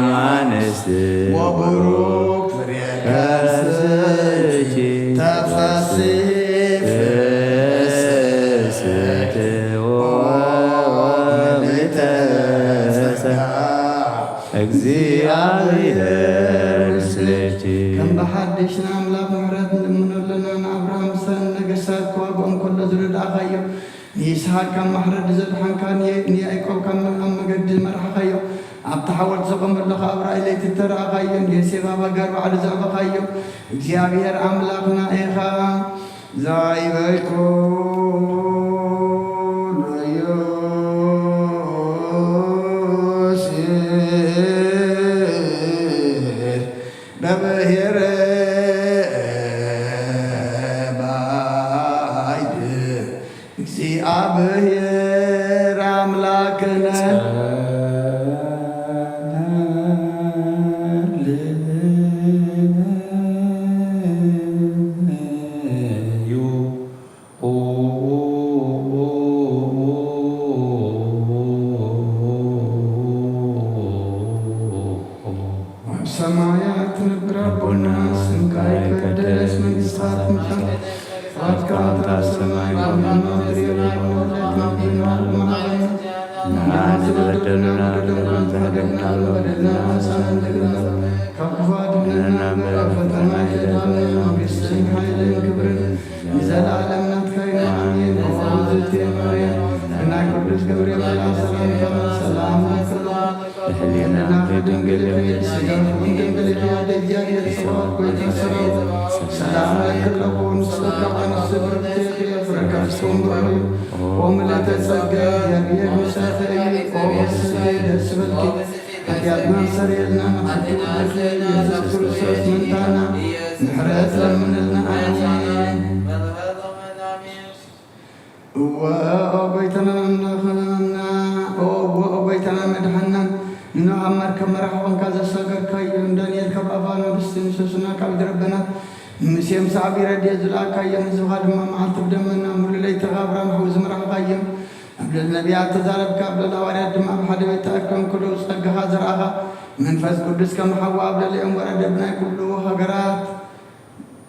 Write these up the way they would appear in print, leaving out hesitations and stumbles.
ማንስት ወቡሩክ ፍሬ ከርስኪ ተፈሥሒ ፍስሕት ወምልዕተ ጸጋ እግዚአብሔር ምስሌኪ ከም በሓድሽና አምላክ ምሕረት እንለምነለና ንአብርሃም ሰን ነገሥታት ከዋግኦም ከሎ ዝረዳእኻዮ ንይስሐቅ ካብ ማሕረድ ዘድሓንካ ንያዕቆብ ካብ ኣብ መገዲ መርሓኻዮ ኣብቲ ሓወልቲ ዘቐመለኻ ኣብ ራእይ ለይቲ ተረእኻዮ ንዮሴፍ ኣብ ኣጋር ባዕሉ ዘዕበኻዮ እግዚኣብሔር ኣምላኽና ኢኻ ዛይበይኩን ዮሴፍ በብሔረ ባይድ እግዚአብሔር አምላክነ ሰማያት ንብረቦና ስምካ ይቀደስ መንግሥትካ ትምጻእ ፈቃድካ በሰማይ ከምሆነ وملأت السجاد يبيع مسافرين ومسافرين السبت أجابنا سريرنا نحن يذكر السوس من تانا نحرات من النعيم وأبيتنا مدحنا إنه عمر كمرح وانكاز السجر كي دانيال كبابانا بستنسوسنا كعبد ربنا مسيم صعبي ردي زلاك يا نزوها لما معلت بدمنا مر لي تغابر محوز مرح قيم قبل النبي اعتذرب قبل الاواريات دم بحد بيتاكم كله صقها زرعها منفس قدس كم حوا قبل اليوم وردبنا كله هجرات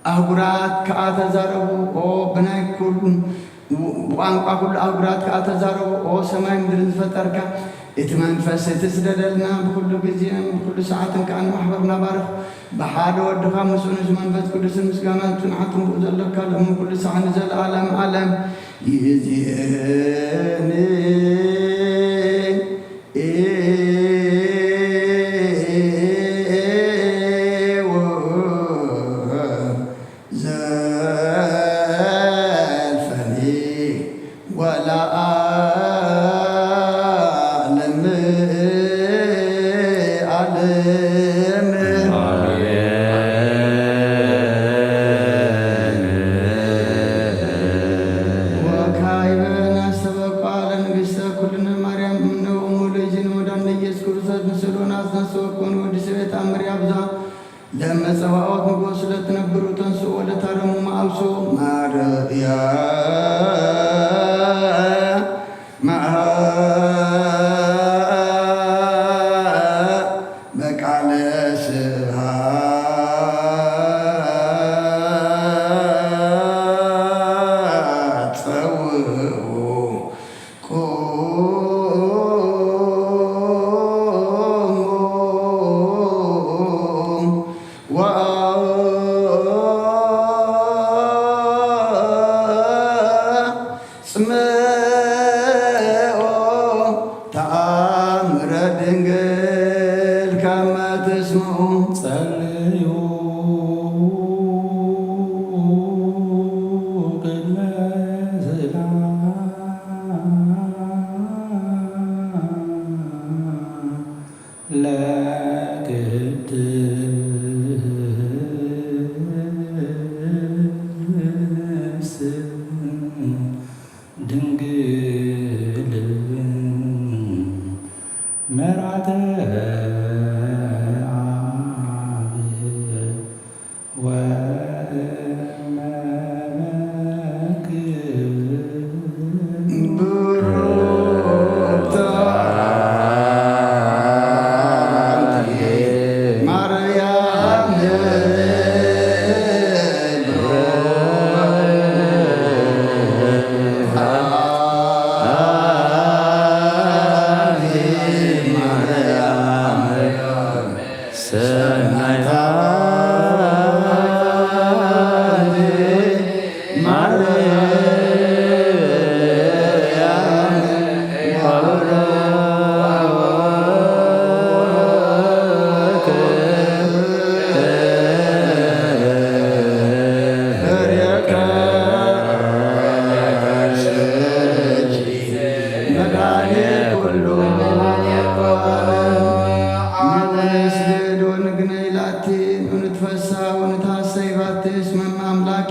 اهبرات كاتزاربو او بناي كل وانقا كل اهبرات كاتزاربو او سماي مدر فطرك اتمنفس تسددلنا بكل جزيم بكل ساعه كان محبرنا بارخ بحاد ودخا مسؤول منفس قدس مسكانات تنعتم بذلك لهم كل ساعه نزل عالم يزيني لما سواء مقوسلة تنبرو تنسو ولا ترمو معوسو ماريا بقال سها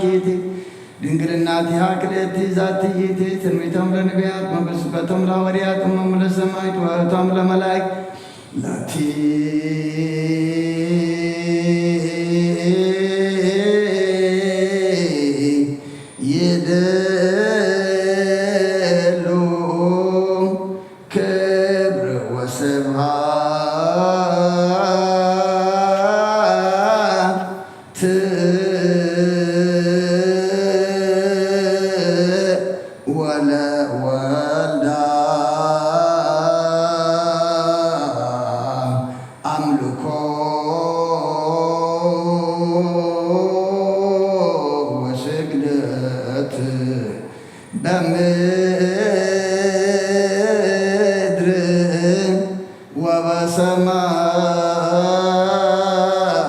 ባኬቴ ድንግልናት ያክሌት ዛት ይቴ ትንቢቶም ለነቢያት መበስበቶም ለሐዋርያት እሞሙ ለሰማዕት ወእህቶም ለመላእክት ላቲ ይደሉ ክብር ወስብሐት ወለወልዳ አምልኮ ወስግደት በምድር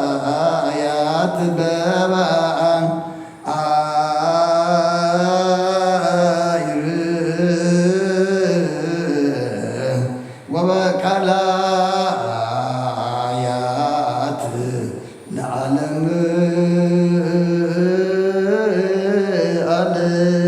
ወበሰማያት በበአን ወበቃላያት ለዓለም ዓለም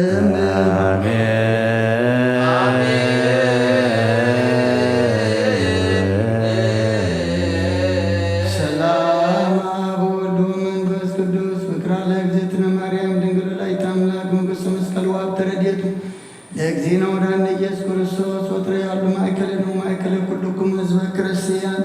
ሰላም አብ ወወልድ ወመንፈስ ቅዱስ ፍቅራ ለእግዝእትነ ማርያም ድንግል ወላዲተ አምላክ መንግሥተ መስቀል ወሀብተ ረድኤቱ ለእግዚእነ ወለወልድነ ኢየሱስ ክርስቶስ ወትረ ያሉ ማእከለ ማእከለ ኩልክሙ ሕዝበ ክርስቲያን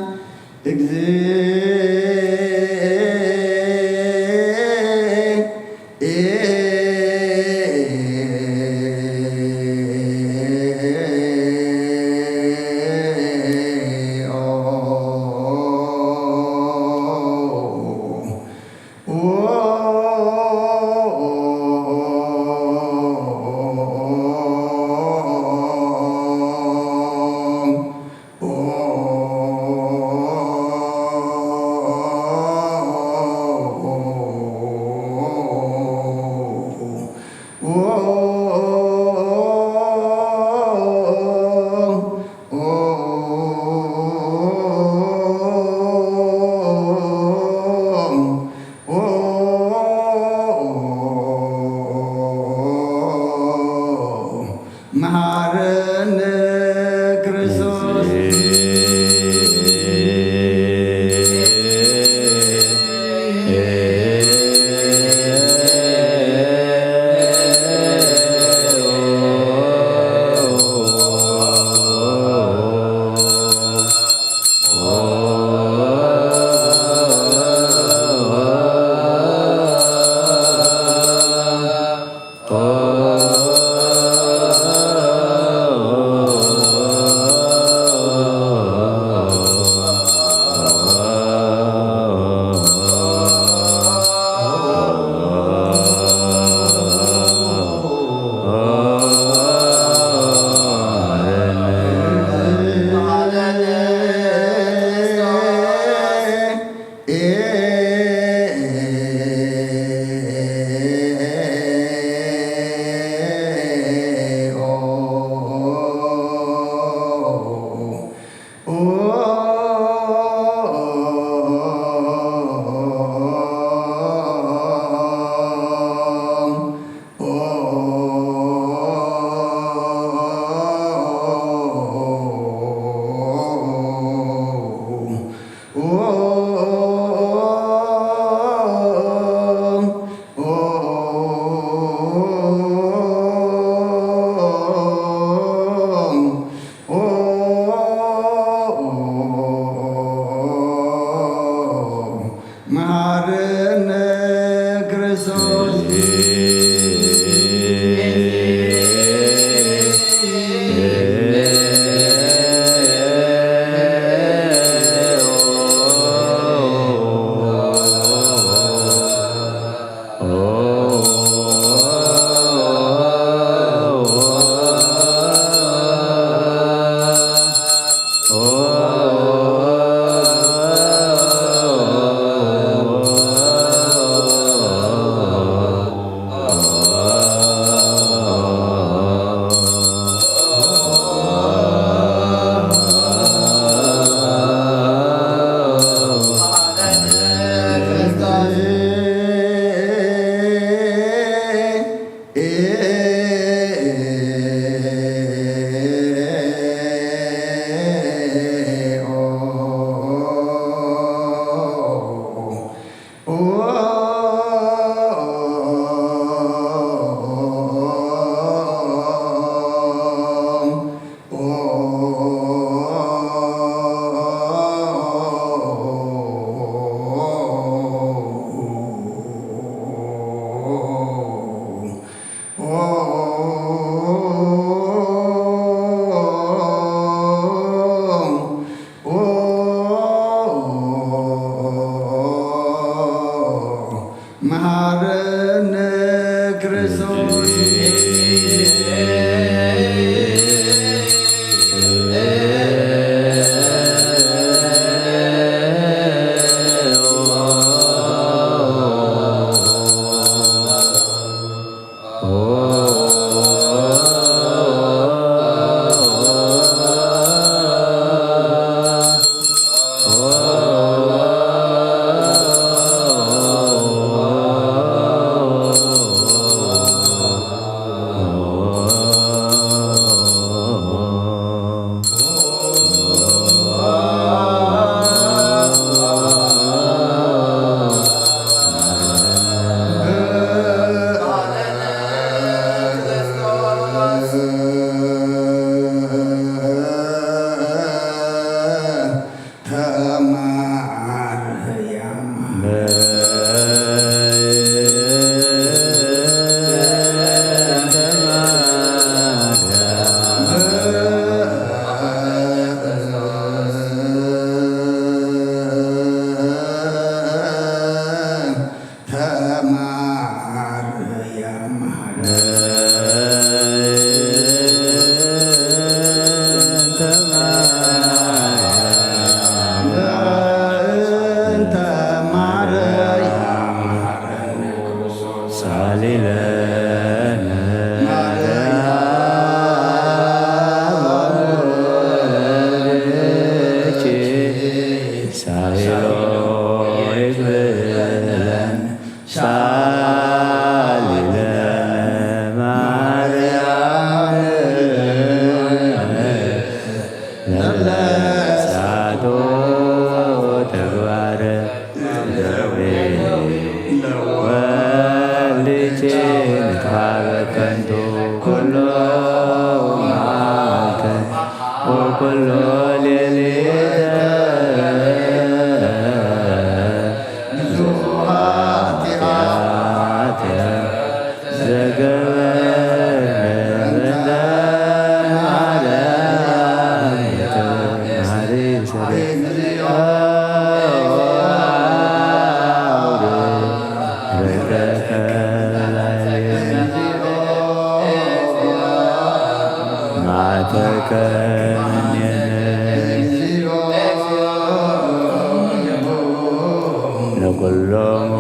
ለኩሎሙ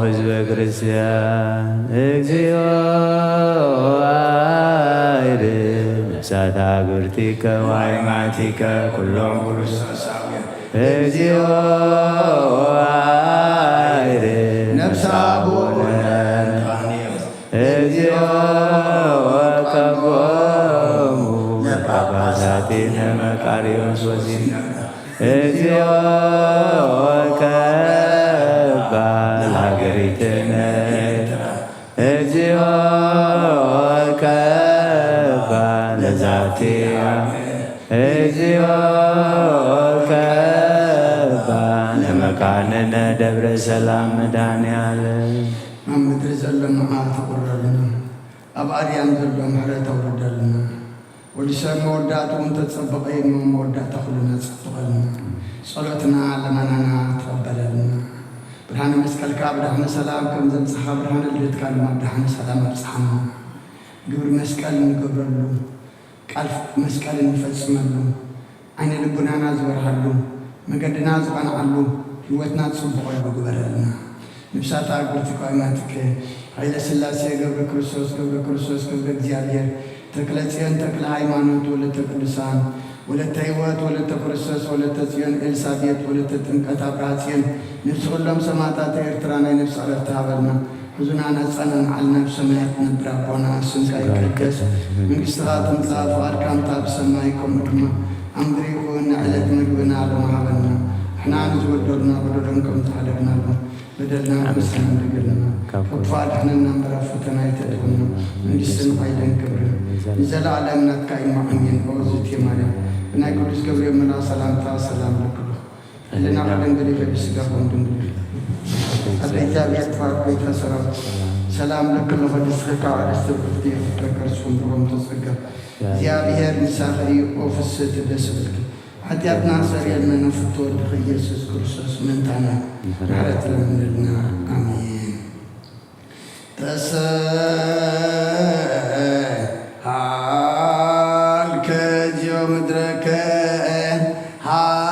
ህዝበ ክርስቲያን እግዚኦ አይር ነፍሳት አግብርቲከ ወአይማቲከ ኩሎሙ እግዚኦ አይር ነፍሳቡነ እግዚኦ ከቦሙ ጳጳሳቲነ መቃርዮስ ወዚነ እግዚኦ ከበ ሀገሪትነ እግዚኦ ከበ ለዛቲያ እግዚኦ ከበ ለመካንነ ደብረ ሰላም መድኃኔዓለም ኣብ ምድሪ ዘሎ መዓልቲ ቁረልና ኣብ ኣድያም ዘሎ ምሕረት ኣውርደልና ወዲ ሰብ መወዳእቱ እንተፀበቀ ኢሞ መወዳእታ ኩሉና ፀብቀልና ጸሎትና ለመናና ተቀበለልና ብርሃነ መስቀልካ ብድሕነ ሰላም ከም ዘምፅኻ ብርሃነ ልደትካ ድማ ብድሕነ ሰላም ኣብፅሓና ግብሪ መስቀል ንገብረሉ ቃል መስቀል እንፈፅመሉ ዓይነ ልቡናና ዝበርሃሉ መገድና ዝቐንዓሉ ህይወትና ፅቡቅ ይግበረልና ንብሳት ኣግብርቲ ቋይማትከ ኃይለ ሥላሴ ገብረ ክርስቶስ ገብረ እግዚአብሔር ተክለ ጽዮን ተክለ ሃይማኖት ወለተ ቅዱሳን ወለተ ሕይወት ወለተ ክርስቶስ ወለተ ጽዮን ኤልሳቤጥ ወለተ ጥምቀት አብርሃ ጽዮን ነፍስ ሁሎም ሰማዕታት ኤርትራ ናይ ነፍስ ዕረፍቲ ሃበልና ሕዙና ነጸነን ዓልና ብሰማያት ነብር ኣቦና ስምካ ይቀደስ መንግሥትኻ ትምጻእ ፍቓድካ እምታ ብሰማይ ከምኡ ድማ ኣብ ምድሪ ይኹን ንዕለት ምግብና ሎሚ ሃበና ንሕና ንዝበደሉና በደሎም ከም ዝሓለፍናሉ በደልና ክርስቲያን እንደገለና ከፋድ ሕነና ምዕራፍ ፈተና ይተድኩና መንግሥትን ኃይልን ክብርን ንዘለዓለም ናትካ ይማዕኝን ኦዝት የማርያም ብናይ ቅዱስ ገብርኤል መልአክ ሰላምታ ሰላም ለክሉ ሕልና ከድንግል ከብስጋ ኮንድንግል አብ እግዚአብሔር ተባርኮ የተሰራው ሰላም ለክሉ ከድስካ ዓለስተ ብርቲ ተከርሱም ብሮም ተጸጋ እግዚአብሔር ንሳኸሪ ኦፍስት ደስብልክ ኃጢአትና ሰሪየልና ነፍቶል ኢየሱስ ክርስቶስ ምንታና ምሕረት ለምንልና አሜን። ተሰአልከ እግዚኦ ምድረከ Hallelujah.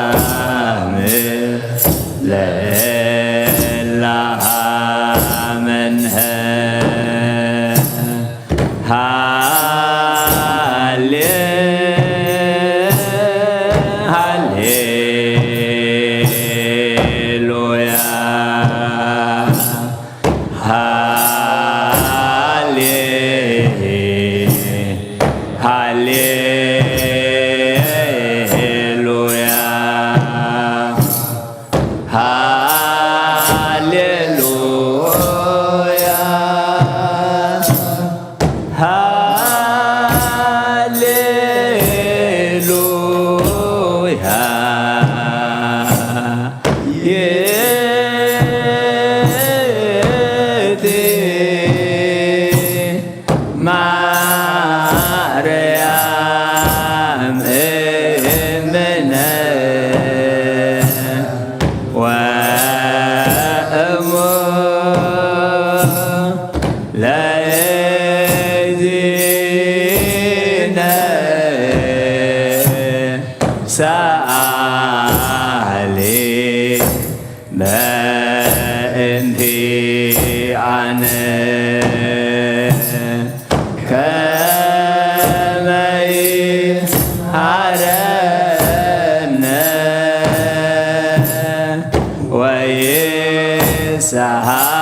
ወሰላም ለላመንህ ማርያም እምነ ወእሙ ለእግዚእነ ሰአሊ በእንቲአነ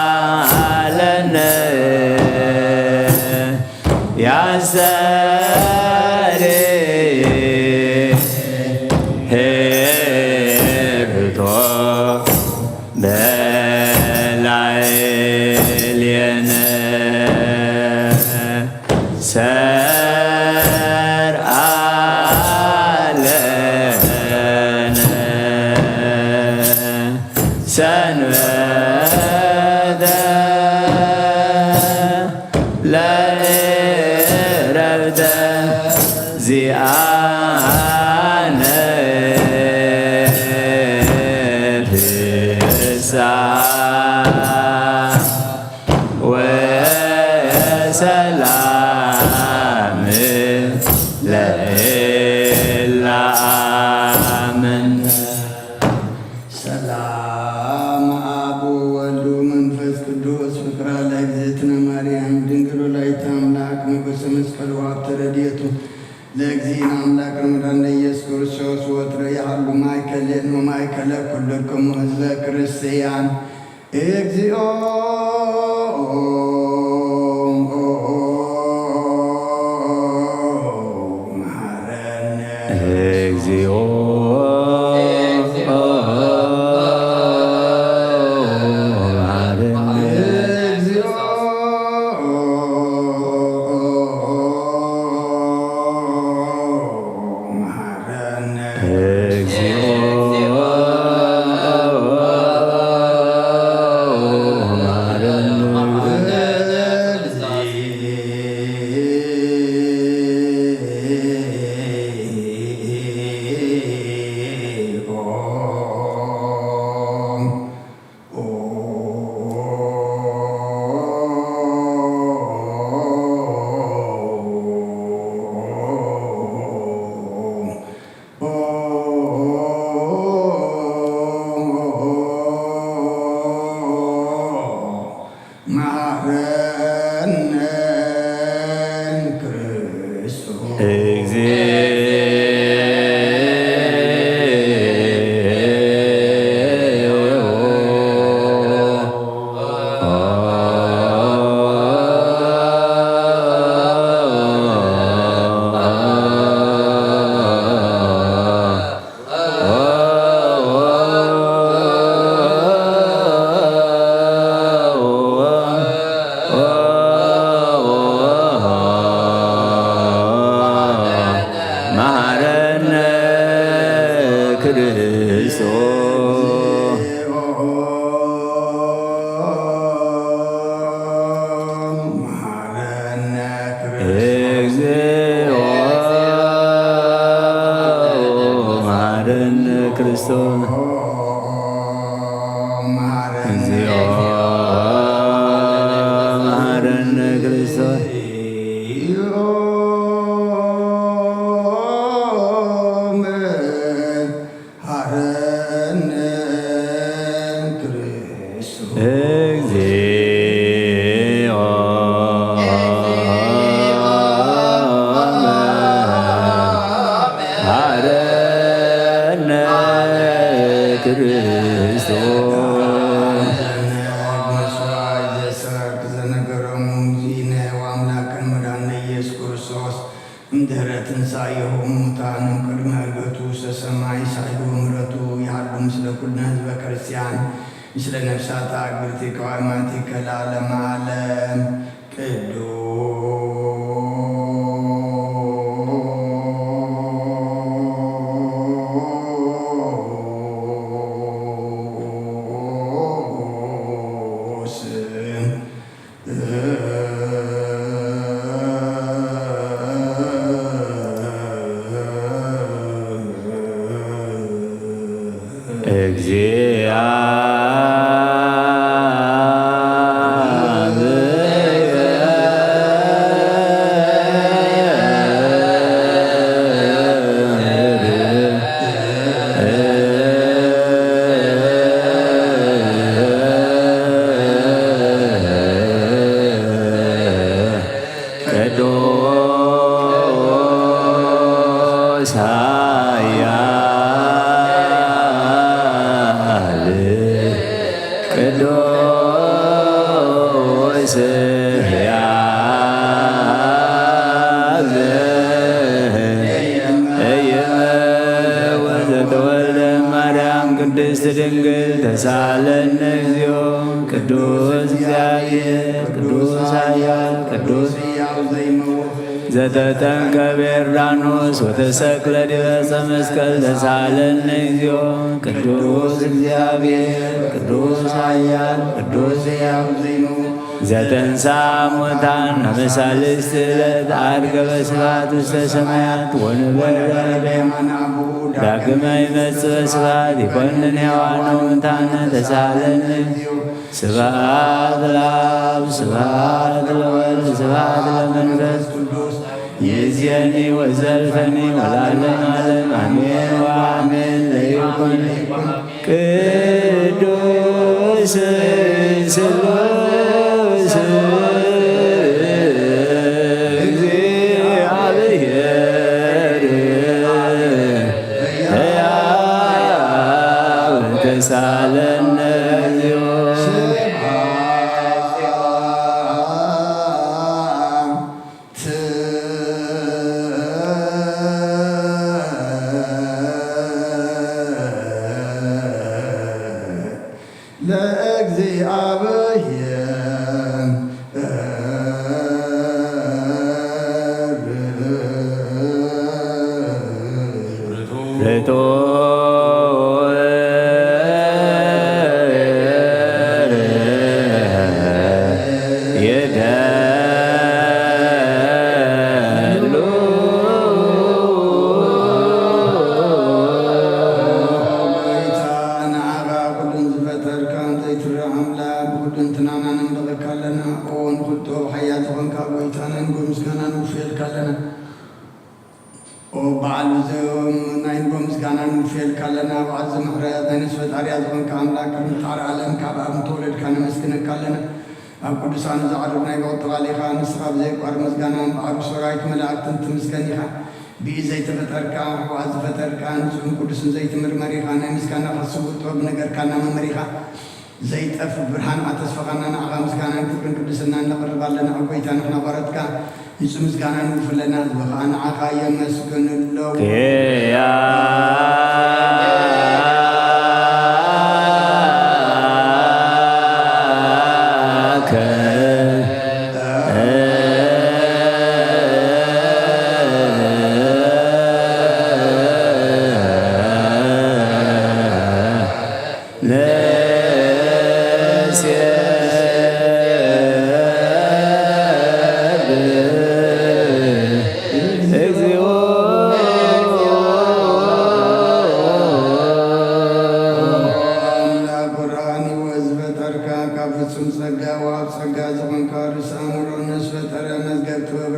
ሳሃለነ ያሰሬ ሄርቶ በላዕሌነ ሰርአ ለነ ሰንበተ ለዕረፍተ ዚአነ ፍስሐ ወሰላም ለእላመንህ ሰላም አብ ወወልድ ወመንፈስ ቅዱስ ፍቅራ ለእግዝእትነ ማርያም ድንግል ወላዲተ አምላክ ንጉሠ መስቀል ወሀብተ ረድኤቱ ለእግዚእነ አምላክ ወመድኃኒነ ኢየሱስ ክርስቶስ ወትረ ያህሉ ማእከሌነ ወማእከለ ኩልክሙ ሕዝበ ክርስቲያን እግዚኦ መሐረነ እግዚኦ እምድኅረ ትንሣኤሁ እሙታን እምቅድመ ዕርገቱ ውስተ ሰማይ ሳይሉ ምሕረቱ ይሃሉ ምስለ ኩልነ ሕዝበ ክርስቲያን ምስለ ነፍሳት አግብርቲከ ወአእማቲከ ለዓለመ ዓለም ድንግል ተሳለነ እግዚኦ ቅዱስ እግዚአብሔር ቅዱስ ኃያል ቅዱስ ዘተጠምቀ በዮርዳኖስ ወተሰቅለ ዲበ ዕፀ መስቀል ተሳለነ እግዚኦ ቅዱስ እግዚአብሔር ቅዱስ ኃያል ቅዱስ ሕያው ዘተንሥአ እሙታን በሳልስት ዕለት ዐርገ በስብሐት ውስተ ሰማያት ወነበረ በየማነ አቡሁ ዳግመ ይመጽእ በስብሐት ይኰንን ሕያዋነ ወሙታነ ተሳለነ ስብሐት ለአብ ስብሐት ለወልድ ስብሐት ለመንፈስ ቅዱስ ይእዜኒ ወዘልፈኒ ወለዓለመ ዓለም አሜን ወአሜን። ለይኩን ቅዱስ ስሉስ እግዚአብሔር ሕያው ተሳለነ እግዚኦ ቅዱሳን ዝዓረብና ይወጥባሊኻ ንስኻ ብዘይቋር ምስጋናን በዓሉ ሰራዊት መላእክትን ትምስገኒኻ ብኢ ዘይተፈጠርካ ሕዋት ዝፈጠርካ ንጹህን ቅዱስን ዘይትምርመሪኻ ናይ ምስጋና ኸስቡ ጥበብ ነገርካና መመሪኻ ዘይጠፍ ብርሃን ተስፋኻና ንዓኻ ምስጋናን ክብርን ቅድስና ነቕርብ ኣለና ኣጎይታ ንሕና ባረትካ ንጹህ ምስጋና ንውፍለና ህዝብኻ ንዓኻ የመስግንለው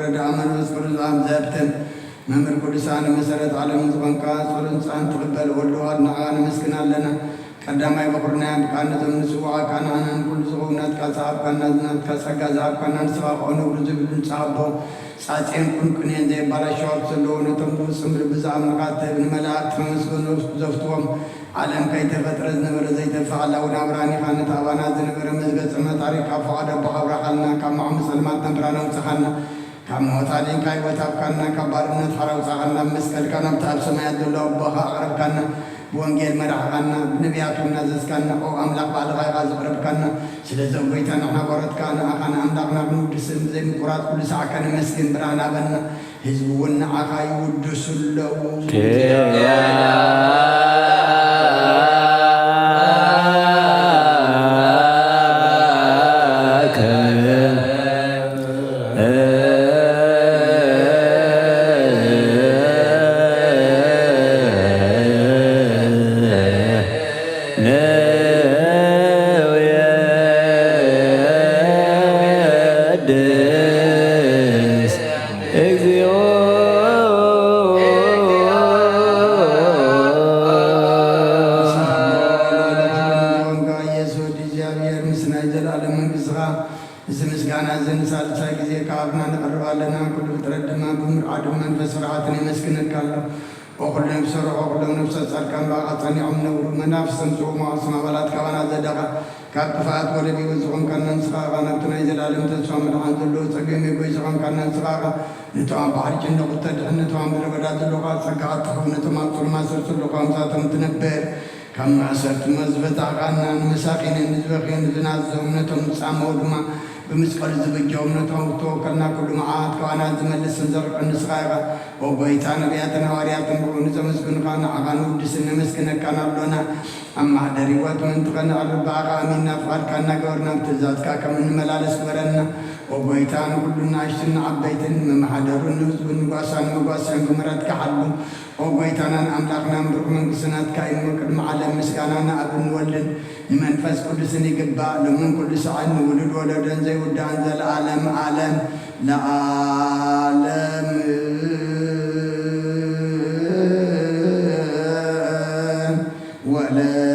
ወረዳ መንፈስ ቅዱስ ዘብትን መምህር ቅዱሳን መሰረት ዓለም ዝኮንካ ጸሎት ጻን ተቀበል ወልደዋል ንዓን መስግናለና ቀዳማይ በኩርና ያምቃነ ዘምንስዋ ካናናን ኩሉ ዝውናት ካሳብ ካናዝናት ካሰጋ ዛብ ካናን ስራቆነ ብዙብን ጻቦ ጻጼን ኩንኩኔን ዘይባላሻው ስለሆነ ተምሩ ጽምር ብዛም ንቃተ ብንመላእክት ተመስገኑ ዘፍቶም ዓለም ከይተፈጥረ ዝነበረ ዘይተፈዓላ ወዳብራኒ ካነት አባና ዝነበረ መዝገጽ ታሪክ አፈዋደ በአብራሃልና ከማም ሰልማት ተምራና ወጽኻና ካሞታሊን ካይ ወታብካና ከባርነት ሐራው ጻኻና መስቀል ካናም ታብ ሰማያት ደላው በኻ አቅረብካና ወንጌል መራሃና ነቢያቱና ዘዝካና ኦ አምላክ ባልጋይ ጋዝቅረብካና ስለዚህ ወይታና ሐቆረትካና አኻና አምላክና ቅዱስም ዘይምቁራት ኩሉ ሰዓከነ መስገን ብራና በና ህዝቡና አኻይ ውድሱለው كفات ولدي وزقم كان نسخاغا نبتنا إذا علم تسوى من عن ذلو سقيم يقوي زقم كان نسخاغا نتوان بحر جنة قتد نتوان بربدات اللغات سكات حب نتوان كل ما سرت اللغام ساتم تنبير كما سرت مزبط عقانا مساقين نزبخين زنازهم نتوان سامود ما بمسكال زبجوم نتوان توكلنا كل معاد كوانا زملس نزرق النسخاغا وبيتان بياتنا وارياتنا ونزمسكن خانا عقانو دسن مسكن كان لنا أما دريوات من تغنى الرباقة منا فقال كان قورنا بتزاد كاكا من ملالس ورنا وبيتان كلنا عشتنا عبيتن من محادرون نوزبن وقاسان وقاسان كمرات كحلون وبيتانا أملاقنا مبرق من قسنات كاين وكل معلم مسكانانا أبن ولن لمن فاس كل سنة قباء لمن كل سعين ولد ولدن زي ودان زي العالم عالم لعالم ولا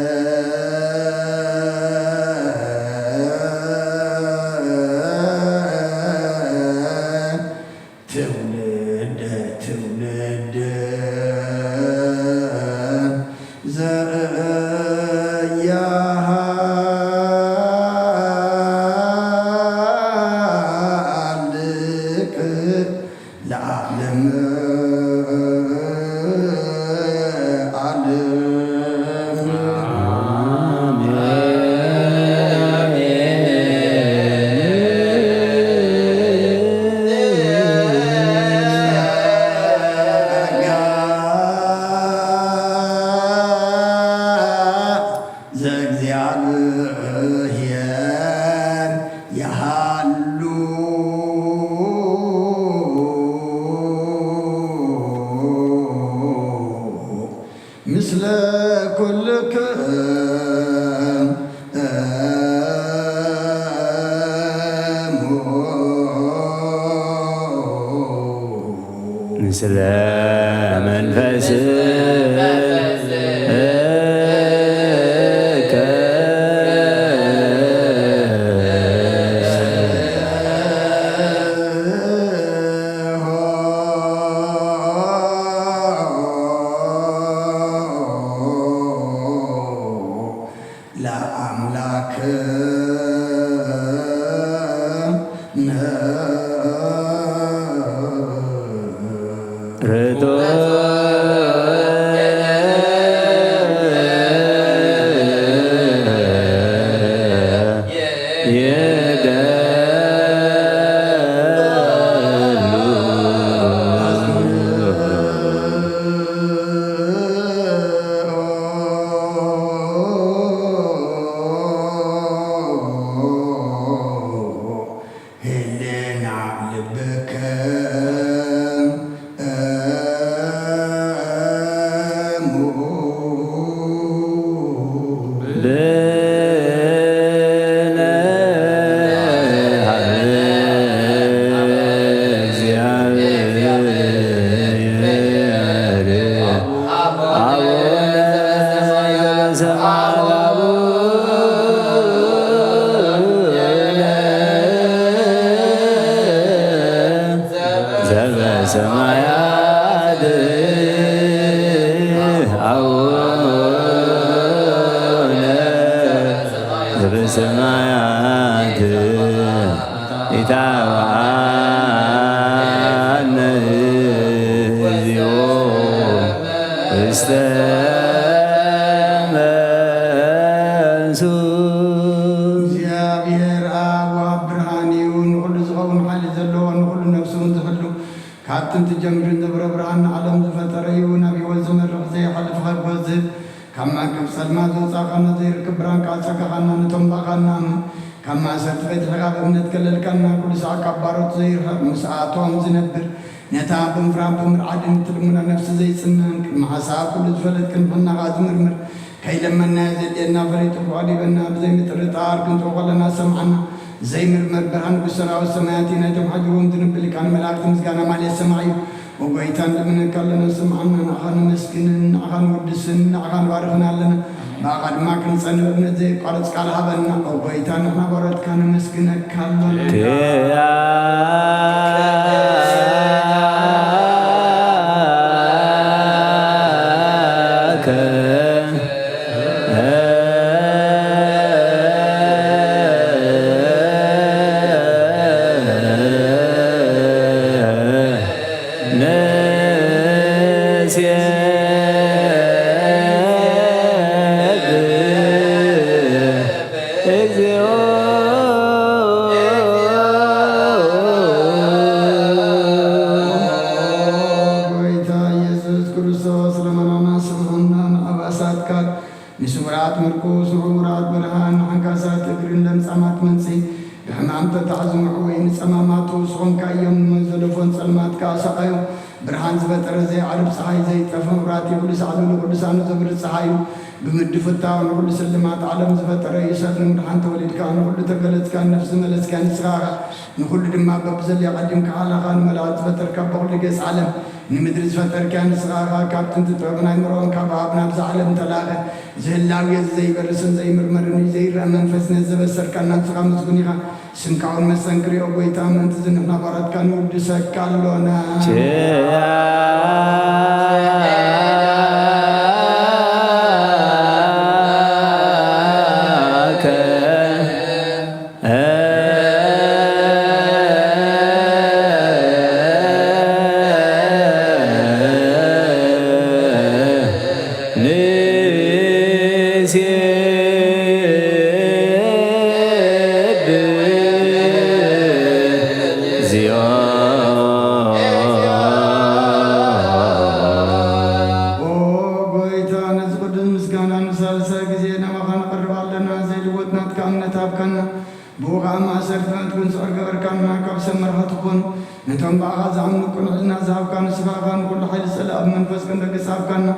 ዘበሰማያት አቡነ ዘበሰማያት ኢታብአነ እግዚኦ ውስተ እግዚአብሔር አብ ወአብ ብርሃን እዩ ንኩሉ ዝኸውን ሓይሊ ዘለዎ ንኩሉ ነፍሱን ዝሕሉ ካብ ጥንቲ ጀምሪ ንብረ ብርሃን ንዓለም ዝፈጠረ እዩ ናብ ህይወት ዝመርቕ ዘይሓልፍ ሃግቦት ዝህብ ካብ ማእከብ ጸልማት ዘውፃእኻና ዘይርክብ ብርሃን ቃል ፀጋኻና ነቶም ባኻና ካብ ማእሰርቲ ፈትሕኻ ብእምነት ከለልካና ኩሉ ሰዓት ካብ ባሮት ዘይርሕቕ ምስኣቶም ዝነብር ነታ ብምፍራን ብምርዓድን ትልሙና ነፍሲ ዘይጽናን ቅድሚ ሓሳብ ኩሉ ዝፈለጥ ክንፍናኻ ዝምርምር ከይለመና ዘልየና ፈሪጡ ብቀዲበና ብዘይምጥርጣር ክንጥሮ ከለና ሰምዓና ዘይምርመር ብርሃን ንጉሥ ሰራዊት ሰማያት ናይቶም ሓጅቦም ዝንብል ቃል መላእክቲ ምስጋና ማለት ሰማዕ እዩ ወጎይታን ልምነካ ኣለና ሰምዓና ንዓኻ ንመስግንን ንዓኻ ንውድስን ንዓኻ ንባርኽና ኣለና ብኣኻ ድማ ክንጸንዕ እምነት ዘይቋረፅ ቃል ሃበና ወጎይታ ንሕና ባሮትካ ንመስግነካ ኣለና ንስውራት ምርኩስ ንዕሙራት ብርሃን ንሓንካሳት እግርን ለምጻማት መንጽይ ብሕማም ተታዕዝምዑ ወይ ንጸማማቱ ስኹምካ እዮም ዘለፎን ጸልማትካ ሰቃዩ ብርሃን ዝፈጠረ ዘይዓርብ ፀሓይ ዘይጠፈ ምብራት የብሉ ሳዕሉ ንቅዱሳኑ ዘብር ፀሓዩ ብምድፍታው ንኩሉ ስልማት ዓለም ዝፈጠረ ይሰር ንምድሓን ተወሊድካ ንኩሉ ተገለጽካ ነፍሲ መለስካ ንስኻኻ ንኩሉ ድማ በብዘልያ ቀዲምካ ዓላኻ ንመላእክት ዝፈጠርካ በኩሉ ገጽ ዓለም ንምድሪ ዝፈጠርካ ንስኻኻ ካብ ጥንቲ ጥበብን ኣይምሮን ካብ ኣብ ናብዛ ዓለም ተላኸ ዝህላው የዚ ዘይበርስን ዘይምርመርን ዘይርአ መንፈስ ነዘበሰርካና ንስኻ ምስጉን ኢኻ ስምካውን መሰንክሪኦ ጎይታ ምንቲ ዝንሕና ባሮትካ ንውድሰካ ኣሎና ነቶም ብኣኻ ዝኣምኑ ቁንዕና ዝሃብካ ንስኻኻ ንኩሉ ሓይሊ ፀላእ መንፈስ ክንደግስ ሃብካና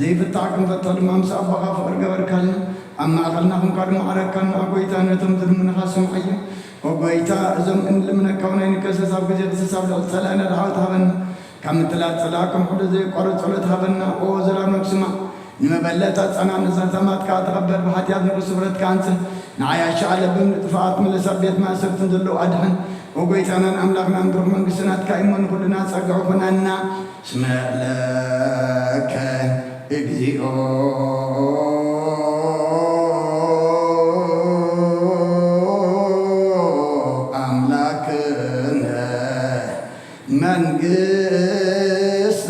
ዘይፍታሕ ክንፈቶ ድማ ምስ ኣቦኻ ፍቅሪ ገበርካልና ኣብ ማእኸልና ክንካ ድማ ዓረካና ጎይታ ነቶም ዝልምንኻ ስምዐ እዩ ወጎይታ እዞም እንልምነካ ናይ ንከሰስ ኣብ ግዜ ክስሳብ ልዕል ፀላእ ነድሓወት ሃበና ካብ ምትላት ፀላእ ከም ኩሉ ዘይቋረፅ ጸሎት ሃበና ኦ ዘላኖክ ስማዕ ንመበለታት ጸናን ንዘንዘማትካ ተቐበል ብሓትያት ንጉስ ብረትካ አንጽህ ንዓያሻ ኣለብን ንጥፋኣት መለሳ ቤት ማእሰብትን ዘለዉ ኣድሕን ወጎይታናን ኣምላኽና ንብሩኽ መንግስትናትካ እሞን ኩሉና ጸግዑ ኩናና ስመ ለከ እግዚኦ ኣምላክነ መንግስት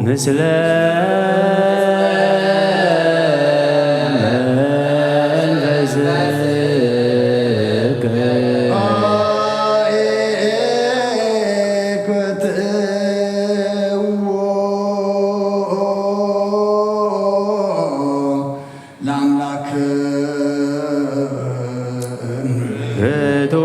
ምስለ መንፈስከ አእኩትዎ ለአምላክ ርቱዕ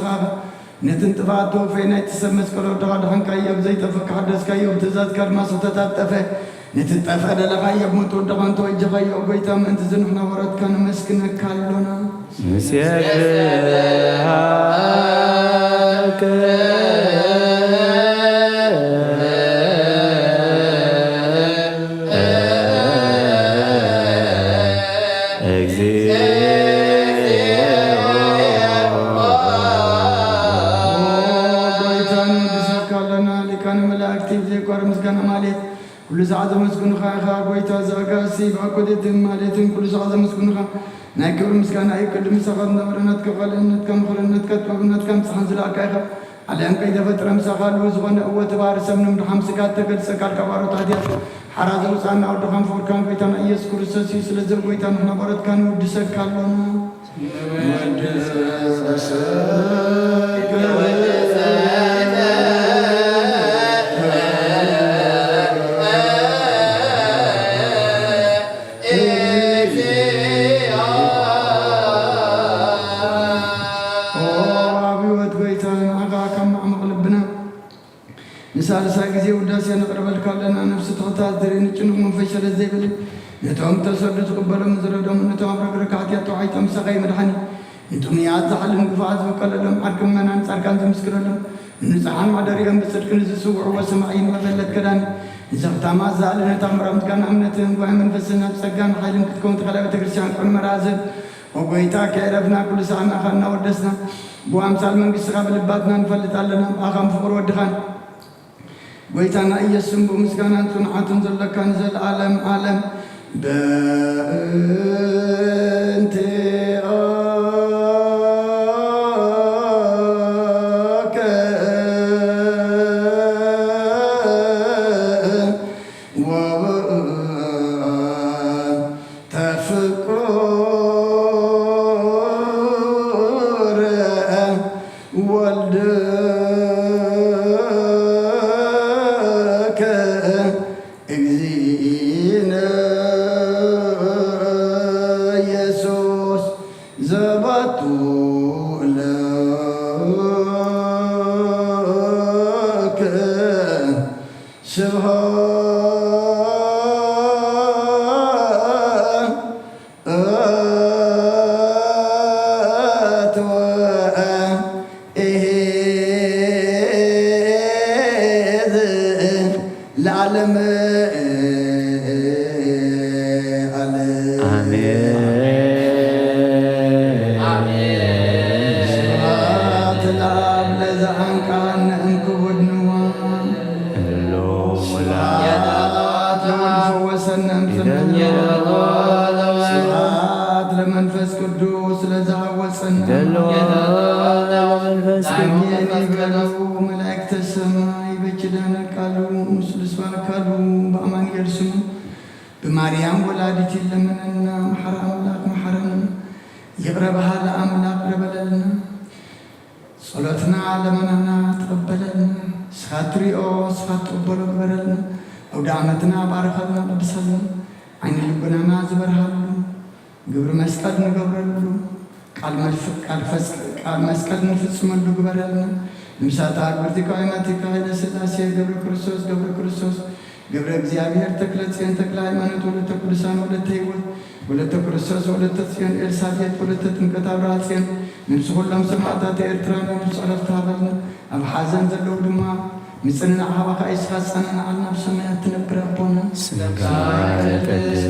مسخاب نتنطفات وفينا تسمس كلو دخان كايب زي تفك حدث كايب تزاد كرما ستتات تفه نتنطفا لغايب متو دخان توجه كايب قويتا من تزنحنا ورد كان مسكنا كالونا مسيحك كل ساعة مسكون خا قويتا زاقاسي باكودت مالتين كل ساعة مسكون خا ناكل مسكان أي كل مسخان دورنات كفالنات كم خلنات كتبنات كم سحن زلاك أيها على أن كيدا فترة مسخان وزغن أول تبار سمنم دحم سكات تقل سكار كبارو تاديا حراز وسان أو دحم فوركان قويتا نأيس كرسي سلزر قويتا نحن بارد كانوا ودسك كالونا نسال ساقزي وداسي نقرب الكالنا نفس تغطاز درين جنوب من فشل الزيبل نتوم تصرد تقبل مزردهم نتوم ركعات يطوعي تمسخي مدحني نتوم يعزحل نقفاز وقللهم حركم من أنصار كان تمسكرلهم نزحان مداريهم بسرق نزسوع وسمعين وفلت كدان نزغتا ما زال نتام رمت كان أمنتهم وعمن فسنا بسقان حالهم كتكون تخلق تكرسيان كل مرازل وقويتا كيرفنا كل ساعة أخذنا ودسنا بو أمثال من قصة بالباتنا نفلت لنا أخام فقر ودخان ويتانا يسم بمسكانا تنعات زلك نزل عالم عالم بنت بماريام ولادتي لمننا محرم لك محرم يقربها لأملاك ربلنا صلاتنا على مننا تقبلنا سخاتري أو سخات قبلوا قبلنا أو دعمتنا بارخلنا لبسلنا عين لبنا ما زبرها قبر مسكت نقبرنا قال مسكت نفسم اللو قبرنا نمساتا قبرتك وعيماتك إلى سلاسية قبر كرسوس قبر እግዚአብሔር ተክለጽዮን ተክለ ሃይማኖት ወለተ ቅዱሳን ወለተ ሕይወት ወለተ ክርስቶስ ወለተ ጽዮን ኤልሳቤጥ ወለተ ጥምቀት አብርሃ ጽዮን ንሱ ሁሉም ሰማዕታት ኤርትራ ንሱ ጸሎት ታበልና ኣብ ሓዘን ዘለዉ ድማ ምጽንና ሃባኻ ኢስኻ ጸናና አልና ብሰማያት ትነብር ኣቦና ስምካ ይቀደስ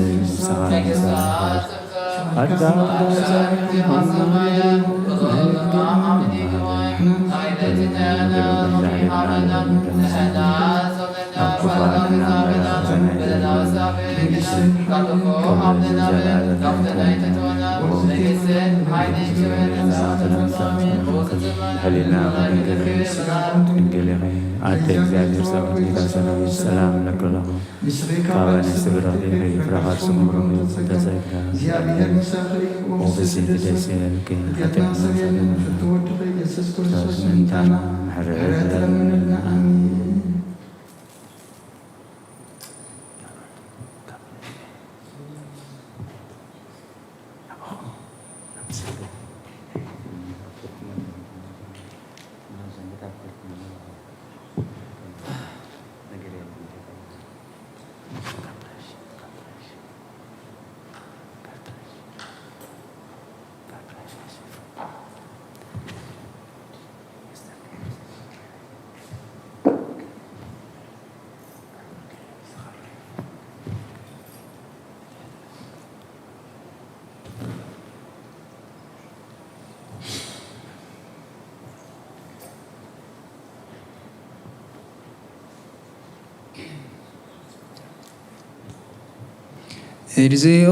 እግዚኦ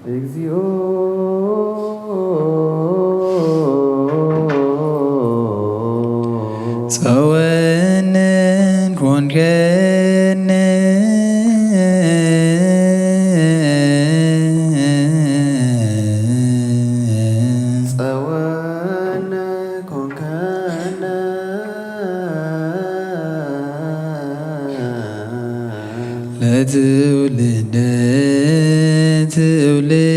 እግዚኦ ጸወነ ኮንከነ ለትውልደ ትውልድ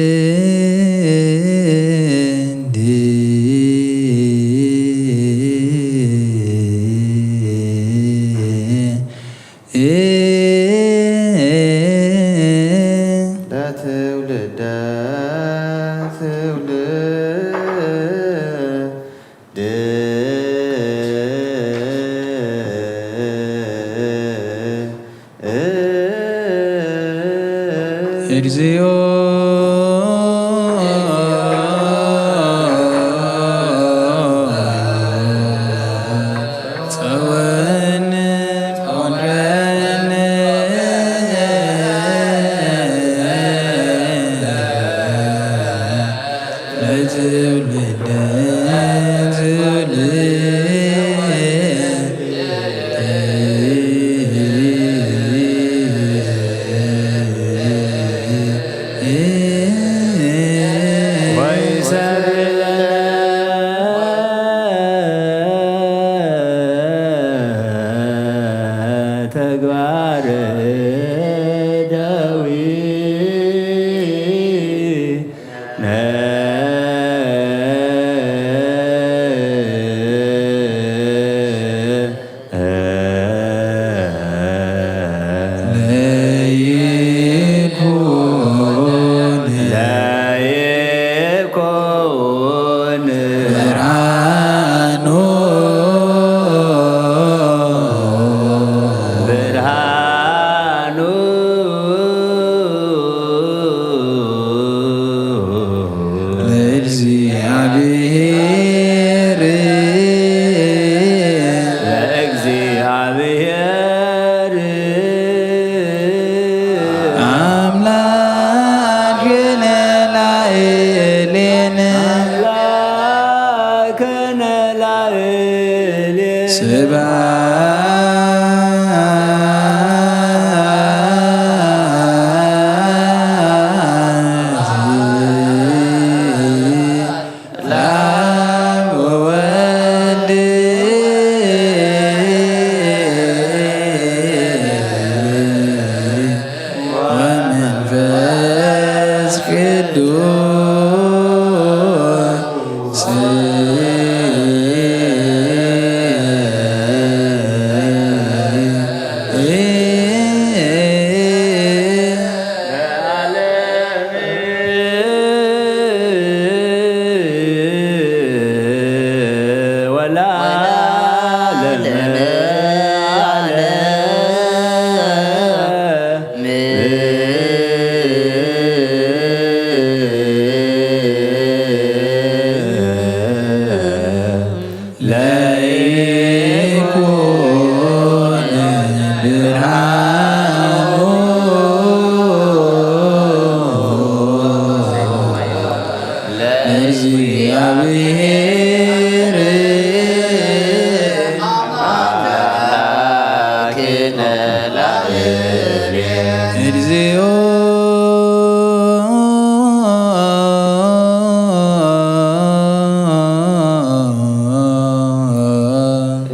ለትውልደ ትውልድ እግዚኦ ጸወነ ኮንከነ ለትውልደ ተግባረ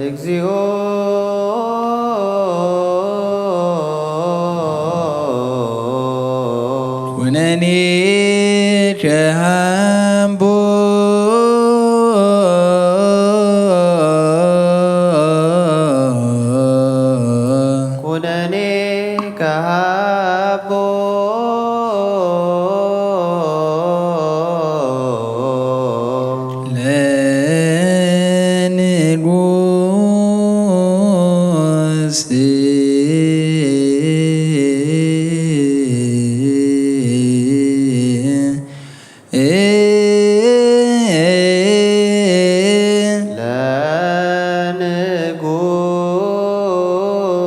እግዚኦ ኩነኔ ሸሃምቦ ኩነኔ ከሃቦ ለንጉስ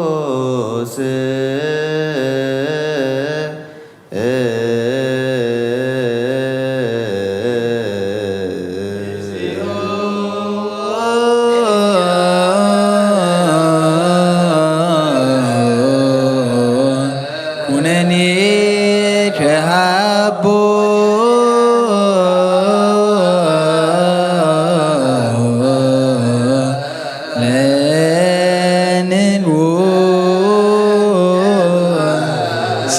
ለንጉስ ኩነኔ ሸሃቦ ለንጉስ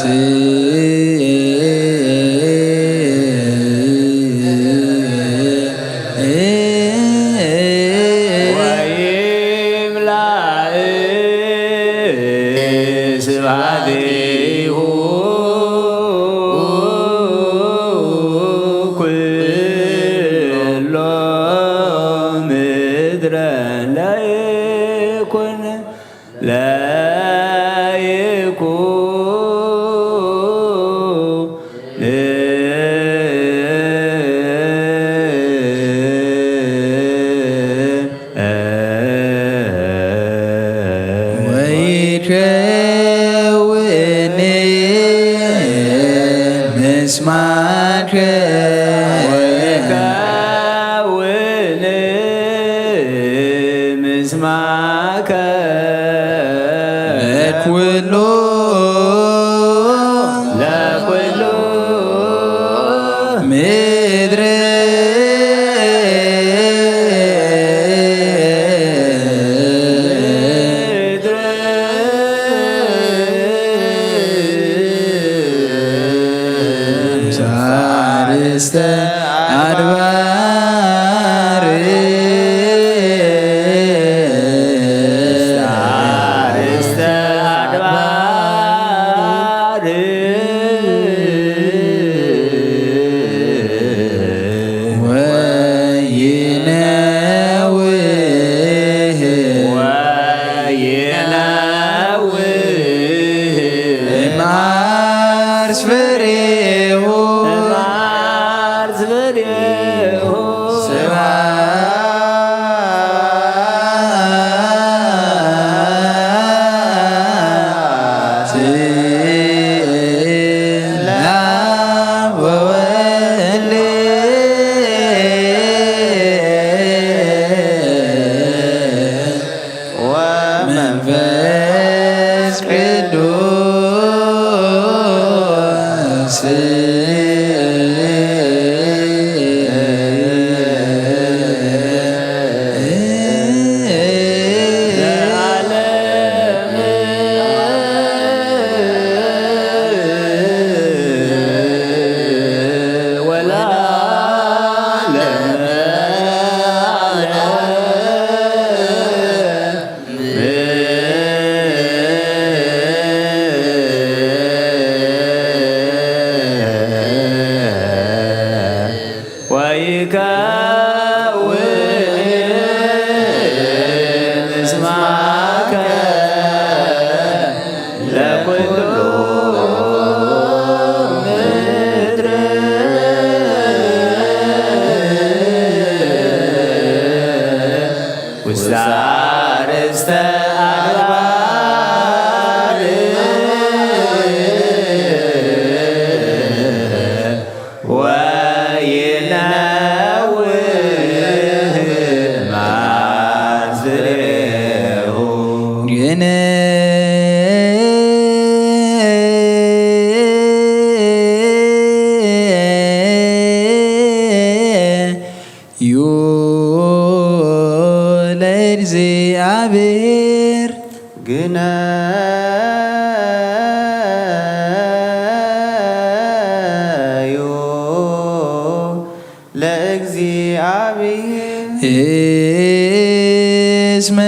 ወይምላእ ስብሐቲሁ ኩሎ ምድረ ለይኩን ወይከውን ምስማከ ወይከውን ምስማከ ለኩሎ ለኩሉ ምድረ ሳርስተ አድባር አርእስተ አድባር ወይነውህ ወይነውህ ማርስ ፍሬሁ ማርስ ፍሬሁ ስብሐት ለአብ ወወልድ ወመንፈስ ቅዱስ እስመ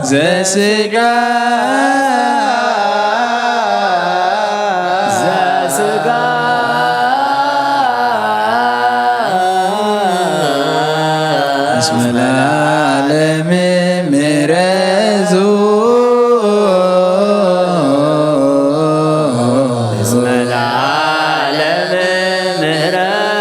ዘሥጋ እስመ ለዓለም ምሕረቱ እስመ ለዓለም ምሕረቱ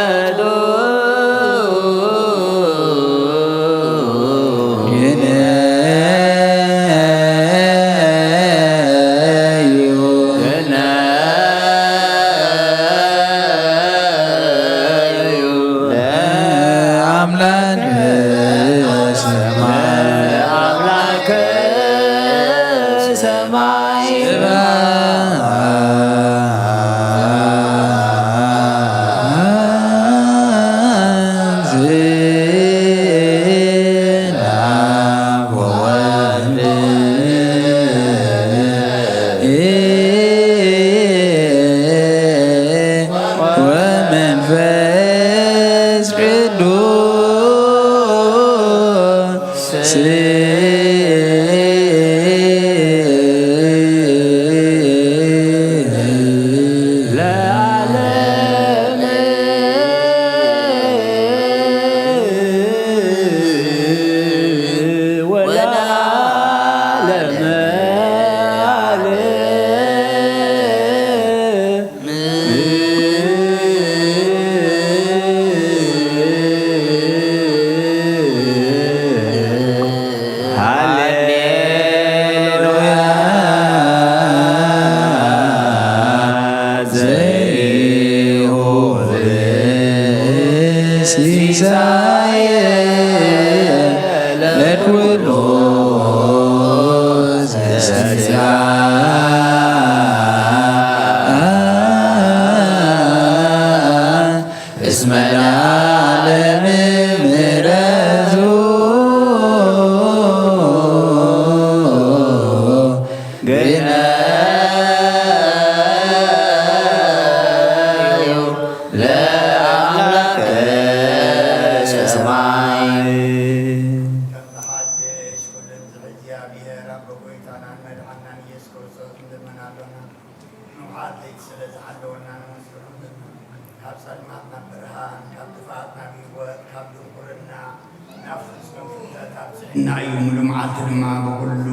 እናዩ ሙሉ መዓልቲ ድማ ብኩሉ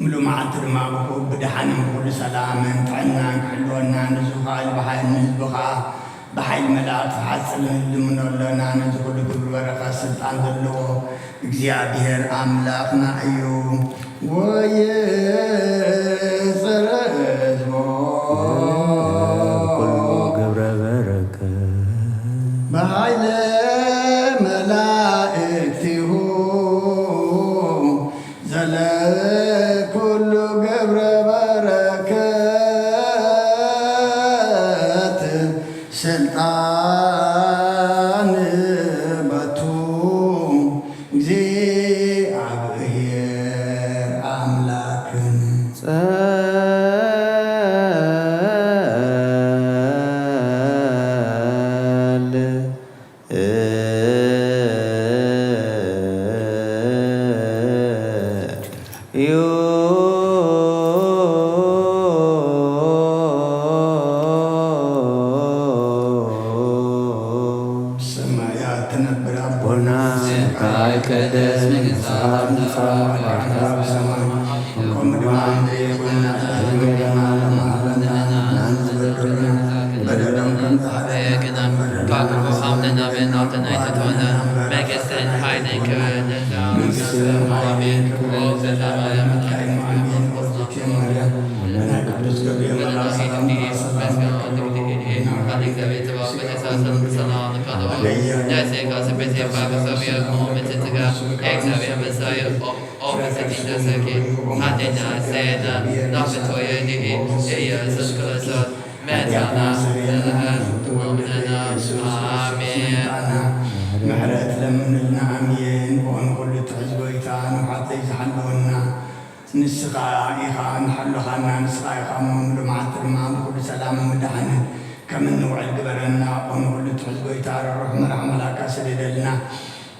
ሙሉ መዓልቲ ድማ ብድሓንን ብኩሉ ሰላምን ጥዕናን ክሕልወና ንዝኻል ንህዝብኻ ብሓይሊ መላእክቲ ሓፅልን ልምነሎና ነዚ ኩሉ ክብሪ በረኸት ስልጣን ዘለዎ እግዚኣብሔር ኣምላኽና እዩ ወየ ፀረ ህዝቦ محرت لمننا أمين ونقول تحزبيتا نحطي زحلونا نسقى إيخا نحلخنا نسقى إيخا من لمعات المام كل سلام مدحنا كمن نوع القبرنا ونقول تحزبيتا الرحمة رحمة كاسلنا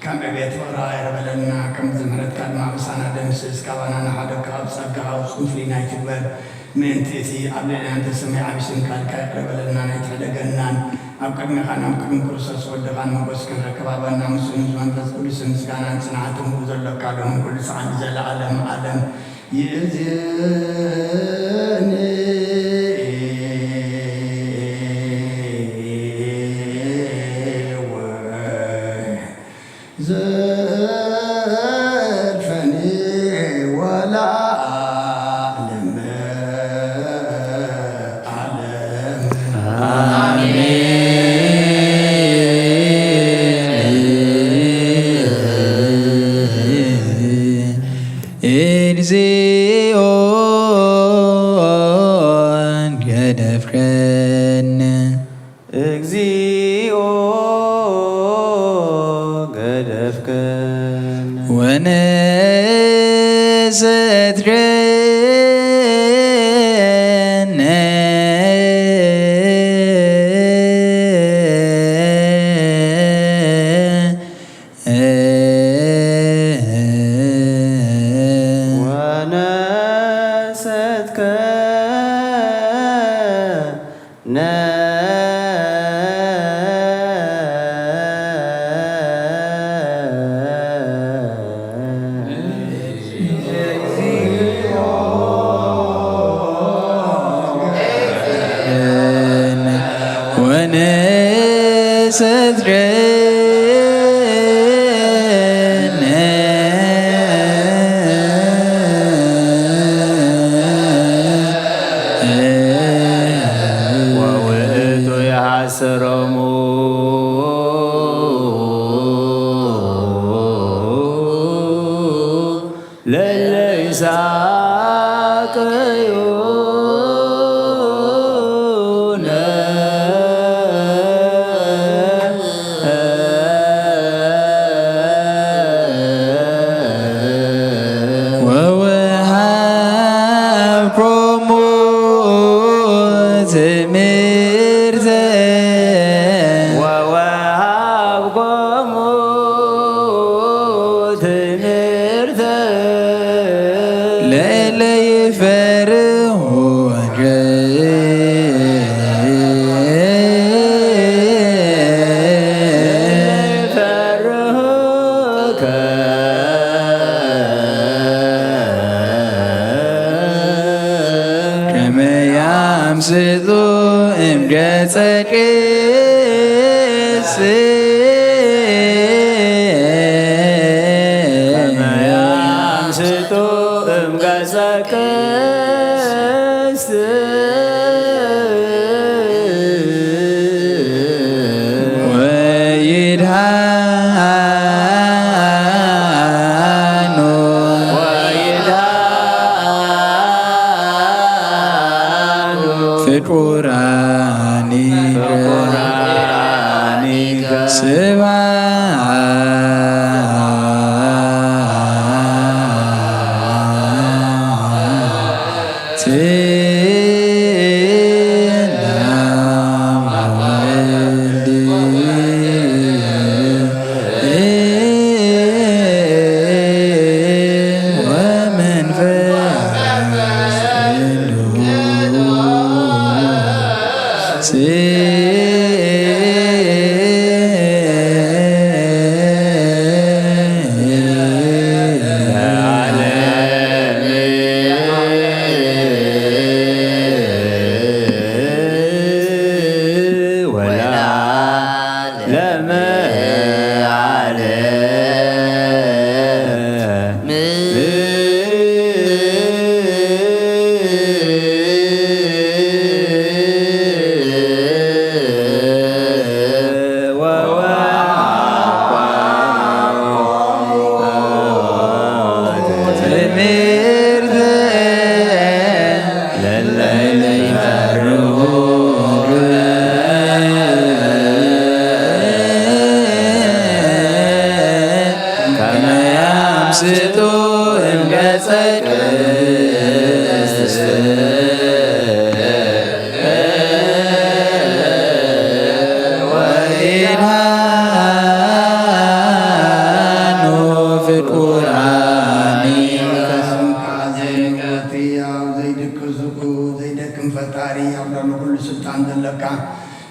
كم بيت وراء ربلنا كم زمرت كلمة بسانا دمسس كوانا نحدك أبسقها وصنفلنا يتبر من تيسي قبلنا أنت سميع بسم كالكاك ربلنا نتحدقنا أبقى مخانا مكرم كرسس ودغان مبسكن ركبابنا مسلم زمان تذكر سنسكانا سنعتم وزلق عليهم كل سعد زل عالم عالم يزيني زلفني ولا أعلم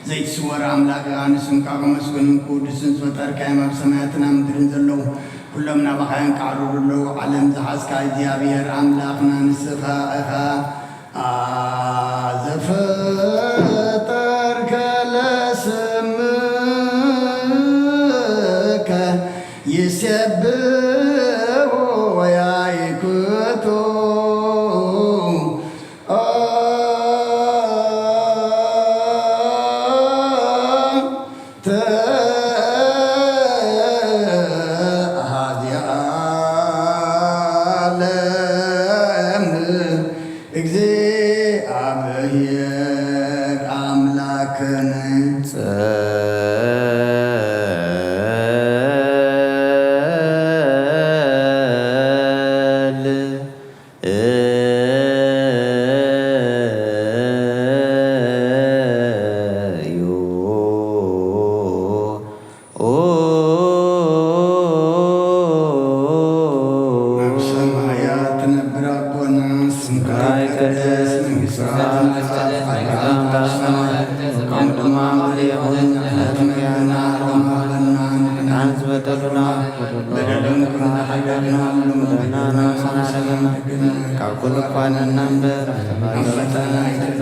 ዘይትስወር አምላክ አንስም ካብ መስገንም ቅዱስን ዝፈጠርካ የማብ ሰማያትና ምድርን ዘለው ኩሎም ናባኻያን ቃሩሩለው ዓለም ዝሓዝካ እግዚአብሔር አምላክና ንስኻ ኢኻ ዘፈጠርከ ለስምከ ይሴብሖ ወያይክቶ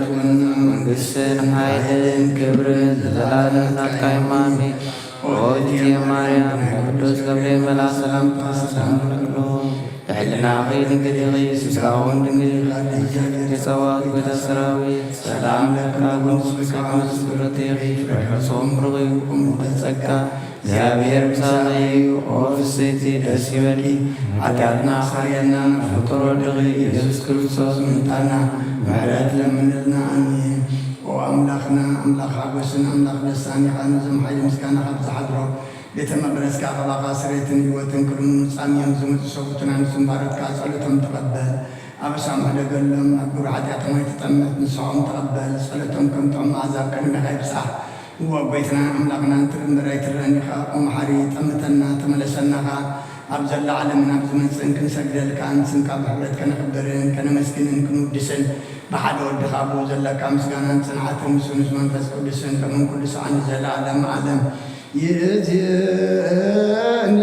መንግሥትን ኃይልን ክብርን ዘላለም ናትቃይማሜ ኦቲ ማርያም ቅዱስ ገብርኤል መልአክ ሰላምታ ሰላምለክሎ ሕልና ድንግል ስጋውን ድንግል የጸዋት ቤተ ሰራዊት ሰላም ለካ ቅዱስ ክብረት ረሶም ርغይኩም በጸጋ እግዚአብሔር ምሳለዩ ኦፍሴቲ ደስ ይበሊ ኃጢአትና ኻርያና ፍቅሮ ድኺ ኢየሱስ ክርስቶስ ምንታና ምሕረት ለምንልና አሜን። ኦ አምላኽና አምላኽ ሓጎስን አምላኽ ደስታን ኢኻ ነዞም ሓይሊ ምስጋና ካብ ዝሓድሮ ቤተ መቅደስካ ኸባኻ ስሬትን ህይወትን ቅድሚ ምጻምዮም ዝመፁ ሰውትን አንስም ባረትካ ጸሎቶም ተቐበል። አበሳም ሕደገሎም ኣብ ግብሪ ኃጢአቶም ኣይተጠመት ንስሖም ተቐበል። ጸሎቶም ከም ጥዑም መዓዛ ኣብ ቅድሚኻ ይብጻሕ። ወጎይትና አምላኽና እንትርምር ኣይትረአኒኻ ኦ መሓሪ ጠምተና ተመለሰናኻ ኣብ ዘላ ዓለምን ኣብ ዝመፅእን ክንሰግደልካ ንስምካ ብሕብረት ከነኽብርን ከነመስግንን ክንውድስን ብሓደ ወድኻ ብኡ ዘለካ ምስጋናን ጽንዓትን ምስ መንፈስ ቅዱስን ከምኡን ኩሉ ሰዓኒ ዘለዓለም ዓለም ይእዜኒ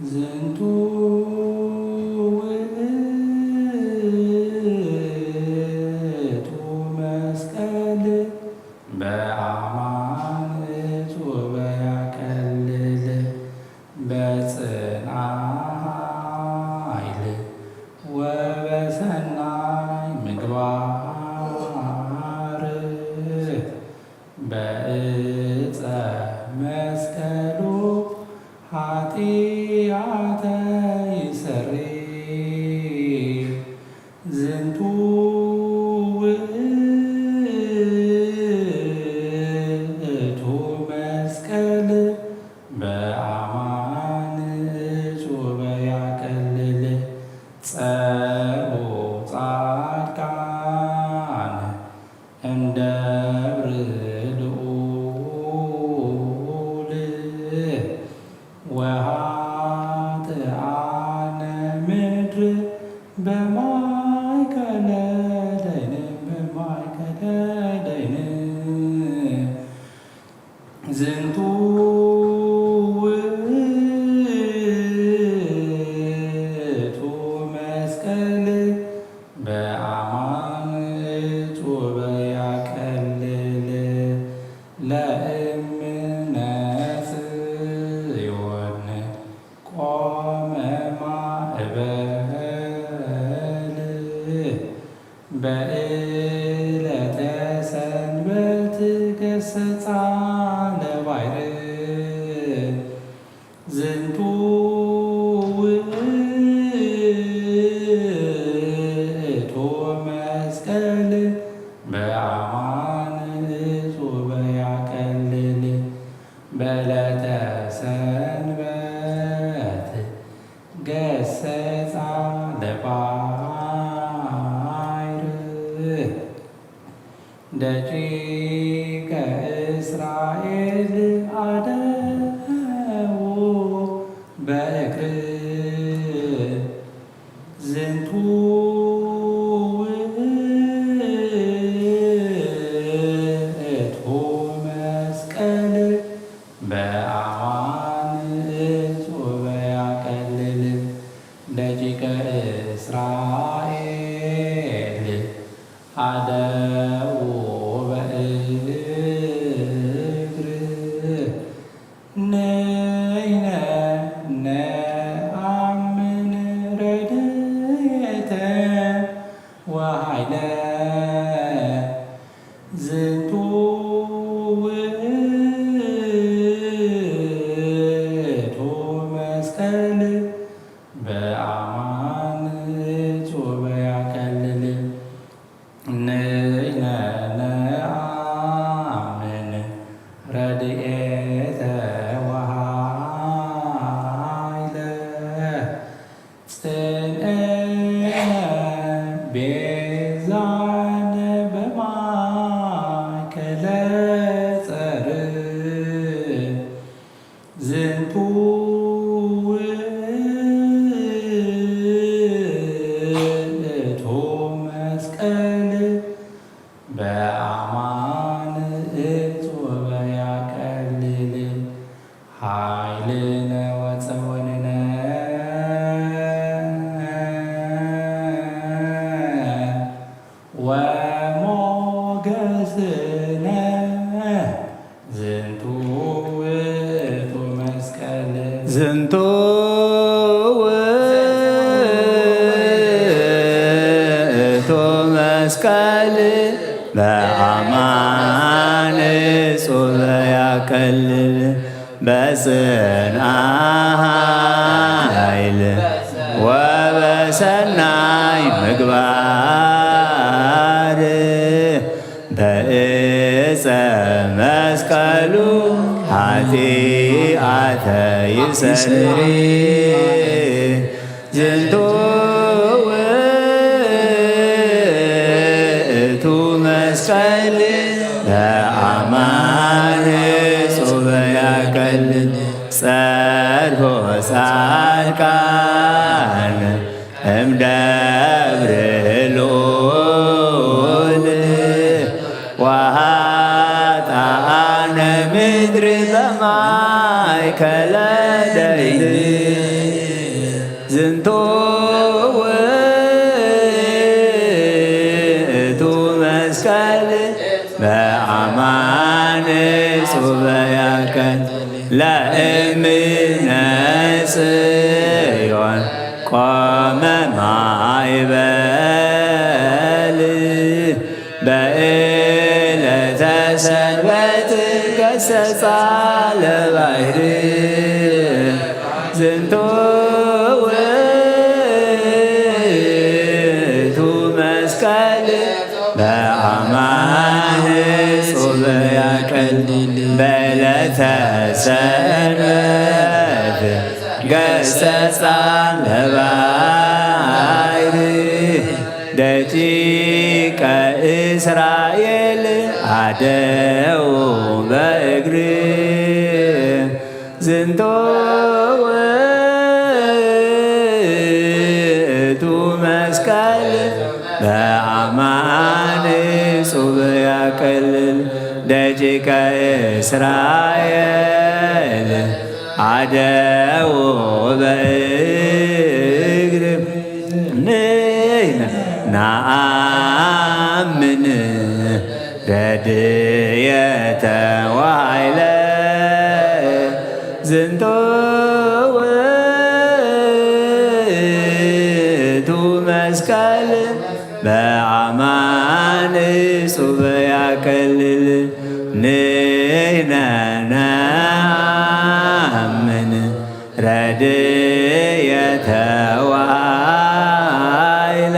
ዝንቱ ውእቱ መስቀል በአማን ወበያቀልል በጽንዓ ኃይል ወበሰናይ ምግባር በእፀ መስቀሉ ወኃጥአነ ምድር በማእከለ ደይን ዝንቱ ውእቱ መስቀል በአማን ጩበ ያቀልል ለእምነ ጽዮን ቆመ ማእበል በዕለተ ሰንበት ገሰጻ ለባሕር ዝንቱ ውእቱ መስቀል በአማን ጹበ ያቀልል በዕለተ ሰንበት ገሰጻ ለባሕር ደቂቀ እስራኤል አደው በእግር ዝንቱ ውእቱ መስቀል በአማን ጹበ ያቀልል ደቂቀ እስራኤል አደው በእግር ነይነ ነአምን ረድኤተ ወኃይለ ዝንቱ ውእቱ መስቀል በአማን ጹበ ያቀልል ነይነ ነአምን ረድኤተ ወኃይለ ጽንዕነ ቤዛነ በማእከለ ጸር ዝንቱ ውእቱ መስቀል በአማን ጹበ ያቀልል ኃይልነ ወፀወንነ ወሞገስነ ዝንቱ ውእቱ መስቀል ዝንቱ ውእቱ መስቀል በአማን ጹበ ያቀልል በጽንዓ ኃይል ወበሰናይ ምግባር በዕፀ መስቀሉ ኃጢአተ ይሰሪ ዝንቱ ውእቱ መስቀል በአማን ጹበ ያቀልል ጸድፎ ጻድቃን እምደብረ ልዑል ወኃጥአነ ምድር በማእከለ ደይን ዝንቱ ውእቱ መስቀል በአማን ጹበ ያቀልል ለእምነ ጽዮን ቆመ ማእበል በዕለተ ሰንበት ገሰጻ ለባሕር ዝንቱ ውእቱ መስቀል በአማን ጹበ ያቀልል በዕለተ ሰንበት ገሰጻ ለባሕር ደቂቀ እስራኤል አደው በእግር ዝንቶ ውእቱ መስቀል በአማን ጹብ ያቀልል ደቂቀ እስራኤል አደው በእግር ነአምን ረድኤተ ዋይለ ዝንቶ ውእቱ መስቀል በአማን ጹብ ያቀልል ንሕነ ነአምን ረድኤተ ዋይለ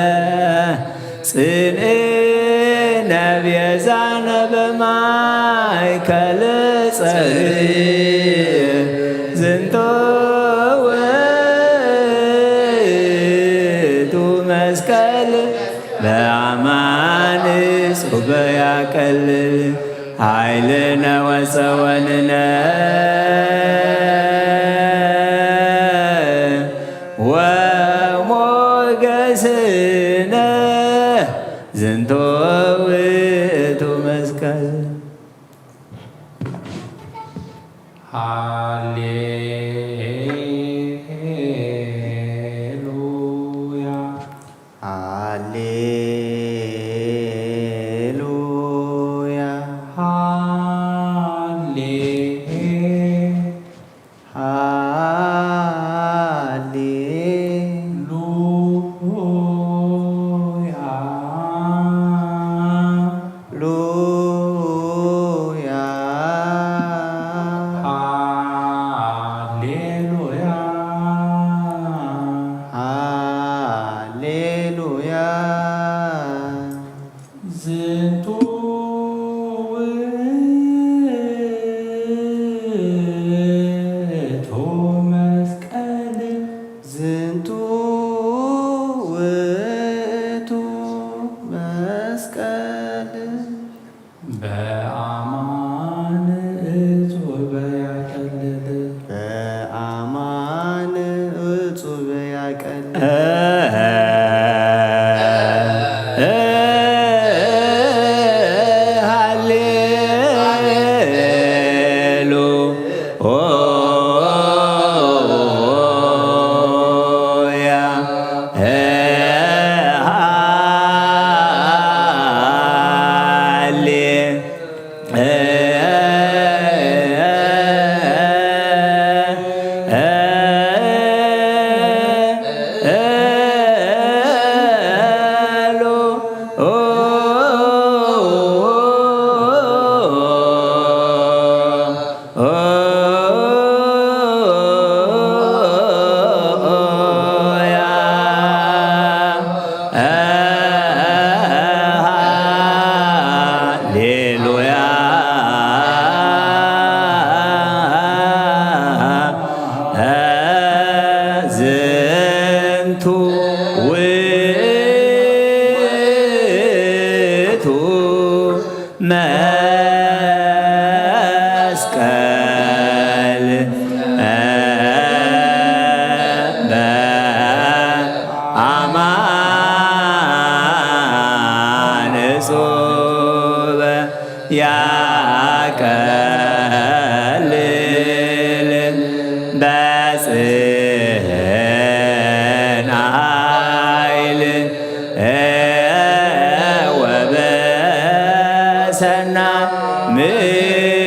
ጽንዕነ ቤዛነ በማእከለ ጸርዕ ዝንቶ ውእቱ መስቀል በአማን ጹብ ያቀልል ኃይልነ ወፀወንነ ወሞገስነ ዝንቶ ውእቱ መስቀል። ሃሌሉያ ሃሌሉያ ዝንቱ ውእቱ መስቀል ዝንቱ ውእቱ መስቀል በአማን ጹብ ያቀልል በአማን ጹብ ያቀልል መስቀል በአማን ጹብ ያቀልል በጽን ኃይል ወበሰና ምግባር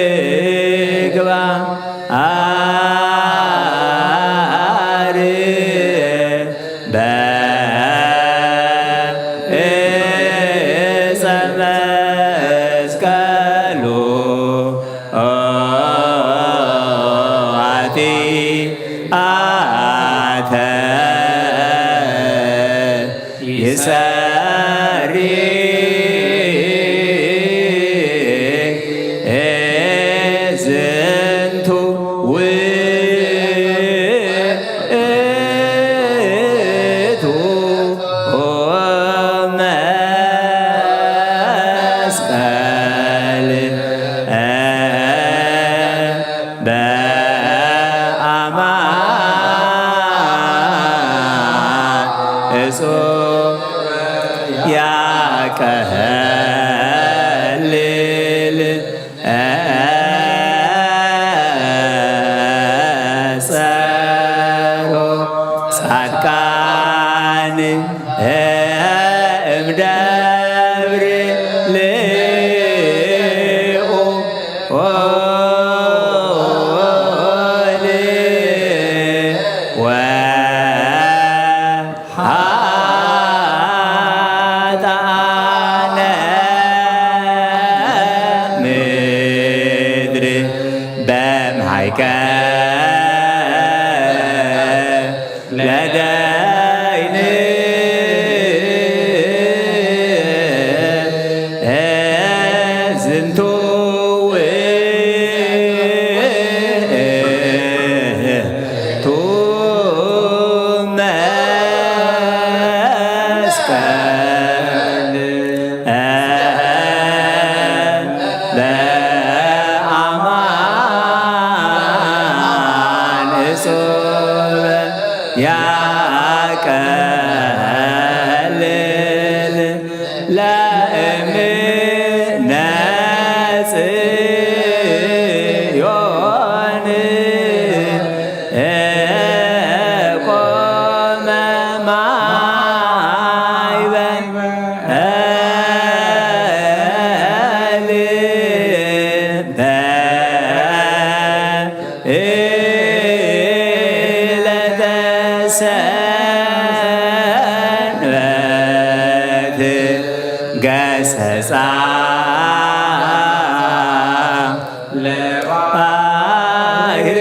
በዕፀ መስቀሉ ኃጢአተ ይሰሪ ዝንቱ ውእቱ መስቀል እጹብ ያቀልል ጸሮ ጻድቃን እምደብር ልዑ ወኃጥአነ ምድር በማይቀር ለዳይን ዝንቱ ውእቱ መስቀል በአማን እጹብ ያቀልል ለእምነ ጽዮን ቆመ በዕለተ ሰንበት ገሰጻ ለባሕር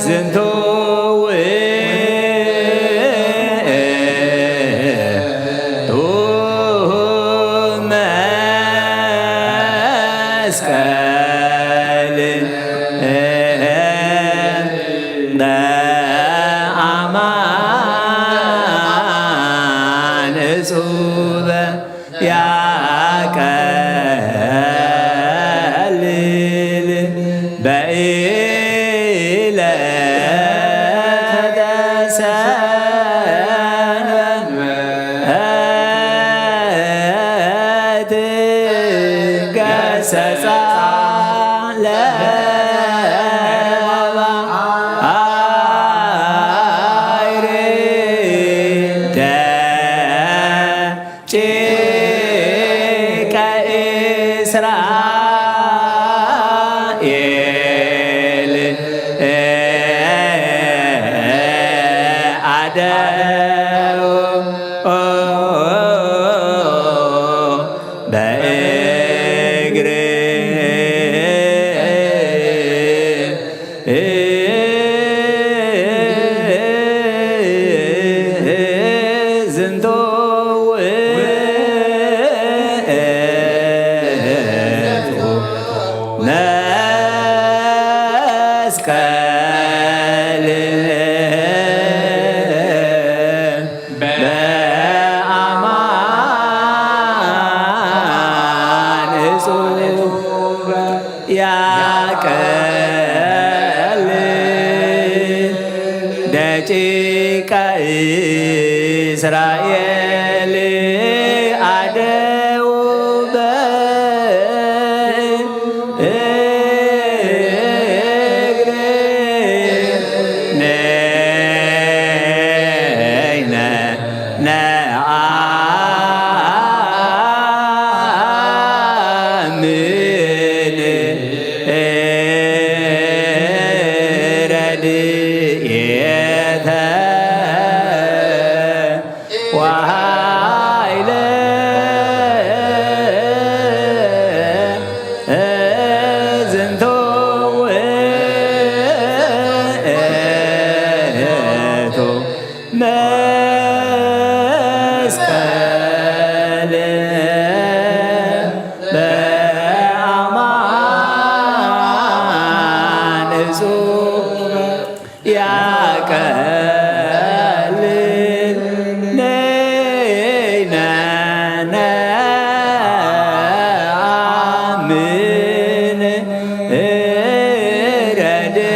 ዝንቱ ውእቱ መስቀል በአማን እጹብ ያቀልል በዕለተ ሰንበት ገሰጻ ለባሕር ደቂቀ እስራኤል አደው በእግር ዝንቱ ውእቱ መስቀል በአማን እጹብ ያቀልል ደቂቀ እስራኤል አደው በእግር ነይነ ነአምን ረድኤተ ወኃይለ ዝንቱ ውእቱ መስቀል በአማን እጹብ ያቀልል ነይነ ነአምን ረድኤተ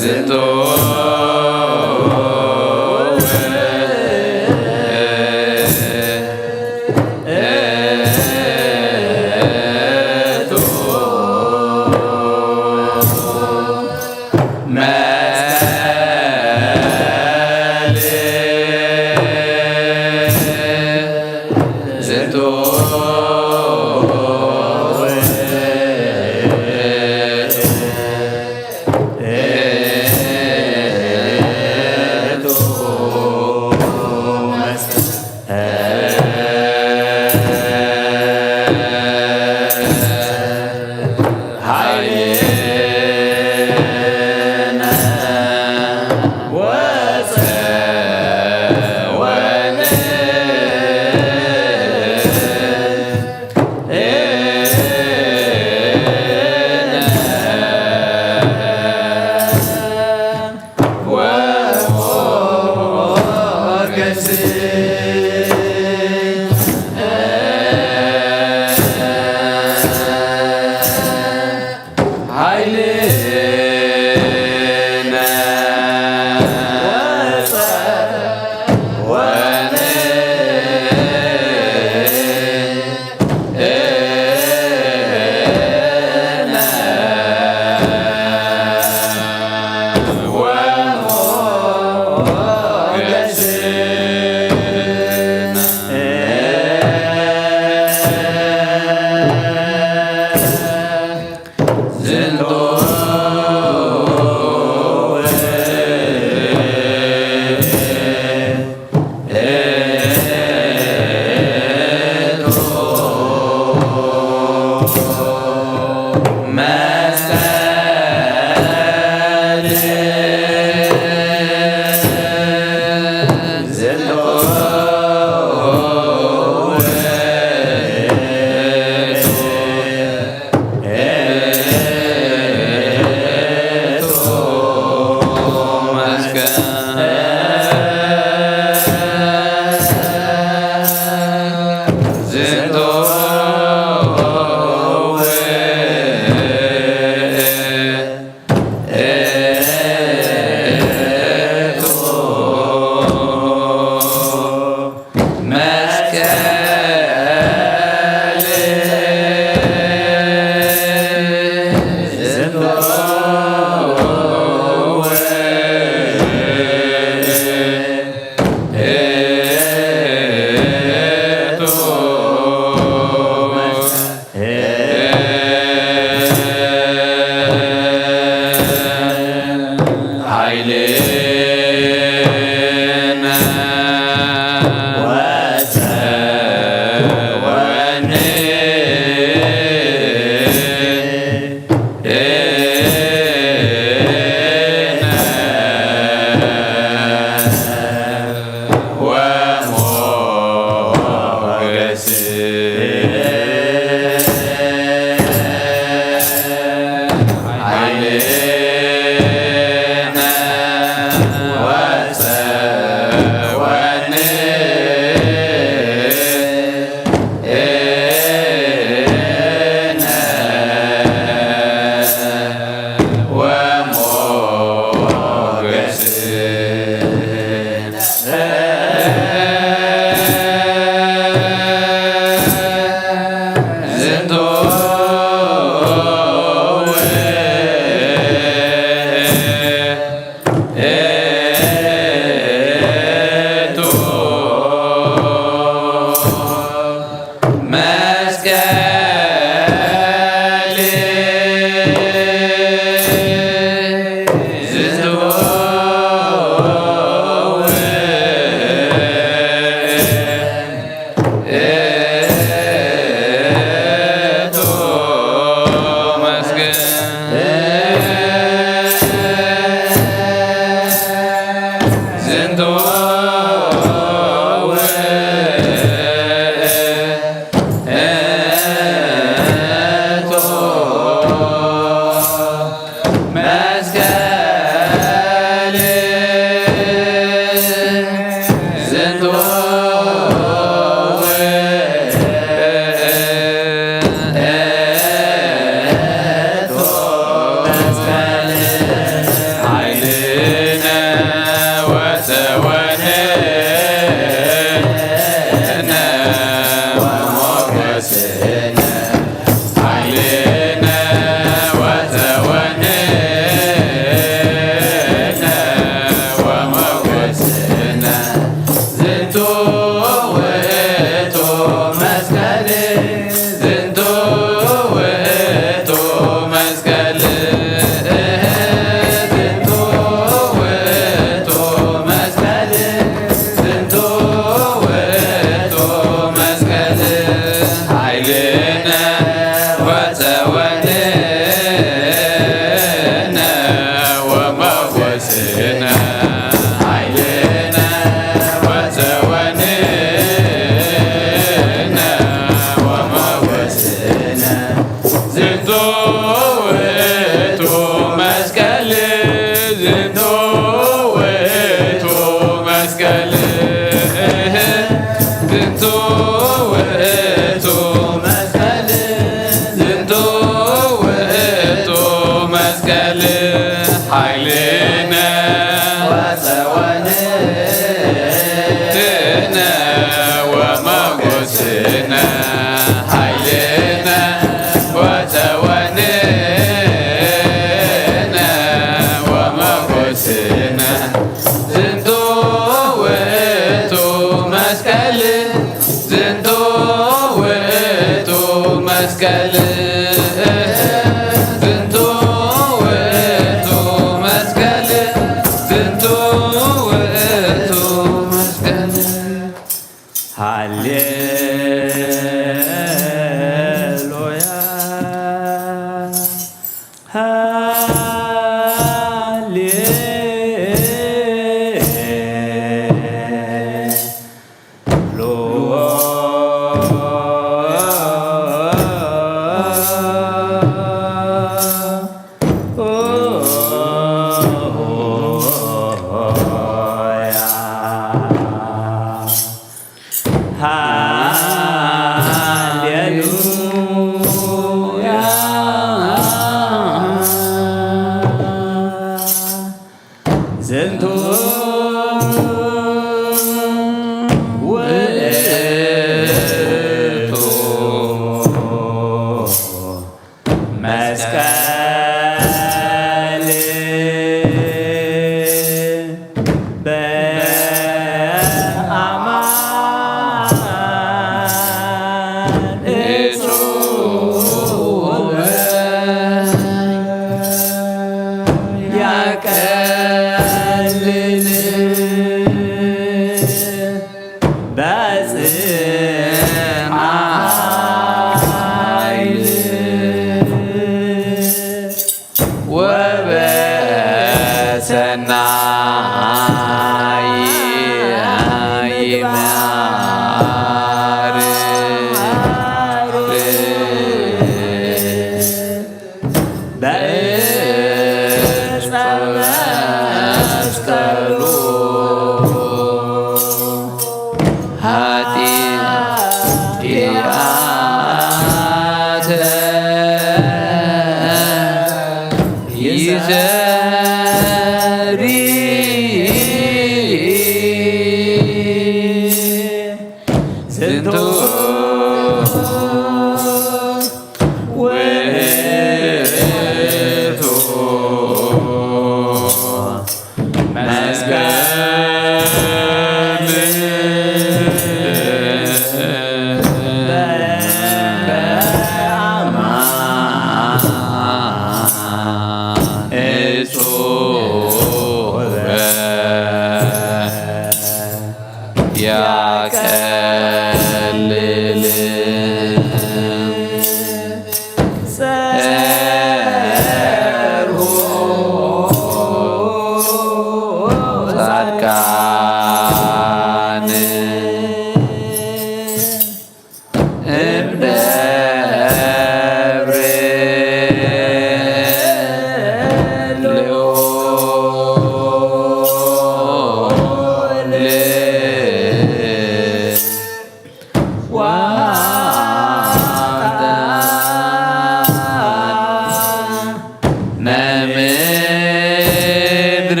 ነምድር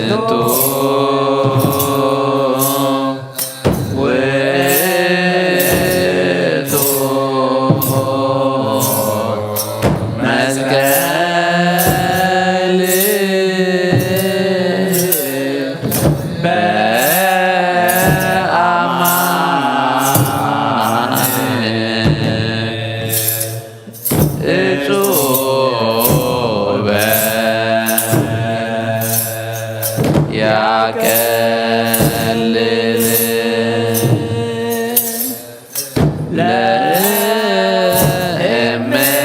ዝንቱ ውእቱ መስቀል በአማን እጹበ ያቀልል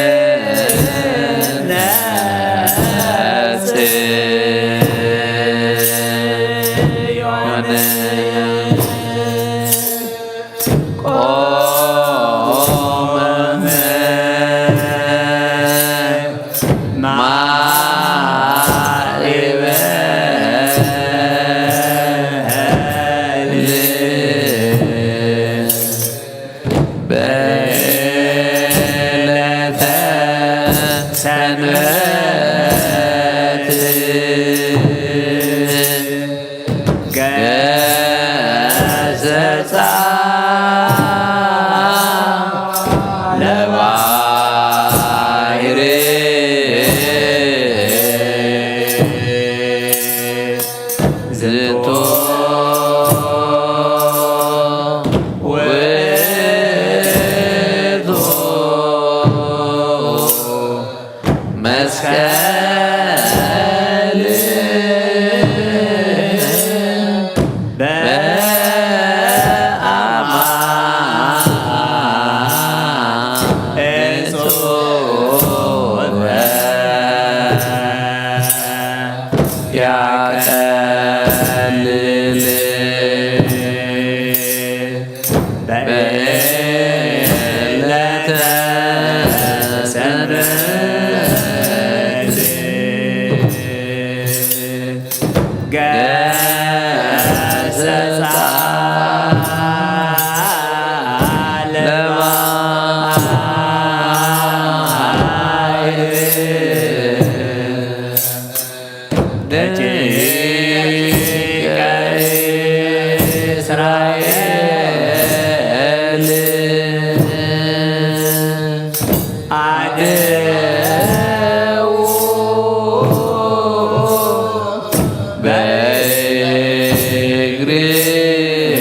ለእምነ ጽዮን ቆመ በዕለተ ሰንበት ገሰጻ ለባሕርይ ዝንቱ ውእቱ መስቀል በአማን እጹበ ያቀልል በዕለተ ሰንበት ገሰጻ ለባሕርይ ደቂቀ እስራኤል አድኅዉ በእግርየ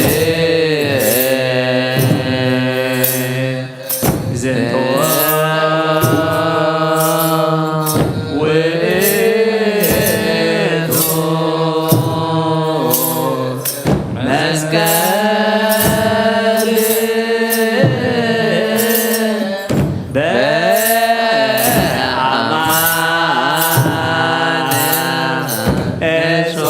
ዝንቱ ውእቱ መስቀል በአማን እጹበ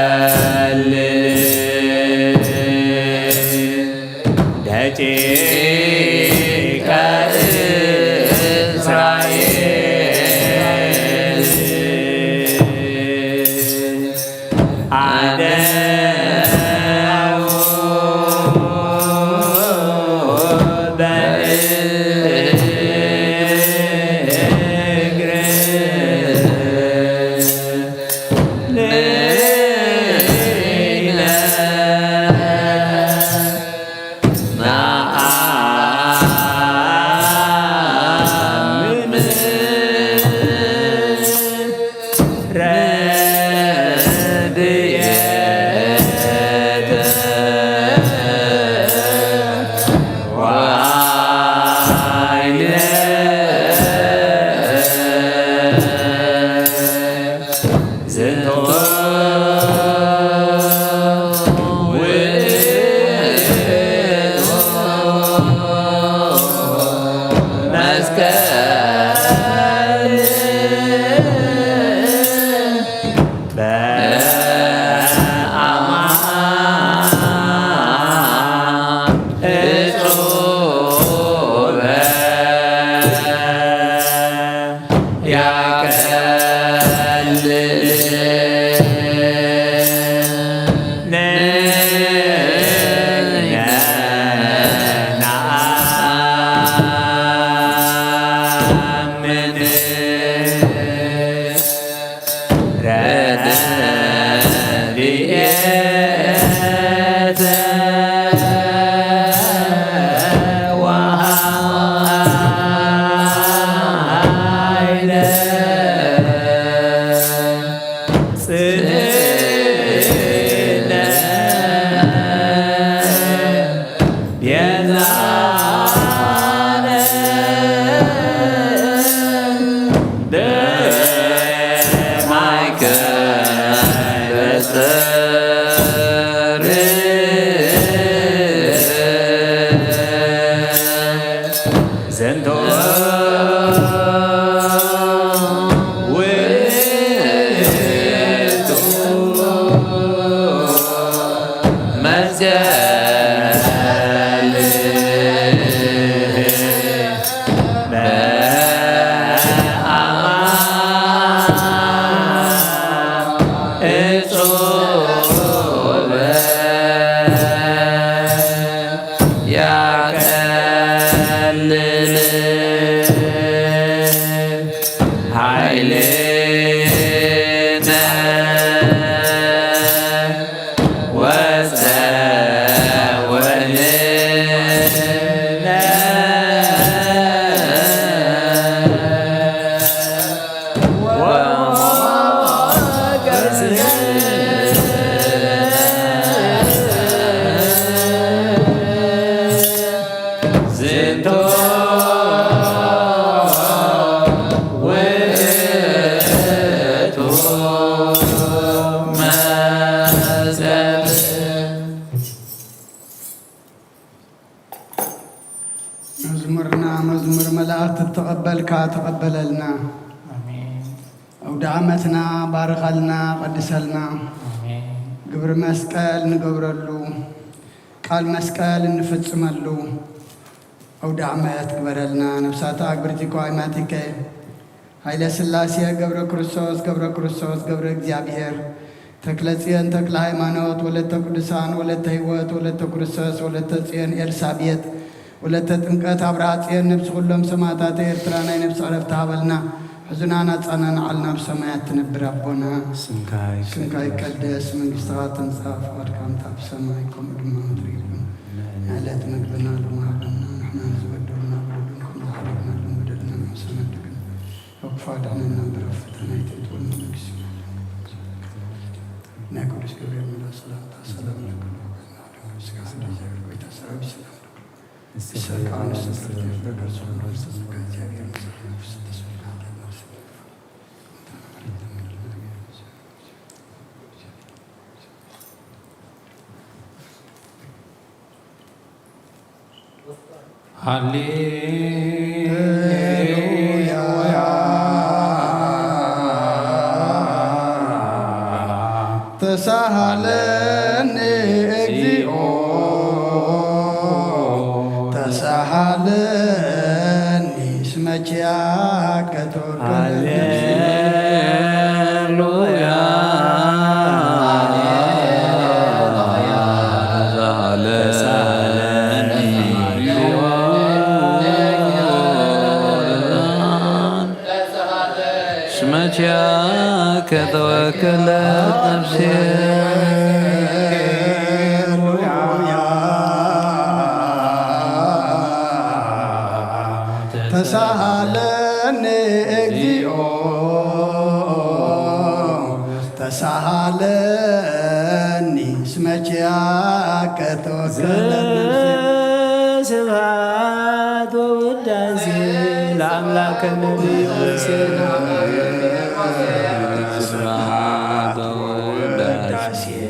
ያቀልል ደቂቀ እስራኤል አድኅዉ መዝሙር መላእክት ተቀበልካ ተቀበለልና አውደ ዓመትና ባርኸልና ቀድሰልና ግብር መስቀል ንገብረሉ ቃል መስቀል እንፈጽመሉ አውደ ዓመት ግበረልና ነፍሳታ አግብርቲኮ አይማቲከ ኃይለ ሥላሴ ገብረ ክርስቶስ ገብረ እግዚአብሔር ተክለ ጽዮን ተክለ ሃይማኖት ወለተ ቅዱሳን ወለተ ሕይወት ወለተ ክርስቶስ ወለተ ጽዮን ኤልሳቤጥ ወለተ ጥምቀት አብርሃ ጽዮን ነፍስ ሁሎም ሰማዕታት ኤርትራ ናይ ነፍስ ዕረፍቲ ሃበልና ሕዙናና ጻናና ዓልና ብሰማያት ትነብር አቦና ስምካ ይቀደስ መንግሥትኻ ትምጻእ ፈቃድካ እንታ ብሰማይ ከምኡ ድማ ምድሪ ይኩን ዕለት ምግብና ሎሚ ሃበና ንሕና ዝበደሉና በደሉን ከምዝሓለፍናሎም በደልና ንሕሰነድግን ወክፋድዕነና ብረፍ ፈተና ይትእትወን መንግሥት ናይ ቅዱስ ገብርኤል መልአክ ሰላምታ ሰላም ለክሉ ስጋ እግዚአብሔር ጎይታ ሰራዊት ሰላም ሰቃን ሰፍር በገርሶ ነፍስ እግዚአብሔር ነፍስ ሃሌሉያ ተሳሃለኒ እግዚኦ ተሳሃለኒ ስመችያ ከተወከለ ከተወከለት ነፍሴ ተሳሃለኒ እግዚኦ ተሳሃለኒ ስመችያ ከተወከለት ነፍሴ ስብሐት ወውዳሴ ለአምላከ ነቢዩ ሙሴ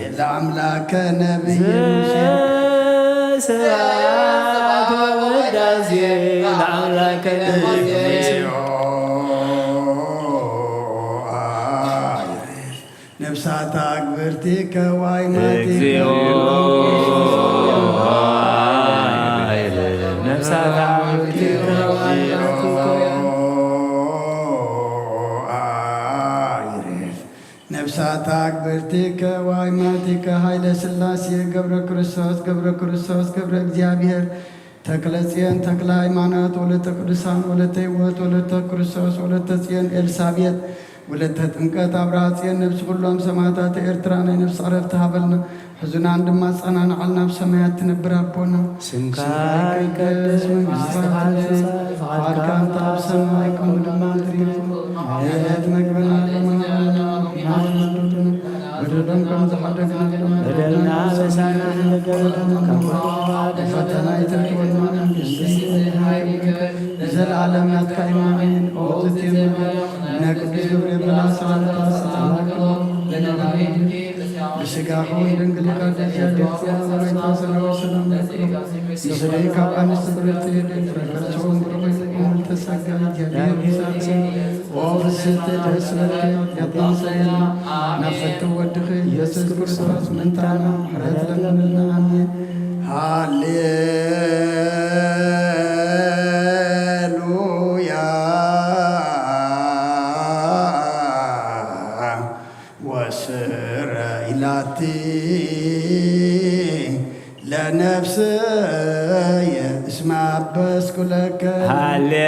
ለአምላከ ነቢይ ሙሴ ስብሐት ወውዳሴ ለአምላከ ነቢዩ ሙሴ ነፍሳት አግብርቲከ ዋይማቲከ ነፍሳት አግብርቲከ ዋይማቲከ ነፍሳት አግብርቲከ ዋይማቲከ ኃይለ ሥላሴ ገብረ ክርስቶስ ገብረ እግዚአብሔር ተክለ ጽዮን ተክለ ሃይማኖት ወለተ ቅዱሳን ወለተ ሕይወት ወለተ ክርስቶስ ወለተ ጽዮን ኤልሳቤጥ ወለተ ጥምቀት አብርሃ ጽዮን ነብስ ኩሎም ሰማዕታት ኤርትራ ናይ ነብስ ዕረፍቲ ሃበልና ሕዙናን ድማ ጸናንዓልና ብሰማያት ትነብር ኣቦና ስምካ ይቀደስ መንግሥትካ ትምጻእ ፈቃድካ እንተ ኣብ ሰማይ ከምኡ ድማ ምድሪ የዕለት መግብና በደለን ከም ዝሓደግና በደልና በሳና ፈተና ይተርክበና ዘለዓለም ናትካ ኢማን ኦ ዝትየም ቅዱስ ገብርኤል መልአክ ሰላምታ ሰላምታ ብስጋኹን ድንግል ይስደይ ካብ ኣንስቲ ብርክቲ ፍረከርቸውን ብርኮይን ተሳጋ እግዚአብሔር ኦ ብስተ ደስ ያጣሰየና ናፈቱ ወድኽ ኢየሱስ ክርስቶስ ምንታና ሕረት ለምንና አሜን ሃሌሉያ ወስረ ኢላቲ ለነፍስየ እስመ አበስኩ ለከ ሃሌሉያ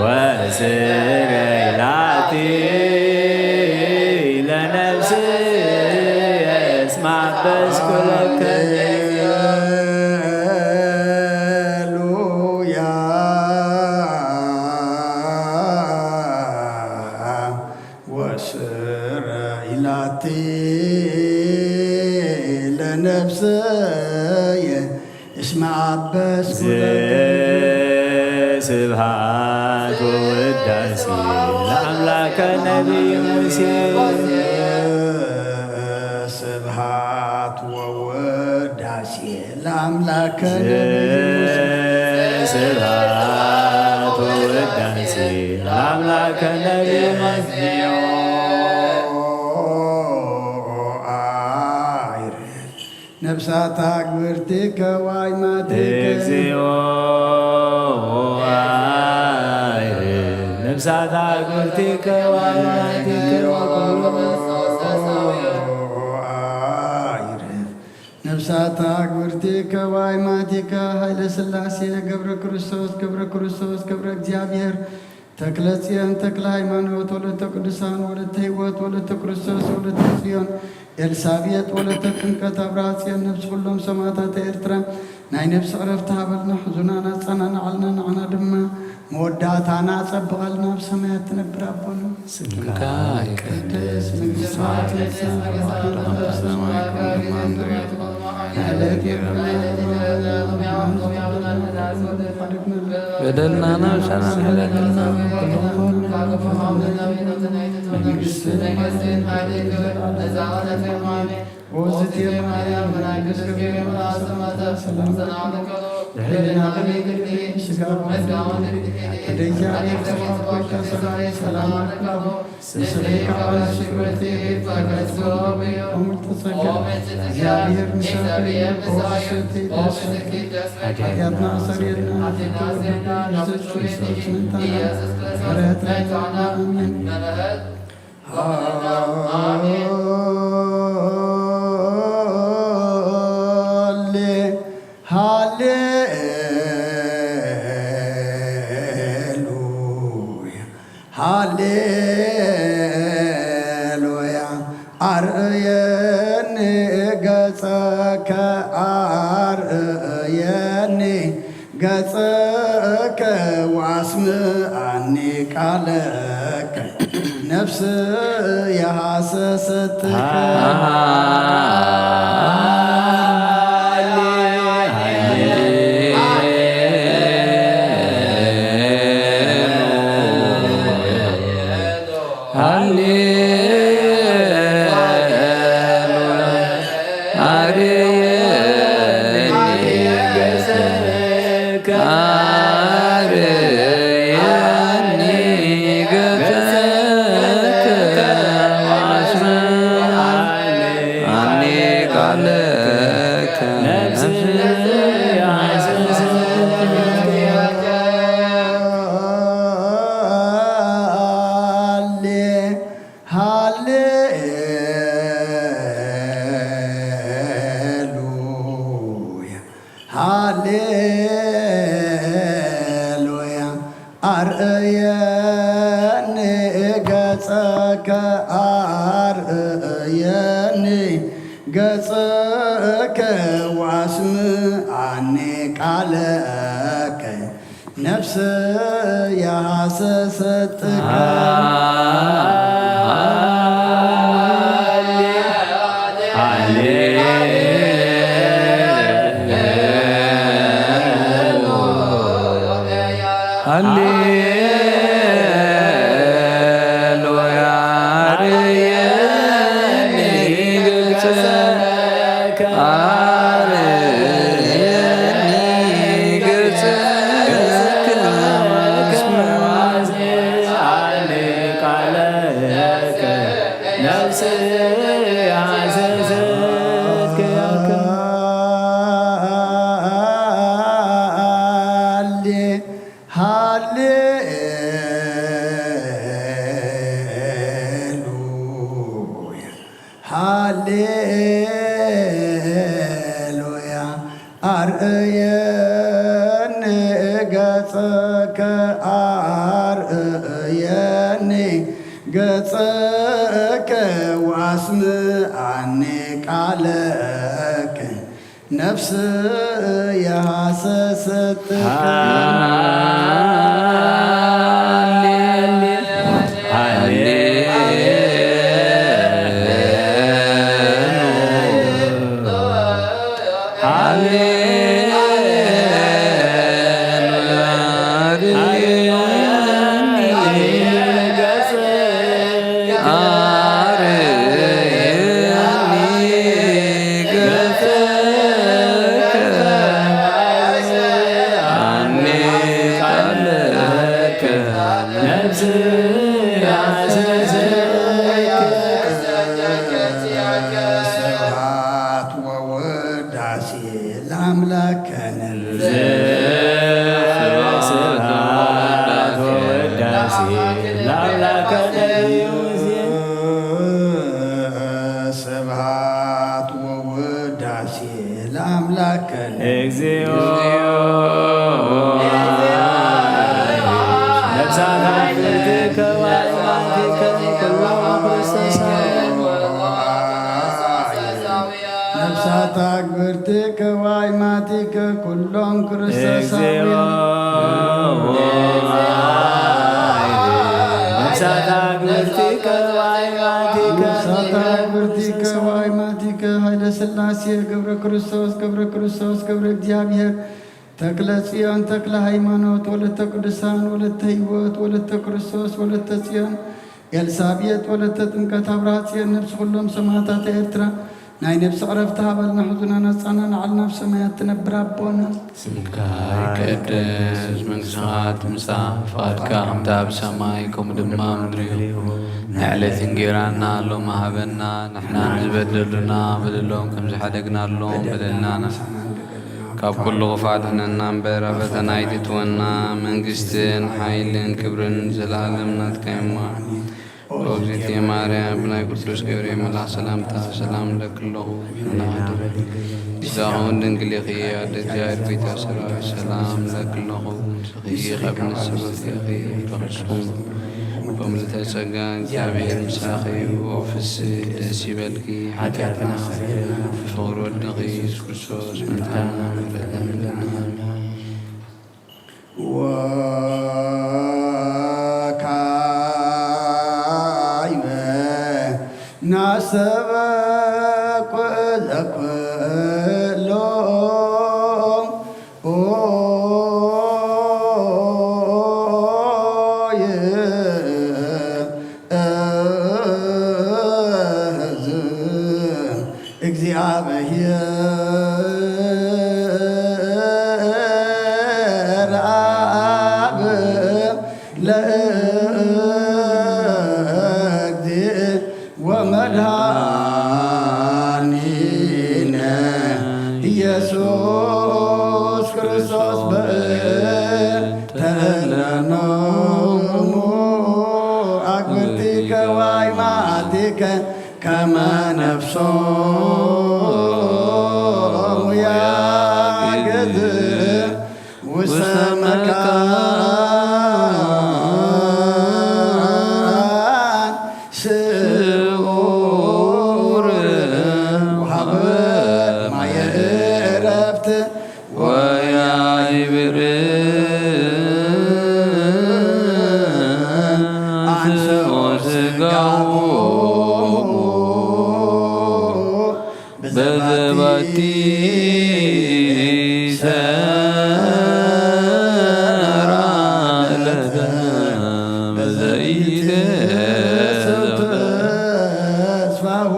ወስረ ኢላቲ ለነፍስየ እስመ አበስኩ ለከ ወስረ ኢላቲ ለነፍስየ እስመ አበስኩ ስብሐት ወውዳሴ ለአምላከ ነቢይ ሙሴ ስብሐት ወውዳሴ ለአምላከ ነቢይ ሙሴ ስብሐት ወውዳሴ ለአምላከ ነቢይ ሙሴ ነፍሳት አግብርቲከ ወአይማቲከ እግዚኦ አይርህ ነፍሳት አግብርቲከ ወአይማቲከ ነፍሳት አግብርቲከ ወአይማቲከ ኃይለ ሥላሴ ገብረ ክርስቶስ ገብረ ክርስቶስ ገብረ እግዚአብሔር ተክለ ጽዮን ተክለ ሃይማኖት ወለተ ቅዱሳን ወለተ ሕይወት ወለተ ክርስቶስ ወለተ ጽዮን ኤልሳቤጥ ወለተ ጥምቀት አብርሃ ጽዮን ነብስ ኩሎም ሰማዕታት ኤርትራ ናይ ነብሲ ዕረፍቲ ሃበልና ሕዙናና ጸናንዓልና ንዓና ድማ መወዳእታና ጸብቓልና ብሰማያት ትነብር ኣቦና ስምካ ይቀደስ መንግሥትካ ትምጻእ በደልና ነብሰና ሕለልና ሃሌሉያ አርእየኒ ገጸከ አርእየኒ ገጸከ ወአስምዐኒ ቃለከ ነፍስ የሐሰሰትከ ሃሌሉያ ሃሌሉያ አርእየኒ ገጸከ አርእየኒ ገጸከ ወአስምዓኒ ቃለከ ነፍስ ያሰሰትከ ሃሌሉያ አርእየኒ ገጸከ አርእየኒ ገጸከ ወአስምዓኒ ቃለከ ነፍስ ያሰሰትከ ስብሐት ወውዳሴ ለአምላክነ እግዚኦ ነፍሳት አግብርትከ ወአእማቲከ ኩሎም ክርስቶሳውያን ነፍሳት አግብርትከ ወአእማቲከ ኃይለ ሥላሴ ገብረ ክርስቶስ ገብረ እግዚአብሔር ተክለ ጽዮን ተክለ ሃይማኖት ወለተ ቅዱሳን ወለተ ሕይወት ወለተ ክርስቶስ ወለተ ጽዮን ኤልሳቤጥ ወለተ ጥምቀት አብርሃ ጽዮን ነፍስ ኩሎም ሰማዕታተ ኤርትራ ናይ ነፍሲ ዕረፍቲ ሃበልና ሕዙና ነፃና ንዓልና ብሰማያት ትነብር ኣቦና ስምካ ይቀደስ መንግሥትኻ ትምጻእ ፍቓድካ ከምቲ ኣብ ሰማይ ከምኡ ድማ ምድሪ እዩ ንዕለት እንጀራና ሎሚ ሃበና ንሕና ንዝበደሉና በደሎም ከም ዝሓደግናሎም በደልናና ካብ ኩሉ ክፋት ሕነና እምበር ኣብ ፈተና ኣይትእትወና መንግስትን ሓይልን ክብርን ዘለዓለም ናትካ እሞ ወእግዝእትየ ማርያም ብናይ ቅዱስ ገብርኤል መልአክ ሰላምታ ሰላም ለክለኹ ዛኹን ድንግል ኢኺ ኣደ እግዚአብሔር ቤተ ሰራዊት ሰላም ለክለኹ ስኺ ኸብነት ሰበኺ በኽስኹም በምልዕተ ጸጋ እግዚአብሔር ምሳኺ ወፍስሕ ደስ ይበልኪ ኃጢአትና ፍቅር ወድኺ ኢየሱስ ክርስቶስ መድኃኒና ምሕረትና ናሰበኩ ዘኩሎም እግዚአብሔር አብ ወመድኃኒነ ኢየሱስ ክርስቶስ በእንተ ለኖሙ አግብርቲከ ወአእማቲከ ከመ ነፍሶሙ ያግዝእ ዕረፍት ወያይብር አንሥኦ ሥጋሆሙ በዘባቲ ሰራዕለተ በዘኢተስፋሁ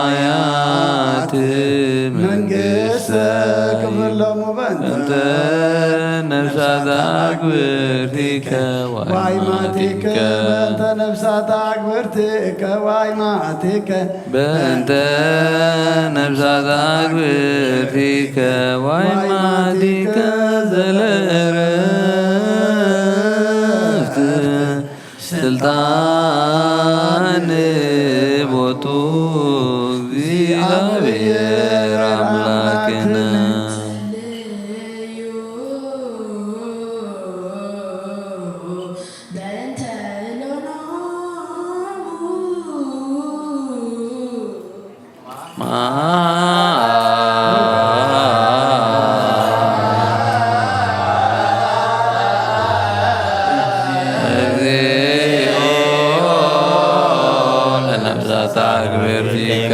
ዘበሰማያት መንግሥተ ክፍሎሙ በእንተ ነፍሳተ አግብርቲከ ዋይማቲከ በእንተ ነፍሳተ አግብርቲከ ዋይማቲከ በእንተ ነፍሳተ አግብርቲከ ዋይማቲከ ዘለዕረፍት ስልጣን ቦቱ እግዚአብሔር አምላክነ ለነፍሳተ አግብርቲከ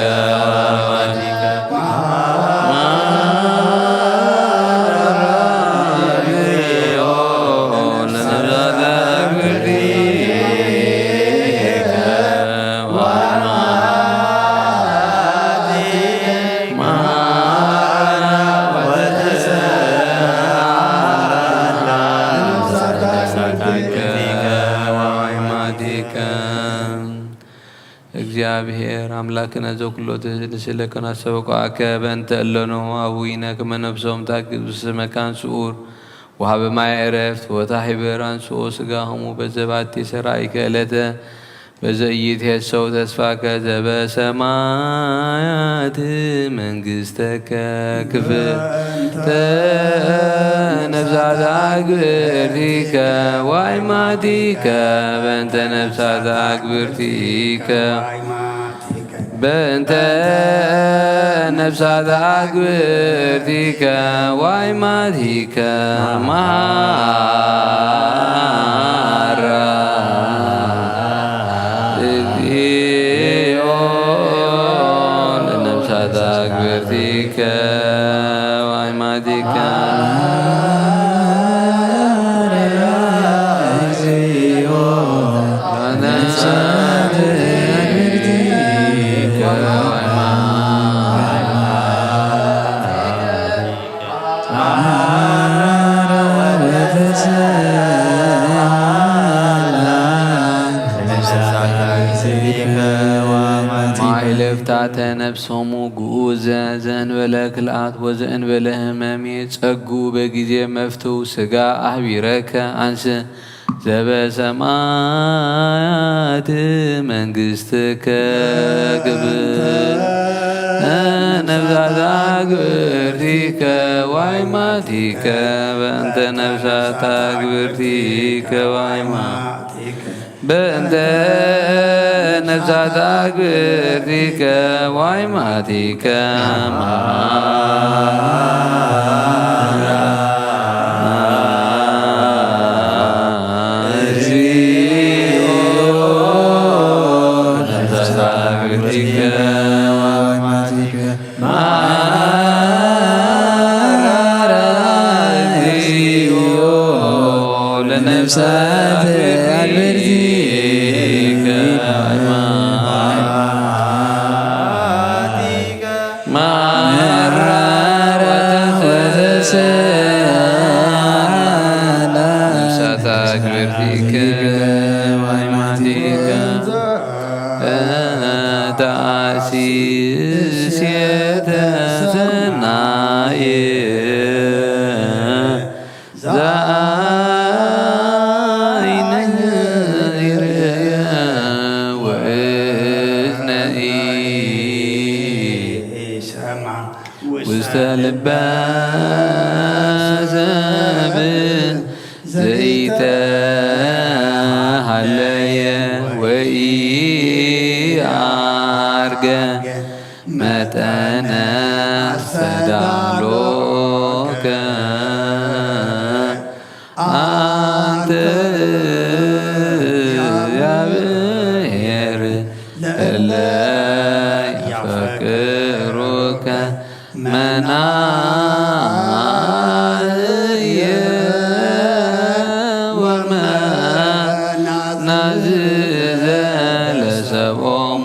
እግዚአብሔር አምላክነ ዘኩሎ ትስእለ ከናሰበቋከ በእንተ እለኖ አቡይነ ከመ ነፍሶም ታግብ ስመካን ስዑር ወሀበ ማየ ዕረፍት ወታሕበር አንሥኦ ሥጋሆሙ በዘባቲ ሠራኢከ ዕለተ በዘኢይትሄሰው ተስፋከ ዘበሰማያት መንግሥተከ ክፍልተ ነፍሳተ አግብርቲከ ዋይማቲከ በእንተ ነፍሳተ አግብርቲከ በእንተ ነፍሳተ አግብርቲከ ዋይማቲከ መሃራ እግዚኦ ለነፍሳተ አግብርቲከ ዋይማቲከ ማይለፍታተ ነፍሶሙ ግዑዘ ዘእንበለ ክልአት ወዘእንበለ ሕመም ጸጉ በጊዜ መፍትው ሥጋ አህቢረከ አንስ ዘበሰማያት መንግሥትከ ክብር ነፍሳተ አግብርቲከ ዋይማቲከ በእንተ ነፍሳተ አግብርቲከ ዋይማቲከ በእንተ ነፍሳተ አግብርቲከ ዋይማቲከ መሃራ እግዚኦ ነፍሳተ አግብርቲከ ዋይማቲከ መሃራ እግዚኦ ለነፍሳተ አግብርቲከ ነፍሳተ አግብርቲከ ዋይማቲከ ተአሲስየተ ሰናየ ዘአይነ ይርየ ወእዝነኢ ውስተ ልበ ሰብእ ዘይተሃለየ ወኢዐርገ መጠነ አስተዳሎከ አንተ እግዚአብሔር እለ ያፈቅሩከ መናህየ ወመናዝዘ ለሰቦሙ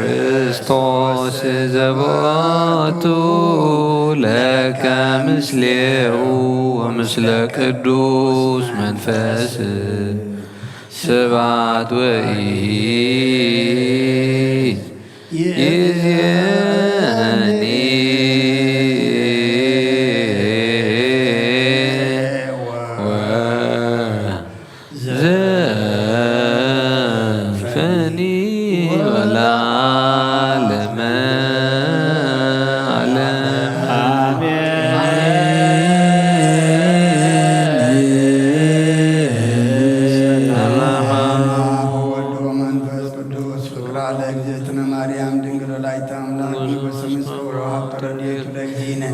ክርስቶስ ዘቦቱ ለከ ምስሌሁ ወምስለ ቅዱስ መንፈስ ስብሐት ወይእዜኒ ወዘልፈኒ ወለዓለመ ዓለም። ወወልድ ወመንፈስ ቅዱስ ፍቅራ ለእግዝእትነ ማርያም ድንግል ወላዲተ አምላክ ንጉሥ ምስክር ወሀብተ ረድኤቱ ለእግዚእነ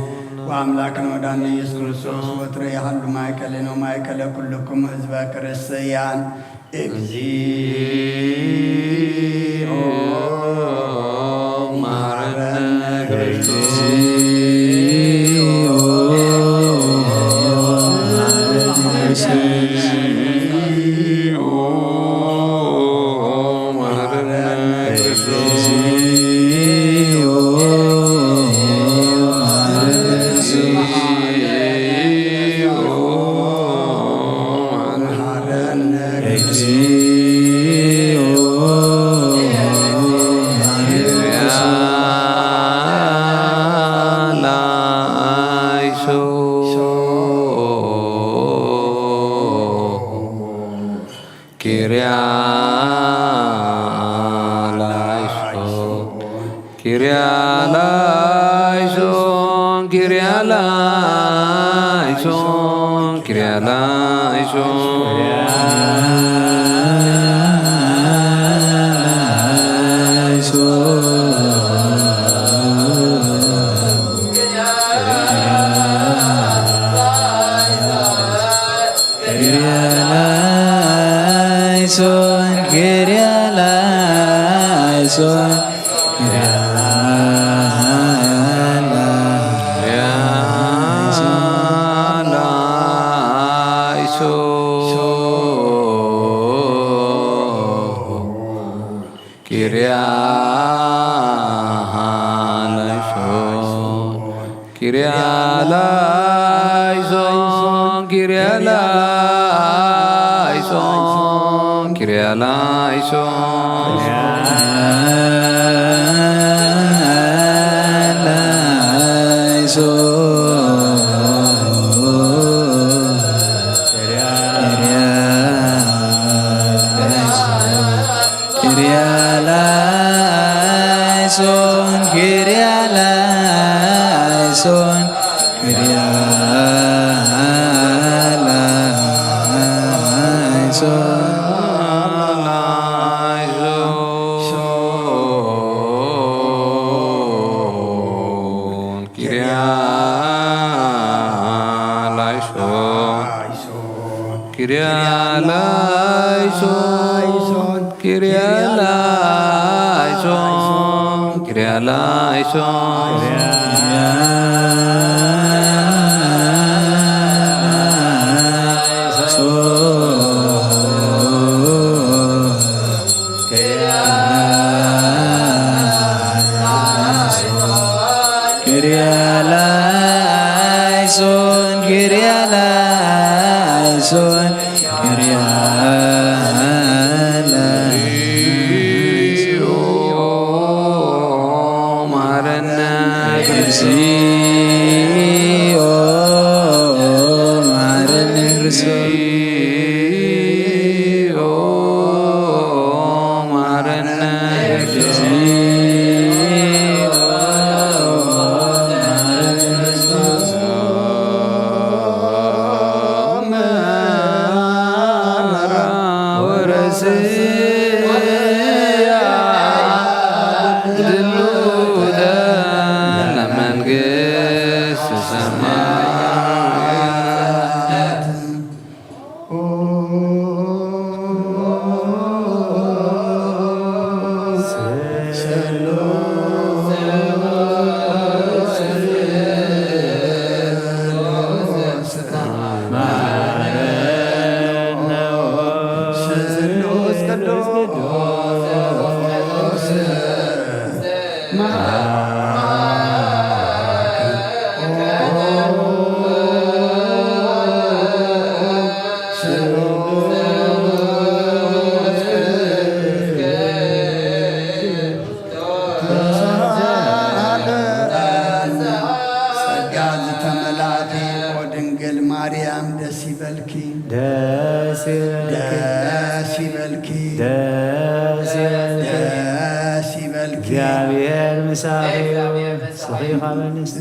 ወአምላክነ ወዳነ ኢየሱስ ክርስቶስ ወትረ ያህሉ ማእከሌነ ወማእከለ ኩልክሙ ሕዝበ ክርስቲያን እግዚኦ መሐረነ ክርስቶስ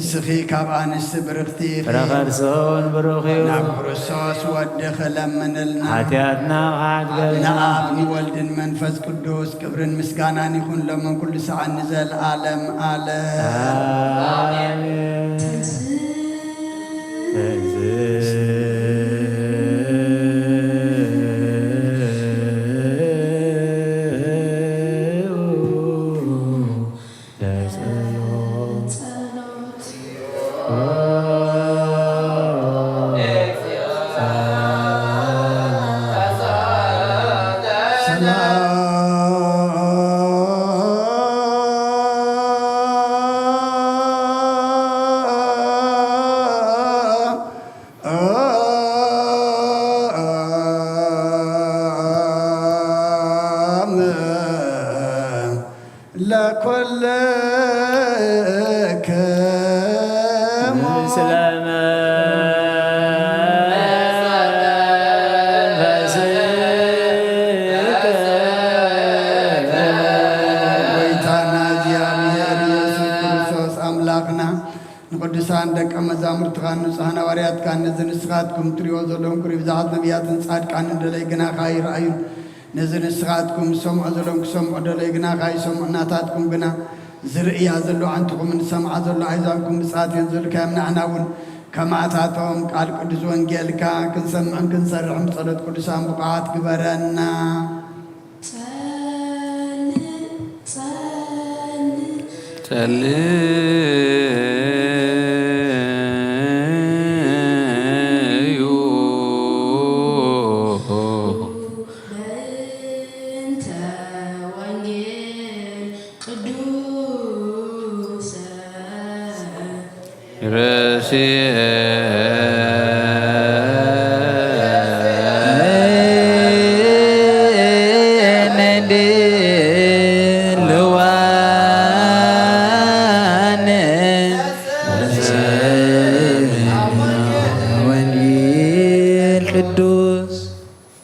ስኺ ካብ አንስት ብርክቲ ረኸርሶን ብሩኽዩ ናብ ክርስቶስ ወድኽ ለምንልና ሓጢአትና ሓትገልና ንአብ ንወልድን መንፈስ ቅዱስ ክብርን ምስጋናን ይኹን ሎምን ኩሉ ሰዓት ንዘለዓለም አሜን። ንቅዱሳን ደቀ መዛሙርትኻ ንጹሓን ሐዋርያትካ ነዚ ንስኻትኩም ትሪእዎ ዘለኹም ክሪኡ ብዙሓት ነቢያትን ጻድቃንን ደለይ ግናኻ ይረአዩን ነዚ ንስኻትኩም ሰምዖ ዘለኹም ክሰምዖ ደለይ ግናኻ ይሰምዑ እናታትኩም ግና ዝርእያ ዘሎ ዓንትኹምን ሰምዓ ዘሎ ኣሕዛብኩም ብፅዓት እየን ዘልካዮም ንሕና እውን ከማእታቶም ቃል ቅዱስ ወንጌልካ ክንሰምዕን ክንሰርሕን ጸሎት ቅዱሳን ብቕዓት ግበረና።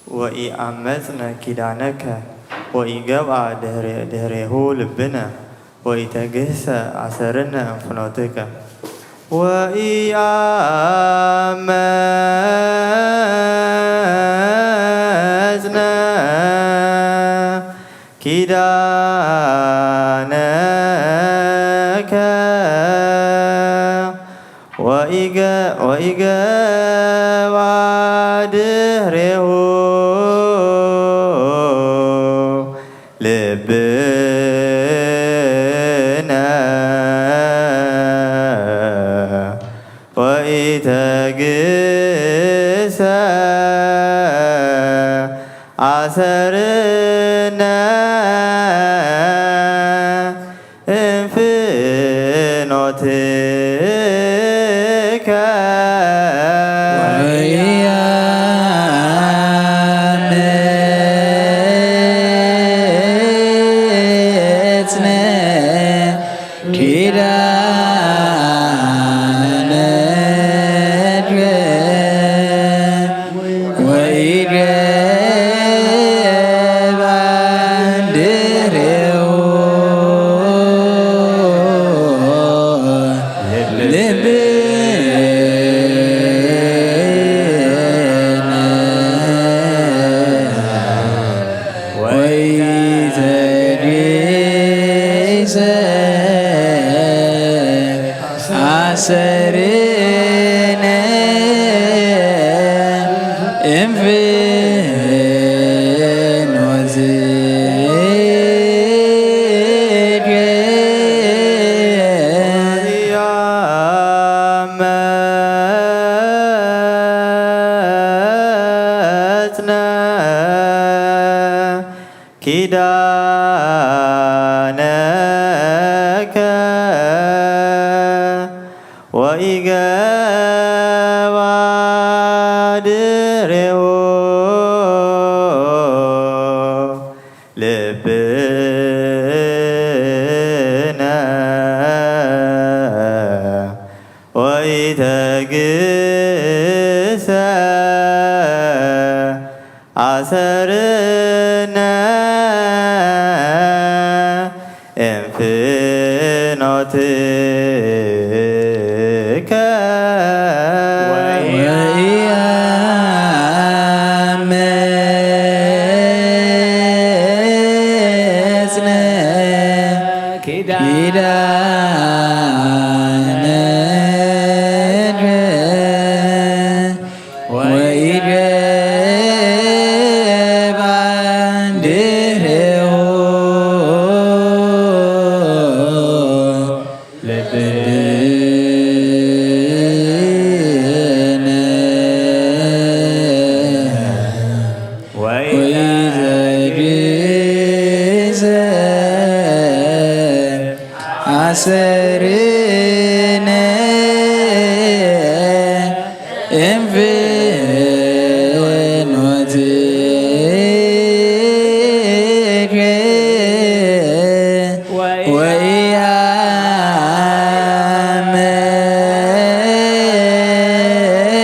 وإأمتنا كدانك وإجابة دهره لبنا وإتجهس عسرنا أنفناتك وإأمتنا كدانك وإجابة دهره لبنا ወኢተግሰ አሰርነ እንፍኖትከ ወያምጽነ ኪዳነ አሰርነ ያመጽነ ኪዳነከ ወኢገባ ድሬው ልብነ ወኢተግሰ አሰርነ እንፍኖትከ ወያምጽነ ኪዳነ ወኢገባ ድሬው ልብነ ወኢተግሰ አሰርነ እንፍኖትከ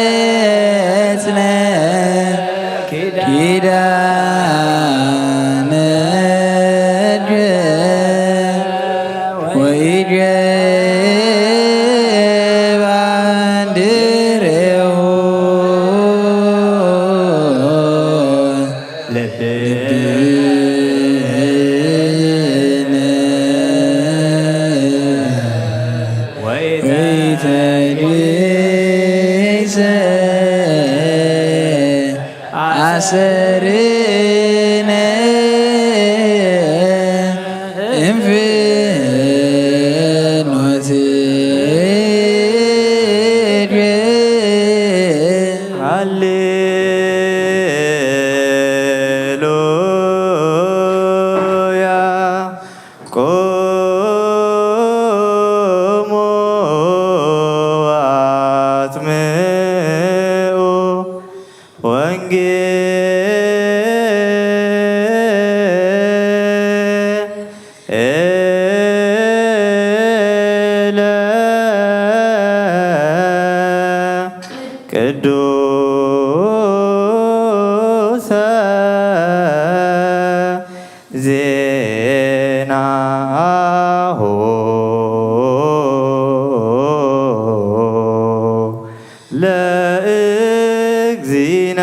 ወያምጽነ ኪዳነ ወኢገባ ድሬው ልብነ ወኢተግሰ አሰርነ እንፍኖትከ ሃሌሉያ ቆሙ አጥምዑ ወንጌለ ቅዱሰ ዜናሁ ለእግዚእነ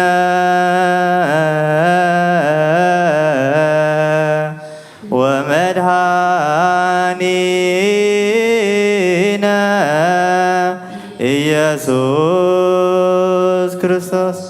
ወመድኃኒነ ኢየሱስ ክርስቶስ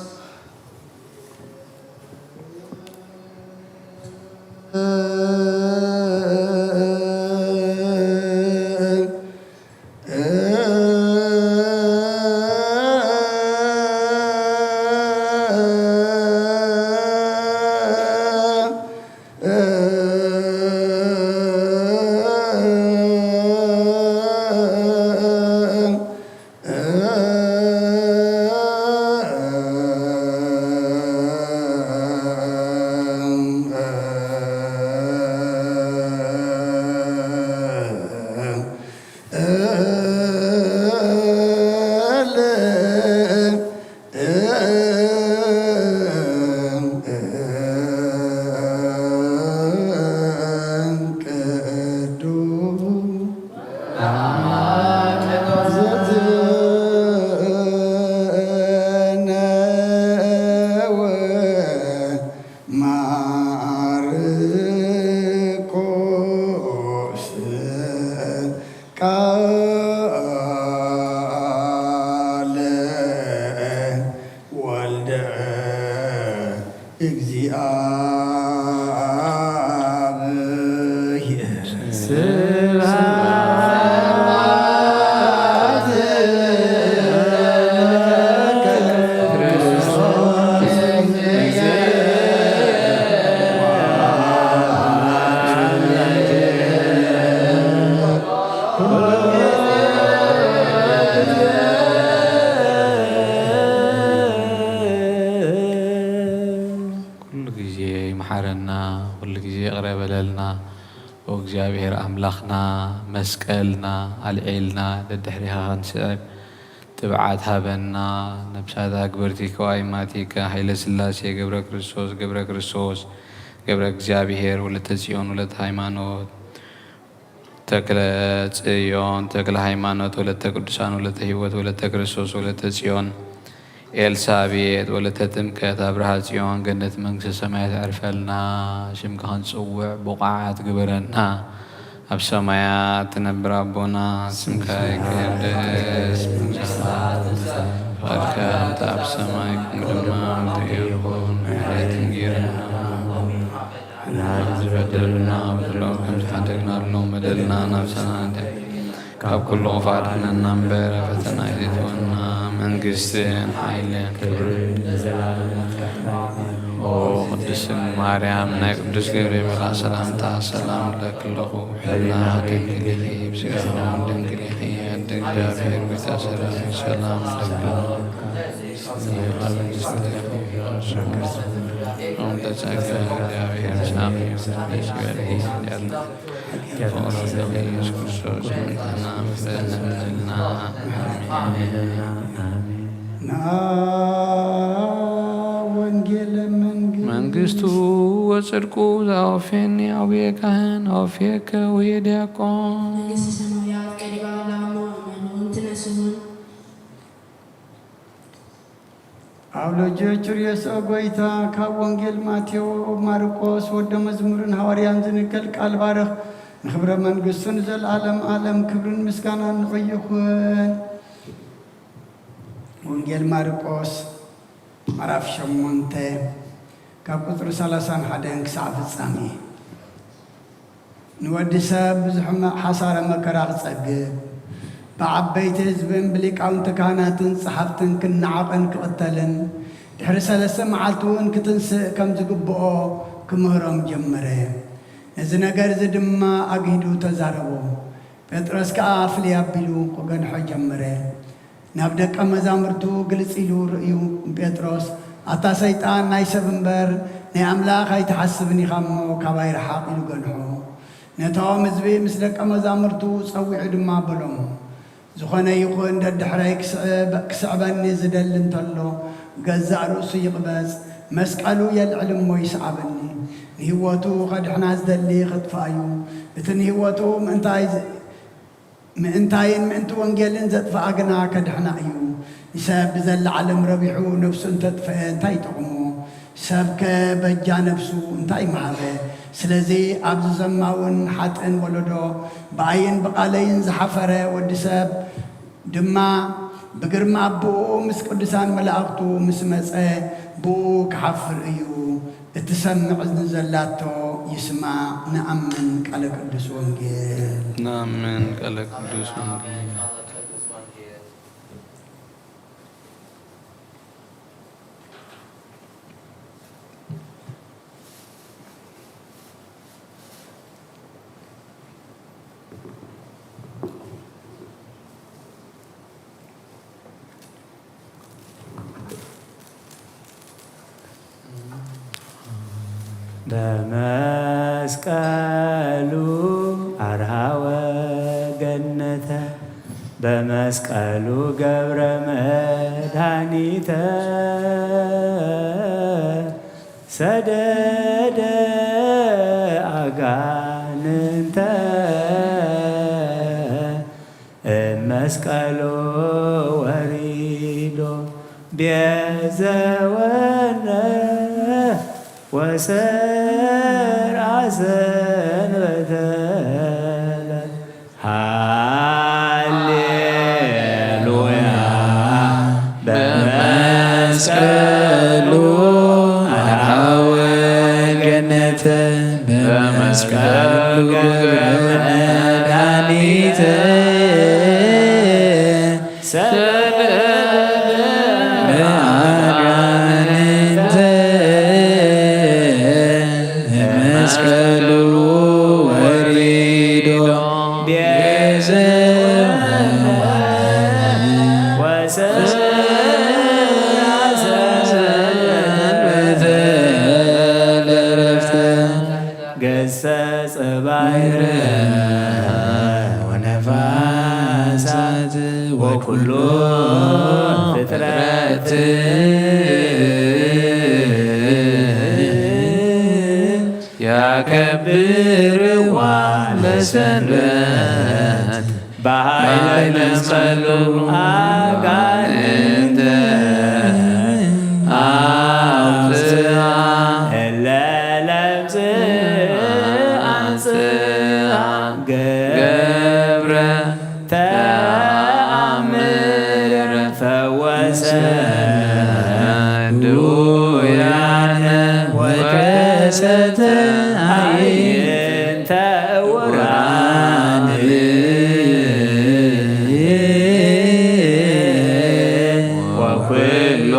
እግዚአብሔር አምላኽና መስቀልና አልዒልና ለድሕሪኻ ክንስዕብ ጥብዓት ሃበና ነብሳት አግበርቲ ከዋይማቲከ ኃይለ ሥላሴ ገብረ ክርስቶስ ገብረ እግዚአብሔር ወለተ ጽዮን ወለተ ሃይማኖት ተክለ ጽዮን ተክለ ሃይማኖት ወለተ ቅዱሳን ወለተ ሕይወት ወለተ ክርስቶስ ወለተ ጽዮን ኤልሳቤጥ ወለተ ጥምቀት አብርሃ ጽዮን ገነት መንግሥተ ሰማያት አርፈልና ሽምካ ክንጽውዕ ቡቃዓት ግበረና ኣብ ሰማያት ትነብር ኣቦና ስምካ ይቅደስ ፈቃድከ እንተ ኣብ ሰማይ ከምኡ ድማ ምድሪ ይኹን ዕለትን ጌርና ዝበደሉና በደሎ ከም ዝሓደግናሉ በደልና ናብሰና ካብ ኩሉ ኽፋድሕነና እምበር ፈተና ኣይዘይትወና መንግስትን ሓይልን ክብርን ኦ ቅድስን ማርያም ናይ ቅዱስ ገብርኤል መልአክ ሰላምታ ሰላም ለክለኹ ሕና ድንግል ብስጋኹም ድንግል እግዚአብሔር ቤተ ሰላም ለክለኹ ተጸጋ እግዚአብሔር ሳሚ ሲበል ያለ ኢየሱስ ክርስቶስ ምንተና ፍለንምልና ወንጌል መንግስቱ ወጽድቁ ዘአውፌኒ አቡየ ካህን አውፌከ ወዲያቆን መንግሥተ ሰማያት ቀሪባ ለአማኑኤል ትነስሁን ኣብ ልጆች ርዕሰ ጎይታ ካብ ወንጌል ማቴዎስ ማርቆስ ወደ መዝሙርን ሐዋርያን ዝንገል ቃል ባረኽ ንክብረ መንግሥቱን ዘለዓለም ዓለም ክብርን ምስጋናን ንዕይኹን። ወንጌል ማርቆስ ምዕራፍ 8 ካብ ቁጥሪ 31 ክሳብ ፍጻሜ። ንወዲ ሰብ ብዙሕ ሓሳረ መከራ ክጸግብ ብዓበይቲ ህዝብን ብሊቃውንቲ ካህናትን ጸሓፍትን ክነዓቐን ክቕተልን ድሕሪ 3 መዓልቲ እውን ክትንስእ ከም ዝግብኦ ክምህሮም ጀመረ። ነዚ ነገር እዚ ድማ ኣግሂዱ ተዛረቦ። ጴጥሮስ ከዓ ፍልይ ኣቢሉ ክገንሖ ጀመረ። ናብ ደቀ መዛሙርቱ ግልጽ ኢሉ ርእዩ ጴጥሮስ ኣታ ሰይጣን ናይ ሰብ እምበር ናይ ኣምላኽ ኣይትሓስብን ኢኻ እሞ ካባይ ረሓቕ ኢሉ ገንሖ። ነቶም ህዝቢ ምስ ደቀ መዛሙርቱ ጸዊዑ ድማ በሎም ዝኾነ ይኹን ደድሕረይ ክስዕበኒ ዝደሊ እንተሎ ገዛእ ርእሱ ይቕበጽ መስቀሉ የልዕል እሞ ይስዓበኒ። ንህይወቱ ኸድሕና ዝደሊ ኽጥፋእ እዩ። እቲ ንህይወቱ ምእንታይን ምእንቲ ወንጌልን ዘጥፍኣ ግና ከድሕና እዩ። ሰብ ብዘለዓለም ረቢሑ ነፍሱ እንተጥፍአ እንታይ ይጠቕሞ? ሰብ ከበጃ ነፍሱ እንታይ መሃበ? ስለዚ ኣብዚ ዘማውን ሓጥን ወለዶ ብኣይን ብቓለይን ዝሓፈረ ወዲ ሰብ ድማ ብግርማ ኣቦኡ ምስ ቅዱሳን መላእኽቱ ምስ መፀ ብኡ ክሓፍር እዩ። እቲ ሰምዕ ዘላቶ ይስማዕ። ንኣምን ቃለ ቅዱስ ወንጌል نامن ቃለ ቅዱስ ወንጌል በመስቀሉ አርሃወ ገነተ በመስቀሉ ገብረ መድኃኒተ ሰደደ አጋንንተ መስቀሉ ወሪዶ ቤዘወነ ወሰርዐ ሰንበተ ሃሌሉያ በመስቀሉ አርአወ ገነተ በመስቀሉ ገብረ መድኃኒተ ለአጋንንተ መስቀሉ ወሪዶ ቤዘ ወሰንበተ ለዕረፍተ ገሰጸ ባሕረ ወነፋሳት ወኩሎ ፍጥረት ያከብርዋ ለሰንበት በኃይለ መስቀሉ አጋንንተ አውፅአ እለ ለምጽ አንጽአ ገብረ ተአምረ ፈወሰ ድውያነ ወከሰተ አዕይንተ ዕውራን ወኩሎ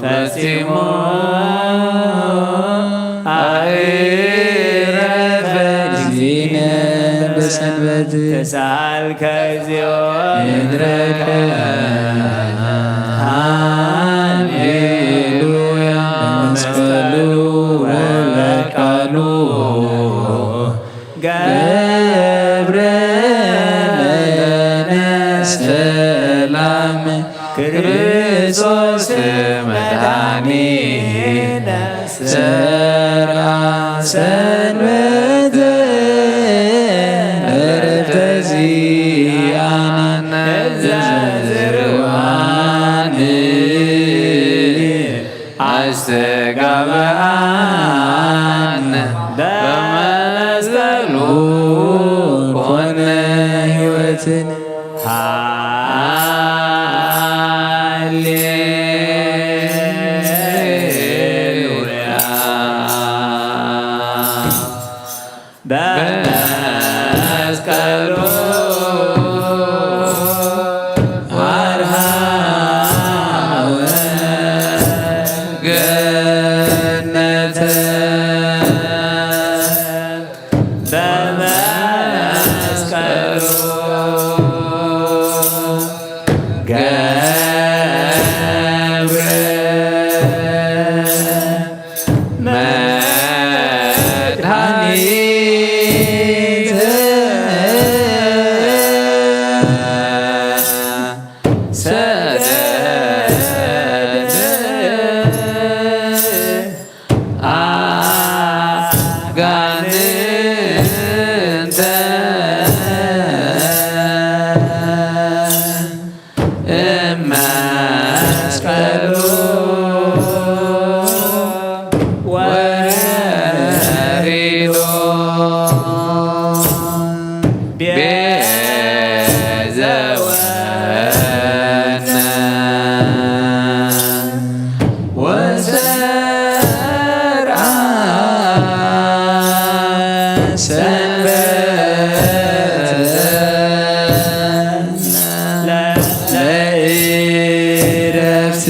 ፈጺሞ አዕረፈ እግዚእነ በሰንበት ተሳልከ እግዚኦ ምድረከ ሃሌሉያ በመስቀሉ ወበቃሉ ገብረ ለነ ሰላም ክርስቶስ መድኃኒነ ሠርዐ ሰንበተ ዕረፍተ ዚአነ ዘዝርዋን አስተጋብአነ በመስቀሉ ኮነ ሕይወትን ሃሌሉያ በመስቀሉ አርሃወ ገነተ በመስቀሉ ገብረ መድኃኒተ አጋንንተ እመስቀሉ ወሪዶ ቤዘወነ ወሰርዐ ሰንበተ ለዕረፍት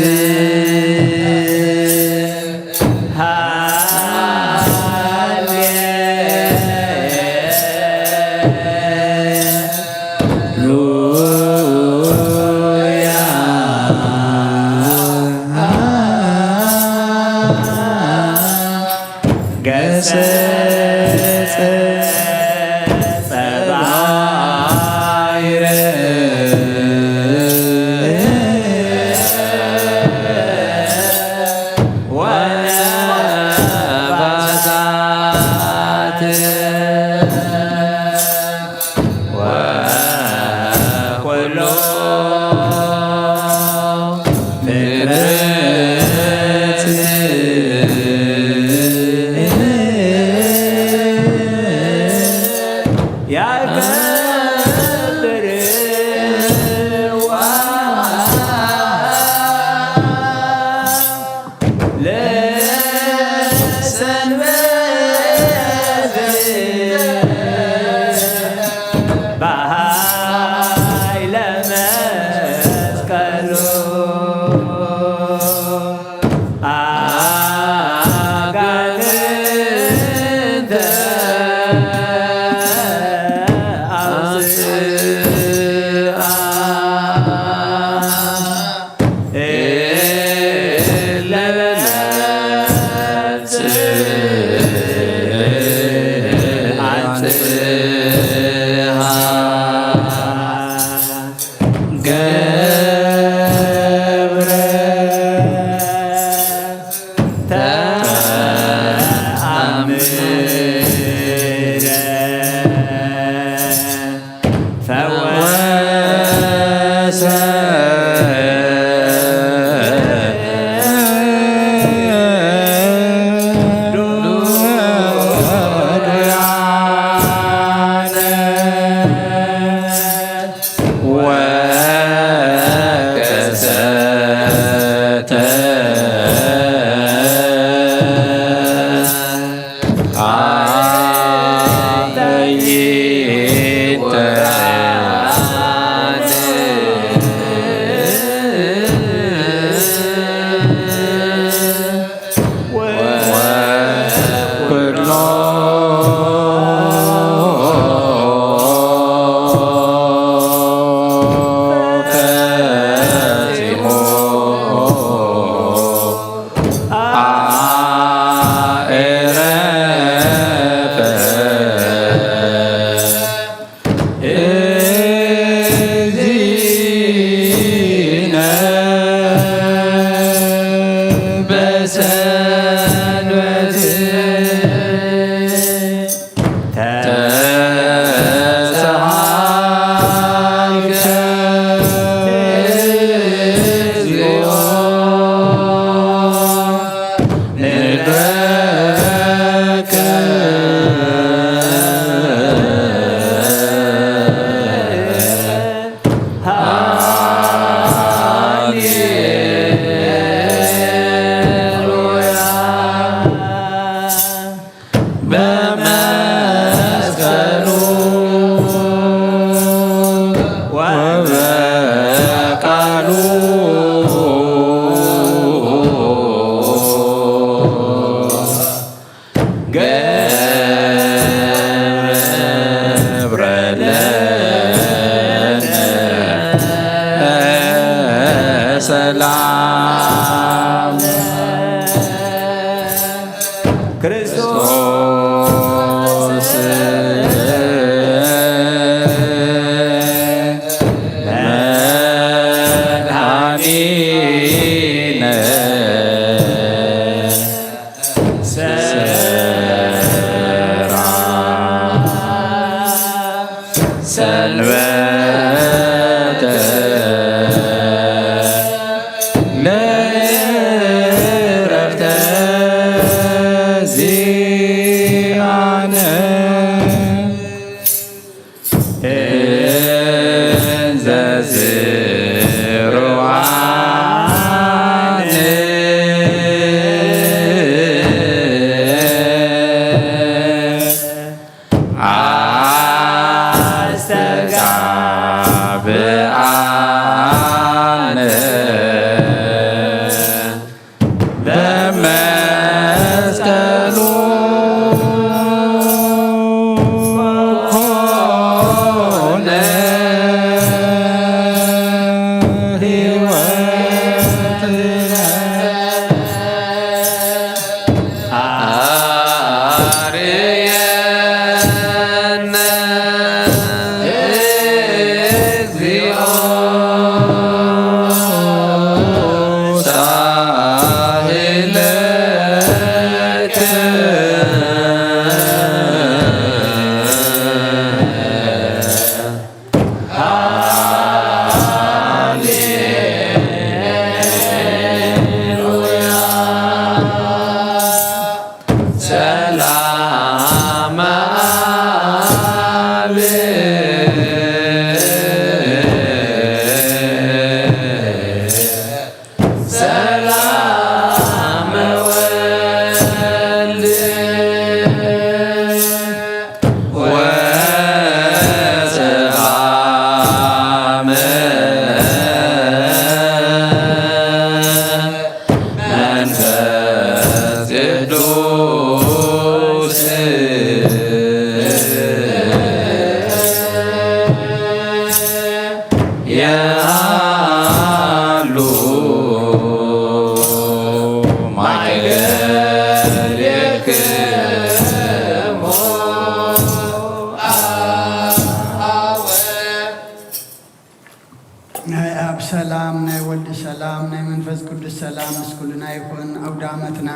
ሰላም ናይ ወልድ ሰላም ናይ መንፈስ ቅዱስ ሰላም እስኩልና ይኩን። አውደ ዓመትና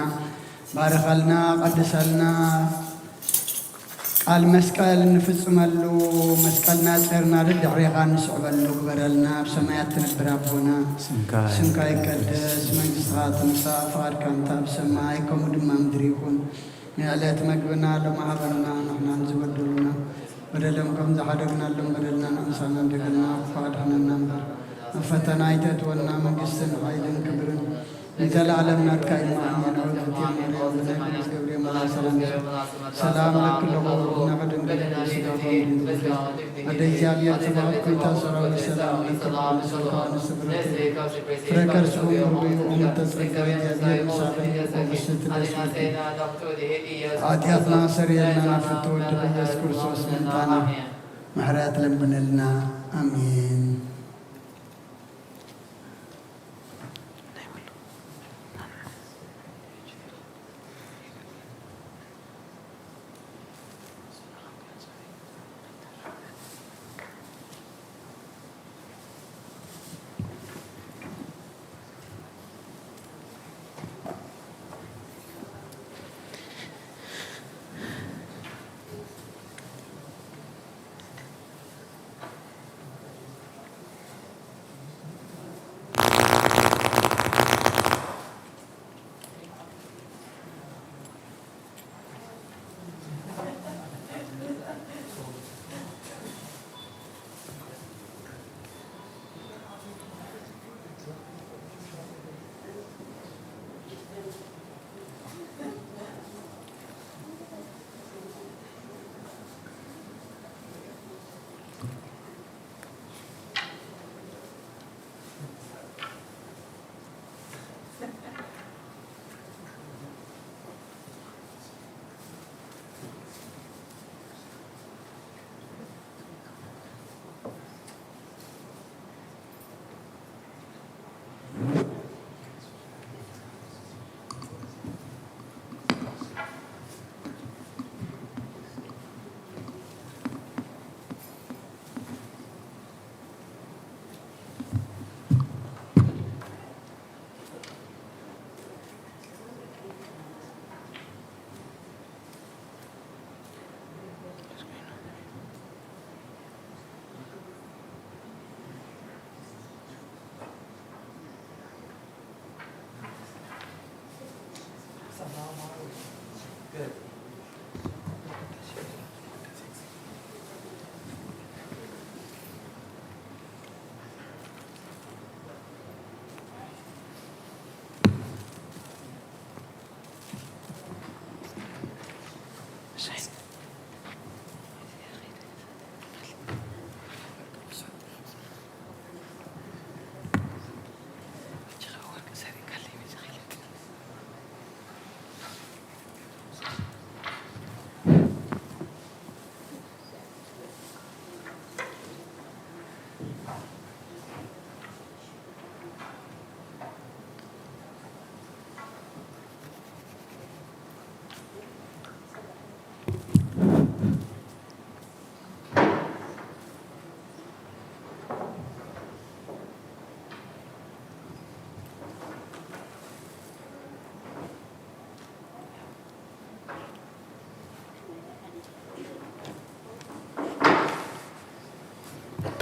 ባረኸልና ቀድሰልና ቃል መስቀል እንፍጽመሉ መስቀልና ጽርና ድሕሪኻ ንስዕበሉ ግበረልና ብሰማያት ትነብር ኣቦና ስምካ ይቀደስ መንግስትኻ ትምጻእ ፈቃድካ እንታ ብሰማይ ከምኡ ድማ ምድሪ ይኹን ንዕለት መግብና ሎም ሃበና ንሕና ንዝበደሉና በደሎም ከም ዝሓደግናሎም በደልና ንእንሳና እንደገና ፈቃድህንና እምበር ኣብ ፈተና ኣይተእትወና መንግስትን ኃይልን ክብርን لزلالم نركع إمامنا ولتيم مريم بنقدس جبريل ملا سلام لك لغور نقدم قدم سلام أدي جابيا تبارك كنت سرا سلام لك سلام سبرت فركر سوم ربي ومتصرف جابيا مسافر ومشت الأسود عادياتنا سريعنا فتوى تبيس كرسوس من تانا محرات لبنا لنا آمين.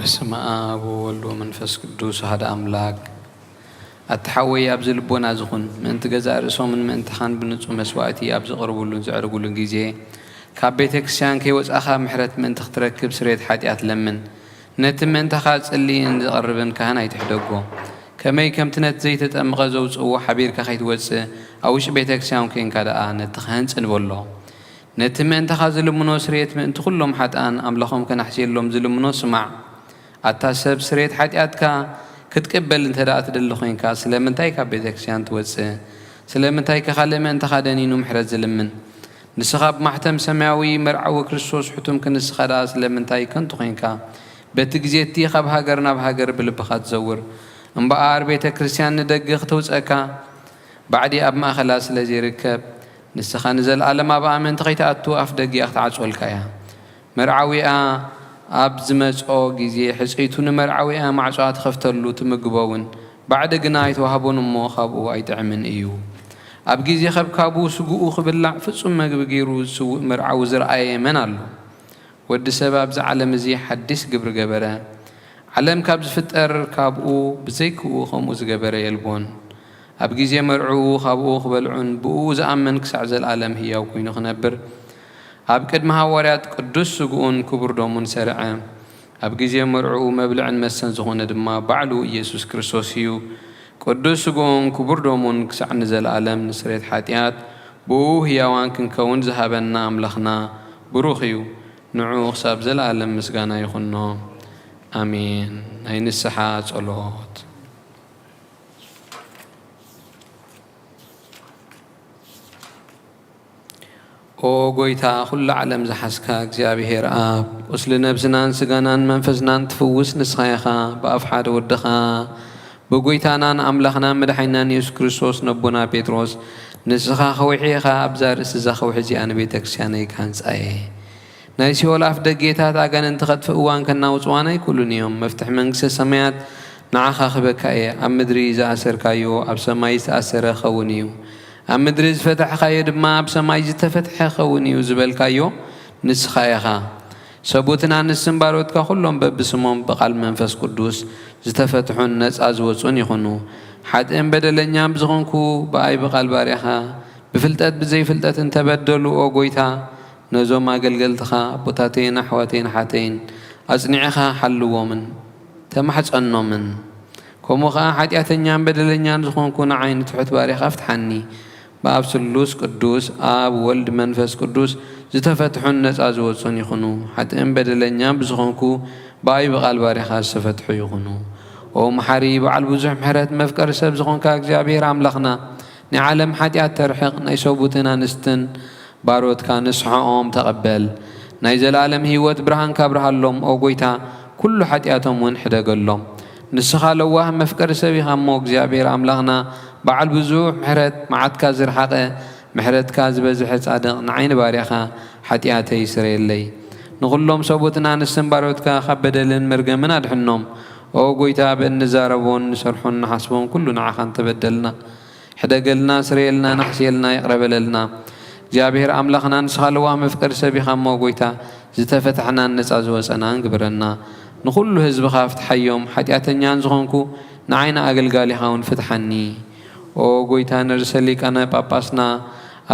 بسم آب وولد ومنفس قدوس هذا أملاك التحوي أبز البون أزخن من تجزار صوم من تخان بنصوم مسواتي أبز قربولون زعرقولون جزء كابيتك سان كي وز أخا محرت من تختركب سريت حاديات لمن نت من تخاص اللي نقربن كهنا يتحدقوا كما يكم تنت زيت أم غزوز أو حبير كخيت وز أوش بيتك سان كين كذا نتخانس نبولله نت من تخاص لمنو سريت من تخلهم حتى أن أملخهم كنحسين لهم زلمنو سمع أتاسب سريت حادياتك كتقبل انت رأت دلخين كاس لمن تايك بيتك سان توز سلمن تايك خلي من تخادني محرز لمن نسخاب محتم سماوي مرعو كريستوس حتم كنسخراس لمن تايك انتخينكا بتجزيتي خب هاجرنا بهاجر بالبخات زور ام بقار بيت كريستيان ندقق توزكا بعدي اب ما خلاص لزي ركب نسخا نزل على ما بقى من تخيت اتو افدق يختعصولكا يا مرعوي اب زمصو غزي حصيتون مرعوي معصات خفتلو تمغبون بعد غنايت وهبون مو خبو ايطعمن ايو أبجي خب كابو سجوء خبلع فصم ما بجيرو سوء مرعى وزرعي من الله ود سبب زعلم زي حدث جبر جبره علم كابز فتر كابو بزيكو خموز جبره يلبون أبجي زي مرعو خابو خبلعون بو زأمن كسع زل العالم هي وكين خنبر أبكد مهاورات قدس سجون كبر دومون سرعة أبجي زي مرعو مبلع مسن زغون دما بعلو يسوع كريستوس هيو قدس سجون كبر دومون كسع نزل العالم نسرت حاتيات بو هي وان كن كون ذهبنا أملخنا بروخيو نعوخ ساب زل العالم مسجانا يخنو آمين أين السحات صلوات او goita كل عالم زحسكا እግዚአብሔር አብ ወስለ ነብስናን ስጋናን መንፈስናን ትፍውስ ንስኻይኻ በአፍ ሓደ ወድኻ በጎይታናን አምላኽና መድኃኒናን ኢየሱስ ክርስቶስ ነቦና ጴጥሮስ ንስኻ ኸውሒኻ ኣብዛ ርእሲ እዛ ኸውሒ እዚኣ ንቤተክርስቲያነይ ካንጻየ ናይ ሲኦል ኣፍ ደጌታት ኣጋንንቲ ኸጥፊ እዋን ከናውፅዋና ኣይኩሉን እዮም መፍትሒ መንግስቲ ሰማያት ንዓኻ ክበካ እየ ኣብ ምድሪ ዝኣሰርካዮ ኣብ ሰማይ ዝተኣሰረ ኸውን እዩ ኣብ ምድሪ ዝፈትሕኻዮ ድማ ኣብ ሰማይ ዝተፈትሐ ኸውን እዩ ዝበልካዮ ንስኻ ኢኻ ሰቡትና ንስን ባሮትካ ኩሎም በብስሞም ብቓል መንፈስ ቅዱስ ዝተፈትሑን ነፃ ዝወፁን ይኹኑ ሓጥእን በደለኛን ብዝኾንኩ ብኣይ ብቓል ባርያኻ ብፍልጠት ብዘይፍልጠት እንተበደሉ ኦ ጎይታ ነዞም ኣገልገልትኻ ኣቦታተይን ኣሕዋተይን ሓተይን ኣጽኒዕኻ ሓልዎምን ተማሕፀኖምን ከምኡ ኸዓ ሓጢኣተኛን በደለኛን ዝኾንኩ ንዓይኒ ትሑት ባርያኻ ፍትሓኒ በአብ ስሉስ ቅዱስ አብ ወልድ መንፈስ ቅዱስ ዝተፈትሑን ነፃ ዝወፁን ይኹኑ ሓጥእን በደለኛን ብዝኾንኩ ብኣይ ብቓል ባርያኻ ዝተፈትሑ ይኹኑ ኦ መሓሪ በዓል ብዙሕ ምሕረት መፍቀሪ ሰብ ዝኾንካ እግዚኣብሔር ኣምላኽና ናይ ዓለም ሓጢኣት ተርሕቕ ናይ ሰቡትን ኣንስትን ባሮትካ ንስሖኦም ተቐበል ናይ ዘለኣለም ህይወት ብርሃን ካብርሃሎም ኦ ጎይታ ኩሉ ሓጢኣቶም እውን ሕደገሎም ንስኻ ለዋህ መፍቀሪ ሰብ ኢኻ እሞ እግዚኣብሔር ኣምላኽና በዓል ብዙሕ ምሕረት መዓትካ ዝረሓቐ ምሕረትካ ዝበዝሐ ጻድቕ ንዓይኒ ባርያኻ ሓጢኣተይ ይስረየለይ ንኹሎም ሰቡትን ኣንስትን ባሮትካ ካብ በደልን መርገምን ኣድሕኖም ኦ ጎይታ በእንዛረቦን ንሰርሖን ንሓስቦን ኩሉ ንዓኻ እንተበደልና ሕደገልና ስረየልና ናሕስየልና ይቕረበለልና እግዚኣብሔር ኣምላኽና ንስኻ ለዋህ መፍቀሪ ሰብ ኢኻ እሞ ጎይታ ዝተፈትሕናን ነፃ ዝወፀናን ግብረና ንኹሉ ህዝብኻ ፍትሓዮም ሓጢኣተኛን ዝኾንኩ ንዓይኒ ኣገልጋሊኻ እውን ፍትሓኒ ኦ ጎይታ ንርእሰ ሊቃነ ጳጳስና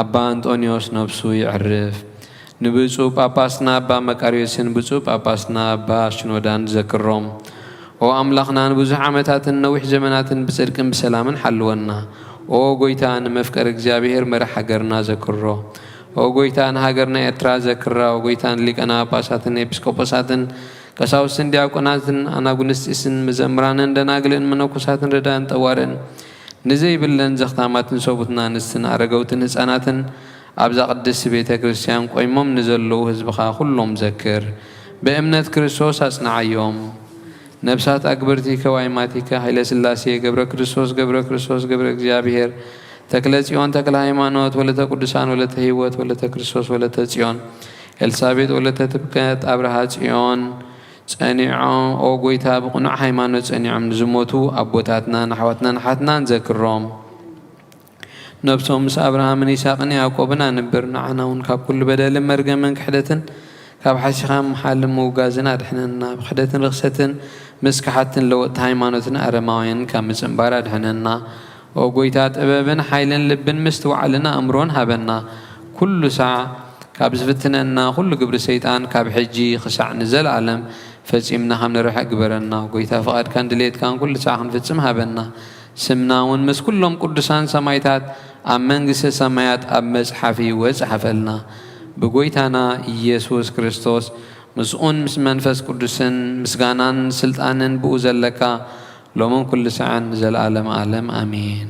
ኣባ አንጦኒዮስ ነብሱ ይዕርፍ ንብፁዕ ጳጳስና ኣባ መቃርዮስን ብፁዕ ጳጳስና ኣባ ሽኖዳን ዘክሮም ኦ ኣምላኽና ንብዙሕ ዓመታትን ነዊሕ ዘመናትን ብጽድቅን ብሰላምን ሓልወና ኦ ጎይታ ንመፍቀሪ እግዚኣብሔር መራሒ ሃገርና ዘክሮ ኦ ጎይታ ንሃገርና ኤርትራ ዘክራ ኦ ጎይታ ንሊቃነ ጳጳሳትን ኤጲስቆጶሳትን ቀሳውስትን ዲያቆናትን ኣናጉንስጢስን መዘምራንን ደናግልን መነኮሳትን ረዳን ጠዋርን ንዘይብለን ዘኽታማትን ሰቡትና ኣንስትን ኣረገውትን ህፃናትን ኣብዛ ቅድስቲ ቤተ ክርስቲያን ቆይሞም ንዘለዉ ህዝብኻ ኩሎም ዘክር ብእምነት ክርስቶስ ኣጽናዓዮም ነብሳት ኣግብርቲ ከዋይማቲከ ሃይለ ስላሴ ገብረ ክርስቶስ ገብረ እግዚአብሔር ተክለ ጽዮን ተክለ ሃይማኖት ወለተ ቅዱሳን ወለተ ህይወት ወለተ ክርስቶስ ወለተ ጽዮን ኤልሳቤጥ ወለተ ትብከት አብርሃ ጽዮን ጸኒዖም ኦ ጎይታ ብቕኑዕ ሃይማኖት ጸኒዖም ንዝሞቱ ኣቦታትናን ኣሕዋትናን ሓትናን ዘክሮም ነብሶም ምስ አብርሃምን ይስሐቅን ያዕቆብን ኣንብር ንዓና እውን ካብ ኩሉ በደልን መርገምን ክሕደትን ካብ ሓሲኻ መሓልን ምውጋዝን ኣድሕነና ብክሕደትን ርክሰትን ምስካሓትን ለወጥቲ ሃይማኖትን ኣረማውያን ካብ ምፅምባር ኣድሕነና ኦ ጎይታ ጥበብን ሓይልን ልብን ምስ ትውዓልን ኣእምሮን ሃበና ኩሉ ሳዕ ካብ ዝፍትነና ኩሉ ግብሪ ሰይጣን ካብ ሕጂ ክሳዕ ንዘለኣለም ፈጺምና ከም ንርሕቕ ግበረና ጎይታ ፍቓድካን ድሌትካን ኩሉ ሳዕ ክንፍጽም ሃበና ስምና እውን ምስ ኩሎም ቅዱሳን ሰማይታት ኣብ መንግስቲ ሰማያት ኣብ መጽሓፊ ወጽሓፈልና ብጎይታና ኢየሱስ ክርስቶስ ምስኡን ምስ መንፈስ ቅዱስን ምስጋናን ስልጣንን ብኡ ዘለካ ሎምን ኩሉ ሰዓን ዘለኣለም ዓለም ኣሜን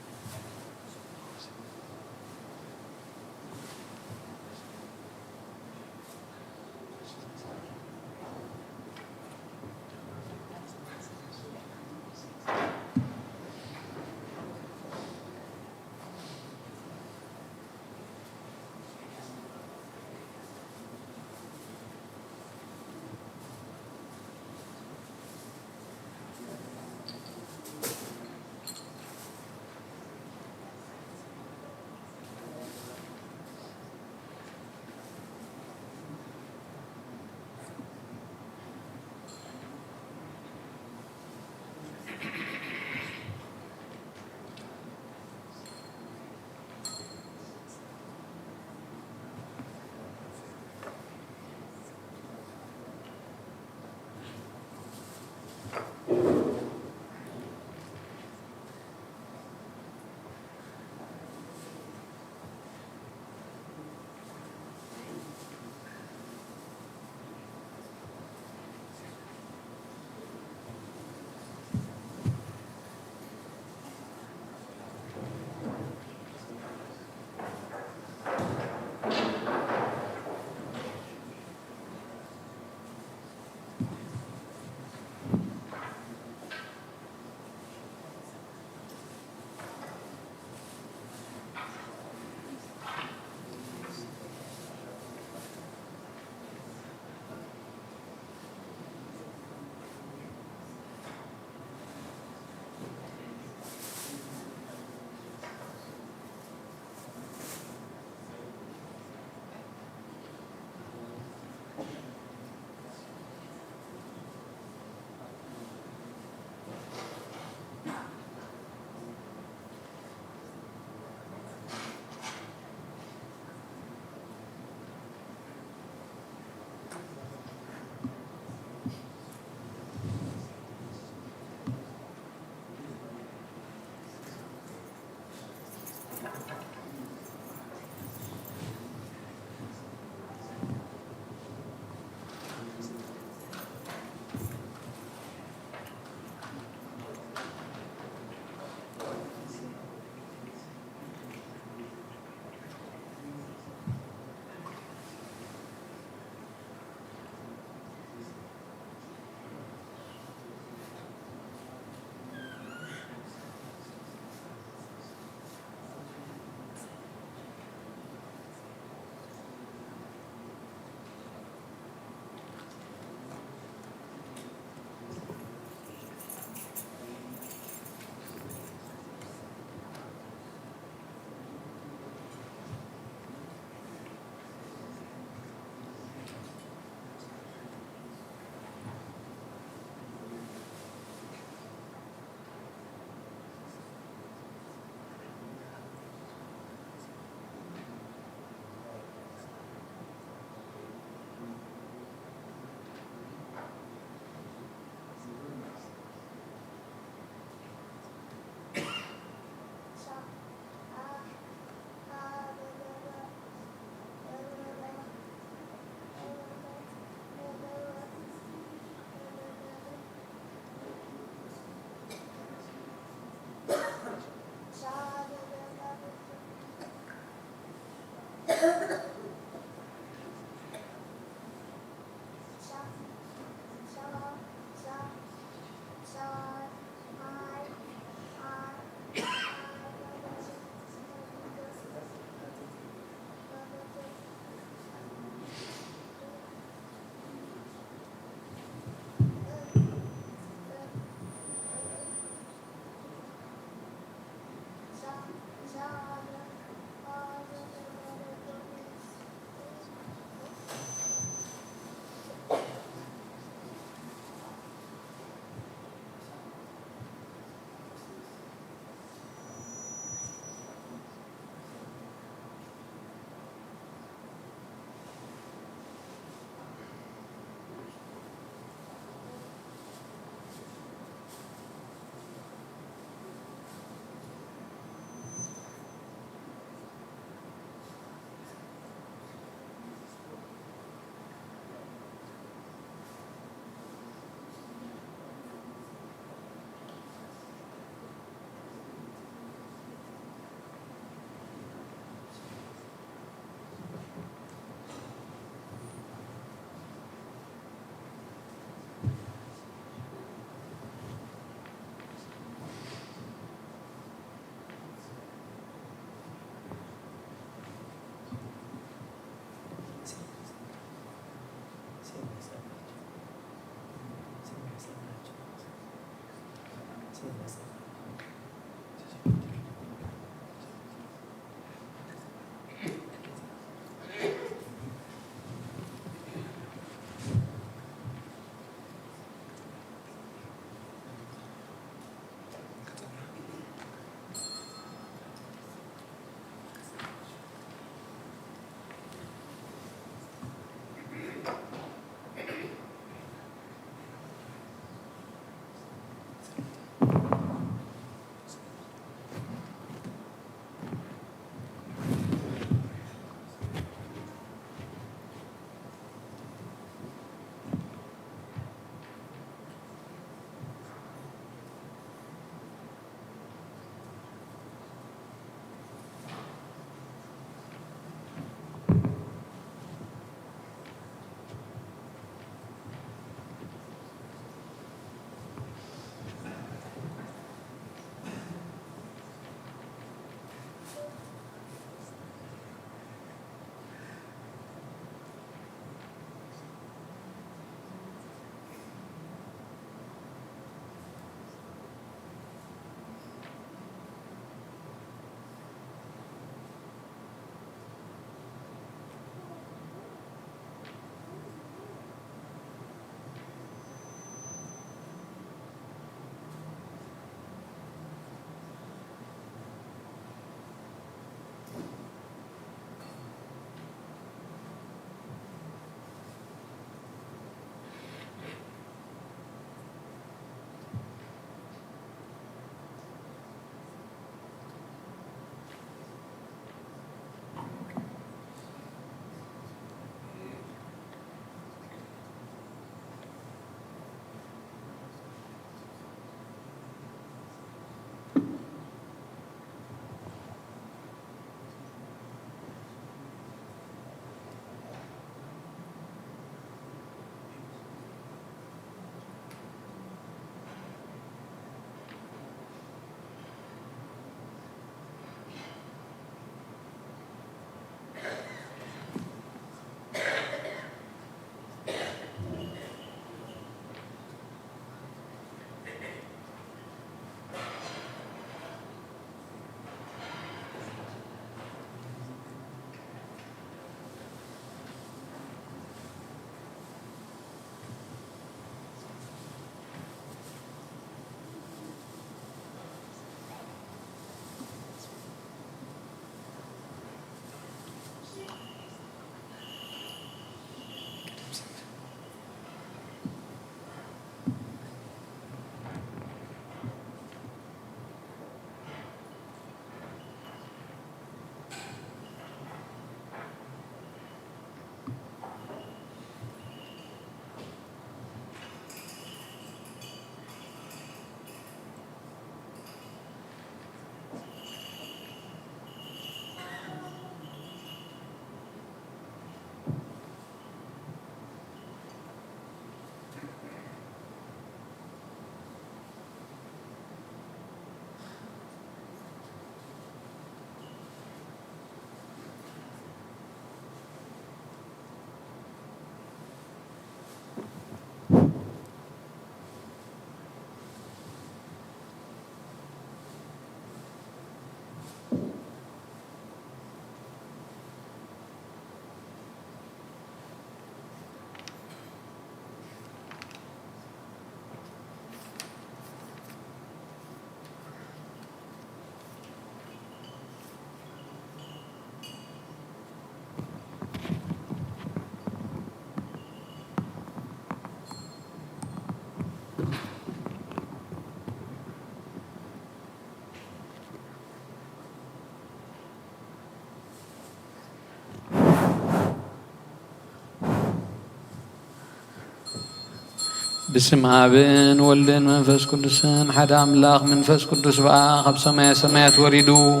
بسم آبن ولدن منفس قدسن حد أملاخ منفس قدس بقى خب سمايا سمايات وردو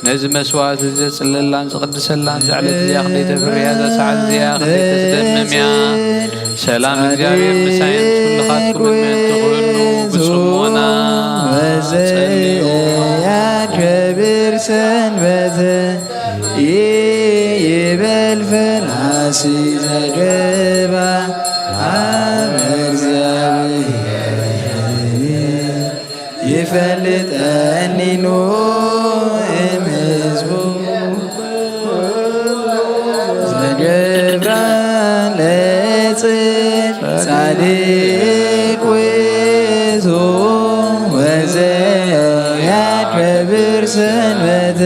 نزم مسوات زيت سللان قدس اللان زعلت زياخ ديت فريادة سعد زياخ ديت تدمم يا سلام እግዚአብሔር مساين كل خات كل من تقولوا بصمونا وزيا كبير سنبت يبل فلاسي زجبا ይፈልጠኒኑ እምሕዝቡ ዘገብራ ለጽድቅ ጻድቅ ውእቱ ወዘያከብር ሰንበተ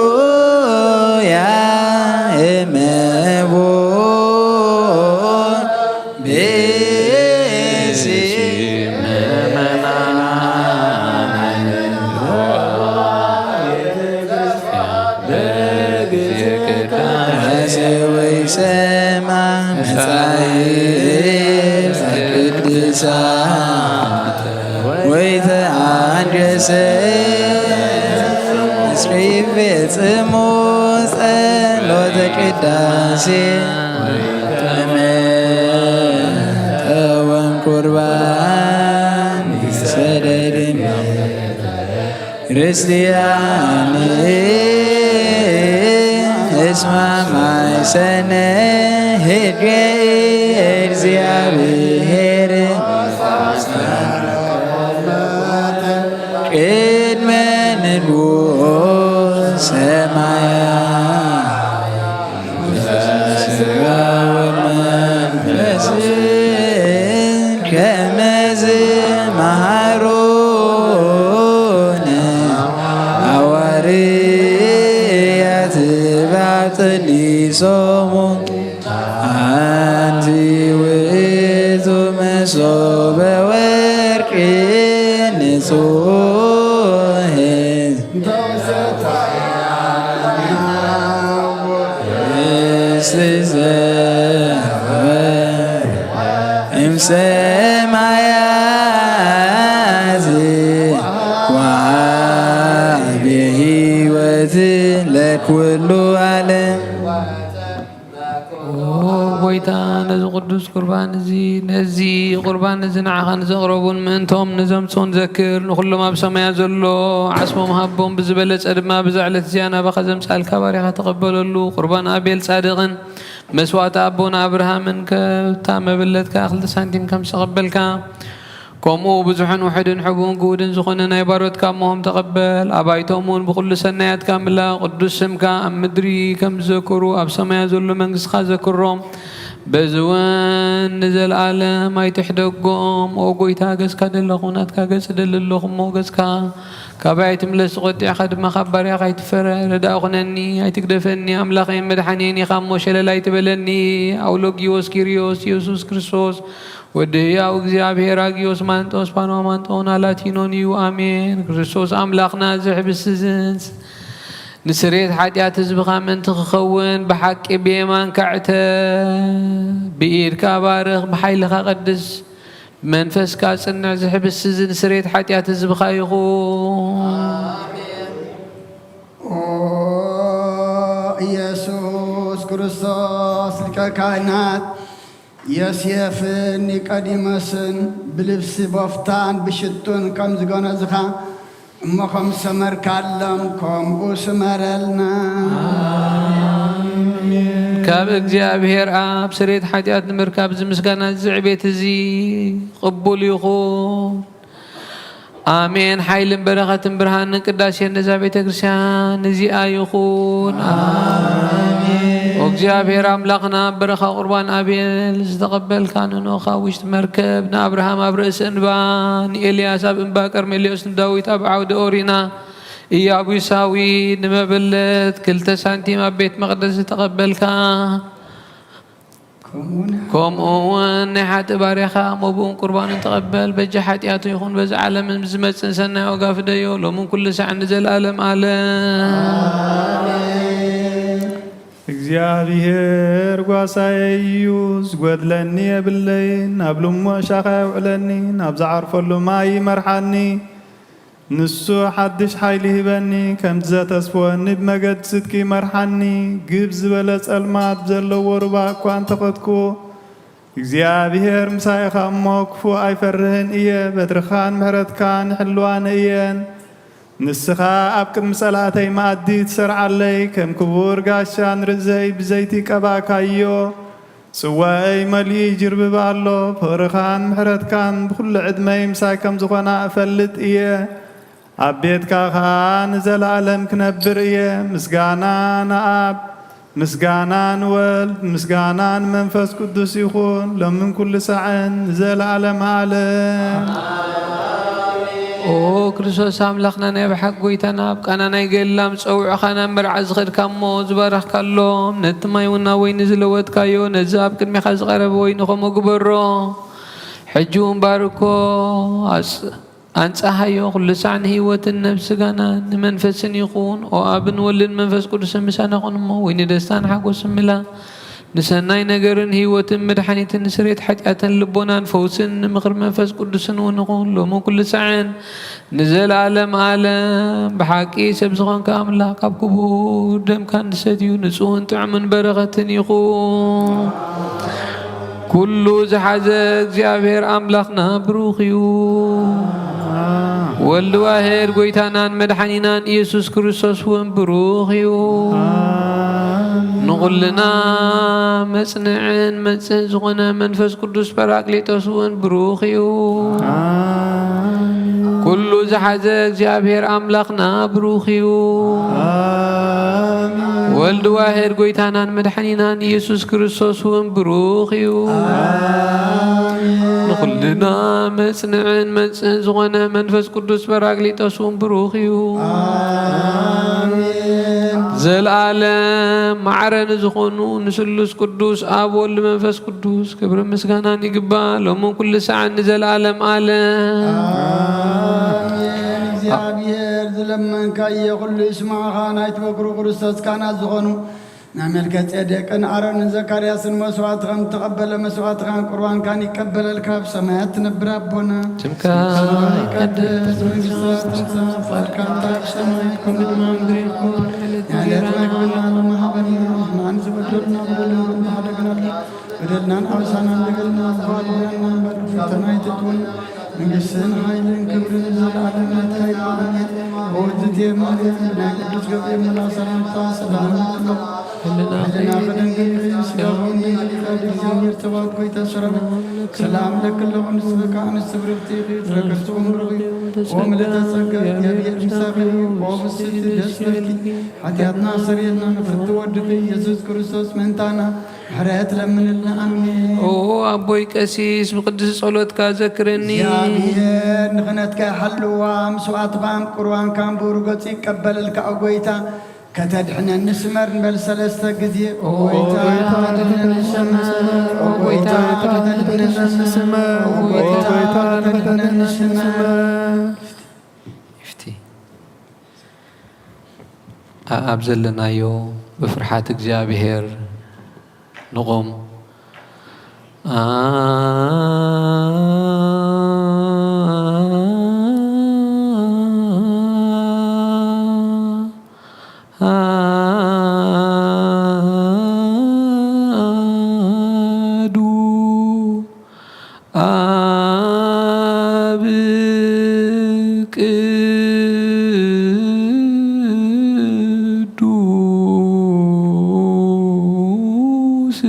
ሃሌሉያ እመቦ ብእሲ ወይሰማ መጻሕፍት ቅዱሳት ወይተአንገሰ ይፈጽሙ ጸሎተ ቅዳሴ ወመጠወም ቁርባን ሰደድን ክርስቲያን እስማ ማይሰነ ህገ እግዚአብሔር ቅድመ ንጉሥ ሰማያት ሥጋ ወመንፈስ ከመዝ መሃሮነ ሐዋርያት ባብጠሊሶሙ አንቲ ውእቱ መሶበ ወርቅ ንጹሕ እምሰማያት ወሀበ ሕይወት ለኩሉ ዓለም ጎይታ ነዚ ቅዱስ ቁርባን ነዚ ቁርባን እዚ ንዓኻ ንዘቕረቡን ምእንቶም ንዘምፅኡን ዘክር ንኩሎም ኣብ ሰማያ ዘሎ ዓስሞም ሃቦም ብዝበለፀ ድማ ብዛ ዕለት እዚኣ ናባኻ ዘምፃልካ ባሪኻ ተቐበለሉ ቁርባን ኣቤል ጻድቕን መስዋእቲ ኣቦና ኣብርሃምን ከብታ መበለትካ 2 ሳንቲም ከም ዝተቐበልካ ከምኡ ብዙሕን ውሕድን ሕቡን ግውድን ዝኾነ ናይ ባሮትካ ሞሆም ተቐበል ኣባይቶም እውን ብኩሉ ሰናያትካ ምላእ ቅዱስ ስምካ ኣብ ምድሪ ከም ዝዘክሩ ኣብ ሰማያ ዘሎ መንግስትኻ ዘክሮም በዚ እውን ንዘለኣለም ኣይትሕደጎም ኦ ጎይታ ገዝካ ደለኹ ናትካ ገጽ ደሊ ኣለኹ እሞ ገጽካ ካባይ ትምለስ ቆጢዕኻ ድማ ካብ ባርያኻ ኣይትፈረ ረዳእ ኹነኒ ኣይትግደፈኒ ኣምላኸይ መድሓኒየኒ ኢኻ እሞ ሸለላ ኣይትበለኒ ኣውሎጊዮስ ኪርዮስ ኢየሱስ ክርስቶስ ወዲ ሕያው እግዚኣብሔር ኣጊዮስ ማንጦስ ፓኖማንጦን ኣላቲኖን እዩ ኣሜን ክርስቶስ ኣምላኽና ዝሕብስዝንስ ንስሬት ሓጢአት ህዝብኻ ምንቲ ክኸውን ብሓቂ ብየማን ካዕተ ብኢድካ ባርኽ ብሓይልኻ ቅድስ መንፈስካ ጽንዕ ዝሕብስዝ ንስሬት ሓጢአት ህዝብኻ ይኹን ኢየሱስ ክርስቶስ ሊቀ ካህናት ዮሴፍን ኒቆዲሞስን ብልብሲ ቦፍታን ብሽቱን ከም ዝገነዝኻ እሞ ከም ሰመርካሎም ከምኡ ስመረልና ካብ እግዚኣብሔር ኣብ ስሬት ሓጢአት ንምርካብ ዝምስጋና ዝዕቤት እዚ ቅቡል ይኹን አሜን ሓይልን በረኸትን ብርሃንን ቅዳሴን ነዛ ቤተ ክርስቲያን እዚኣ ይኹን እግዚአብሔር አምላክና በረኻ ቁርባን አቤል ዝተቀበልካ ንኖኻ ውሽጥ መርከብ ንአብርሃም ኣብ ርእሲ እንባ ንኤልያስ ኣብ እንባ ቀርሜሎስ ንዳዊት ኣብ ዓውደ ኦሪና ኢያቡሳዊ ንመበለት 2 ሳንቲም ኣብ ቤት መቅደስ ዝተቀበልካ ከምኡውን ናይ ሓጥእ ባርያኻ መቡኡን ቁርባንን ተቐበል በጃ ሓጢአቱ ይኹን በዚ ዓለም ዝመፅን ሰናይ ወጋፍ ደዮ ሎምን ኩሉ ሰዕ ንዘለኣለም እግዚአብሔር ጓሳየ እዩ ዝጐድለኒ የብለይ ናብ ልሞ ሻኻ የውዕለኒ ናብ ዝዓርፈሉ ማይ ይመርሓኒ ንሱ ሓድሽ ሓይሊ ሂበኒ ከም ዘተስፎኒ ብመገድ ስድቂ ይመርሓኒ ግብ ዝበለ ጸልማት ዘለዎ ሩባ እኳ እንተኸትክዎ እግዚአብሔር ምሳይኻ እሞ ክፉ ኣይፈርህን እየ በትርኻን ምሕረትካን ሕልዋን እየን ንስኻ ኣብ ቅድሚ ጸላተይ መኣዲ ትሰርዓለይ ከም ክቡር ጋሻን ርእሰይ ብዘይቲ ቀባእካዮ ጽዋይ መሊኡ ይጅርብብ ኣሎ ፍቕርኻን ምሕረትካን ብኩሉ ዕድመይ ምሳይ ከም ዝኾና እፈልጥ እየ ኣብ ቤትካ ኸዓ ንዘለኣለም ክነብር እየ ምስጋና ንኣብ ምስጋና ንወልድ ምስጋና ንመንፈስ ቅዱስ ይኹን ሎምን ኩሉ ሰዓን ንዘለኣለም ዓለም ኦ ክርስቶስ ኣምላኽና ናይ ብሓቂ ጎይታና ኣብ ቃና ናይ ገላም ፀውዕኻና መርዓ ዝኸድካ እሞ ዝበረኽካሎም ነቲ ማይ እውን ናብ ወይኒ ዝለወጥካዮ ነዚ ኣብ ቅድሚኻ ዝቐረበ ወይኒ ከምኡ ግበሮ ሕጂ እውን ባርኮ ኣንጻሃዮ ኩሉ ሳዕ ንህይወትን ነብስጋናን ንመንፈስን ይኹን ኦ ኣብን ወልድን መንፈስ ቅዱስን ምሳና ይኹን እሞ ወይኒ ደስታን ሓጎስን ምላ ንሰናይ ነገርን ህይወትን መድሓኒትን ንስሬት ሓጢኣትን ልቦናን ፈውስን ንምኽሪ መንፈስ ቅዱስን እውን ይኹን ሎሚ ኩሉ ሰዓን ንዘለኣለም ዓለም ብሓቂ ሰብ ዝኾንካ ኣምላኽ ኣብ ክቡር ደምካ ንሰትዩ ንጹህን ጥዑምን በረኸትን ይኹን ኩሉ ዝሓዘ እግዚአብሔር ኣምላኽና ብሩኽ እዩ ወልድ ዋሕድ ጎይታናን መድሓኒናን ኢየሱስ ክርስቶስ እውን ብሩኽ እዩ ንኹልና መጽንዕን መጽን ዝኾነ መንፈስ ቅዱስ ጰራቅሊጦስ እውን ብሩኽ እዩ ኩሉ ዝሓዘ እግዚአብሔር ኣምላኽና ብሩኽ እዩ ወልድ ዋሕድ ጎይታናን መድሓኒናን ኢየሱስ ክርስቶስ እውን ብሩኽ እዩ ንኹልና መጽንዕን መጽን ዝኾነ መንፈስ ቅዱስ ጰራቅሊጦስ እውን ብሩኽ እዩ ዘለዓለም ማዕረን ዝኾኑ ንስሉስ ቅዱስ ኣብ ወልድ መንፈስ ቅዱስ ክብሪ ምስጋናን ይግባእ ሎምን ኩሉ ሰዓት ንዘለዓለም ዓለም እግዚአብሔር ዝለመንካዮ ኩሉ ይስማዕኻ ናይቲ በኩሩ ክርስቶስ ካህናት ዝኾኑ ናይ መልከ ጼዴቅን ኣሮንን ዘካርያስን መስዋዕት ከም ተቐበለ መስዋዕትኻን ቁርባንካን ይቀበለልካ ኣብ ሰማያት ትነብር ኣቦና ስምካ ይቀደስ መንግሥትካ ትምጻእ ፈቃድካ ኣብ ሰማይ ከምኡ ድማ ምድሪ ይኩን የዕለት ምግብና ሃበና ንሕናን ዝበደሉና በደልና ሓደግናልና በደልናን ኣበሳናን በደልና ዝዋልናና ፈተና ይትትውን መንግሥትን ኃይልን ክብርን ዘለዓለም ናትካ ይኩን ወውእትየ ማርያም ናይ ቅዱስ ገብርኤል መልአክ ሰላምታ ሰላም ይብሎ ሕልና ከደንግል ስጋውን ድንግል እግዚአብሔር ተባርኮ ይተሰረበ ሰላም ለክለኹ ንስበካ እንስት ብርክቲ ትረከብትኩም ርኺ ወምልዕተ ጸጋ እግዚአብሔር ምሳኺ ወብስቲ ደስ በልኪ ኃጢአትና ሰሪየልና ንፍቲ ወድኺ ኢየሱስ ክርስቶስ ምእንታና ምሕረት ለምንልና ኣሜን ኦ ኣቦይ ቀሲስ ብቅዱስ ጸሎትካ ዘክረኒ እግዚአብሔር ንኽነትካ ይሓልዋ ምስዋዕትኻን ቁርባንካን ብሩህ ገጹ ይቀበለልካ ጎይታ ከተድሕነኒ ስመር እንበል ሰለስተ ጊዜ ኦ ጎይታ ከተድሕነኒ ስመር ኦ ጎይታ ከተድሕነኒ ስመር ኦ ጎይታ ከተድሕነኒ ስመር ይፍቲ ኣብ ዘለናዮ ብፍርሓት እግዚአብሔር ንቆም ቅዱስ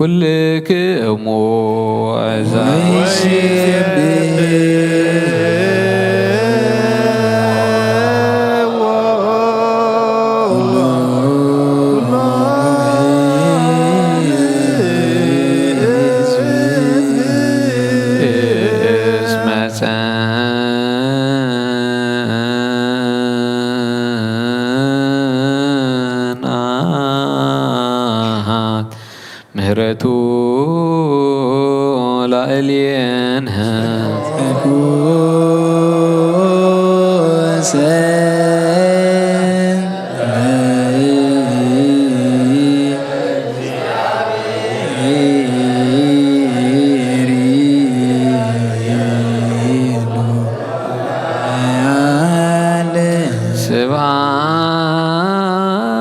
ኩልክሙ ምህረቱ ላዕሌንሃ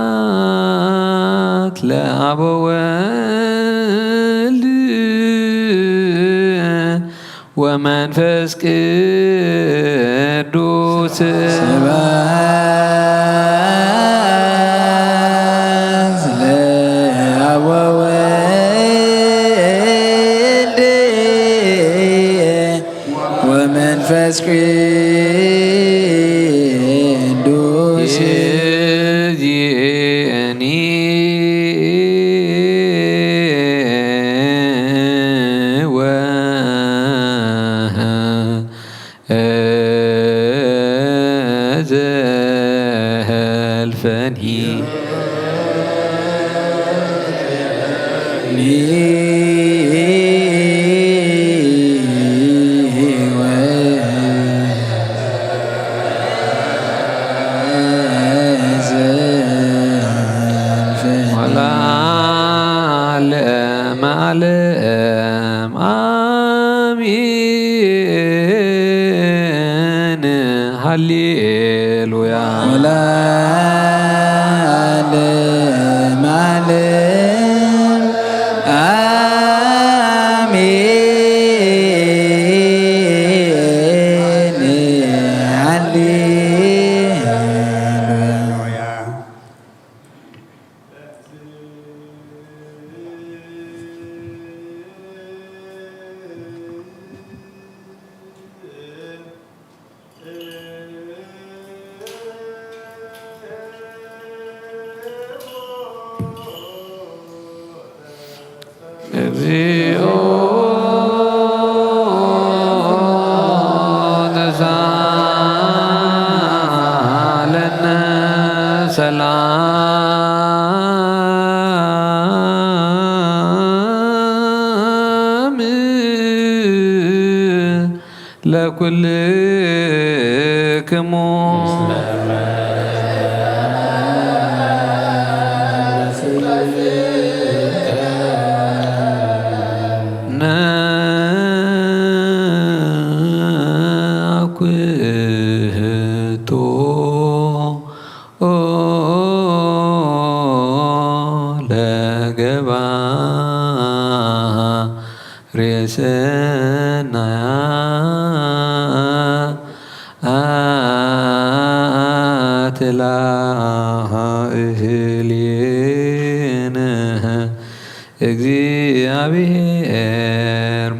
ስብሐት ለአብ ወወልድ ወመንፈስ ቅዱስ ስብሐት ለአብ ወወልድ ወመንፈስ ቅዱስ ይእዜኒ ወዘልፈኒ ወለዓለመ ዓለም አሜን ሃሌሉያ ወለዓለመ ዓለም አሜን ሃሌሉያ እግዚኦ ተሳሃለነ ሰላም ለኩልክሙ ነአኩቶ ለገባሬ ሰናያት ላእህሌነ እግዚአብሔር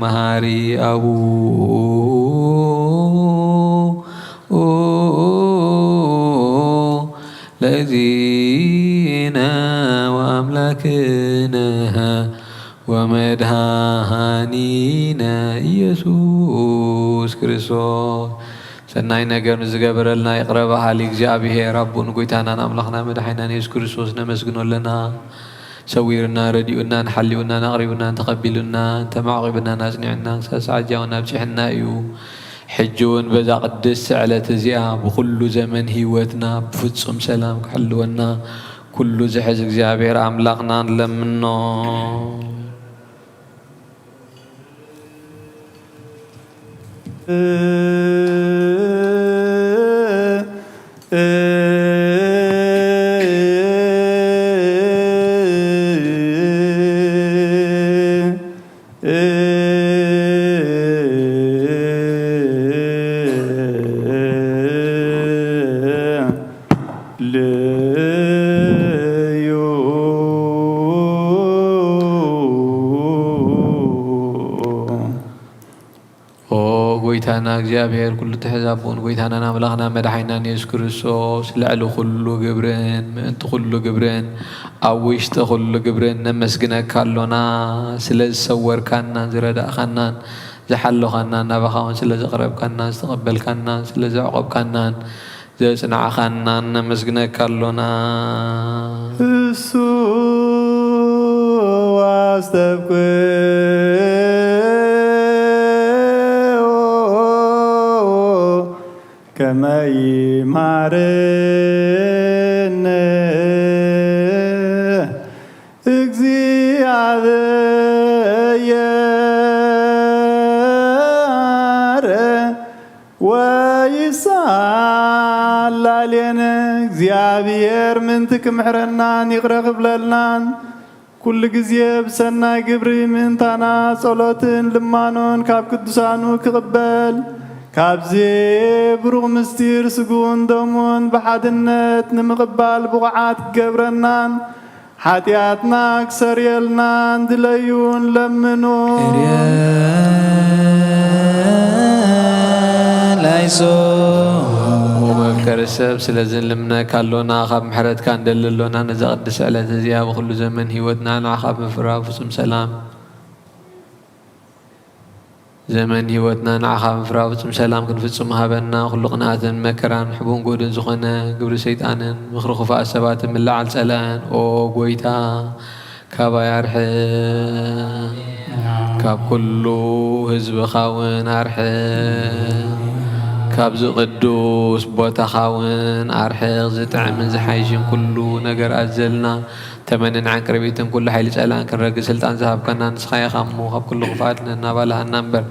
መሐሪ አቡ ለእግዚእነ ወአምላክነ ወመድኃኒነ ኢየሱስ ክርስቶስ ሰናይ ነገር ንዝገበረልና ይቅረብ በዓል እግዚአብሔር አቡን ጎይታናን አምላኽና መድኃኒና ኢየሱስ ክርስቶስ ነመስግኖለና ሰዊርና ረዲኡና ንሓሊኡና ነቕሪቡና ተቐቢሉና ተማዕቂብና ናጽኒዕና ሳሳዓጃውና ብፅሕና እዩ ሕጂ እውን በዛ ቅድስቲ ዕለት እዚኣ ብኩሉ ዘመን ሂወትና ብፍጹም ሰላም ክሕልወና ኩሉ ዝሕዝ እግዚአብሔር አምላኽና ንለምኖ። ጎይታና እግዚአብሔር ኩሉ ትሕዛቡን ጎይታና አምላኽና መድሓኒና ኢየሱስ ክርስቶስ ልዕሊ ኩሉ ግብርን ምእንቲ ኩሉ ግብርን ኣብ ውሽጢ ኩሉ ግብርን ነመስግነካ ኣሎና ስለ ዝሰወርካናን ዝረዳእኻናን ዝሓለኻናን ናባኻውን ስለ ዘቕረብካናን ዝተቐበልካናን ስለ ዘዕቆብካናን ዘጽናዕኻናን ነመስግነካ ኣሎና እሱ ዋስተብኩ كما يمارن እግዚአብሔር ወይሳላልን እግዚአብሔር ምንት ክምሕረናን ይቕረኽብለልናን ኩሉ ጊዜ ብሰናይ ግብሪ ምንታና ጸሎትን ልማኖን ካብ ቅዱሳኑ ክቕበል ካብዚ ብሩቕ ምስጢር ስጉን ደሙን ብሓድነት ንምቕባል ብቑዓት ክገብረናን ሓጢኣትና ክሰርየልናን ድለዩን ለምኑ ላይሶ ወመፍቀሪ ሰብ ስለዝን ልምነካ ኣሎና ካብ ምሕረትካ እንደሊ ኣሎና ነዛ ቅድስ ዕለት እዚኣ ብኩሉ ዘመን ሂወትና ንዓኻ ብምፍራቅ ፍጹም ሰላም زمن هيوتنا نعخا مفرا فصم سلام كنفصم هابنا كل قناعتن مكران حبون قودن زخنا قبر سيطانن مخرخ فاسبات من لعل سلان او قويتا كابا يرحي كاب كله هزب خاون أرحي كابزو قدوس بوتا خاون أرحي زتع من زحايشين كله نقر أزلنا تمنن عن كربيتن كل حيل سألان كن رجل سلطان ذهب كنا نسخيا خمو خب كله غفاتنا نبالها النمبر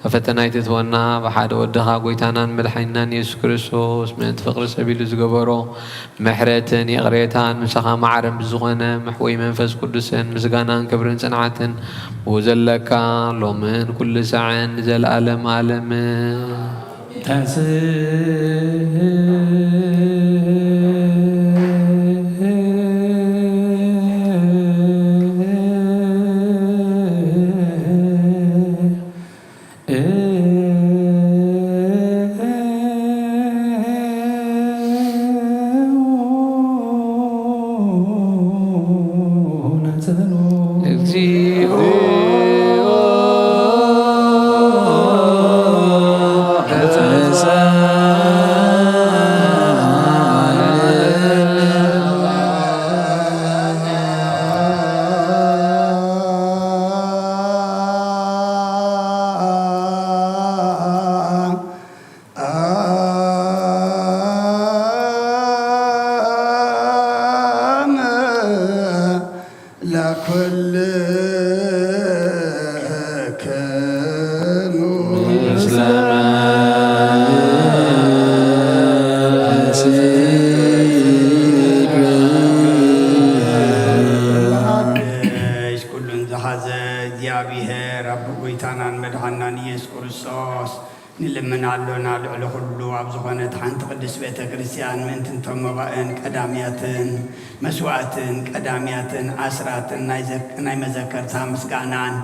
أفتنايت تونا بحد ودها قويتانا ملحينا يسوع كريستوس من فقر سبيل زجبرو محرتن يغريتان مسخا معرم بزغنا محوي منفس قدسن مسجانا كبرن صنعتن وزلكا لومن كل ساعة نزل ألم ألم مسواتن قدامياتن أسراتن ناي مذكرتها مسقعنان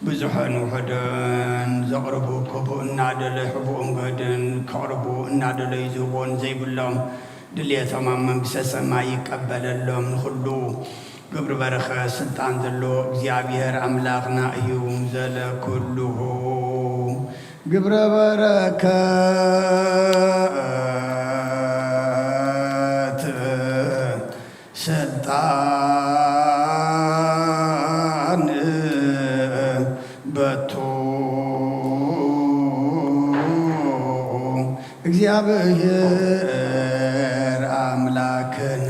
بزحن وحدن زقربو كبو النادل حبو انقدن كعربو النادل يزوبون زي بلهم دلية تماما بساسا ما يقبل اللهم نخلو قبر برخة سلطان ذلو زيابير أملاقنا أيوم زل كله قبر بركة سلطان بتو እግዚአብሔር አምላክን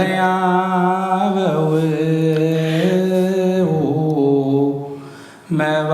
ለያበው መባ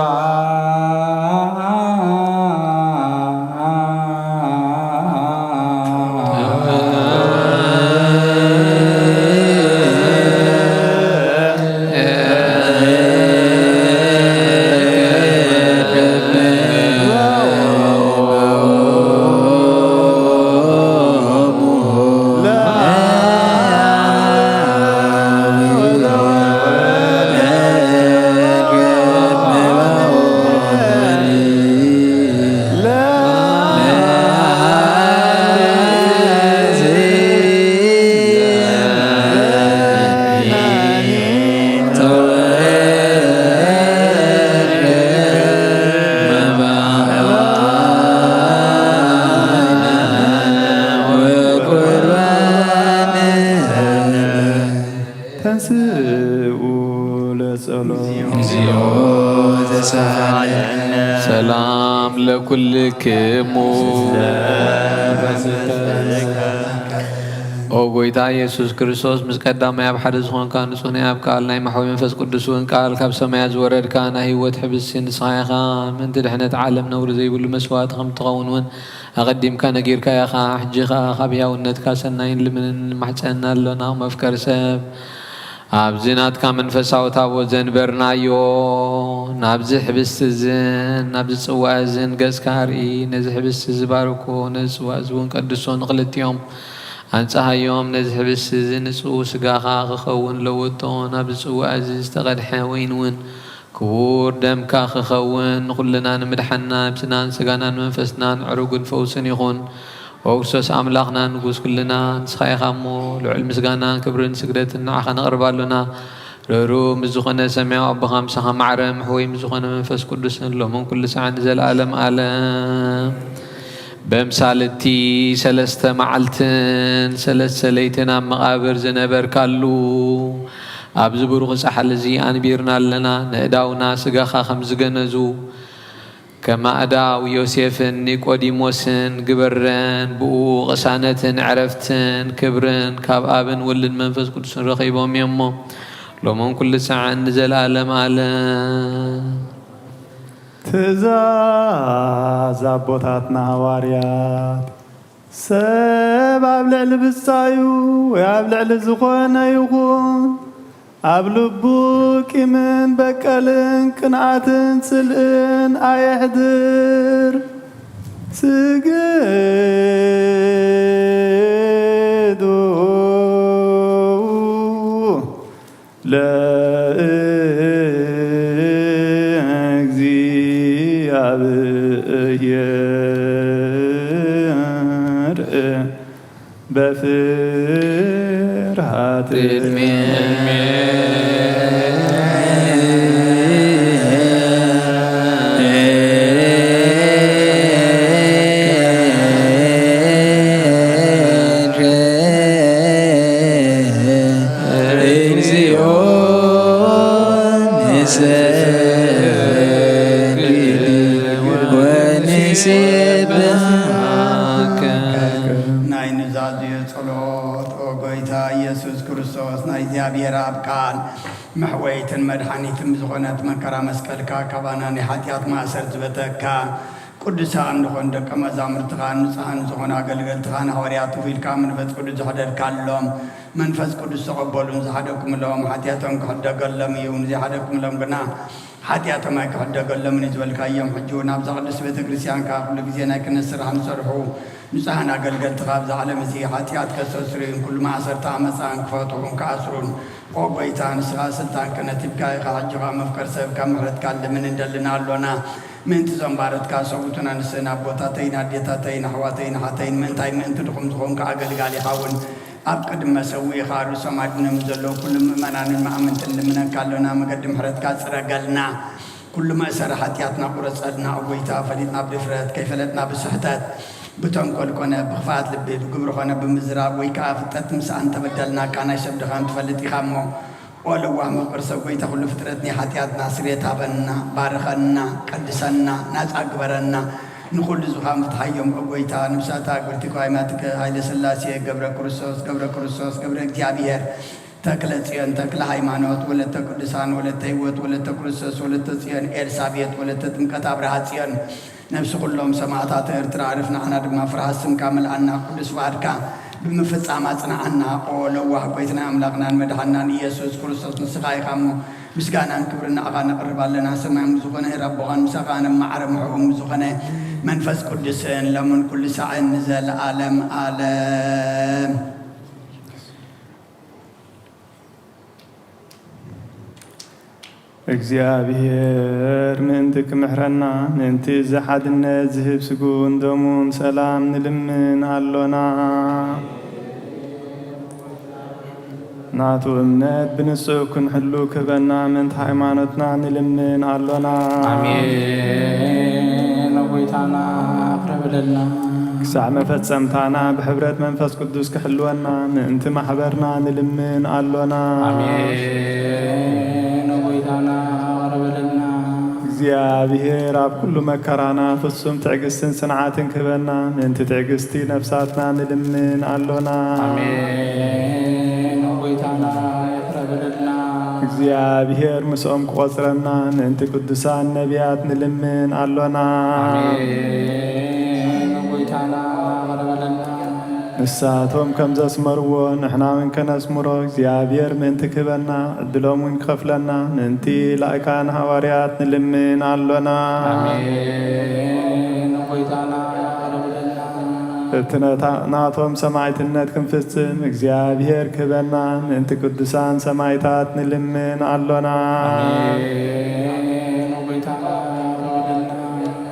ሰላም ለኩልክሙ ኦ ጎይታ ኢየሱስ ክርስቶስ ምስ ቀዳማይ ኣብ ሓደ ዝኾንካ ንጹህ ናይ ኣብ ቃል ናይ ማሕወ መንፈስ ቅዱስ እውን ቃል ካብ ሰማያት ዝወረድካ ናይ ህይወት ሕብሲ ንስኻ ኢኻ ምንቲ ድሕነት ዓለም ነውሪ ዘይብሉ መስዋዕቲ ከም ትኸውን እውን ኣቐዲምካ ነጊርካ ኢኻ ሕጂ ኸ ካብ ህያውነትካ ሰናይን ልምንን ማሕፀና ኣሎና መፍቀሪ ሰብ ኣብዚ ናትካ መንፈሳዊ ታቦት ዘንበርናዮ ናብዚ ሕብስቲ እዝን ናብዚ ጽዋዕ እዝን ገጽካ ርኢ ነዚ ሕብስቲ ዝባርኮ ነዚ ጽዋዕ እዚ እውን ቀድሶ ንኽልቲኦም ኣንጻሃዮም ነዚ ሕብስቲ እዚ ንጹህ ስጋኻ ክኸውን ለወጦ ናብዚ ጽዋዕ እዚ ዝተቐድሐ ወይን እውን ክቡር ደምካ ክኸውን ንኹልና ንምድሓና ብስናን ስጋናን መንፈስናን ዕሩግን ፈውስን ይኹን ወክርስቶስ ኣምላኽና ንጉስ ኩልና ንስኻ ኢኻ እሞ ልዑል ምስጋናን ክብርን ስግደትን ንዓኻ ነቕርባሉና ርህሩህ ምስ ዝኾነ ሰማያዊ ኣቦኻ ምሳኻ ማዕረ ምሕወይ ምስ ዝኾነ መንፈስ ቅዱስን ሎምን ኩሉ ሰዓት ንዘለኣለም ዓለም በምሳልቲ 3 መዓልትን 3 ለይትን ኣብ መቓብር ዝነበርካሉ ኣብዚ ብሩኽ ጻሕሊ እዚ ኣንቢርና ኣለና ንእዳውና ስጋኻ ከም ዝገነዙ ከማእዳው ዮሴፍን ኒቆዲሞስን ግበረን ብኡ ቅሳነትን ዕረፍትን ክብርን ካብ ኣብን ወልድን መንፈስ ቅዱስን ረኺቦም እዮም እሞ ሎሞን ኩሉ ሰዓት ንዘለኣለም ዓለም ትእዛዝ ኣቦታትና ሃዋርያት ሰብ ኣብ ልዕሊ ብሳዩ ወይ ኣብ ልዕሊ ዝኾነ ይኹን ኣብ ልቡ ቂምን በቀልን ቅንዓትን ጽልእን ኣየሕድር ስግዱ ለእግዚአብሔር በፍርሃት ናይ ንዛዝዮ ጸሎት ኦ ጎይታ ኢየሱስ ክርስቶስ ናይ እግዚኣብሔር ኣብ ቃል መሕወይትን መድሓኒትን ዝኾነት መከራ መስቀልካ ካባና ናይ ሓጢኣት ማእሰር ዝበተካ ቅዱሳን ንኾን ደቀ መዛሙርትኻ ንጹሃን ዝኾኑ ኣገልገልትኻ ንሐዋርያት ኢልካ መንፈስ ቅዱስ ዝሕደድካሎም መንፈስ ቅዱስ ተቐበሉን ዝሓደኩምሎም ሓጢኣቶም ክሕደገሎም እዩ ንዘይሓደኩምሎም ግና ሓጢኣቶም ኣይክሕደገሎምን እዩ ዝበልካዮም ሕጂ እውን ኣብዛ ቅዱስ ቤተ ክርስቲያንካ ኩሉ ግዜ ናይ ክነት ስራሕ ንሰርሑ ንጹሃን ኣገልገልትኻ ኣብዛ ዓለም እዚ ሓጢኣት ከስተስርዩን ኩሉ ማእሰርታ ዓመፃን ክፈትሑን ክኣስሩን ኦ ጎይታ ንስኻ ስልጣን ክነት ይብካ ኢኻ ሕጂኻ መፍቀር ሰብካ ምሕረትካ ልምን እንደልና ኣሎና ምእንቲ ዞም ባረትካ ሰውቱና ንስና ኣቦታተይን ኣዴታተይን ኣሕዋተይን ሓተይን ምእንታይ ምእንቲ ድኹም ዝኾንካ ኣገልጋሊ ኢኻ እውን ኣብ ቅድመ ሰዊኢኻ ርእሶም ኣድኖም ዘለዉ ኩሉ ምእመናንን ማእምንትን ልምነካ ኣሎና መገዲ ምሕረትካ ፅረገልና ኩሉ መእሰሪ ሓጢኣትና ቁረፀልና ጎይታ ፈሊጥና ብድፍረት ከይፈለጥና ብስሕተት ብተንኰል ኮነ ብኽፋት ልቢ ብግብሪ ኮነ ብምዝራብ ወይ ከዓ ፍልጠት ምስኣን ተበደልና ቃ ናይ ሰብ ድኻን ትፈልጥ ኢኻ እሞ ኦ ልዋህ መቁር ሰብ ጎይታ ኩሉ ፍጥረት ናይ ሓጢኣትና ስርየት ሃበና ባርኸና ቀድሰና ናፃ ግበረና نقول زخام تحيم أبويتا نفساتا قلت قائماتك هاي سلاسي قبر كرسوس قبر اكتيابير تكل تسيان تكل هايمانوت ولا تقدسان ولا تيوت ولا تكرسوس ولا تسيان إرسابيت ولا تتمكتاب رهاتيان نفس كلهم سماعتات ارترا عرفنا عنا دم فراسم كامل عنا قدس واركا بمفص عماتنا عنا قولوا وحبيتنا أملاقنا المدحنا يسوع كرسوس نسخاي خامو مسكانا كبرنا أغانا قرب لنا سماع مزقنا ربغان مسكانا معرم حقوم مزقنا منفس قدسين لمن كل ساعة نزل عالم እግዚአብሔር ምንትክ ምሕረና ምንቲ ዝሓድነት ዝህብ ስጉን ደሙን ሰላም ንልምን ኣሎና ናቱ እምነት ብንጹህ ክንሕሉ ክህበና ምንቲ ሃይማኖትና ንልምን ኣሎና አሜን ጎይታና አቅርብልና ክሳዕ መፈጸምታና ብሕብረት መንፈስ ቅዱስ ክሕልወና ምእንቲ ማሕበርና ንልምን ኣሎና አሜን ጎይታና አቅርብልና እግዚአብሔር ኣብ ኩሉ መከራና ፍጹም ትዕግስትን ጽንዓትን ክህበና ምእንቲ ትዕግስቲ ነፍሳትና ንልምን ኣሎና አሜን ጎይታና አቅርብልና እግዚአብሔር ምስኦም ክቆጽረና ምእንቲ ቅዱሳን ነቢያት ንልምን ኣሎና አሜን ጎይታና አቅርብልና ንሳቶም ከም ዘስመርዎ ንሕና እውን ከነስምሮ እግዚአብሔር ምእንቲ ክህበና ዕድሎም ክኸፍለና ምእንቲ ላእካን ሃዋርያት ንልምን ኣሎና አሜን ጎይታና አቅርብልና እቲ ናቶም ሰማዕትነት ክንፍጽም እግዚአብሔር ክህበና ምእንቲ ቅዱሳን ሰማዕታት ንልምን ኣሎና አሜን ጎይታና አቅርብልና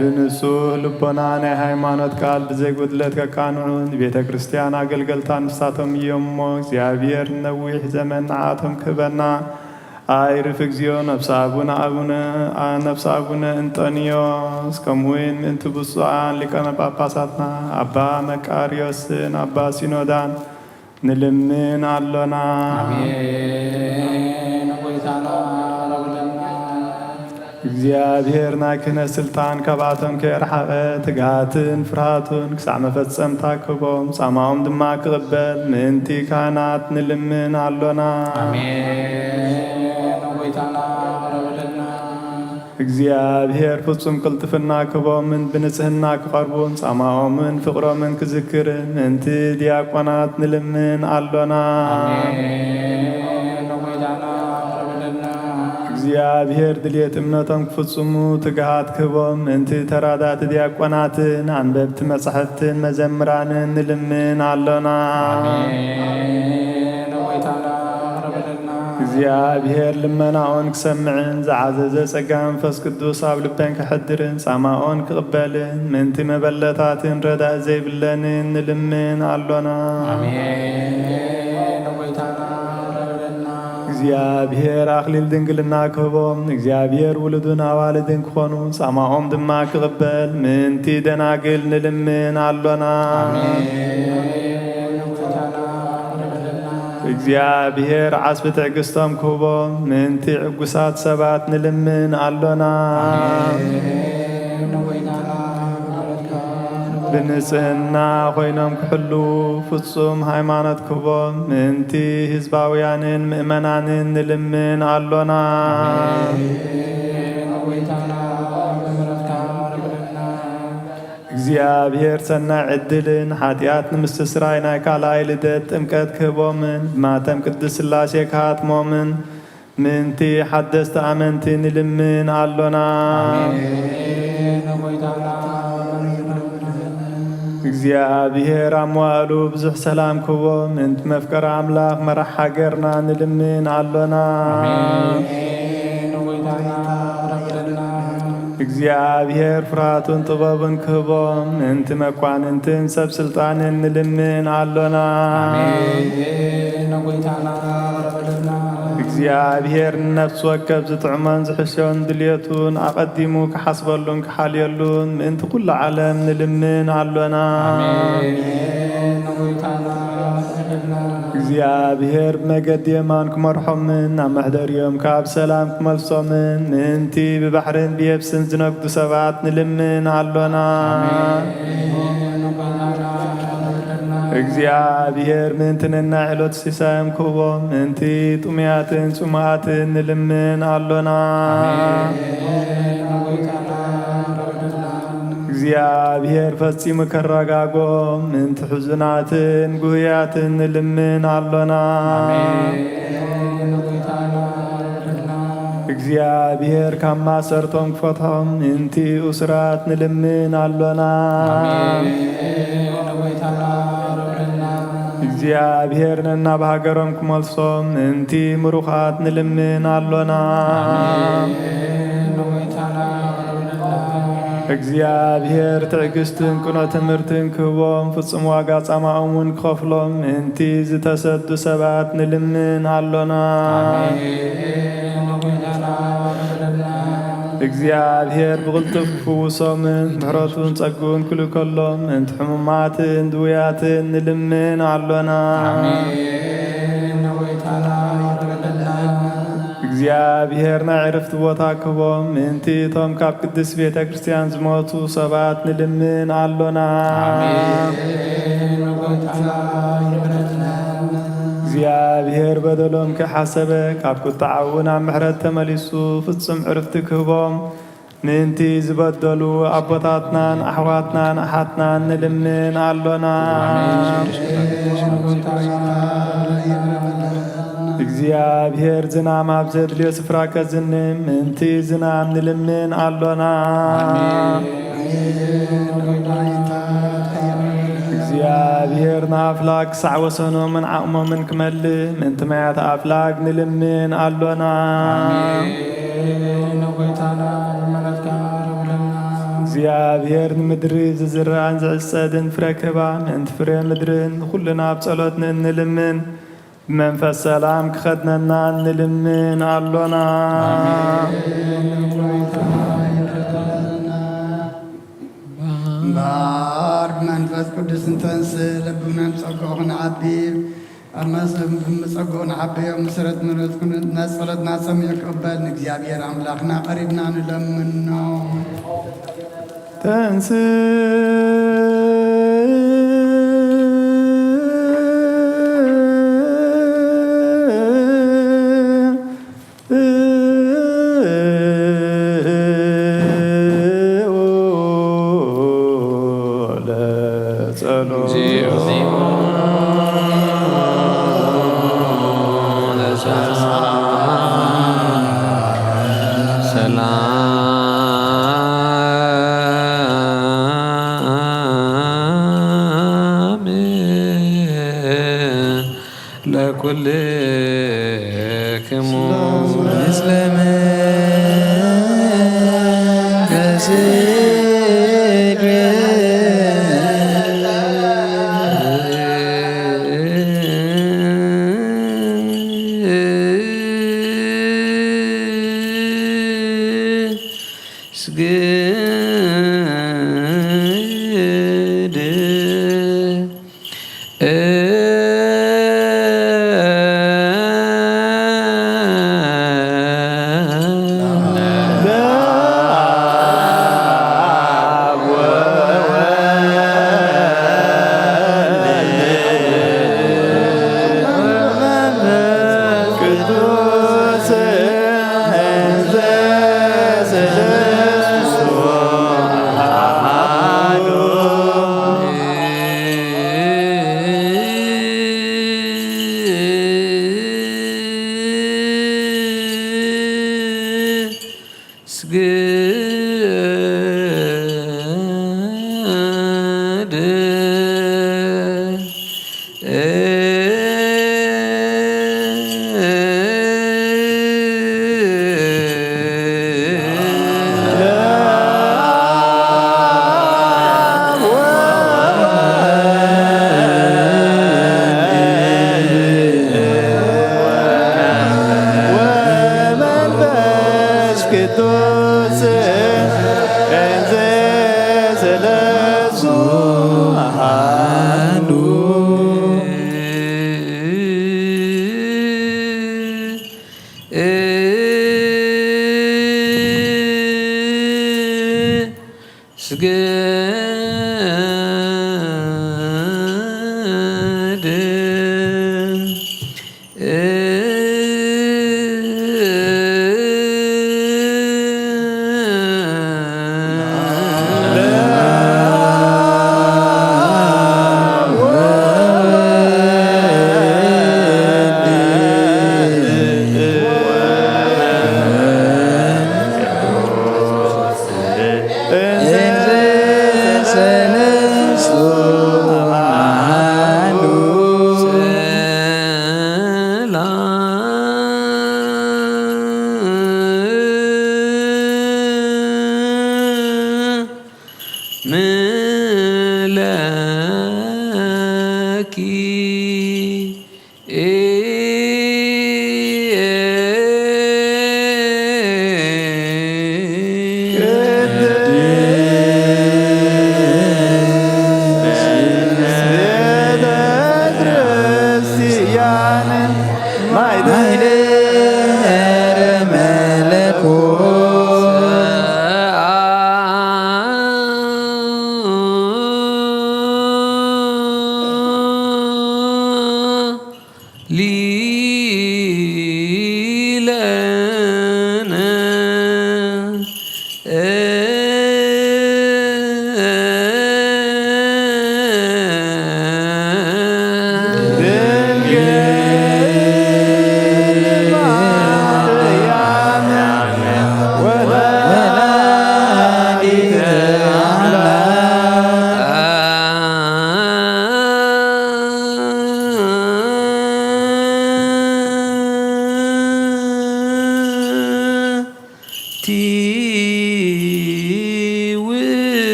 ብንጹህ ልቦና ናይ ሃይማኖት ቃል ብዘይጉድለት ከቃንዑን ቤተ ክርስቲያን ኣገልገልታ ንሳቶም እዮም እሞ እግዚአብሔር ነዊሕ ዘመን ንዓቶም ክህበና ኣይርፍ እግዚኦ ነፍሲ ኣቡነ እንጦንዮስ ከምኡውን ምእንቲ ብፁዓን ሊቃነ ጳጳሳትና ኣባ መቃርዮስን ኣባ ሲኖዳን ንልምን ኣሎና አሜን ጎይታና አቅርብልና እግዚአብሔር ናይ ክህነት ስልጣን ካብኣቶም ከይረሓቐ ትግሃትን ፍርሃቱን ክሳዕ መፈጸምታ ክህቦም ጻማኦም ድማ ክቕበል ምእንቲ ካህናት ንልምን ኣሎና አሜን ጎይታና አቅርብልና እግዚአብሔር ፍጹም ቅልጥፍና ክህቦምን ብንጽህና ክቐርቡን ጻማኦምን ፍቕሮምን ክዝክርን ምእንቲ ዲያቆናት ንልምን ኣሎና አሜን ጎይታና አቅርብልና እግዚአብሔር ድልየት እምነቶም ክፍጽሙ ትግሃት ክህቦም ምእንቲ ተራዳእቲ ዲያቆናትን አንበብቲ መጻሕፍትን መዘምራንን ንልምን ኣሎና አሜን ጎይታና አቅርብልና እግዚአብሔር ልመናኦን ክሰምዕን ዝዓዘዘ ጸጋ መንፈስ ቅዱስ ኣብ ልበን ክሕድርን ጻማኦን ክቕበልን ምእንቲ መበለታትን ረዳእ ዘይብለንን ንልምን ኣሎና አሜን ጎይታና አቅርብልና እግዚአብሔር ኣኽሊል ድንግልና ክህቦም እግዚአብሔር ውሉድን ኣዋልድን ክኾኑ ጻማኦም ድማ ክቕበል ምእንቲ ደናግል ንልምን ኣሎና እግዚአብሔር ዓስቢ ትዕግስቶም ክህቦም ምእንቲ ዕጉሳት ሰባት ንልምን ኣሎና ብንጽህና ኮይኖም ክሕሉ ፍጹም ሃይማኖት ክህቦም ምእንቲ ህዝባውያንን ምእመናንን ንልምን ኣሎና እግዚአብሔር ሰናይ ዕድልን ሓጢኣት ንምስትስራይ ናይ ካልኣይ ልደት ጥምቀት ክህቦምን ብማተም ቅድስ ሥላሴ ክሃትሞምን ምእንቲ ሓደስቲ ኣመንቲ ንልምን ኣሎና እግዚአብሔር ኣብ መዋእሉ ብዙሕ ሰላም ክህቦም ምእንቲ መፍቀሪ ኣምላኽ መራሕ ሃገርና ንልምን ኣሎና እግዚአብሔር ፍርሃቱን ጥበቡን ክህቦም ምእንቲ መኳንንትን ሰብ ስልጣንን ንልምን ኣሎና እግዚአብሔር ንነፍሲ ወከፍ ዝጥዕሞን ዝሕሾን ድልየቱን ኣቐዲሙ ክሓስበሉን ክሓልየሉን ምእንቲ ኩሉ ዓለም ንልምን ኣሎና እግዚአብሔር መገድ የማን ክመርሖምን ናብ መሕደርዮም ካብ ሰላም ክመልሶምን ምእንቲ ብባሕርን ብየብስን ዝነግዱ ሰባት ንልምን ኣሎና እግዚአብሔር ምንትንና ዕሎት ሲሳዮም ክህቦም ምንቲ ጡምያትን ጹማትን ንልምን ኣሎና እግዚአብሔር ፈጺሙ ከረጋጎም ምንቲ ሕዙናትን ጉህያትን ንልምን ኣሎና እግዚአብሔር ካብ ማሰርቶም ክፈትሖም ምንቲ እስራት ንልምን ኣሎና እግዚአብሔር ነና በሃገሮም ክመልሶም ምንቲ ምሩኻት ንልምን ኣሎና እግዚአብሔር ትዕግስትን ቅኖ ትምህርትን ክህቦም ፍጹም ዋጋ ጻማኦም ክኸፍሎም ምንቲ ዝተሰዱ ሰባት ንልምን ኣሎና እግዚአብሔር ብቕልጡፍ ክፍውሶምን ምሕረቱን ጸጉን ክልከሎም ምንቲ ሕሙማትን ድውያትን ንልምን ኣሎና እግዚአብሔር ናይ ዕረፍቲ ቦታ ክህቦም ምንቲ እቶም ካብ ቅድስ ቤተ ክርስቲያን ዝሞቱ ሰባት ንልምን ኣሎና እግዚአብሔር በደሎም ከሓሰበ ካብ ቁጣዓው ናብ ምሕረት ተመሊሱ ፍጹም ዕረፍቲ ክህቦም ምንቲ ዝበደሉ ኣቦታትናን ኣሕዋትናን ኣሓትናን ንልምን ኣሎና እግዚአብሔር ዝናም ኣብ ዘድልዮ ስፍራ ከዝንም ምንቲ ዝናም ንልምን ኣሎና እግዚአብሔር ንኣፍላግ ክሳዕ ወሰኖምን ዓቕሞምን ክመልእ ምንቲ ማያት ኣፍላግ ንልምን ኣሎና እግዚአብሔር ንምድሪ ዝዝራእን ዝዕጸድን ፍረ ክህባ ምንቲ ፍረ ምድርን ኩልና ብጸሎት ንልምን ብመንፈስ ሰላም ክኸድነና ንልምን ኣሎና ባር መንፈስ ቅዱስ እንተንስ ልብናን ጸጋውን ዓቢር አማሰም በመጸጋውን ዓቢር መሰረት ምሕረት ኩነትና ጸሎትና ሰምዕ ይቀበል እግዚአብሔር አምላክና ቀሪብና ንለምን ነው ተንስ ለኩልክሙ ምስለ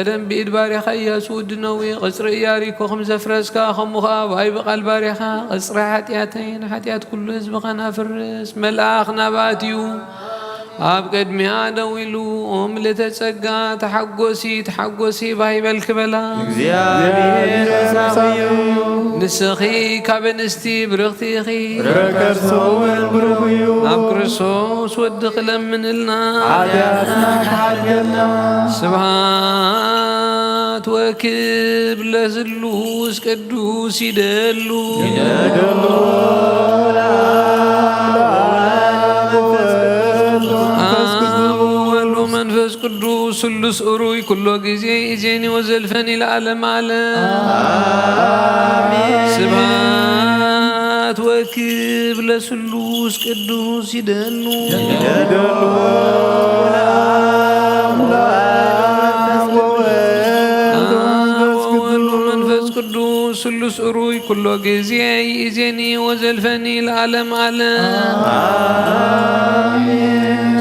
ቀደም ብኢድ ባሪኻ ኢያሱ ወዲ ነዌ ቅፅሪ ኢያሪኮ ከም ዘፍረስካ ከምኡ ከዓ ብኣይ በቓል ባሪኻ ቅፅሪ ሓጢኣተይን ሓጢኣት ኩሉ ህዝብኻ ናፍርስ መልኣኽ ናባትዩ ኣብ ቅድሚኣ ደው ኢሉ ምልዕተ ጸጋ ተሓጐሲ ባይበል ክበላ ንስኺ ካብ እንስቲ ብርኽቲ ኢኺ ኣብ ክርስቶስ ወዲ ክለምንልና ስብሃት ወክብ ለስሉስ ቅዱስ ይደሉ መንፈስ ቅዱስ ስሉስ እሩይ ኩሎ ጊዜ ኢዜኒ ወዘልፈኒ ለዓለም ዓለም ስብሃት ወክብ ለስሉስ ቅዱስ ይደሉ መንፈስ ቅዱስ ስሉስ እሩይ ኩሎ ጊዜ ኢዜኒ ወዘልፈኒ ለዓለም ዓለም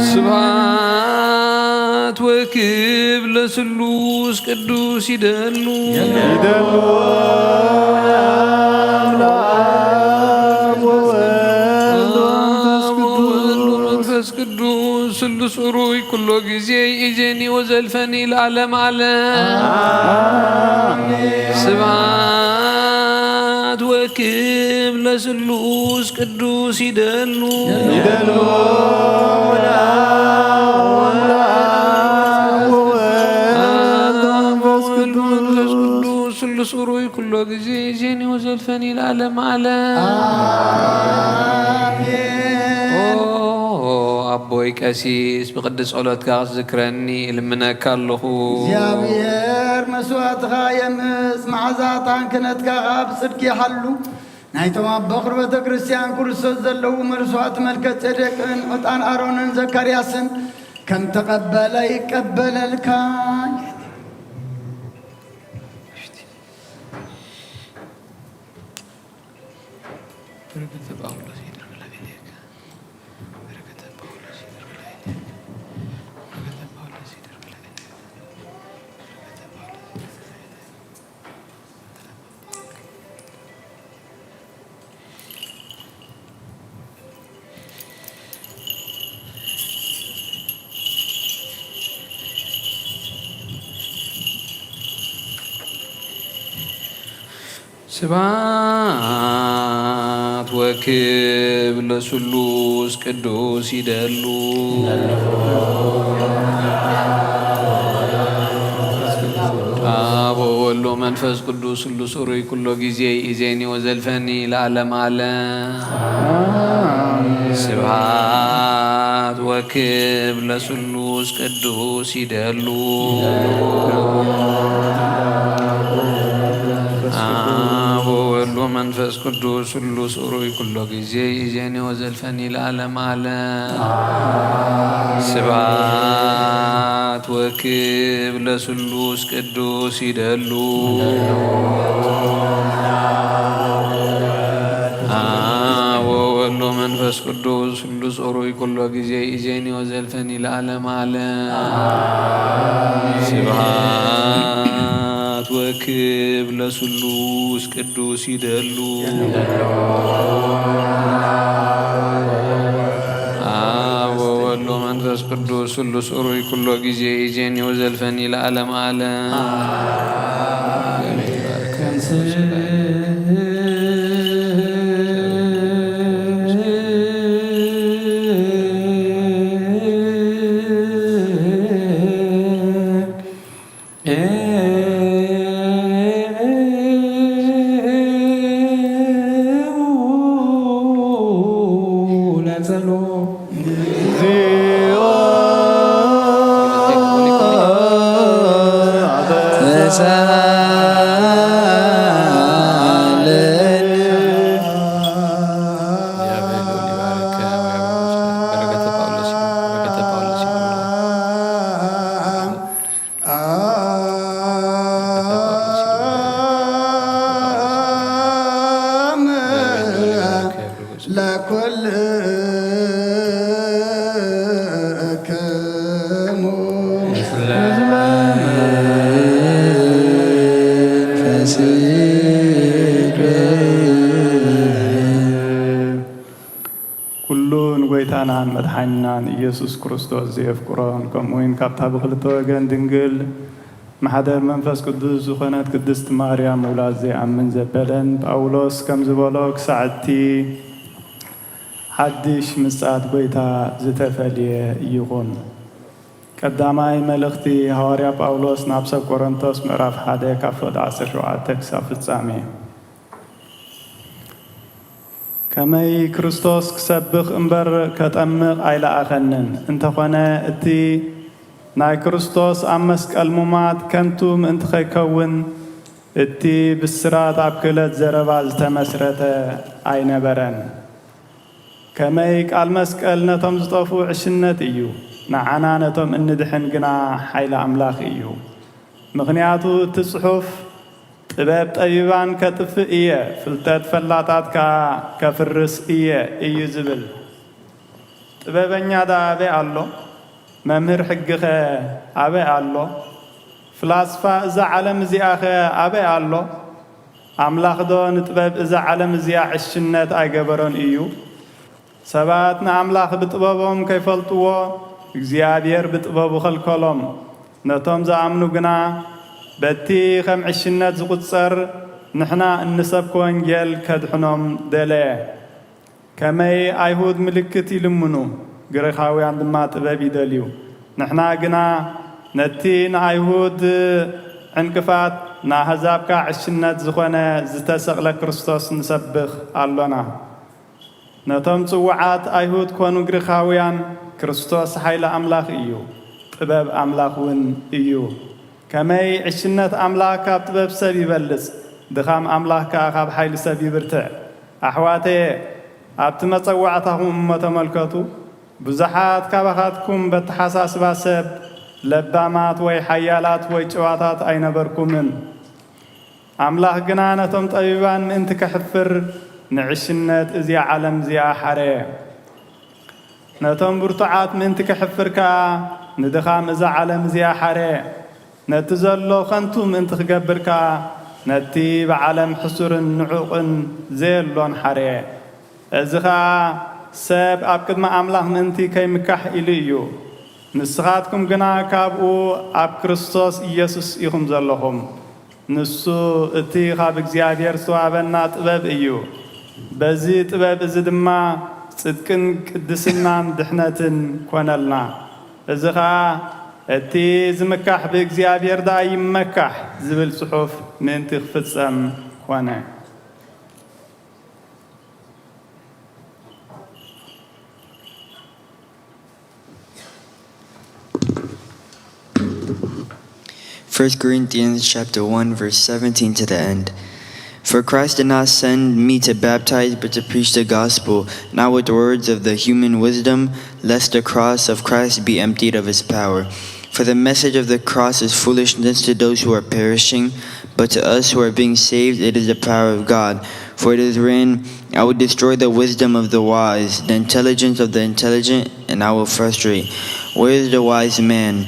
ስብሃት ወክብ ለስሉስ ቅዱስ ይደሉ መንፈስ ቅዱስ ስሉስ እሩይ ኩሎ ጊዜ ኢዜኒ ወዘልፈኒ ለዓለም ዓለም ስብሃት ወክብ ለስሉስ ቅዱስ ይደሉ ስሉስ እሩይ ኩሎ ጊዜ ኢዜኒ ወዘልፈኒ ለዓለም ዓለም ኣቦይ ቀሲስ ብቅዱስ ጸሎትካ ዝክረኒ ልምነካ ኣለኹ እግዚአብሔር መስዋዕትኻ የምስ መዓዛታን ክነትካ ኣብ ጽድቂ ይሓሉ ናይቶም ኣቦ ቤተ ክርስቲያን ክርስቶስ ዘለዉ መልሷት መልከ ጼዴቅን ዕጣን ኣሮንን ዘካርያስን ከም ተቐበለ ይቀበለልካ ስብሐት ወክብር ለስሉስ ቅዱስ ይደሉ አብ ወወልድ ወመንፈስ ቅዱስ ሁሉ ሥሩይ ኩሎ ጊዜ ኢዜኒ ወዘልፈኒ ለዓለመ ዓለም ስብሐት ወክብር ለስሉስ ቅዱስ ይደሉ አብ ወወልድ ወመንፈስ ቅዱስ ሁሉ ሥሩይ ኩሎ ጊዜ ኢዜኒ ወዘልፈኒ ለዓለመ ዓለም ስብሐት ወክብር ለስሉስ ቅዱስ ይደሉ አብ ወወልድ ወመንፈስ ቅዱስ ሁሉ ሥሩይ ኩሎ ጊዜ ኢዜኒ ወዘልፈኒ ለዓለመ ዓለም ስብሐት ወክብር ለስሉስ ቅዱስ ይደሉ አብ ወወልድ ወመንፈስ ቅዱስ ሁሉ ሥሩይ ኩሎ ጊዜ ኢዜኒ ወዘልፈኒ ለዓለመ ዓለም ኩሉን ጎይታናን መድሓኒናን ኢየሱስ ክርስቶስ ዘየፍቅሮን ከምኡውን ካብታ ብክልተ ወገን ድንግል ማሕደር መንፈስ ቅዱስ ዝኾነት ቅድስቲ ማርያም ውላድ ዘይኣምን ዘበለን ጳውሎስ ከም ዝበሎ ክሳዕቲ ሓድሽ ምጽኣት ጎይታ ዝተፈልየ ይኹን። ቀዳማይ መልእኽቲ ሐዋርያ ጳውሎስ ናብ ሰብ ቆሮንቶስ ምዕራፍ 1 ካብ ፍቅዲ 17 ክሳብ ፍጻሜ ከመይ ክርስቶስ ክሰብኽ እምበር ከጠምቕ ኣይለኣኸንን እንተኾነ እቲ ናይ ክርስቶስ ኣብ መስቀል ሙማት ከንቱ ምእንቲ ከይከውን እቲ ብስራት ኣብ ክእለት ዘረባ ዝተመስረተ ኣይነበረን። ከመይ ቃል መስቀል ነቶም ዝጠፉ ዕሽነት እዩ፣ ንዓና ነቶም እንድሕን ግና ሓይሊ ኣምላኽ እዩ። ምክንያቱ እቲ ጽሑፍ ጥበብ ጠቢባን ከጥፍእ እየ ፍልጠት ፈላጣት ከፍርስ እየ እዩ ዝብል። ጥበበኛ ዳ ኣበይ ኣሎ? መምህር ሕጊኸ ኣበይ ኣሎ? ፍላስፋ እዛ ዓለም እዚኣኸ ኣበይ ኣሎ? ኣምላኽ ዶ ንጥበብ እዛ ዓለም እዚኣ ዕሽነት ኣይገበሮን እዩ? ሰባት ንኣምላኽ ብጥበቦም ከይፈልጥዎ እግዚኣብሔር ብጥበቡ ኸልከሎም። ነቶም ዝኣምኑ ግና በቲ ከም ዕሽነት ዝቁጸር ንሕና እንሰብክ ወንጌል ከድሕኖም ደለየ። ከመይ ኣይሁድ ምልክት ይልምኑ፣ ግሪኻውያን ድማ ጥበብ ይደልዩ። ንሕና ግና ነቲ ንኣይሁድ ዕንቅፋት ንኣሕዛብካ ዕሽነት ዝኾነ ዝተሰቕለ ክርስቶስ ንሰብኽ ኣሎና። ነቶም ጽውዓት ኣይሁድ ኮኑ ግሪኻውያን ክርስቶስ ሓይሊ ኣምላኽ እዩ፣ ጥበብ ኣምላኽ እውን እዩ። ከመይ ዕሽነት ኣምላኽ ካብ ጥበብ ሰብ ይበልጽ፣ ድኻም ኣምላኽ ከዓ ካብ ሓይሊ ሰብ ይብርትዕ። أحواتي أبتمتصوعتهم متملكتو بزحات كبخاتكم بتحساس باسب لبامات وي حيالات وي جواتات أين بركمن أملاح جنانتهم طيبان انت كحفر نعشنت ازي عالم زي حري نتم برتعات من انت كحفركا ندخام ازي عالم زي حري نتزلو خنتم انت خجبركا نتي بعالم حسر نعوق زيلون حري ازخا سب أبكد ما أملاح من انت كي مكح إليو نسخاتكم جنا كابو أب كريستوس يسوس يخم زلهم نسو اتي خاب እግዚአብሔር ሰዋበና ጥበብ እዩ በዚ ጥበብ እዚ ድማ ጽድቅን ቅድስናን ድሕነትን ኮነልና እዚኻ እቲ ዝምካሕ ብእግዚአብሔር ዳ ይመካሕ ዝብል ጽሑፍ ምንቲ ክፍጸም ኮነ First Corinthians chapter 1 verse 17 to the end. For Christ did not send me to baptize, but to preach the gospel, not with words of the human wisdom, lest the cross of Christ be emptied of its power. For the message of the cross is foolishness to those who are perishing, but to us who are being saved it is the power of God. For it is written, I will destroy the wisdom of the wise, the intelligence of the intelligent, and I will frustrate. Where is the wise man?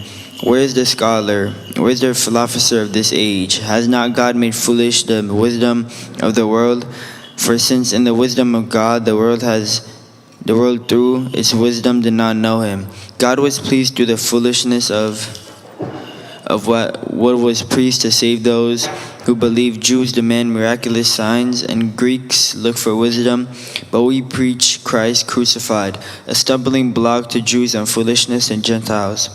Where is the scholar? Where is the philosopher of this age? Has not God made foolish the wisdom of the world? For since in the wisdom of God the world through its wisdom did not know him, God was pleased through the foolishness of what was preached to save those who believe. Jews demand miraculous signs, and Greeks look for wisdom, but we preach Christ crucified, a stumbling block to Jews and foolishness to Gentiles.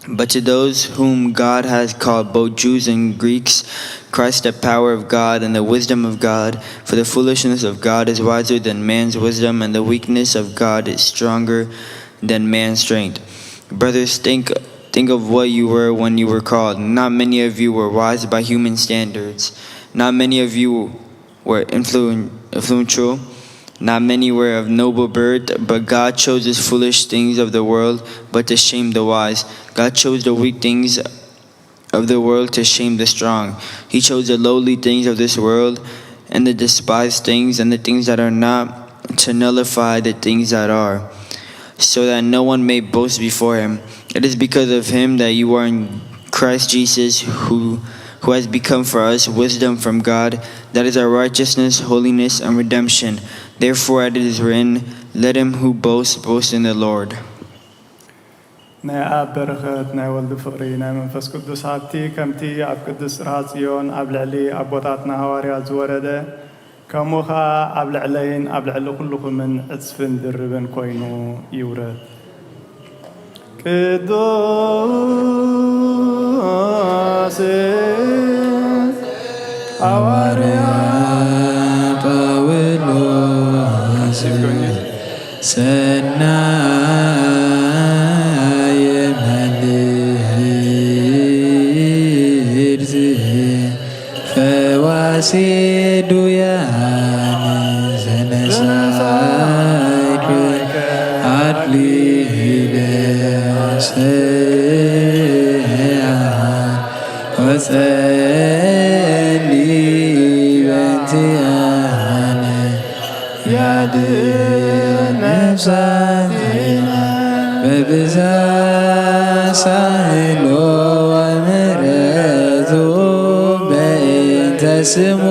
But to those whom God has called, both Jews and Greeks, Christ the power of God and the wisdom of God. For the foolishness of God is wiser than man's wisdom, and the weakness of God is stronger than man's strength. Brothers, think of what you were when you were called. Not many of you were wise by human standards. Not many of you were influential. Not many were of noble birth, but God chose the foolish things of the world, but to shame the wise. God chose the weak things of the world to shame the strong. He chose the lowly things of this world and the despised things and the things that are not, to nullify the things that are, so that no one may boast before him. It is because of him that you are in Christ Jesus, who has become for us wisdom from God. That is our righteousness, holiness, and redemption. Therefore, as it is written, let him who boasts boast in the Lord. ናይ ኣብ በረኸት ናይ ወልዲ ፍቕሪ ናይ መንፈስ ቅዱስ ሃብቲ ከምቲ ኣብ ቅዱስ ራጽዮን ኣብ ልዕሊ ኣቦታትና ሃዋርያት ዝወረደ ከምኡ ኸኣ ኣብ ልዕለይን ኣብ ልዕሊ ኩልኹምን ዕፅፍን ድርብን ኮይኑ ይውረድ ቅዱስ ሃዋርያ ጳውሎስ ሰናይ መልእክት ፈዋሴ ዱያን ዘነሳይክ አድሊለ ሰያን ወጸሊ በንቲአነ ያድን ነፍሳቲነ በብዛት ሳህሎ ወምሕረቱ በእንተ ስሙ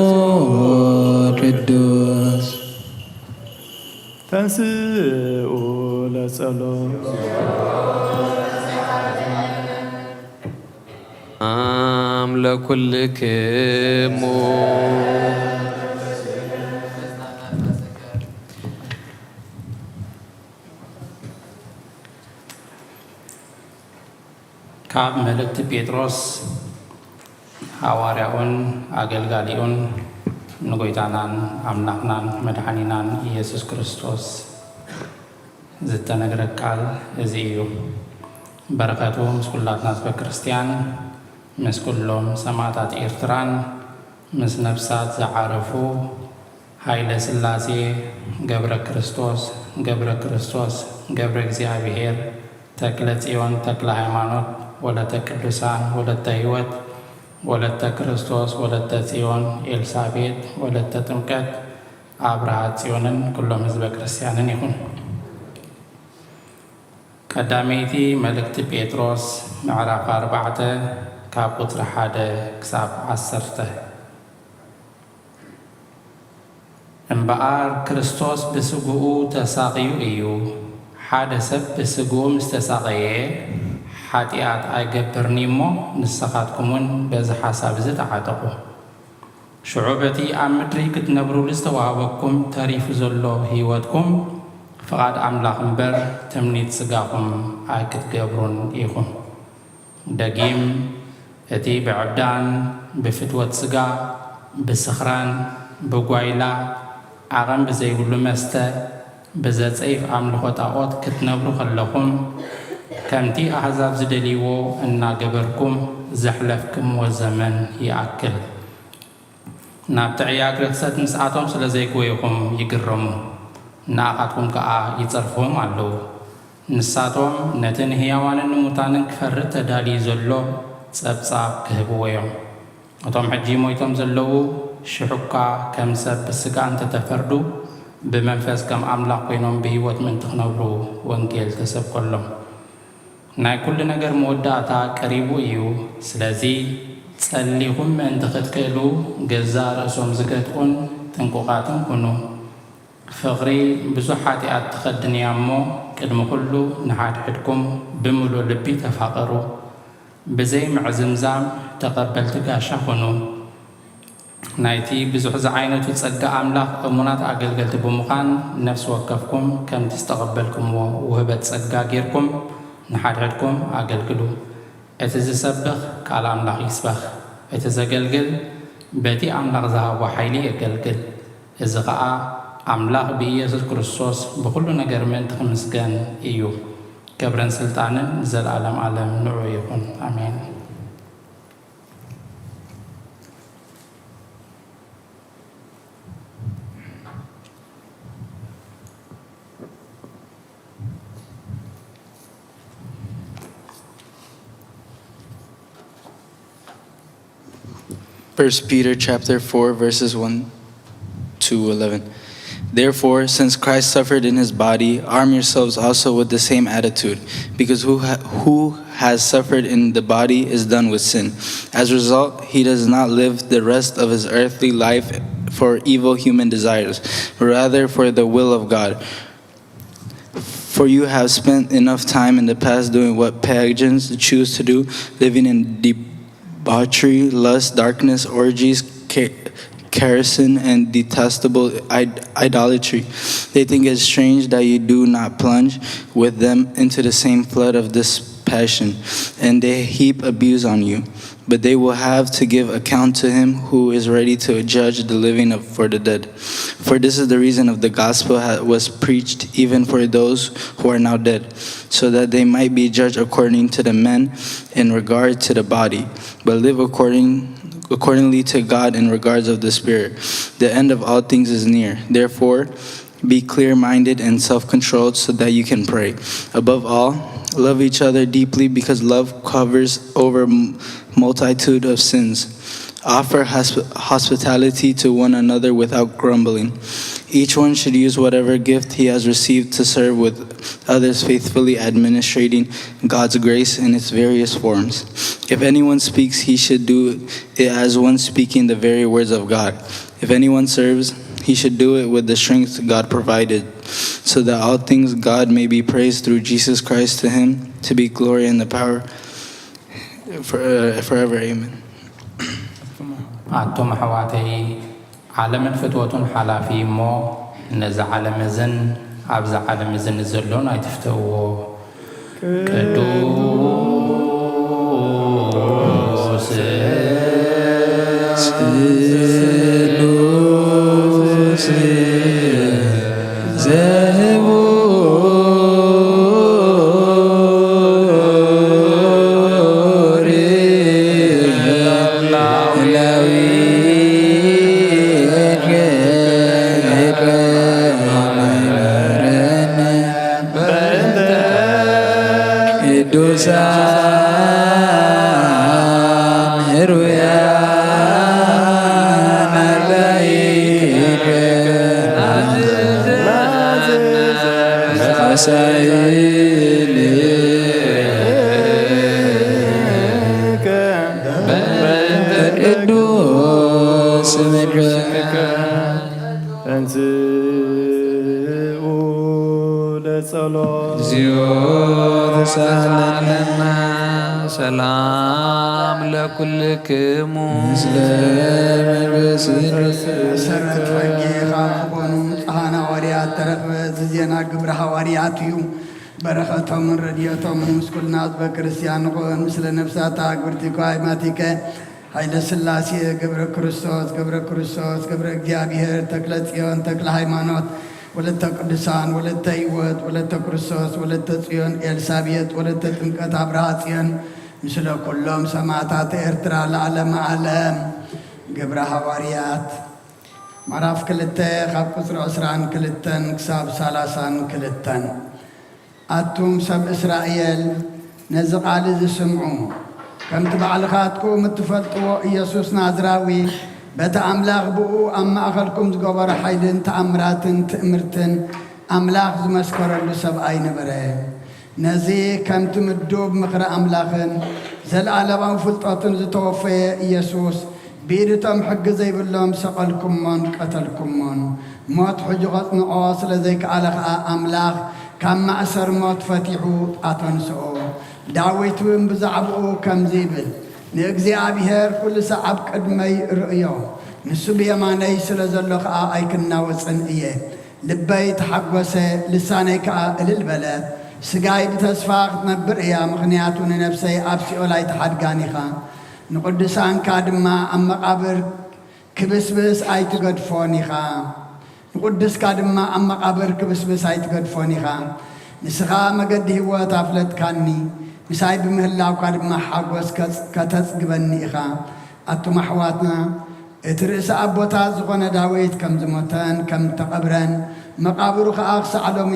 ቅዱስ ተንሥኡ ለጸሎት ለኩልክሙ ካብ መልእክቲ ጴጥሮስ ሐዋርያውን አገልጋሊውን ንጎይታናን አምላክናን መድኃኒናን ኢየሱስ ክርስቶስ ዝተነገረ ቃል እዚ እዩ በረከቱ ምስ ኩላትና ህዝበ ክርስቲያን ምስ ኩሎም ሰማዕታት ኤርትራን ምስ ነፍሳት ዝዓረፉ ኃይለ ሥላሴ ገብረ ክርስቶስ ገብረ ክርስቶስ ገብረ እግዚአብሔር ተክለ ጽዮን ተክለ ሃይማኖት ወለተ ቅዱሳን ወለተ ሕይወት ወለተ ክርስቶስ ወለተ ጽዮን ኤልሳቤጥ ወለተ ጥምቀት አብርሃ ጽዮንን ኩሎም ህዝበ ክርስቲያንን ይሁን። ቀዳመይቲ መልእክቲ ጴጥሮስ ምዕራፍ 4 ካብ ቁፅሪ 1 ክሳብ 10 እምበኣር ክርስቶስ ብስጉኡ ተሳቒዩ እዩ። ሓደ ሰብ ብስጉኡ ምስ ተሳቐየ ሓጢኣት ኣይገብርኒ እሞ ንስኻትኩምን በዚ ሓሳብ እዚ ተዓጠቑ። ሽዑ በቲ ኣብ ምድሪ ክትነብሩሉ ዝተዋሃበኩም ተሪፉ ዘሎ ህይወትኩም ፍቓድ ኣምላኽ እምበር ትምኒት ስጋኹም ኣይክትገብሩን ኢኹም። ደጊም እቲ ብዕብዳን ብፍትወት ስጋ ብስኽራን ብጓይላ ዓቐን ብዘይብሉ መስተ ብዘፀይፍ ኣምልኾ ጣዖት ክትነብሩ ከለኹም ከምቲ ኣሕዛብ ዝደልይዎ እናገበርኩም ዘሕለፍክምዎ ዘመን ይኣክል። ናብቲ ዕያግ ርክሰት ምስኣቶም ስለ ዘይጎይኹም ይግረሙ፣ ንኣኻትኩም ከዓ ይፀርፍዎም ኣለዉ። ንሳቶም ነቲ ንህያዋንን ንሙታንን ክፈርድ ተዳልዩ ዘሎ ጸብጻብ ክህብዎ እዮም። እቶም ሕጂ ሞይቶም ዘለዉ ሽሑካ ከም ሰብ ብስጋ እንተተፈርዱ ብመንፈስ ከም ኣምላኽ ኮይኖም ብህይወት ምእንቲ ክነብሩ ወንጌል ተሰብከሎም። ናይ ኩሉ ነገር መወዳእታ ቀሪቡ እዩ። ስለዚ ጸሊኹም ምእንቲ ክትክእሉ ገዛ ርእሶም ዝገጥቁን ጥንቁቓትን ኩኑ። ፍቕሪ ብዙሕ ሓጢኣት ትኸድን እያ እሞ ቅድሚ ኩሉ ንሓድሕድኩም ብምሉእ ልቢ ተፋቐሩ። ብዘይ ምዕዝምዛም ተቐበልቲ ጋሻ ኹኑ። ናይቲ ብዙሕ ዝዓይነቱ ጸጋ ኣምላኽ እሙናት ኣገልገልቲ ብምዃን ነፍሲ ወከፍኩም ከምቲ ዝተቐበልኩምዎ ውህበት ጸጋ ጌርኩም ንሓድሕድኩም ኣገልግሉ። እቲ ዝሰብኽ ቃል ኣምላኽ ይስበኽ፣ እቲ ዘገልግል በቲ ኣምላኽ ዝሃቦ ሓይሊ የገልግል። እዚ ከዓ ኣምላኽ ብኢየሱስ ክርስቶስ ብኩሉ ነገር ምእንቲ ክምስገን እዩ። ክብርን ስልጣንን ዘለዓለም ዓለም ንዑ ይኹን ኣሜን። First Peter chapter 4 verses 1 to 11. Therefore, since Christ suffered in his body, arm yourselves also with the same attitude, because who has suffered in the body is done with sin. As a result, he does not live the rest of his earthly life for evil human desires, but rather for the will of God. For you have spent enough time in the past doing what pagans choose to do, living in debauchery, lust, darkness, orgies, kerosene, and detestable idolatry. They think it strange that you do not plunge with them into the same flood of this passion, and they heap abuse on you. But they will have to give account to him who is ready to judge the living for the dead. For this is the reason of the gospel was preached even for those who are now dead, so that they might be judged according to the men in regard to the body, but live accordingly to God in regards of the Spirit. The end of all things is near. Therefore, be clear-minded and self-controlled so that you can pray. Above all, love each other deeply, because love covers over multitude of sins. Offer hospitality to one another without grumbling. Each one should use whatever gift he has received to serve with others faithfully, administrating God's grace in its various forms. If anyone speaks, he should do it as one speaking the very words of God. If anyone serves, he should do it with the strength God provided, so that all things God may be praised through Jesus Christ. To him to be glory and the power forever. Amen. ኣቶም ኣሕዋተይ ዓለምን ፍትወቱን ሓላፊ እሞ ነዚ ዓለም እዝን ኣብዚ ዓለም እዝን ዘሎን ኣይትፍተውዎ። ቅዱስ ወሳይልከ ቅዱስ ምድርከ እንዝኡ ለጸሎት እግዚኦ ተሳለና ሰላም ለኩልክሙ ምስለ መሰረት ፈጌኻ ዝኾኑ ፃሃና ዋርያት ተረኽበ ዝዜና ግብረ ሃዋርያት እዩ በረኸቶምን ረድኤቶምን ምስ ኩልና ህዝበ ክርስቲያን ንኾን ምስለ ነፍሳታ ግብርቲ ጓይማቲከ ኃይለ ሥላሴ ገብረ ክርስቶስ ገብረ እግዚአብሔር ተክለ ጽዮን ተክለ ሃይማኖት ወለተ ቅዱሳን ወለተ ሕይወት ወለተ ክርስቶስ ወለተ ጽዮን ኤልሳቤጥ ወለተ ጥምቀት አብርሃ ጽዮን ምስለ ኩሎም ሰማዕታት ኤርትራ ለዓለመ ዓለም ግብረ ሃዋርያት ምዕራፍ 2 ካብ ቁፅሪ 22 ክሳብ 32 ኣቱም ሰብ እስራኤል ነዚ ቃል ዝስምዑ ከምቲ ባዕልኻትኩም እትፈልጥዎ ኢየሱስ ናዝራዊ በቲ ኣምላኽ ብኡ ኣብ ማእኸልኩም ዝገበሮ ሓይልን ተኣምራትን ትእምርትን ኣምላኽ ዝመስከረሉ ሰብኣይ ነበረ ነዚ ከምቲ ምዱብ ምኽሪ ኣምላኽን ዘለዓለማዊ ፍልጠትን ዝተወፈየ ኢየሱስ ብኢድቶም ሕጊ ዘይብሎም ሰቐልኩሞን ቀተልኩሞን ሞት ሕጂ ቐጽንዖ ስለ ዘይከኣለ ኸዓ ኣምላኽ ካብ ማእሰር ሞት ፈቲሑ ኣተንስኦ ዳዊት እውን ብዛዕብኡ ከምዚ ይብል ንእግዚአብሔር ኩሉ ሰዓብ ቅድመይ ርእዮ ንሱ ብየማነይ ስለ ዘሎ ኸዓ ኣይክናወፅን እየ ልበይ ተሓጐሰ ልሳነይ ከዓ እልል በለ ስጋይ ብተስፋ ክትነብር እያ ምኽንያቱ ንነፍሰይ ኣብ ሲኦል ኣይተሓድጋን ኢኻ ንቅዱሳንካ ድማ ኣብ መቓብር ክብስብስ ኣይትገድፎን ኢኻ ንቅዱስካ ድማ ኣብ መቓብር ክብስብስ ኣይትገድፎን ኢኻ ንስኻ መገዲ ህይወት ኣፍለጥካኒ ምሳይ ብምህላውካ ድማ ሓጐስ ከተጽግበኒ ኢኻ ኣቱም ኣሕዋትና እቲ ርእሲ ኣቦታት ዝኾነ ዳዊት ከም ዝሞተን ከም ተቐብረን መቓብሩ ከዓ ክሳዕ ሎሚ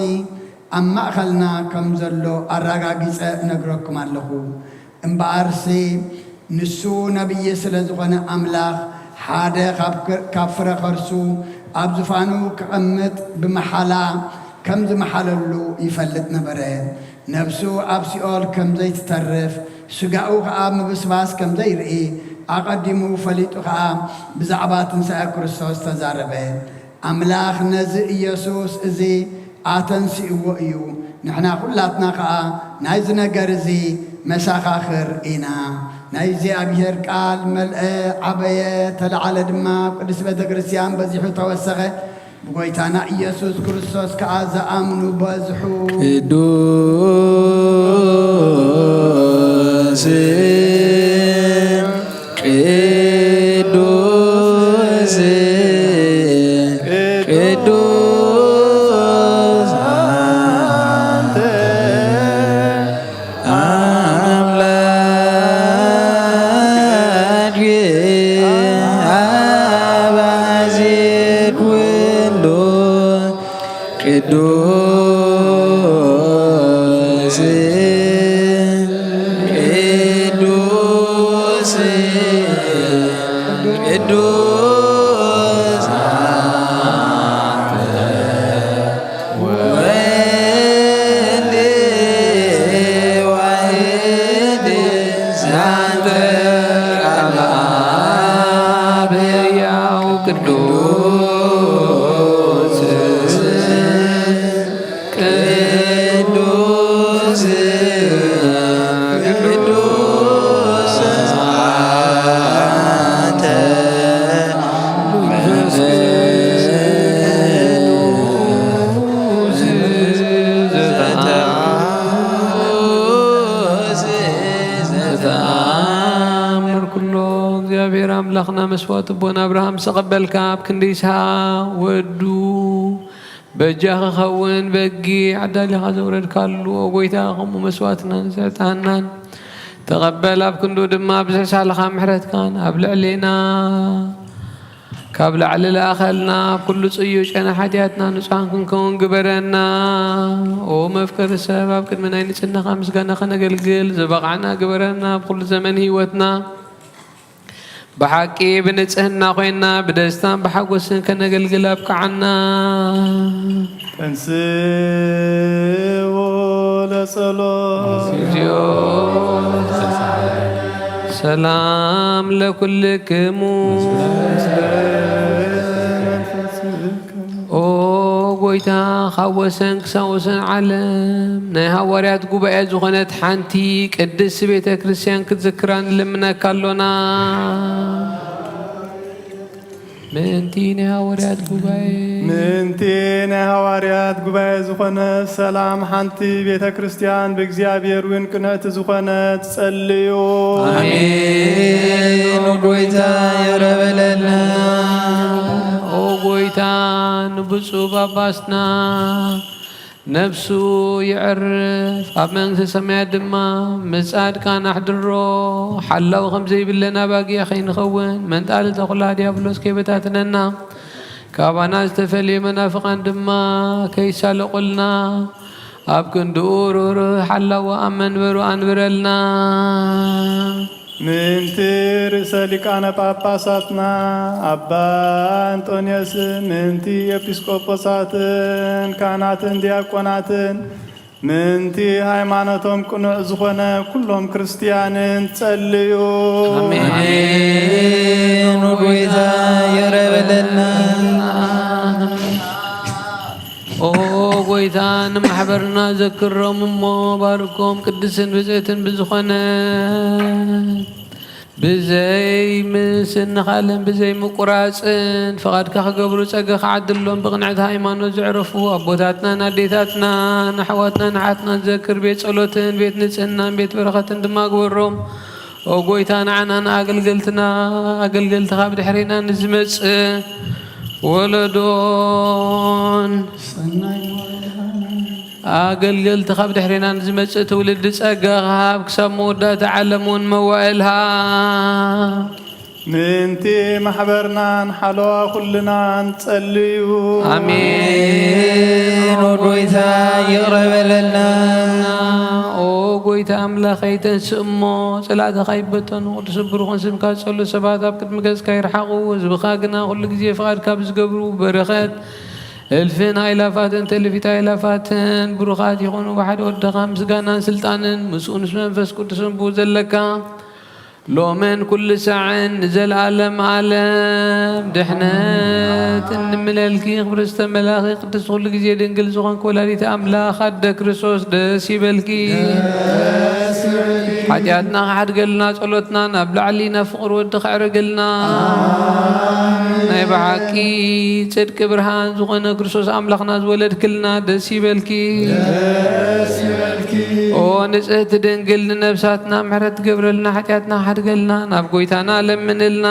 ኣብ ማእኸልና ከም ዘሎ ኣረጋጊፀ እነግረኩም ኣለኹ እምበኣርሲ ንሱ ነቢይ ስለ ዝኾነ ኣምላኽ ሓደ ካብ ፍረ ኸርሱ ኣብ ዝፋኑ ክቕምጥ ብመሓላ ከም ዝመሓለሉ ይፈልጥ ነበረ ነፍሱ ኣብ ሲኦል ከም ዘይትተርፍ ስጋኡ ከዓ ምብስባስ ከም ዘይርኢ ኣቐዲሙ ፈሊጡ ከዓ ብዛዕባ ትንሣኤ ክርስቶስ ተዛረበ ኣምላኽ ነዚ ኢየሱስ እዚ ኣተንሲእዎ እዩ ንሕና ኩላትና ከዓ ናይዚ ነገር እዚ መሳኻኽር ኢና ናይ እግዚኣብሔር ቃል መልአ ዓበየ ተለዓለ ድማ ቅዱስ ቤተ ክርስቲያን በዚሑ ተወሰኸ ብጎይታና ኢየሱስ ክርስቶስ ከዓ ዝኣምኑ በዝሑ ቅዱስ ቅዱስ ቅዱስ አንተ አምላክ አባዜ ኩሉ ቅዱስ ቅዱስ ቅዱስ አንተ ወልድ ዋሕድ አንተ ቃል አብ ሕያው ቅዱስ ቅዱስ ቅዱስ አንተ ዘተአምር ኩሎ እግዚአብሔር አምላኽና መስዋዕት ቦን አብርሃም ዝተቐበልካ ኣብ ክንዲ ይስሐቅ ወዱ በጃ ክኸውን በጊዕ ዓዳሊኻ ዘውረድካሉ ጎይታ ከምኡ መስዋዕትና ዘዕጣናን ተቐበል ኣብ ክንዱ ድማ ብዝሕሳልኻ ምሕረትካን ኣብ ልዕሌና ካብ ላዕሊ ለኣኸልና ኣብ ኩሉ ጽዩ ጨና ሓጢኣትና ንጹሓን ክንከውን ግበረና ኦ መፍቀሪ ሰብ ኣብ ቅድሚ ናይ ንጽህናኻ ምስጋና ኸነገልግል ዝበቕዓና ግበረና ኣብ ኩሉ ዘመን ህይወትና ብሓቂ ብንጽህና ኮይና ብደስታን ብሓጎስን ከነገልግል ኣብቅዓና እንስ በጸሎት ሰላም ለኩልክሙ ኦ ጎይታ ካብ ወሰን ክሳብ ወሰን ዓለም ናይ ሃዋርያት ጉባኤ ዝኾነት ሓንቲ ቅድስቲ ቤተ ክርስቲያን ክትዝክራ ንልምነካ ኣሎና ምንቲ ናይ ሃዋርያት ጉባኤ ዝኾነ ሰላም ሓንቲ ቤተ ክርስቲያን ብእግዚአብሔር እውን ቅንዕቲ ዝኾነት ጸልዩ አሜን ጎይታ ይረበለና ኦ ጎይታ ንብፁዕ ጳጳስና ነፍሱ ይዕርፍ ኣብ መንግስቲ ሰማያት ድማ ምጻድቃን ኣሕድሮ ሓላዊ ከምዘይብለና ባጊያ ከይንኸውን መንጣሊ ተኹላ ዲያብሎስ ከይበታትነና ካባና ዝተፈልየ መናፍቃን ድማ ከይሳለቁልና ኣብ ክንድኡ ርህሩህ ሓላዊ ኣብ መንበሩ አንብረልና ምንቲ ርእሰ ሊቃነ ጳጳሳትና አባ አንጦንዮስ ምንቲ ኤጲስቆጶሳትን ካህናትን ዲያቆናትን ምንቲ ሃይማኖቶም ቅኑዕ ዝኾነ ኩሎም ክርስቲያንን ጸልዩ አሜን ጎይታ ይረበለና ኦ ጎይታ ንማሕበርና ዘክሮም እሞ ባርኮም ቅድስን ብፅዕትን ብዝኾነ ብዘይ ምስንኻልን ብዘይ ምቁራፅን ፍቓድካ ክገብሩ ፀገ ክዓድሎም ብቕንዕቲ ሃይማኖት ዘዕረፉ ኣቦታትናን ኣዴታትና ንኣሕዋትና ንሓትና ዘክር ቤት ጸሎትን ቤት ንጽህናን ቤት በረኸትን ድማ ግበሮም ኦ ጎይታ ንዓና ንኣገልገልትና ኣገልገልትኻ ብድሕሪና ንዝመጽእ ወለዶን ኣገልገልትኻ ብድሕሪና ንዝመጽእ ትውልዲ ጸጋ ሃብ ክሳብ መወዳእታ ዓለም እውን መዋእልሃ ምንቲ ማሕበርናን ሓለዋ ኩልና ንጸልዩ አሜን ጎይታ ይቅረበለና ኦ ጎይታ ኣምላኸይ ተንስእ እሞ ጽላእትኻ ይበተኑ ቅዱስ ብሩኽን ስምካ ዝጸልዩ ሰባት ኣብ ቅድሚ ገጽካ ይርሓቑ ህዝብኻ ግና ኩሉ ግዜ ፍቓድካ ብዝገብሩ በረኸት እልፍን ኣእላፋትን ተልፊት ኣእላፋትን ብሩኻት ይኾኑ ብሓደ ወድኻ ምስጋናን ስልጣንን ምስኡ ምስ መንፈስ ቅዱስን ብኡ ዘለካ ሎምን ኩሉ ሳዕን ንዘለኣለም ዓለም ድሕነት እንምለልኪ ክብሪ ዝተመላኺ ቅድስቲ ኩሉ ግዜ ድንግል ዝኾንክ ወላዲተ ኣምላኽ ኣደ ክርስቶስ ደስ ይበልኪ ሓጢኣትና ክሓድገልና ጸሎትና ናብ ላዕሊ ናብ ፍቕሪ ወዲ ክዕርግልና ናይ ብሓቂ ጽድቂ ብርሃን ዝኾነ ክርስቶስ ኣምላኽና ዝወለድክልና ደስ ይበልኪ ኦ ንጽህቲ ድንግል ንነብሳትና ምሕረት ትገብረልና ሓጢኣትና ክሓድገልና ናብ ጎይታና ለምንልና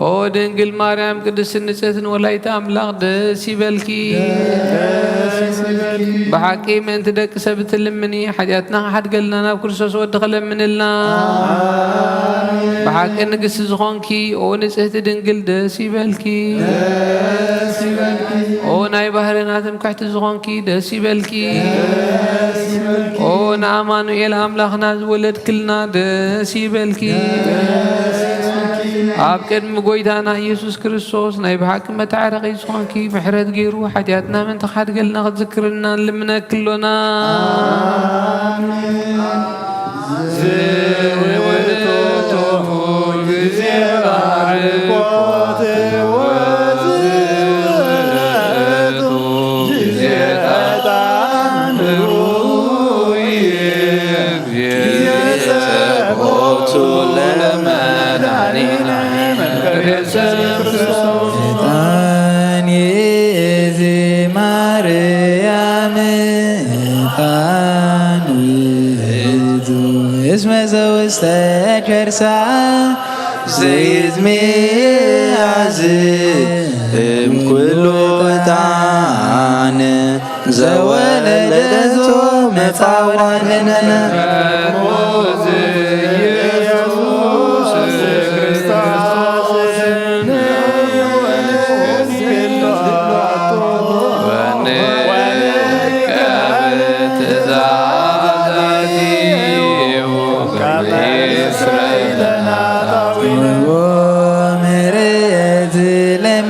ኦ ድንግል ማርያም ቅድስት ንጽህትን ወላዲተ ኣምላኽ ደስ ይበልኪ ብሓቂ ምእንቲ ደቂ ሰብ ትልምኒ ሓጢኣትና ክሓድገልና ናብ ክርስቶስ ወዲ ክለምንልና ብሓቂ ንግስቲ ዝኾንኪ ኦ ንጽህቲ ድንግል ደስ ይበልኪ ኦ ናይ ባህርና ትምክሕቲ ዝኾንኪ ደስ ይበልኪ ኦ ንኣማኑኤል ኣምላኽና ዝወለድክልና ደስ ይበልኪ ኣብ ቅድሚ ጎይታና ኢየሱስ ክርስቶስ ናይ ብሓቂ መታዕረቒ ዝኾንኪ ምሕረት ገይሩ ሓጢኣትና ምንቲ ክሓድገልና ክትዝክርና ንልምነክሎና ዝውእቱ ግዜ ባርኮት ወዝውእቱ ግዜ ዕጣን ሩይ የጸቦቱ ለመድኃኒነ ዕጣን የዚ ማርያም ዕጣን ውእቱ እስመ ዘውስተ ከርሳ ዘይትሜያዝ እምኩሉ ዕጣን ዘወለደቶ መጻውራንነ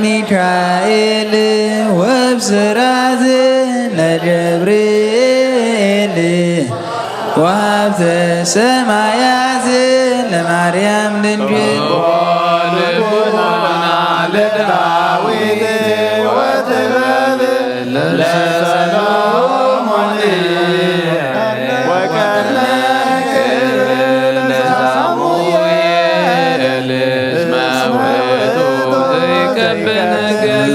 ሚካኤል ወብስራ ሀብተ ሰማያት ለማርያም ድንግል ልቡና ለዳዊት ወትበል ለሰሎሞን ወከነክር ለሳሙኤል እስመ ውእቱ ዘይከብነግል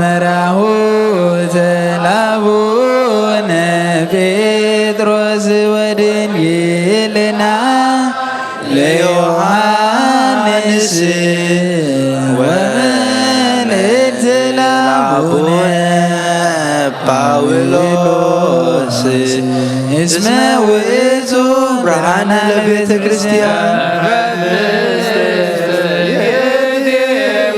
መራሁ ተላቡነ ጴጥሮስ ወድንግልና ለዮሐንስ ወመልእክት ላቡነ ጳውሎስ እስመ ውእቱ ብርሃነ ለቤተ ክርስቲያን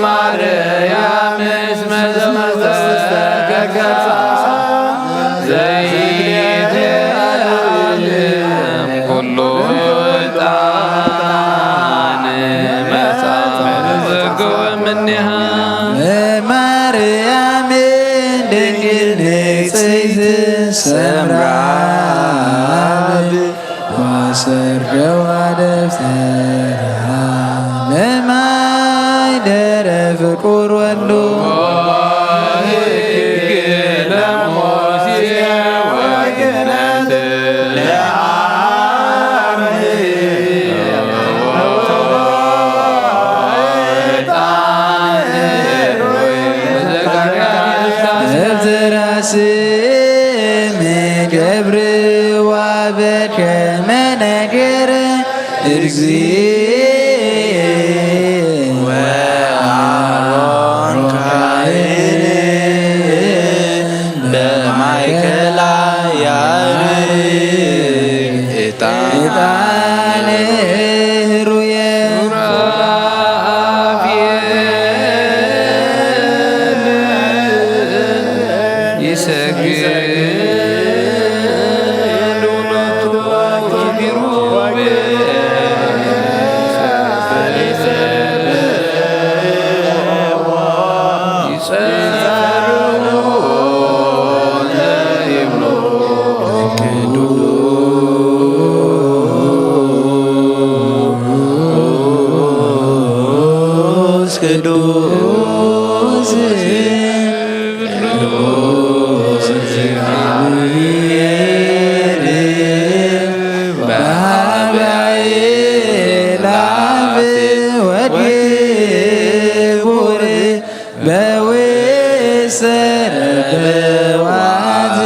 ማርያም እስመ ዘመስተከከ ዘይትዓለም ኩሉ ዕጣን መጻእነ ዝግወ እምኔሃ ማርያም ድንግል ንጽሕት ሰምራ ወሰርገዋ ደብተራ ለማይደረ ፍቁር ወሉ ስም ገብር ዋበከመ ነገረ እግዚእ ወአሮን ካህን በማእከላ ያዕርግ ዕጣነ ኅሩየ ቅዱስ በአብያኤላፍ ወድቡር በውስረ በዋት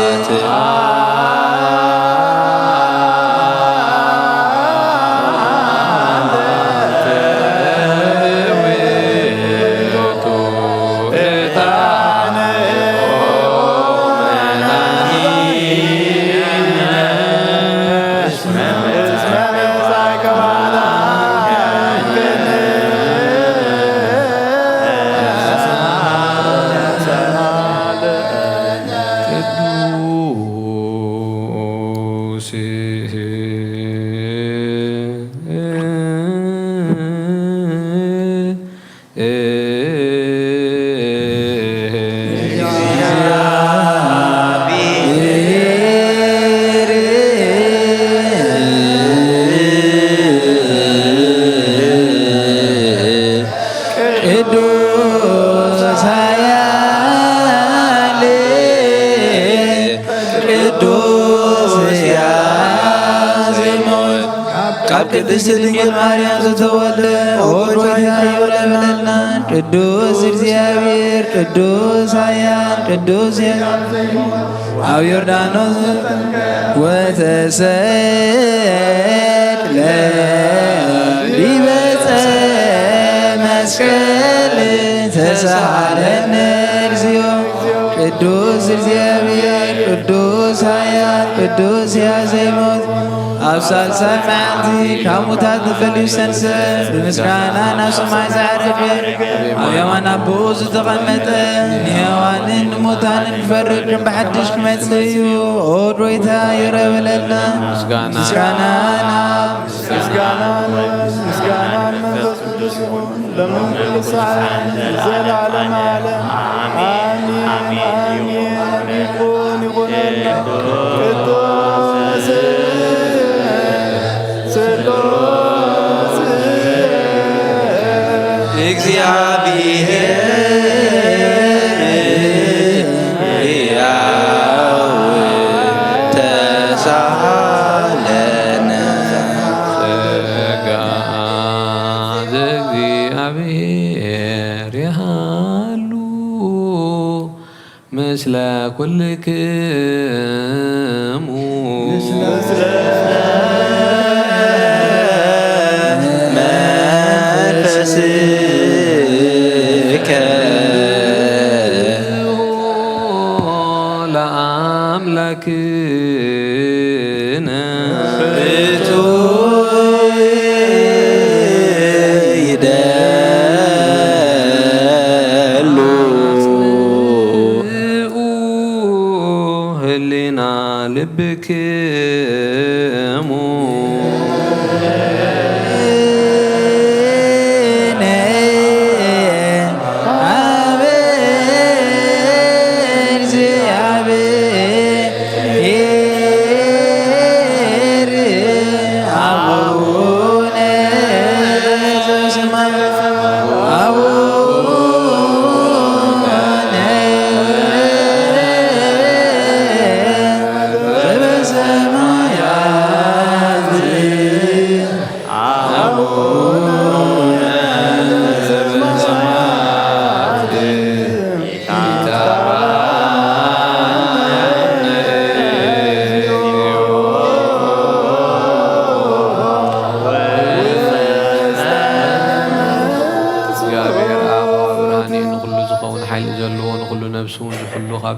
ቅድስት ድንግል ማርያም ዘተወልደ ሆይ ይብለና ቅዱስ እግዚአብሔር ቅዱስ ኃያል ቅዱስ አብ ዮርዳኖስ ወተሰቅለ ዲበ ዕፀ መስቀል ተሳሃለነ እግዚኦ ቅዱስ እግዚአብሔር ቅዱስ ኃያል ቅዱስ ያዘይ ሞት أبصر سمعتي كموتات نفلي سنسل بمسكانا نسمع زعرك اليوم أنا بوز تغمت نيوان نموتان نفرق بحدش كمتليو أودويتا يرب لنا مسكانا لمن كل ساعة زل على معلم آمين آمين يكون لنا قدوس ريهالو مثل كلكم منفسك لأملكنا هلنا لبكمو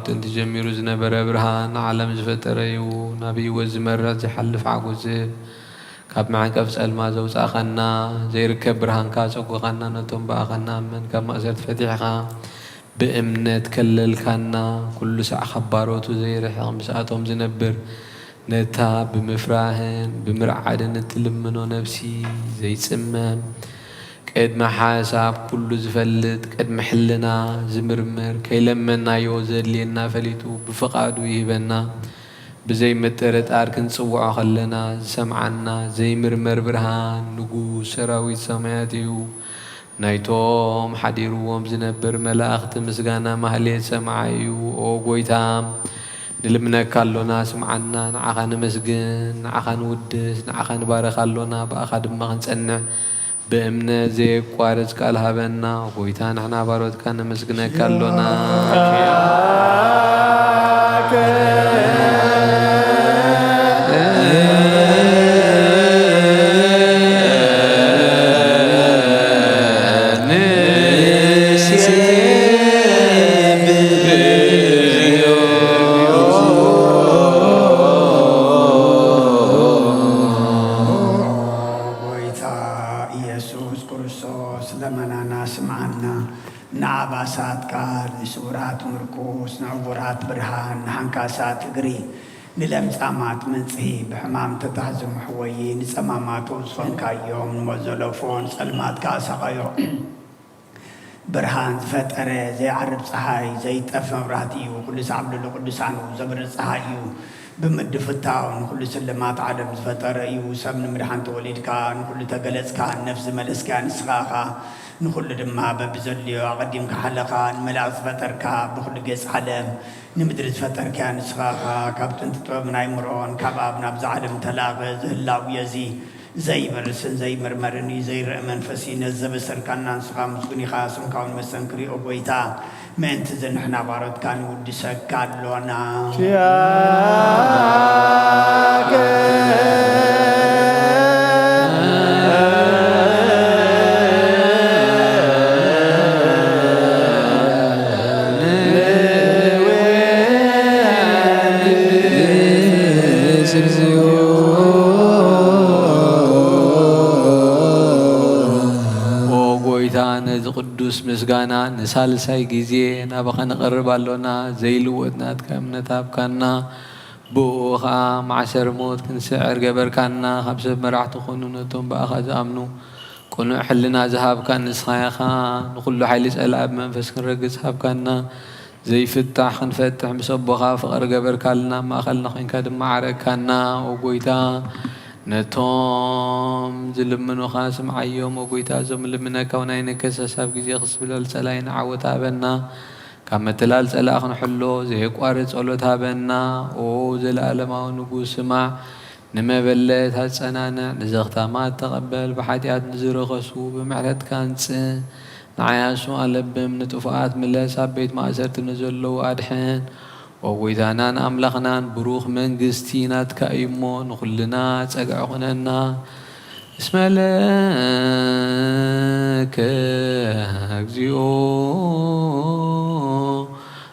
انت جميرو زنبر برهان عالم زفتريو نبي وزمرة زحلف عجوزه كاب معك أفسأل ما زوج أخنا زي ركب برهان كاسوق وخنا نتوم بأخنا من كما أزرت فتحها بإمنة كلل كنا كل ساعة خباروت زي رحم ساعتهم زنبر نتا بمفراهن بمرعد نتلمنو نفسي زي سمم قد ما حاسب كل زفلت قد محلنا زمرمر كي لمنا يوزد لينا فليتو بفقادو يهبنا بزي مترت أركن صوع خلنا سمعنا زي مرمر برهان نقو سراوي سمعتيو نايتوم حديروهم زنبر ملاخت مسقانا مهليت سمعيو أو قويتام نلمنا كالونا سمعنا نعخان مسقن نعخان ودس نعخان بارخالونا بأخد مغن سنع بأمنا زي قوارز قالها بنا وقويتان احنا باروت كان مسقنا كالونا برهان حنكاسات غري نلم صامات منصي بحمام تتعزم حوي نصمامات وصفن كايوم نمزلفون سلمات كاسقايو برهان فتره زي عرب صحاي زي طفن راتيو كل سعب لقدسانو زبر صحايو بمد فتاون كل سلمات عدم فتره يو سمن مرحان توليدكا كل تجلسكا نفس ملسكا نسخاخا نخل دما ببزليو قديم كحلقا ملاص فتركا بخل جس حلم نمدرس فتركا نسخاخا كابتن تطوب من عمرون كبابنا بزعلم تلاغز هلاو يزي زي مرسن زي مرمرني زي رأمن فسي نزب سركانا نسخا مسكني خاسم كون مسنكري أبويتا ما انتزل نحنا بارد كان ودي سكال لونا ቅዱስ ምስጋና ንሳልሳይ ጊዜ ናባኸ ነቐርብ ኣሎና ዘይልወጥናት ከእምነታብ ካና ብኡኻ ማዕሰር ሞት ክንስዕር ገበርካና ካብ ሰብ መራሕቲ ኾኑ ነቶም ብኣኻ ዝኣምኑ ቁኑዕ ሕልና ዝሃብካ ንስኻ ኢኻ ንኹሉ ሓይሊ ጸላእ ብመንፈስ ክንረግጽ ሃብካና ዘይፍታሕ ክንፈትሕ ምስ ኣቦኻ ፍቕሪ ገበርካልና ማእኸልና ኾንካ ድማ ዓረግካና ወጎይታ ነቶም ዝልምኑኻ ስምዓዮም ወጎይታ እዞም ልምነካ ውናይ ነከሰሳብ ጊዜ ክስብለል ጸላይ ንዓወት ሃበና ካብ መተላል ጸላእ ክንሕሎ ዘይቋርፅ ጸሎት ሃበና ኦ ዘለኣለማዊ ንጉስ ስማዕ ንመበለት ኣጸናንዕ ንዘኽታማት ተቐበል ብሓጢኣት ንዝረኸሱ ብምሕረትካ አንጽእ نعياشو ألبم نتفقات ملس أبيت ما أزرت نزلو أدحن وويدانان أملخنان بروخ منجستينات كأيمو نخلنا تقعقننا اسم لك أجزيو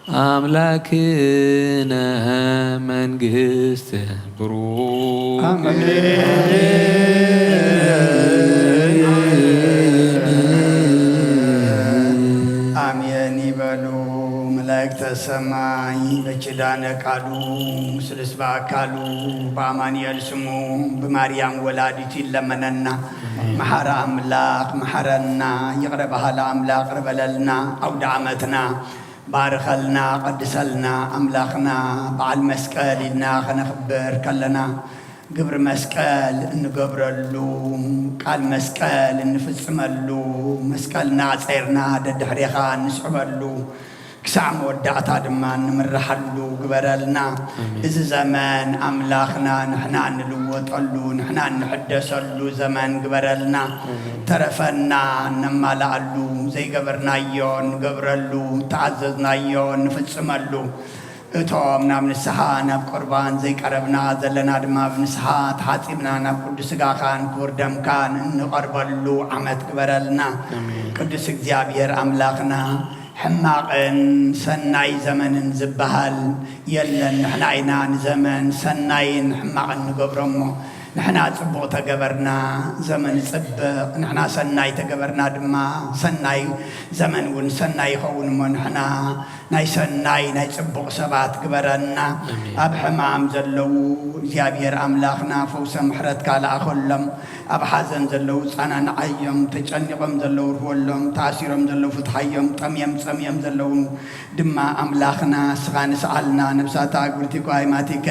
أملاكنا منجست بروخ አሜን ይበሉ መላእክተ ሰማይ በኪዳነ ቃሉ ስልስ በአካሉ በአማኑኤል ስሙ በማርያም ወላዲት ይለመነና መሐረ አምላክ መሐረና ይቅረ ባህለ አምላክ ረበለልና አውደ ዓመትና ባርከልና ቀድሰልና አምላክና በዓል መስቀል ኢልና ከነኽብር ከለና ግብር መስቀል እንገብረሉ ቃል መስቀል እንፍጽመሉ መስቀልና ጸይርና ደድሕሪኻ እንስዕበሉ ክሳዕ መወዳእታ ድማ እንምርሓሉ ግበረልና እዚ ዘመን ኣምላኽና ንሕና እንልወጠሉ ንሕና እንሕደሰሉ ዘመን ግበረልና ተረፈና እነማልኣሉ ዘይገበርናዮ ንገብረሉ ተኣዘዝናዮ ንፍጽመሉ እቶም ናብ ንስሓ ናብ ቁርባን ዘይቀረብና ዘለና ድማ ብንስሓ ተሓፂብና ናብ ቅዱስ ስጋኻን ክቡር ደምካን እንቐርበሉ ዓመት ግበረልና ቅዱስ እግዚአብሔር ኣምላኽና ሕማቕን ሰናይ ዘመንን ዝበሃል የለን ንሕና ኢና ንዘመን ሰናይን ሕማቕን ንገብሮ እሞ ንሕና ጽቡቕ ተገበርና ዘመን ጽብቕ ንሕና ሰናይ ተገበርና ድማ ሰናይ ዘመን እውን ሰናይ ይኸውን እሞ ንሕና ናይ ሰናይ ናይ ጽቡቕ ሰባት ግበረና ኣብ ሕማም ዘለዉ እግዚኣብሔር ኣምላኽና ፈውሰ ምሕረት ካልኣኸሎም ኣብ ሓዘን ዘለዉ ፃናንዓዮም ተጨኒቖም ዘለዉ ርህወሎም ተኣሲሮም ዘለዉ ፍትሓዮም ጠምዮም ፀምዮም ዘለዉ ድማ ኣምላኽና ስኻ ንስኣልና ነብሳታ ጉርቲኳ ሃይማቲከ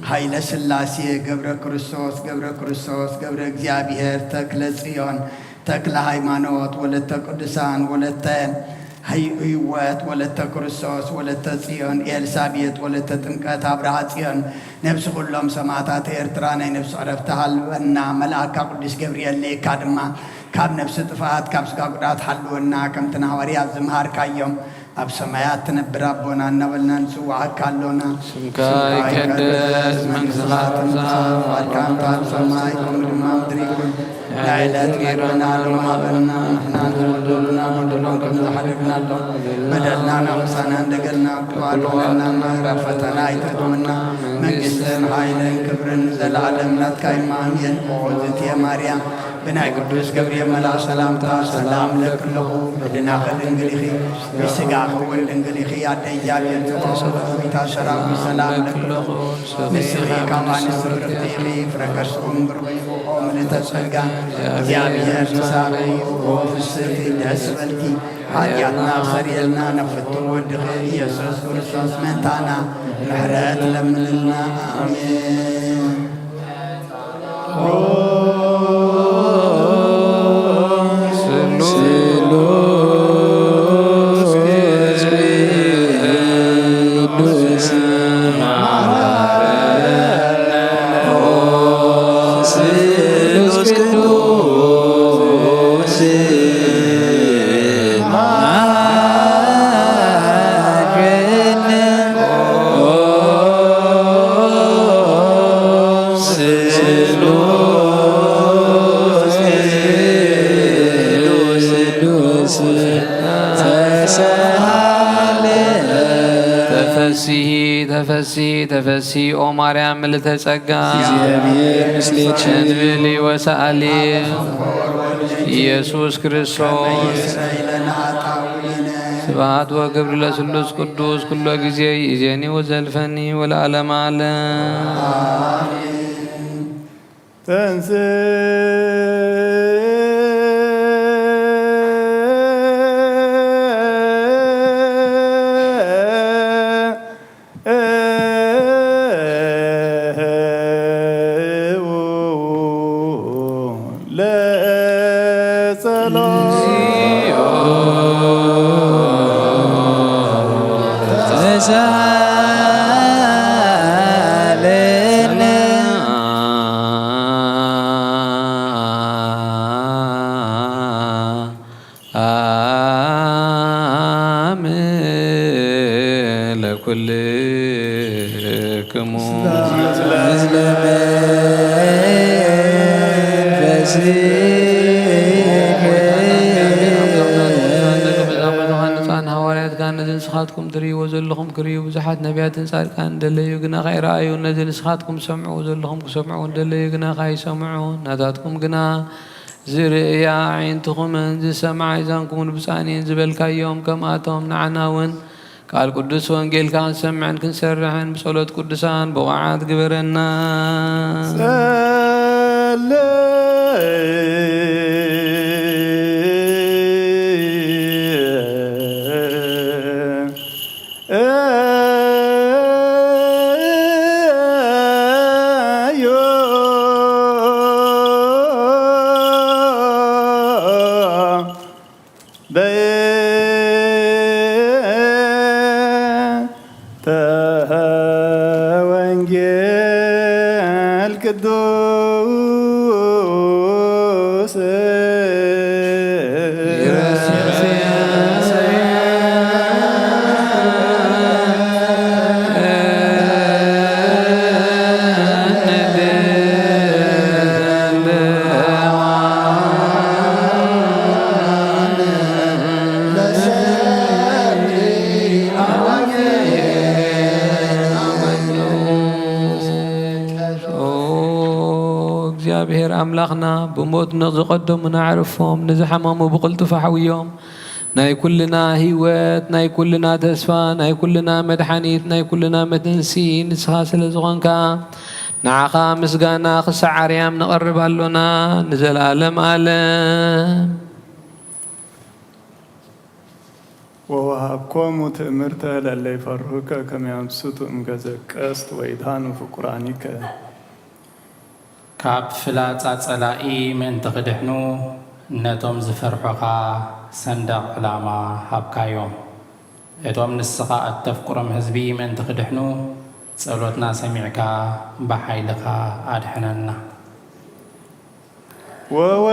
ኃይለ ሥላሴ ገብረ ክርስቶስ ገብረ እግዚአብሔር ተክለ ጽዮን ተክለ ሃይማኖት ወለተ ቅዱሳን ወለተ ህይወት ወለተ ክርስቶስ ወለተ ጽዮን ኤልሳቤጥ ወለተ ጥምቀት አብርሃ ጽዮን ነብስ ሁሉም ሰማዕታት ኤርትራ ናይ ነብስ ዕረፍቲ ሃልወና መልአካ ቅዱስ ገብርኤል ለካ ድማ ካብ ነብስ ጥፋት ካብ ስጋ ጉዳት ሃልወና ከምትና ሐዋርያት ዝምሃርካዮም ኣብ ሰማያት ትነብር ኣቦና እናበልና ንጽዋዓካ ኣሎና ስምካ ይቀደስ መንግሥትኻ ትምጻእ ፈቃድካ ኣብ ሰማይ ከምኡ ድማ ምድሪ ይኩን ናይዕለት ምግብና ሎሚ ሃበና ንሕና ንበደሉና በደሎም ከም ዝሓደግናሎም በደልና ናምሳና እንደገልና ክዋልወና ምሕረት ፈተና ኣይተግመና መንግሥትን ኃይልን ክብርን ዘለዓለም ናትካ ይማምየን ኦዝትየ ማርያም بناء قدوس قبريل ملا سلامتا سلام لك له بدنا خدنجليخي بسقا خول دنجليخي عدي جابي التصوف بيتا شراب سلام لك له نسخي كمان نسخي فرقش أمبرغي وقوم لتسلقا جابي الرسالي وفي السفي الأسفلتي حاجاتنا خريلنا نفتو ودخي يسوس كرسوس منتانا محرات لمننا آمين ተፈሲ ኦ ማርያም ምልዕተ ጸጋ እንብሊ ወሰአሊ ኢየሱስ ክርስቶስ ስብሐት ወክብር ለስሉስ ቅዱስ ኩሎ ጊዜ ይእዜኒ ወዘልፈኒ ወለዓለመ ዓለም ተንሥእ Ah ኩልክሙ ንስኻትኩም ትርእይዎ ዘለኹም ክርእዩ ብዙሓት ነቢያትን ጻድቃን እንደለዩ ግና ከይረኣዩ ነዚ ንስኻትኩም ሰምዑ ዘለኹም ክሰምዑ እንደለዩ ግና ከይሰምዑ ናታትኩም ግና ዝርእያ ዓይንትኹምን ዝሰምዓ ኢዛንኩምን ብፃኒን ዝበልካዮም ከምኣቶም ንዓና እውን ቃል ቅዱስ ወንጌልካ ክንሰምዕን ክንሰርሕን ብጸሎት ቅዱሳን ብቕዓት ግበረና ወንጌል ቅዱስ እግዚአብሔር አምላኽና ብሞት ንዝቐደሙ ናዕርፎም ንዝሓመሙ ብቕልጡፍ ሓውዮም ናይ ኩልና ህይወት ናይ ኩልና ተስፋ ናይ ኩልና መድሓኒት ናይ ኩልና መትንሲ ንስኻ ስለ ዝኾንካ ንዓኻ ምስጋና ክሳዕ ዓርያም ነቐርብ ኣሎና ንዘለኣለም ዓለም ወወሃብኮሙ ትእምርተ ለለ ይፈርሁከ ከመ ያምስቱ እምገዘ ቀስት ወይድሃኑ ፍቁራኒከ ካብ ፍላጻ ጸላኢ ምእንቲ ክድሕኑ ነቶም ዝፈርሑኻ ሰንደቕ ዕላማ ሃብካዮም እቶም ንስኻ እተፍቁሮም ህዝቢ ምእንቲ ክድሕኑ ጸሎትና ሰሚዕካ ብሓይልኻ ኣድሕነና ወወሃብኮ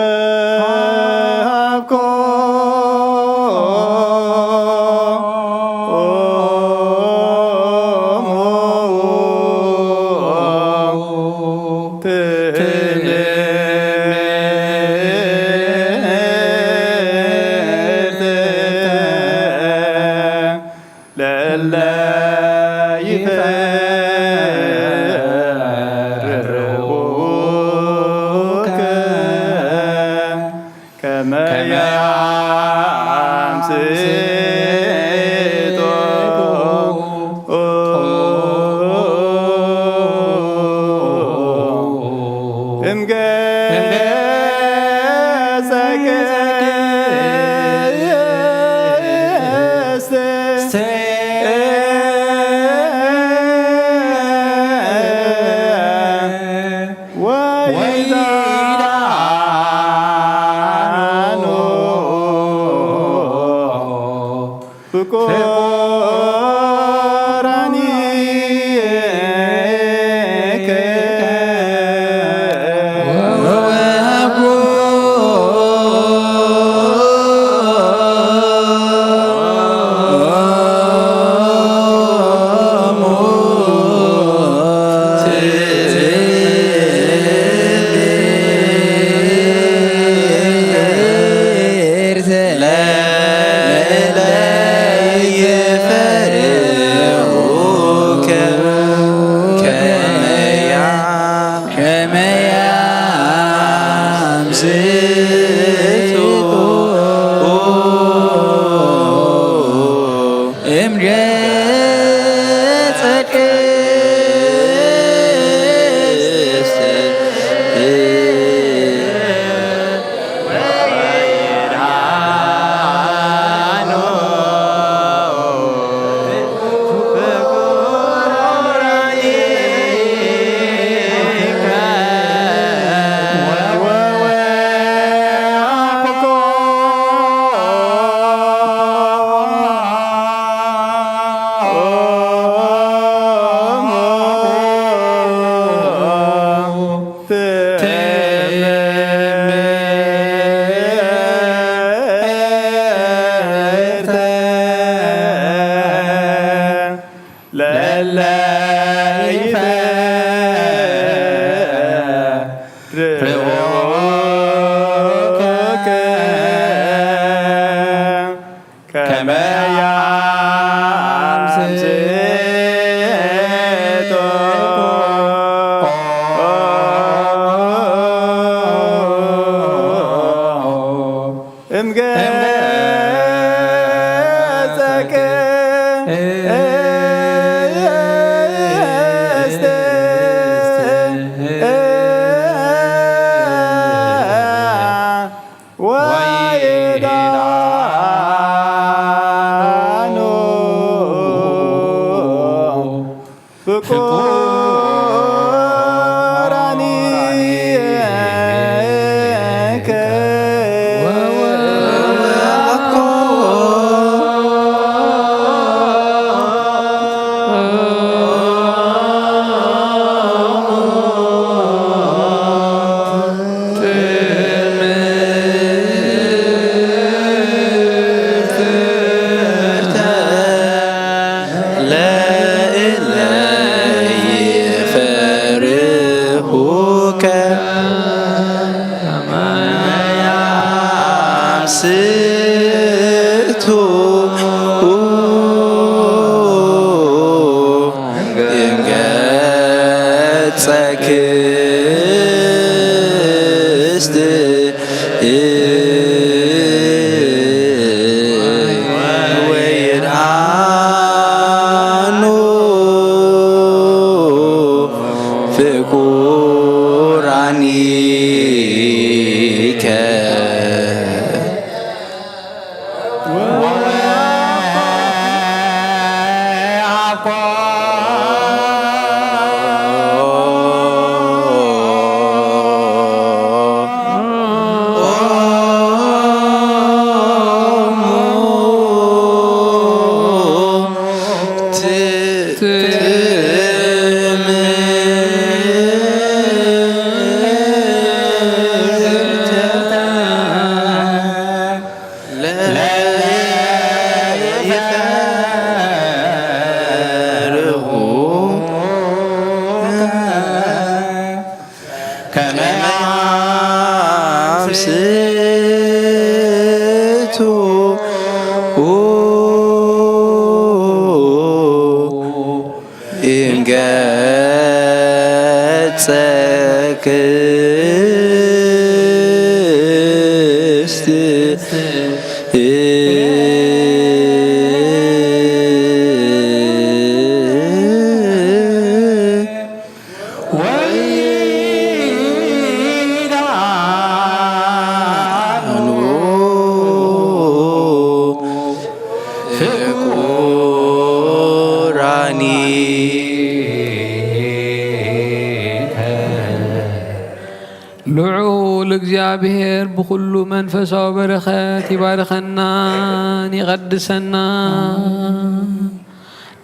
ልዑል እግዚአብሔር ብኩሉ መንፈሳዊ በረኸት ይባርከናን ይቀድሰና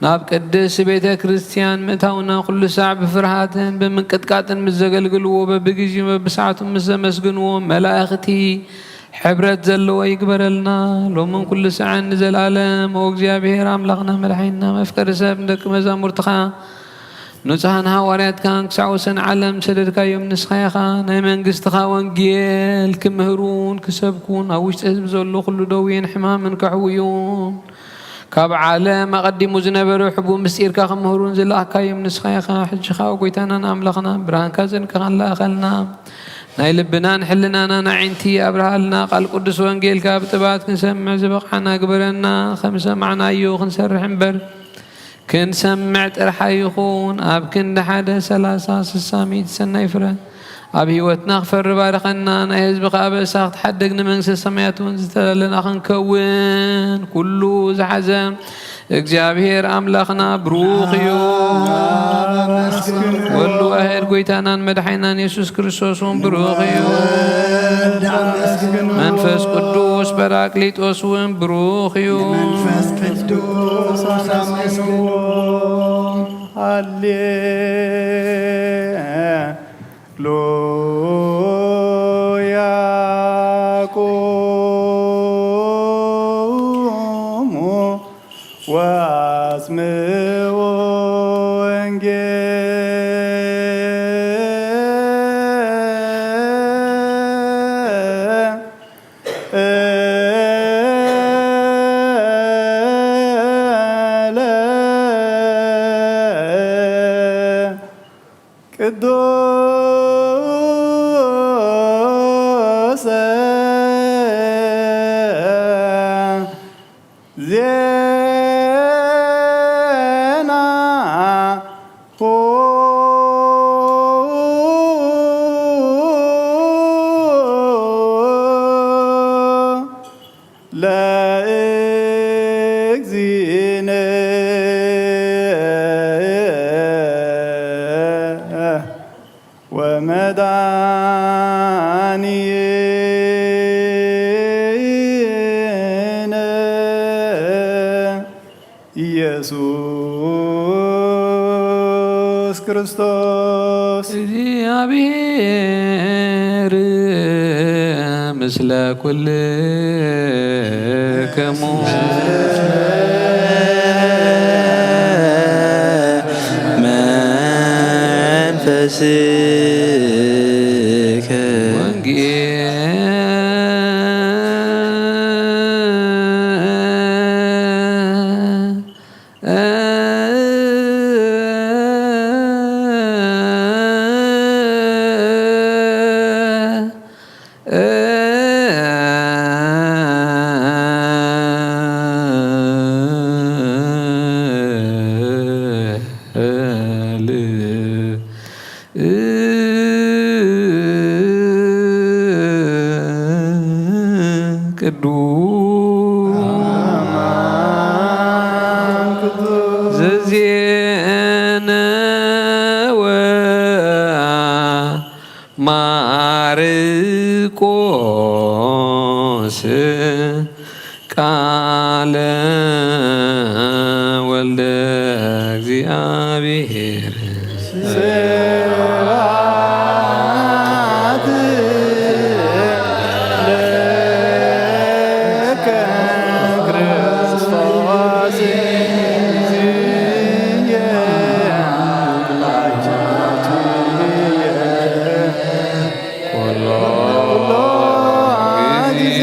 ናብ ቅድስ ቤተ ክርስቲያን ምእታውና ኩሉ ሰዓት ብፍርሃትን ብምንቅጥቃጥን ምስ ዘገልግልዎ በብግዚኡ በብሰዓቱ ምስ ዘመስግንዎ መላእኽቲ ሕብረት ዘለዎ ይግበረልና ሎምን ኩሉ ሰዓት ንዘላለም ኦ እግዚአብሔር አምላኽና መድኃኒትና መፍቀሪ ሰብ ደቂ መዛሙርትኻ ንጹሐን ሐዋርያትካ ክሳብ ወሰን ዓለም ሰደድካዮም ንስኻ ኢኻ ናይ መንግስትኻ ወንጌል ክምህሩን ክሰብኩን ኣብ ውሽጢ ህዝቢ ዘሎ ኩሉ ደዌን ሕማምን ከሕውዩን ካብ ዓለም ኣቐዲሙ ዝነበረ ሕቡእ ምስጢርካ ክምህሩን ዝለኣካዮም ንስኻ ኢኻ ሕጂ ኻ ጎይታናን ኣምላኽና ብርሃንካ ዘንከኻን ላእኸልና ናይ ልብናን ሕልናናን ዓይንቲ ኣብርሃልና ቃል ቅዱስ ወንጌልካ ብጥባት ክንሰምዕ ዝበቕዓና ግበረና ከም ሰማዕናዮ ክንሰርሕ እምበር ክንሰምዕ ጥራሕ ይኹን ኣብ ክንዲ 1 30 60 ሰናይ ፍረ ኣብ ህይወትና ክፈሪ ባርከና ናይ ህዝብኻ በእሳ ክትሓደግ ንመንግስቲ ሰማያት እውን ዝተደለና ክንከውን ኩሉ ዝሓዘ እግዚአብሔር አምላኽና ብሩኽ እዩ ወሉ ዋሕድ ጎይታናን መድኃኒናን ኢየሱስ ክርስቶስን ብሩኽ እዩ መንፈስ ቅዱስ ጰራቅሊጦስ እውን ብሩኽ እዩ መንፈስ ቅዱስ አመስግኑ ሃሌሉያ ቆሙ ወአጽምዑ ወንጌል ቅዱስ ዜና ለእግዚእነ ወመድኃኒነ ኢየሱስ ክርስቶስ እግዚአብሔር ምስለ ኩልክሙ መንፈስከ ዘዜነወ ማርቆስ ቃለ ወልደ እግዚአብሔር ስብሐት ለከ ክርስቶስ እግዚእየ ኩሎ ጊዜ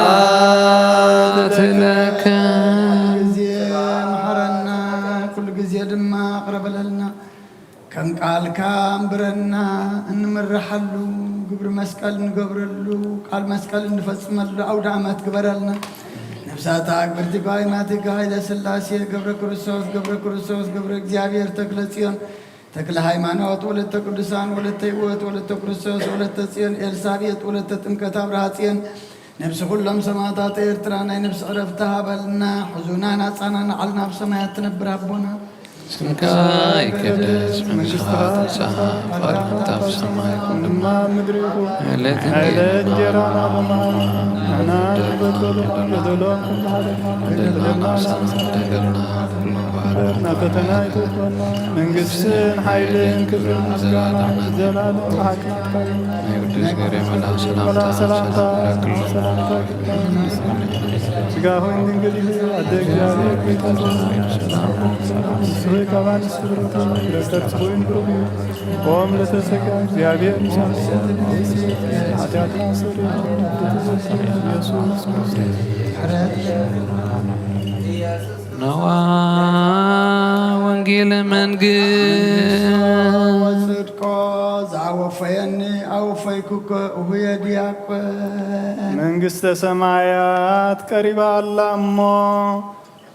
ስብሐት ለከ ጊዜ መሐረና ኩሉ ጊዜ ድማ አቅረበለልና ከም ቃልካ እምብረና እንምርሐሉ ግብሪ መስቀል እንገብረሉ ቃል መስቀል እንፈጽመሉ አውደ ዓመት ግበረልና ነፍሳታ ግብርቲ ባይማቲካ ኃይለ ሥላሴ ገብረ ክርስቶስ ገብረ እግዚአብሔር ተክለ ጽዮን ተክለ ሃይማኖት ወለተ ቅዱሳን ወለተ ሕይወት ወለተ ክርስቶስ ወለተ ጽዮን ኤልሳቤጥ ወለተ ጥምቀት አብርሃ ጽዮን ነፍሲ ኩሎም ሰማዕታት ኤርትራ ናይ ነፍሲ ዕረፍቲ ሃበልና ሕዙናን አጻናን ዓልና ኣብ ሰማያት ትነብር ኣቦና ስምካ ይቀደስ መንግሥትካ ትምጻእ ፈቃድካ በሰማይ ከምኡ ምድሪ ይኹን ዕለት እንጀራና ንሕና ንበደሎ በደሎም ኩሉ ሓደና ፈተና ይትወፈና መንግስትን ሓይልን ክብርን ምስጋና ዘላለም ሓቅናትካ ቅዱስ ገብርኤል መልአክ ሰላምታ ስጋ ሆይን ድንግል ኣደ እግዚአብሔር ቤተሰብ ካባን ስብረቱ ረከት ሆይን ብሩክ ቆም ለተሰጋ እግዚአብሔር ምሳሌ ኃጢአትና ስር ኢየሱስ ነዋ ወንጌል መንግሥት ወጽድቆ ዘአወፈየኒ አወፈይኩከ እሁየ ዲያቆን መንግሥተ ሰማያት ቀሪባ አላ እሞ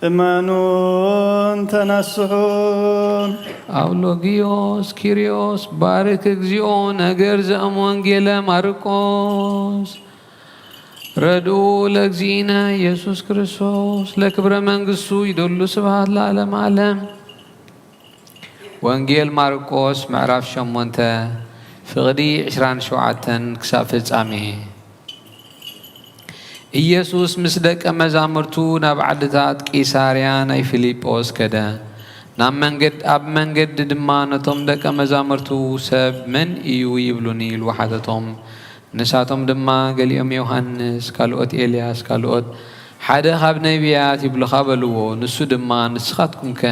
እመኑን ተነስሑን አውሎጊዮስ ኪሪዮስ ባርክ እግዚኦ ነገር ዘእም ወንጌለ ማርቆስ ረድኡ ለእግዚእነ ኢየሱስ ክርስቶስ ለክብረ መንግሥቱ ይደሉ ስብሐት ለዓለመ ዓለም። ወንጌል ማርቆስ ምዕራፍ 8 ፍቕዲ 27 ክሳብ ፍጻሜ። ኢየሱስ ምስ ደቀ መዛሙርቱ ናብ ዓድታት ቂሳርያ ናይ ፊልጶስ ከደ። ኣብ መንገዲ ድማ ነቶም ደቀ መዛሙርቱ ሰብ መን እዩ ይብሉኒ ኢሉ ሓተቶም። ንሳቶም ድማ ገሊኦም ዮሐንስ ካልኦት ኤልያስ ካልኦት ሓደ ካብ ነቢያት ይብሉኻ በልዎ ንሱ ድማ ንስኻትኩምከ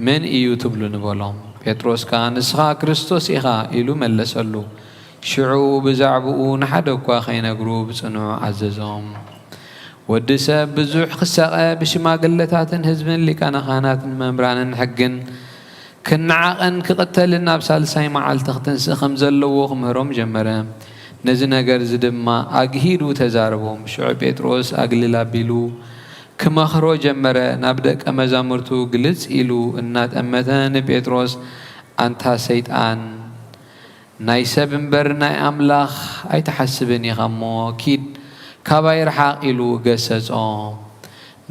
መን እዩ ትብሉ ንበሎም ጴጥሮስ ከዓ ንስኻ ክርስቶስ ኢኻ ኢሉ መለሰሉ ሽዑ ብዛዕባኡ ንሓደ እኳ ከይነግሩ ብጽኑዕ አዘዞም ወዲ ሰብ ብዙሕ ክሰቐ ብሽማግለታትን ህዝብን ሊቃነ ካህናትን መምህራንን ሕግን ክነዓቐን ክቕተልን ናብ ሳልሳይ መዓልቲ ክትንስእ ከም ዘለዎ ክምህሮም ጀመረ ነዚ ነገር እዚ ድማ አግሂዱ ተዛረቦም ሽዑ ጴጥሮስ አግሊል አቢሉ ክመኽሮ ጀመረ ናብ ደቀ መዛሙርቱ ግልጽ ኢሉ እናጠመተ ንጴጥሮስ አንታ ሰይጣን ናይ ሰብ እምበር ናይ አምላኽ ኣይተሓስብን ኢኻ እሞ ኪድ ካባይ ርሓቕ ኢሉ ገሰጾ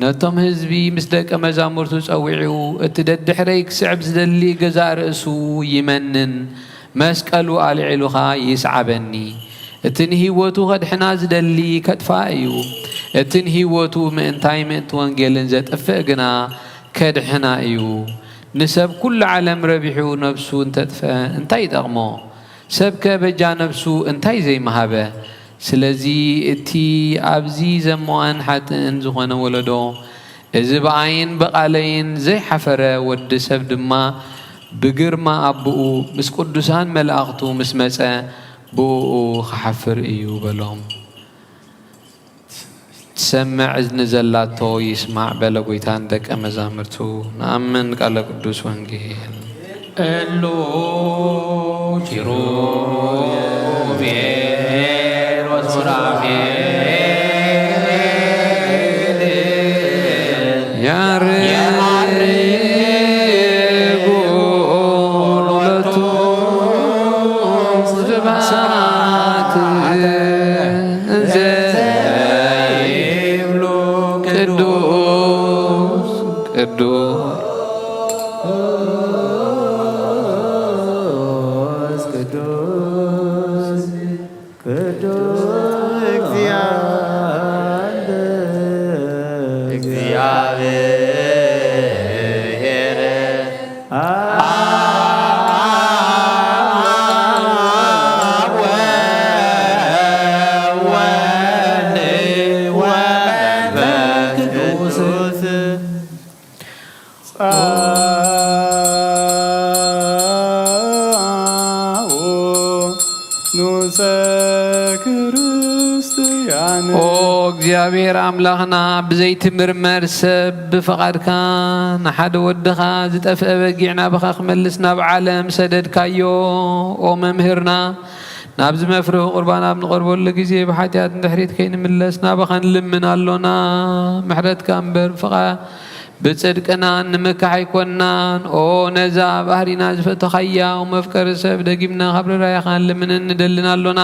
ነቶም ህዝቢ ምስ ደቀ መዛሙርቱ ጸዊዑ እቲ ደድሕረይ ክስዕብ ዝደሊ ገዛእ ርእሱ ይመንን መስቀሉ አልዒሉኻ ይስዓበኒ እቲ ንህይወቱ ከድሕና ዝደሊ ከጥፋ እዩ እቲ ንህይወቱ ምእንታይ ምእንቲ ወንጌልን ዘጥፍእ ግና ከድሕና እዩ ንሰብ ኩሉ ዓለም ረቢሑ ነብሱ እንተጥፍአ እንታይ ይጠቕሞ ሰብከ በጃ ነብሱ እንታይ ዘይመሃበ ስለዚ እቲ ኣብዚ ዘመዋን ሓጥን ዝኾነ ወለዶ እዚ በኣይን በቓለይን ዘይሓፈረ ወዲ ሰብ ድማ ብግርማ አብኡ ምስ ቅዱሳን መላእኽቱ ምስ መጸ ብኡ ክሓፍር እዩ በሎም ትሰምዕ እዝኒ ዘላቶ ይስማዕ በለ ጎይታን ደቀ መዛሙርቱ ንኣምን ቃለ ቅዱስ ወንጌል እሉ ኪሩቤል ወሱራፌል ያርጉ ሁለቱ ስብሐት ዘይብሉ ቅዱስ ቅዱስ እግዚአብሔር አምላኽና ብዘይትምርመር ሰብ ብፈቃድካ ንሓደ ወድኻ ዝጠፍአ በጊዕ ናብኻ ክመልስ ናብ ዓለም ሰደድካዮ ኦ መምህርና ናብዚ መፍርህ ቁርባን ኣብ ንቐርበሉ ግዜ ብሓጢኣት እንድሕሪት ከይንምለስ ናብኻ ንልምን ኣሎና ምሕረትካ እምበር ብጽድቅና ንምካሕ ኣይኮንናን ኦ ነዛ ባህሪና ዝፈተኻያ መፍቀሪ ሰብ ደጊምና ካብ ርራይኻ ንልምን ንደልን ኣሎና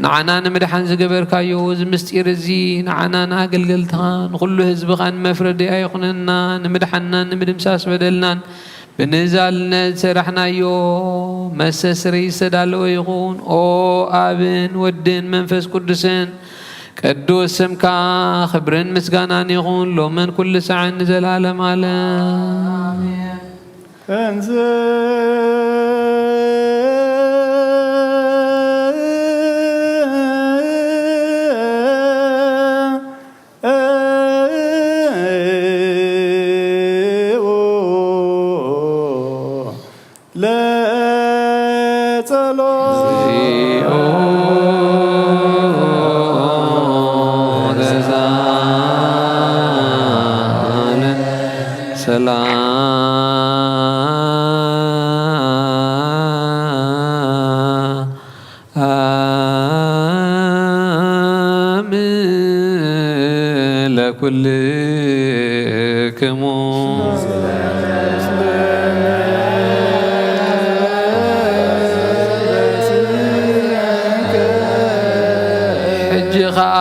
ንዓና ንምድሓን ዝገበርካዮ እዚ ምስጢር እዚ ንዓና ንኣገልገልትኻ ንኩሉ ህዝብኻ ንመፍረዲ ኣይኹነና ንምድሓንና ንምድምሳስ በደልናን ብንዛልነት ሰራሕናዮ መሰስሪ ዝተዳለወ ይኹን ኦ ኣብን ወድን መንፈስ ቅዱስን ቅዱስ ስምካ ክብርን ምስጋናን ይኹን ሎምን ኩሉ ሰዓን ንዘላለም ዓለም እንዘ ለኩልክሙ ሕጂ ኸዓ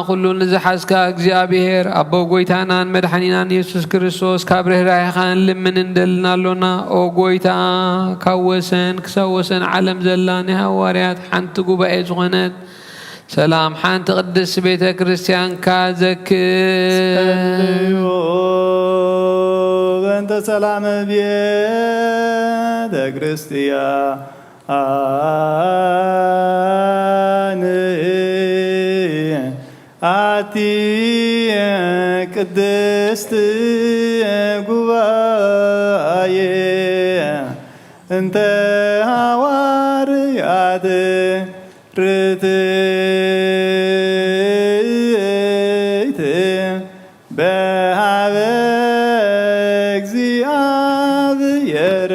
ኩሉ ንዝሓዝካ እግዚአብሔር ኣቦ ጎይታናን መድሓኒናን ኢየሱስ ክርስቶስ ካብ ርህራይኻ ንልምን እንደልና ኣሎና ኦ ጎይታ ካብ ወሰን ክሳብ ወሰን ዓለም ዘላ ናይ ሃዋርያት ሓንቲ ጉባኤ ዝኾነት ሰላም ሓንቲ ቅድስ ቤተ ክርስቲያንካ ዘክር በእንተ ሰላም ቤተ ክርስቲያን ሓንቲ ቅድስት ጉባኤ እንተ ሃዋርያት ርትዕት በሃበ እግዚአብሔር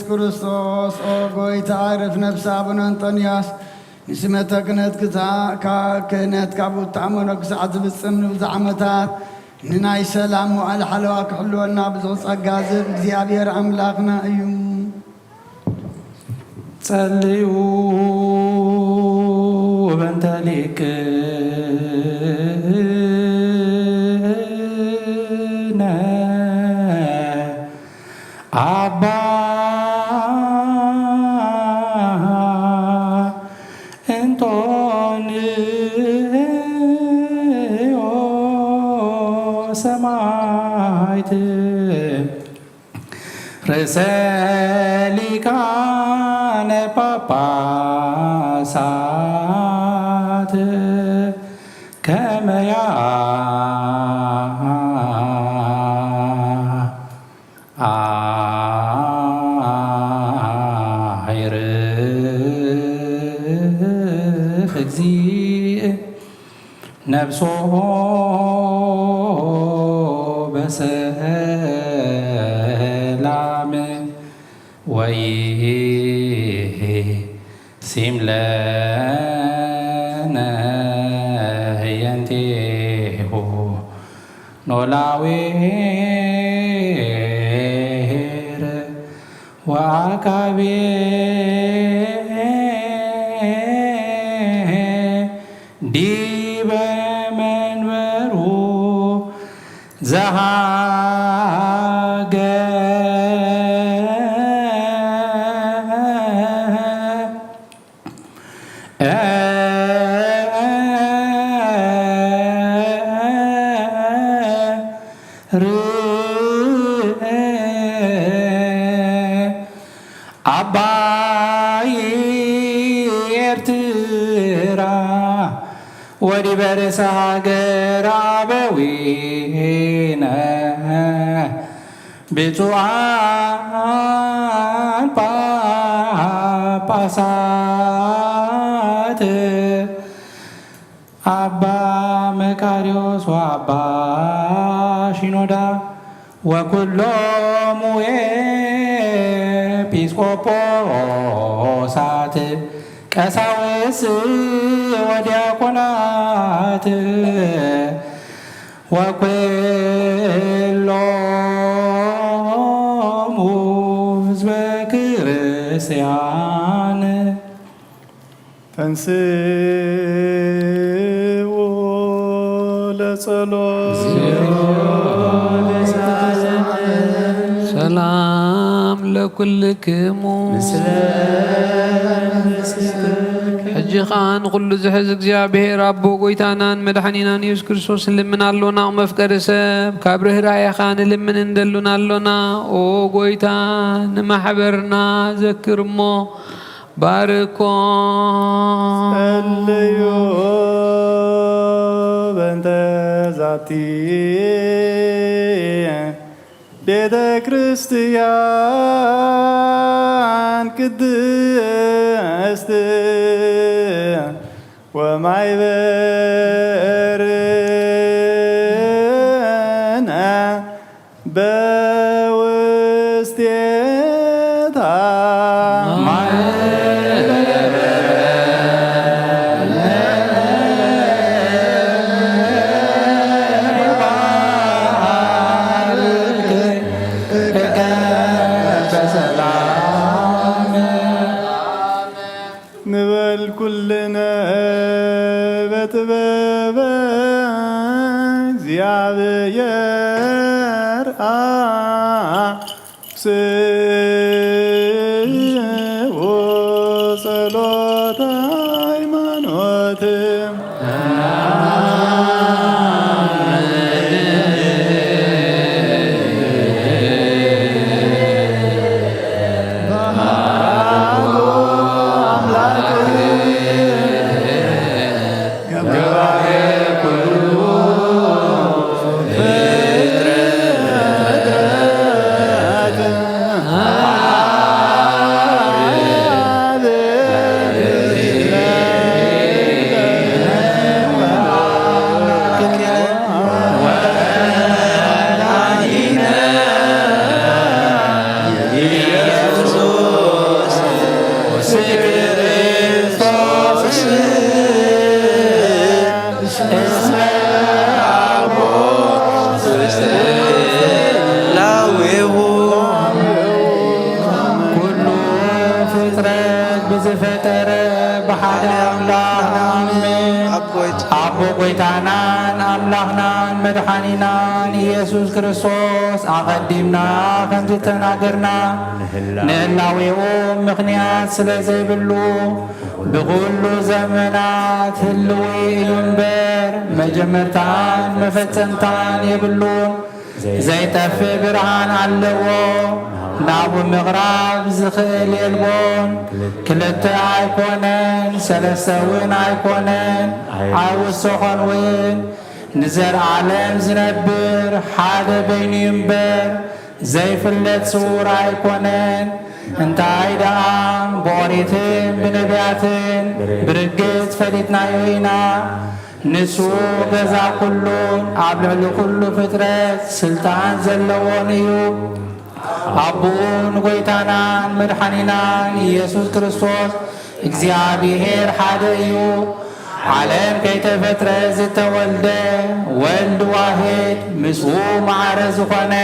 ክርስቶስ ኦ ጎይታ አረፍ ነፍሳ አቡነ አንጦንያስ ንስመተ ክህነት ካብ እትኣመኖ ክሳዕ ዝፍፅም ንብዙ ዓመታት ንናይ ሰላም ዋዕል ሓለዋ ክሕልወና ብዙሕ ጸጋ ዝህብ እግዚኣብሔር ኣምላኽና እዩ። ጸልዩ በእንተ ሊቅነ አባ ሰማዕት ርእሰ ሊቃነ ጳጳሳት ከመ ያዕርፍ እግዚእ ነፍሶ በሰላም ወይሲም ለነ ህየንቴሁ ኖላዌር ወአቃቤ ዲበ መንበሩ አባይ ኤርትራ ወዲበ ርእሰ ሀገረ አበዊነ ብፁዓን ጳጳሳት አባ መቃርዮስ ወአባ ሺኖዳ ወኩሎሙ ኤጲስቆጶሳት ቀሳውስት ወዲያቆናት ወኩሎሙ ሕዝበ ክርስቲያን ተንሥኡ ለጸሎት ሰላም ለኩልክሙ ሕጂ ኸዓ ንኹሉ ዝሕዝ እግዚኣብሔር ኣቦ ጎይታናን መድሓኒናን ኢየሱስ ክርስቶስ ንልምን ኣሎና መፍቀሪ ሰብ ካብ ርህራይኻ ንልምን እንደሉና ኣሎና ኦ ጎይታ ንማሕበርና ዘክር እሞ ባርኮ ጸልዩ በእንተ ዛቲ ቤተ ክርስቲያን ቅድስት ወማይበርነ በውስቴታ ንበል ኩልነ በጥበበ እግዚአብሔር አስቦ ጸሎተ ሃይማኖት ዝፈጠረ ብሓደ ኣምላኽ ንኣምን ኣቦ ጐይታናን ኣምላኽናን መድሓኒናን ኢየሱስ ክርስቶስ ኣቐዲምና ከምዚ ተናገርና ንህላዌኡ ምኽንያት ስለ ዘይብሉ ብኹሉ ዘመናት ህልዊ እዩ እምበር መጀመርታን መፈጸምታን የብሉን ዘይጠፍእ ብርሃን ኣለዎ ናቡ ምቕራብ ዝኽእል የልቦን ክልተ ኣይኮነን ሰለስተ እውን ኣይኮነን ኣይውስኾን እውን ንዘለዓለም ዝነብር ሓደ በይኑ እምበር ዘይፍለጥ ስውር ኣይኮነን እንታይ ደኣ ብኦሪትን ብነቢያትን ብርግጽ ፈሊጥናዮ ኢና ንሱ ገዛ ኩሉን ኣብ ልዕሊ ኩሉ ፍጥረት ስልጣን ዘለዎን እዩ ኣቦን ጐይታናን መድሓኒናን ኢየሱስ ክርስቶስ እግዚኣብሔር ሓደ እዩ ዓለም ከይተፈጥረ ዝተወልደ ወልድ ዋሕድ ምስኡ ማዕረ ዝኾነ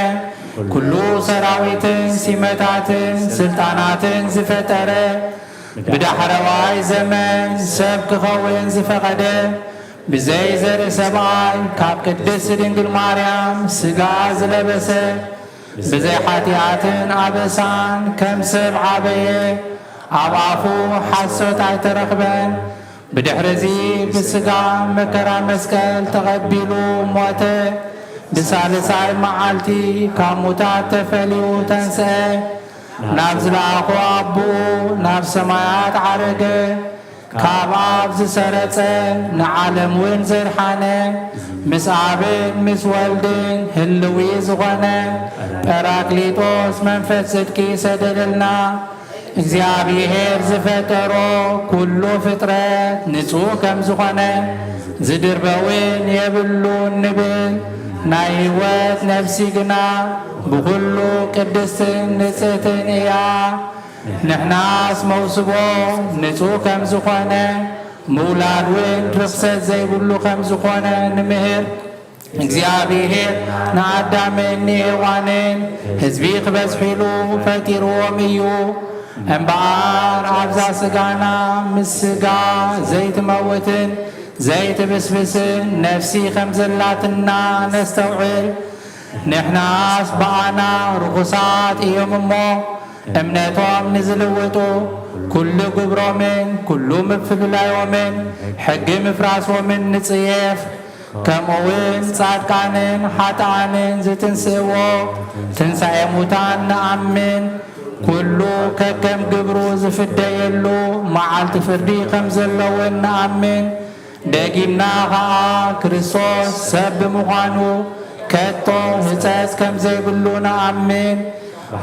ኩሉ ሰራዊትን ሲመታትን ስልጣናትን ዝፈጠረ ብዳሕረዋይ ዘመን ሰብ ክኸውን ዝፈቐደ ብዘይ ዘርኢ ሰብኣይ ካብ ቅድስት ድንግል ማርያም ሥጋ ዝለበሰ ብዘይ ሓጢኣትን ኣበሳን ከም ሰብ ዓበየ ኣብ ኣፉ ሓሶት ኣይተረኽበን ብድሕሪዚ ብሥጋ መከራ መስቀል ተቐቢሉ ሞተ ብሳልሳይ መዓልቲ ካብ ሙታት ተፈልዩ ተንስአ ናብ ዝለኣኾ ኣቦኡ ናብ ሰማያት ዓረገ ካብ ኣብ ዝሰረጸ ንዓለም እውን ዘድሓነ ምስ ኣብን ምስ ወልድን ህልዊ ዝኾነ ጰራክሊጦስ መንፈስ ጽድቂ ሰደደልና እግዚኣብሔር ዝፈጠሮ ኩሉ ፍጥረት ንጹህ ከም ዝኾነ ዝድርበውን የብሉን ንብል ናይ ሕይወት ነፍሲ ግና ብኩሉ ቅድስትን ንጽሕትን እያ ንሕናስ መውስቦ ንጹህ ከም ዝኾነ ምውላድ እውን ርኽሰት ዘይብሉ ከም ዝኾነ ንምህር እግዚኣብሔር ንኣዳምን ንሔዋንን ህዝቢ ክበዝሒሉ ፈጢርዎም እዩ እምበኣር ኣብዛ ሥጋና ምስ ሥጋ ዘይትመውትን ዘይትብስብስን ነፍሲ ከም ዘላትና ነስተውዕል ንሕናስ በኣና ርኹሳት እዮም እሞ እምነቶም ንዝልውጡ ኩሉ ግብሮምን ኩሉ ምፍልላዮምን ሕጊ ምፍራሶምን ንጽየፍ ከምኡውን ጻድቃንን ሓጥኣንን ዝትንስእዎ ትንሣኤ ሙታን ንኣምን ኩሉ ከከም ግብሩ ዝፍደየሉ መዓልቲ ፍርዲ ከም ዘለውን ንኣምን ደጊምና ኸዓ ክርስቶስ ሰብ ብምዃኑ ከቶ ህፀፅ ከም ዘይብሉ ንኣምን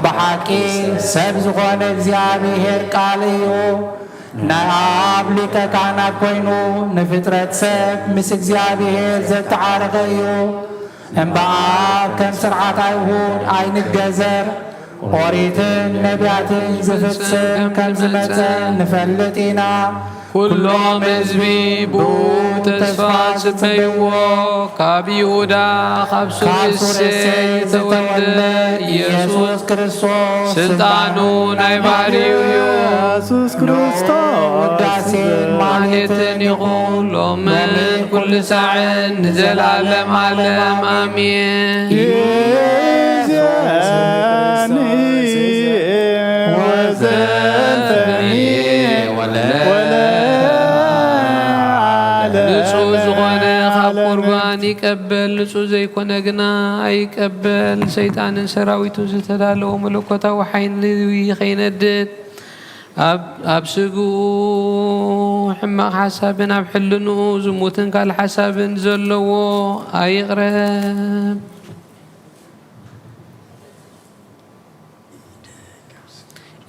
ብሓቂ ሰብ ዝኾነ እግዚኣብሔር ቃል እዩ ናይ ኣብ ሊቀ ካህናት ኮይኑ ንፍጥረት ሰብ ምስ እግዚኣብሔር ዘተዓረኸ እዩ እምበኣብ ከም ስርዓት ኣይሁድ ኣይንገዘር ኦሪትን ነቢያትን ዝፍጽም ከም ዝመፀ ንፈልጥ ኢና ኩሎም ህዝቢ ብኡ ተስፋ ጽበይዎ ካብ ይሁዳ ካብ ሱርሴይ ተወልደ ኢየሱስ ክርስቶስ ስልጣኑ ናይ ባሕርዩ እዩ ኢየሱስ ክርስቶስ ውዳሴን ማለትን ይኹን ሎምን ኩሉ ሳዕን ንዘላለም ዓለም ኣሜን ይእዜኒ ወዘልፈኒ ንጹህ ዝኾነ ካብ ቁርባን ይቀበል ንጹህ ዘይኮነ ግና ኣይቀበል ሰይጣንን ሰራዊቱን ዝተዳለወ መለኮታዊ ሓይሊ ኸይነድድ ኣብ ስግኡ ሕማቕ ሓሳብን ኣብ ሕልንኡ ዝሙትን ካልእ ሓሳብን ዘለዎ ኣይቕረብ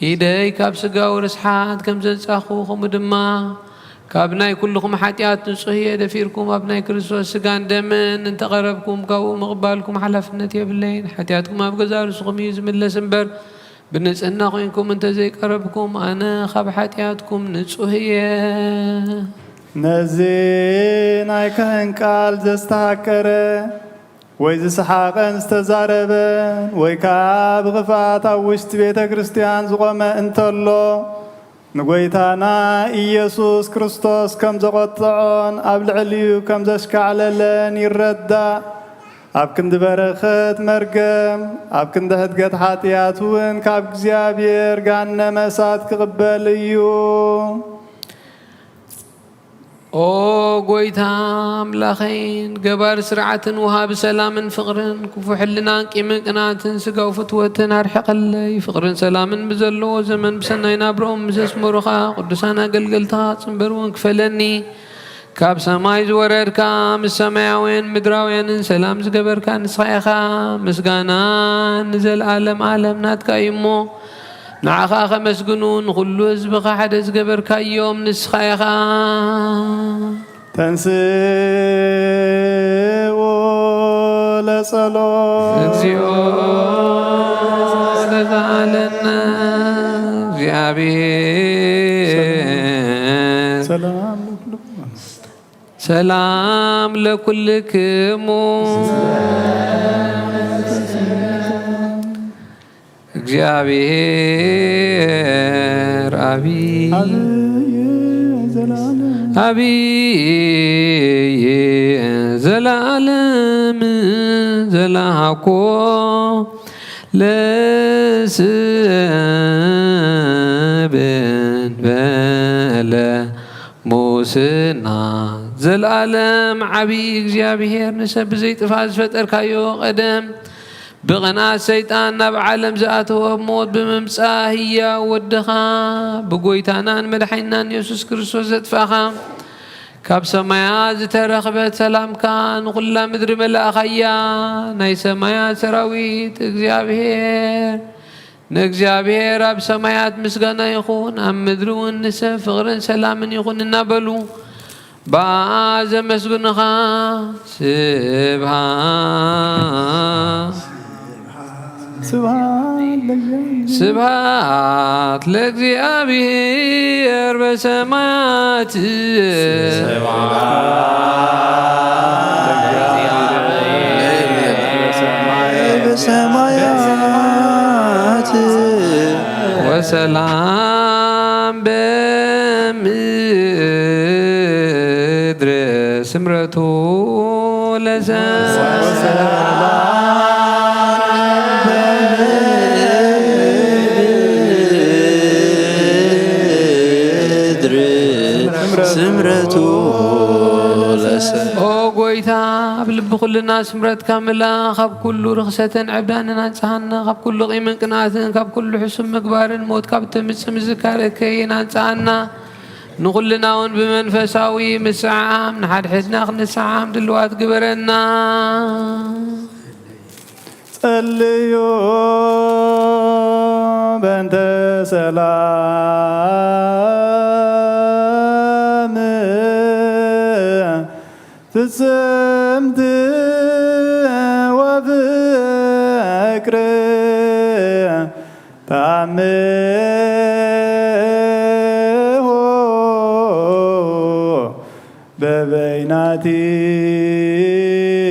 ኢደይ ካብ ስጋዊ ርስሓት ከም ዘንጻኹ ከምኡ ድማ ካብ ናይ ኩልኩም ሓጢኣት ንጹህ እየ ደፊርኩም ኣብ ናይ ክርስቶስ ስጋን ደምን እንተቐረብኩም ካብኡ ምቕባልኩም ሓላፍነት የብለይን ሓጢኣትኩም ኣብ ገዛ ርስኹም እዩ ዝምለስ እምበር ብንጽህና ኮይንኩም እንተዘይቀረብኩም ኣነ ካብ ሓጢኣትኩም ንጹህ እየ ነዚ ናይ ካህን ቃል ዘስተሃከረ ወይ ዝሰሓቐን ዝተዛረበን ወይ ከዓ ብኽፋት ኣብ ውሽጢ ቤተ ክርስቲያን ዝቖመ እንተሎ ንጐይታና ኢየሱስ ክርስቶስ ከም ዘቖጥዖን ኣብ ልዕልዩ ከም ዘሽካዕለለን ይረዳእ ኣብ ክንዲ በረኸት መርገም ኣብ ክንዲ ሕድገት ሓጢኣት እውን ካብ እግዚኣብሔር ጋነመ እሳት ክቕበል እዩ ኦ ጎይታ ኣምላኸይን ገባር ስርዓትን ውሃብ ሰላምን ፍቕርን ክፉእ ሕልናን ቂምን ቅንዓትን ስጋዊ ፍትወትን ኣርሕቐለይ ፍቕርን ሰላምን ብዘለዎ ዘመን ብሰናይ ናብሮኦም ምስ ኣስመሩኻ ቅዱሳን ኣገልገልትኻ ጽንበር እውን ክፈለኒ ካብ ሰማይ ዝወረድካ ምስ ሰማያውያን ምድራውያንን ሰላም ዝገበርካ ንስኻ ኢኻ ምስጋና ንዘለኣለም ዓለም ናትካ እዩ እሞ ንዓኻ ኸመስግኑ ንኹሉ ህዝብኻ ሓደ ዝገበርካዮም ንስኻ ኢኻ ተንስኡ ለጸሎት እግዚኦ ለዘዓለና እግዚአብሔር ሰላም ለኩልክሙ እግዚአብሔር አብይ ዘላለም ዘላኮ ለስብን በለ ሙስና ዘላለም ዓብይ እግዚአብሔር ንሰብ ዘይጥፋት ዝፈጠርካዮ ቀደም ብቕንዓት ሰይጣን ናብ ዓለም ዝኣተወ ሞት ብምምጻእ ህያው ወድኻ ብጎይታናን መድሓኒናን ኢየሱስ ክርስቶስ ዘጥፋኻ ካብ ሰማያት ዝተረኽበት ሰላምካ ንኹላ ምድሪ መላእኻያ ናይ ሰማያት ሰራዊት ንእግዚአብሔር ኣብ ሰማያት ምስጋና ይኹን ኣብ ምድሪ እውን ንሰብ ፍቕርን ሰላምን ይኹን እናበሉ በኣ ዘመስግኑኻ ስብሃት ለእግዚአብሔር በሰማያት ወሰላም በምድር ስምረቱ ስምረቱ ኦ ጎይታ ኣብ ልቢ ኩልና ስምረትካ ምልኣ ካብ ኩሉ ርክሰትን ዕብዳንን አንጻሃና ካብ ኩሉ ቂምን ቅንዓትን ካብ ኩሉ ሕሱም ምግባርን ሞት ካብ ትምፅእ ምዝካርከይን አንጻሃና ንኩልና እውን ብመንፈሳዊ ምስዓም ንሓድሕድና ክንሰዓም ድልዋት ግበረና ጸልዩ በእንተ ሰላም ፍጽምት ወፍቅር ታምሆ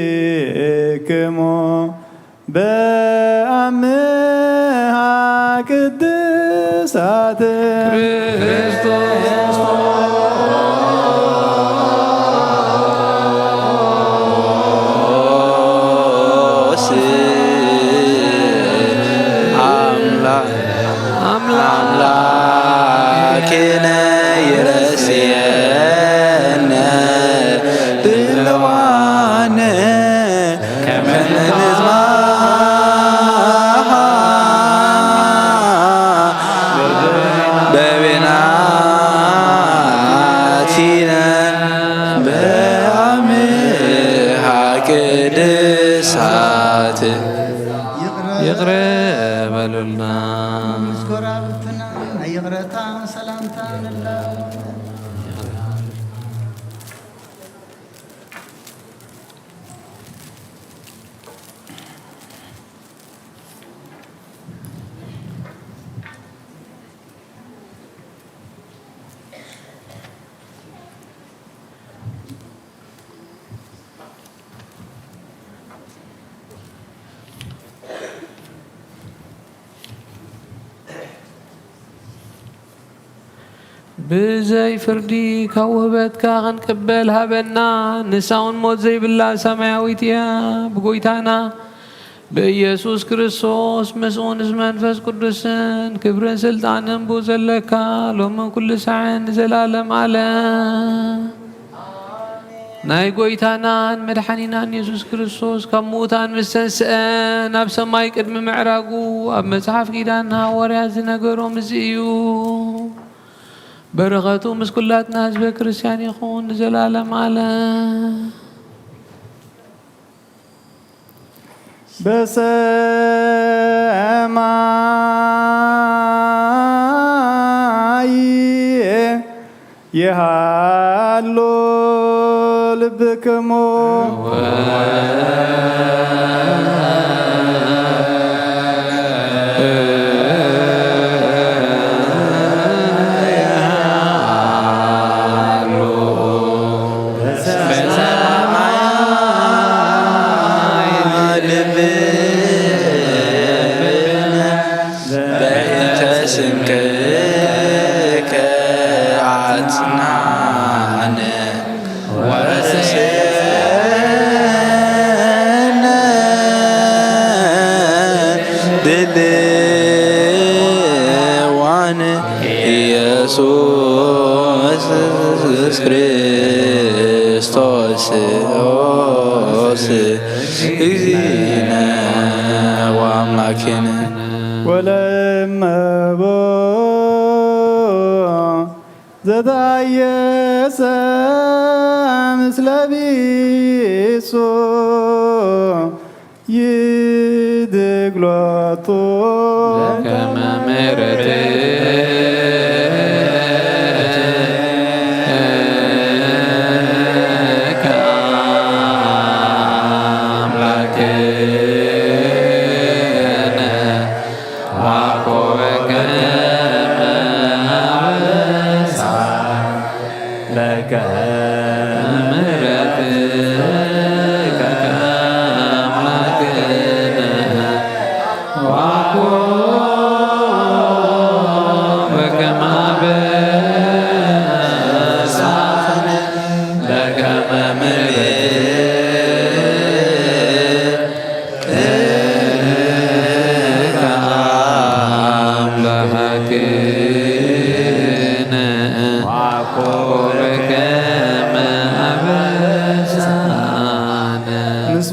በበይናቲክሙ በአምሃ ቅድሳት ክርስቶስ አምላኬነ ይረስየነ ብለዋነ ከመ ንዝማሃ በቤናቲነ በአምሃ ቅድሳት ይቅር በሉልና ምስጎራብትና ይቅረታ ሰላምታ ንላ ብዘይ ፍርዲ ካብ ውህበትካ ክንቅበል ሃበና ንሳውን ሞት ዘይብላ ሰማያዊት እያ ብጎይታና በኢየሱስ ክርስቶስ ምስኡንስ መንፈስ ቅዱስን ክብርን ስልጣንን ብኡ ዘለካ ሎምን ኩሉ ሰዓን ንዘላለም ዓለም ናይ ጎይታናን መድሓኒናን ኢየሱስ ክርስቶስ ካብ ምኡታን ምስ ተንስአ ናብ ሰማይ ቅድሚ ምዕራጉ ኣብ መጽሓፍ ኪዳን ሐዋርያት ዝነገሮም እዚ እዩ በረኸቱ ምስ ኩላትና ህዝበ ክርስቲያን ይኹን ንዘላለም ዓለም በሰማይ የሃሎ ልብክሙ ኢየሱስ ክርስቶስ እግዚእነ ወአምላክነ ወለእመቦ ዘታየሰ ምስለ ቢጹ ይድግሎቱ ከመ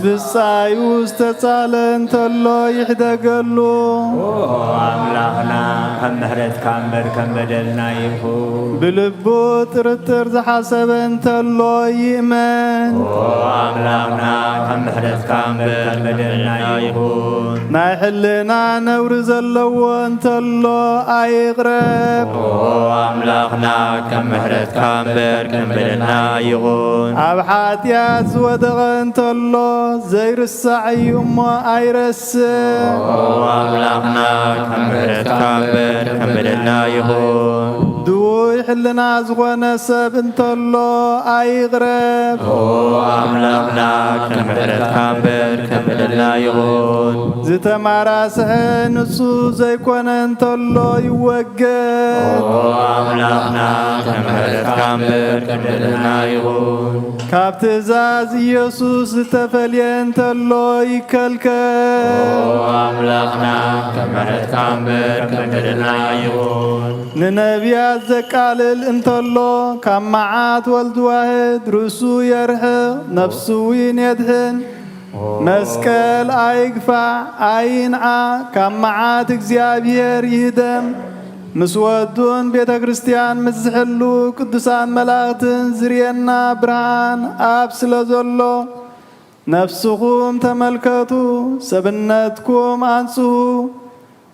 ብሳዩ ዝተጻለን ተሎ ይሕደገሉ አምላክና ከም ምሕረትካ እምበር ከም በደልና ይሁን ብልቡ ጥርጥር ዝሓሰበ እንተሎ ይእመን አምላክና ከም ምሕረትካ እምበር በደልና ይኹን ናይ ሕልና ነውሪ ዘለዎ እንተሎ ኣይቕረብ አምላክና ከም ምሕረትካ እምበር ከም በደልና ይኹን ኣብ ሓጢኣት ዝወደቐ እንተሎ ዘይርሳዕ እዩ እሞ ኣይረስዕ አምላክና ከም ምሕረትካ እምበር ከም በደልና ይኹን ድውይ ሕልና ዝኾነ ሰብ እንተሎ ኣይቕረብ አምላክና ከም ምሕረትካ እምበር ከም በደልና ይኹን ዝተማራስሐ ንጹህ ዘይኮነ እንተሎ ይወገድ አምላክና ከም ምሕረትካ እምበር ከም በደልና ይኹን ካብ ትእዛዝ ኢየሱስ ዝተፈልየ እንተሎ ይከልከል አምላክና ከም ምሕረትካ እምበር ከም በደልና ይኹን ንነቢያት ዘቃልል እንተሎ ካብ መዓት ወልድ ዋህድ ርእሱ የርሕቕ ነፍሱ ውን የድህን መስቀል ኣይግፋዕ ኣይንዓ ካብ መዓት እግዚኣብሔር ይህደም ምስ ወዱን ቤተ ክርስቲያን ምስ ዝሕሉ ቅዱሳን መላእኽትን ዝርየና ብርሃን ኣብ ስለ ዘሎ ነፍስኹም ተመልከቱ ሰብነትኩም አንጽሁ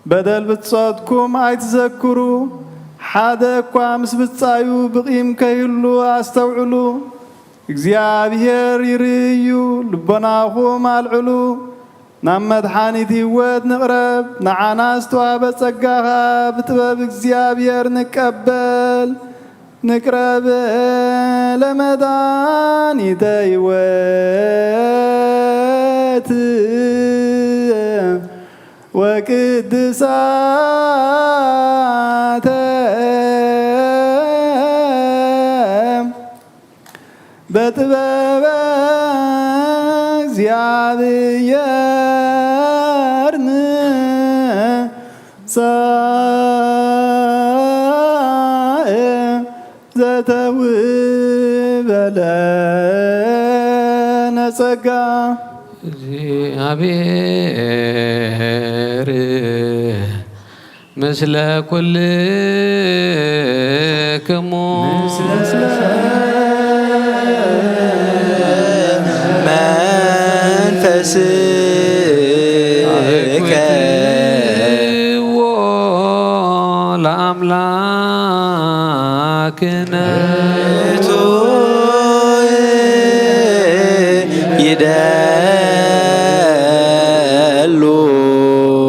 በደል ብትጸድኩም ኣይትዘክሩ ሓደ እኳ ምስ ብጻዩ ብቒም ከይህሉ ኣስተውዕሉ እግዚአብሔር ይርዩ ልቦናኹም አልዕሉ ናብ መድኃኒት ሕይወት ንቕረብ ንዓና ዝተዋህበ ጸጋኻ ብጥበብ እግዚአብሔር ንቀበል ንቅረብ ለመድኃኒተ ሕይወት ወቅድሳተ በጥበበ እግዚአብሔር ዘተውበለነ ጸጋ እግዚአብሔር ምስለ ኩልክሙ መንፈስከ ለአምላክነ ይደሉ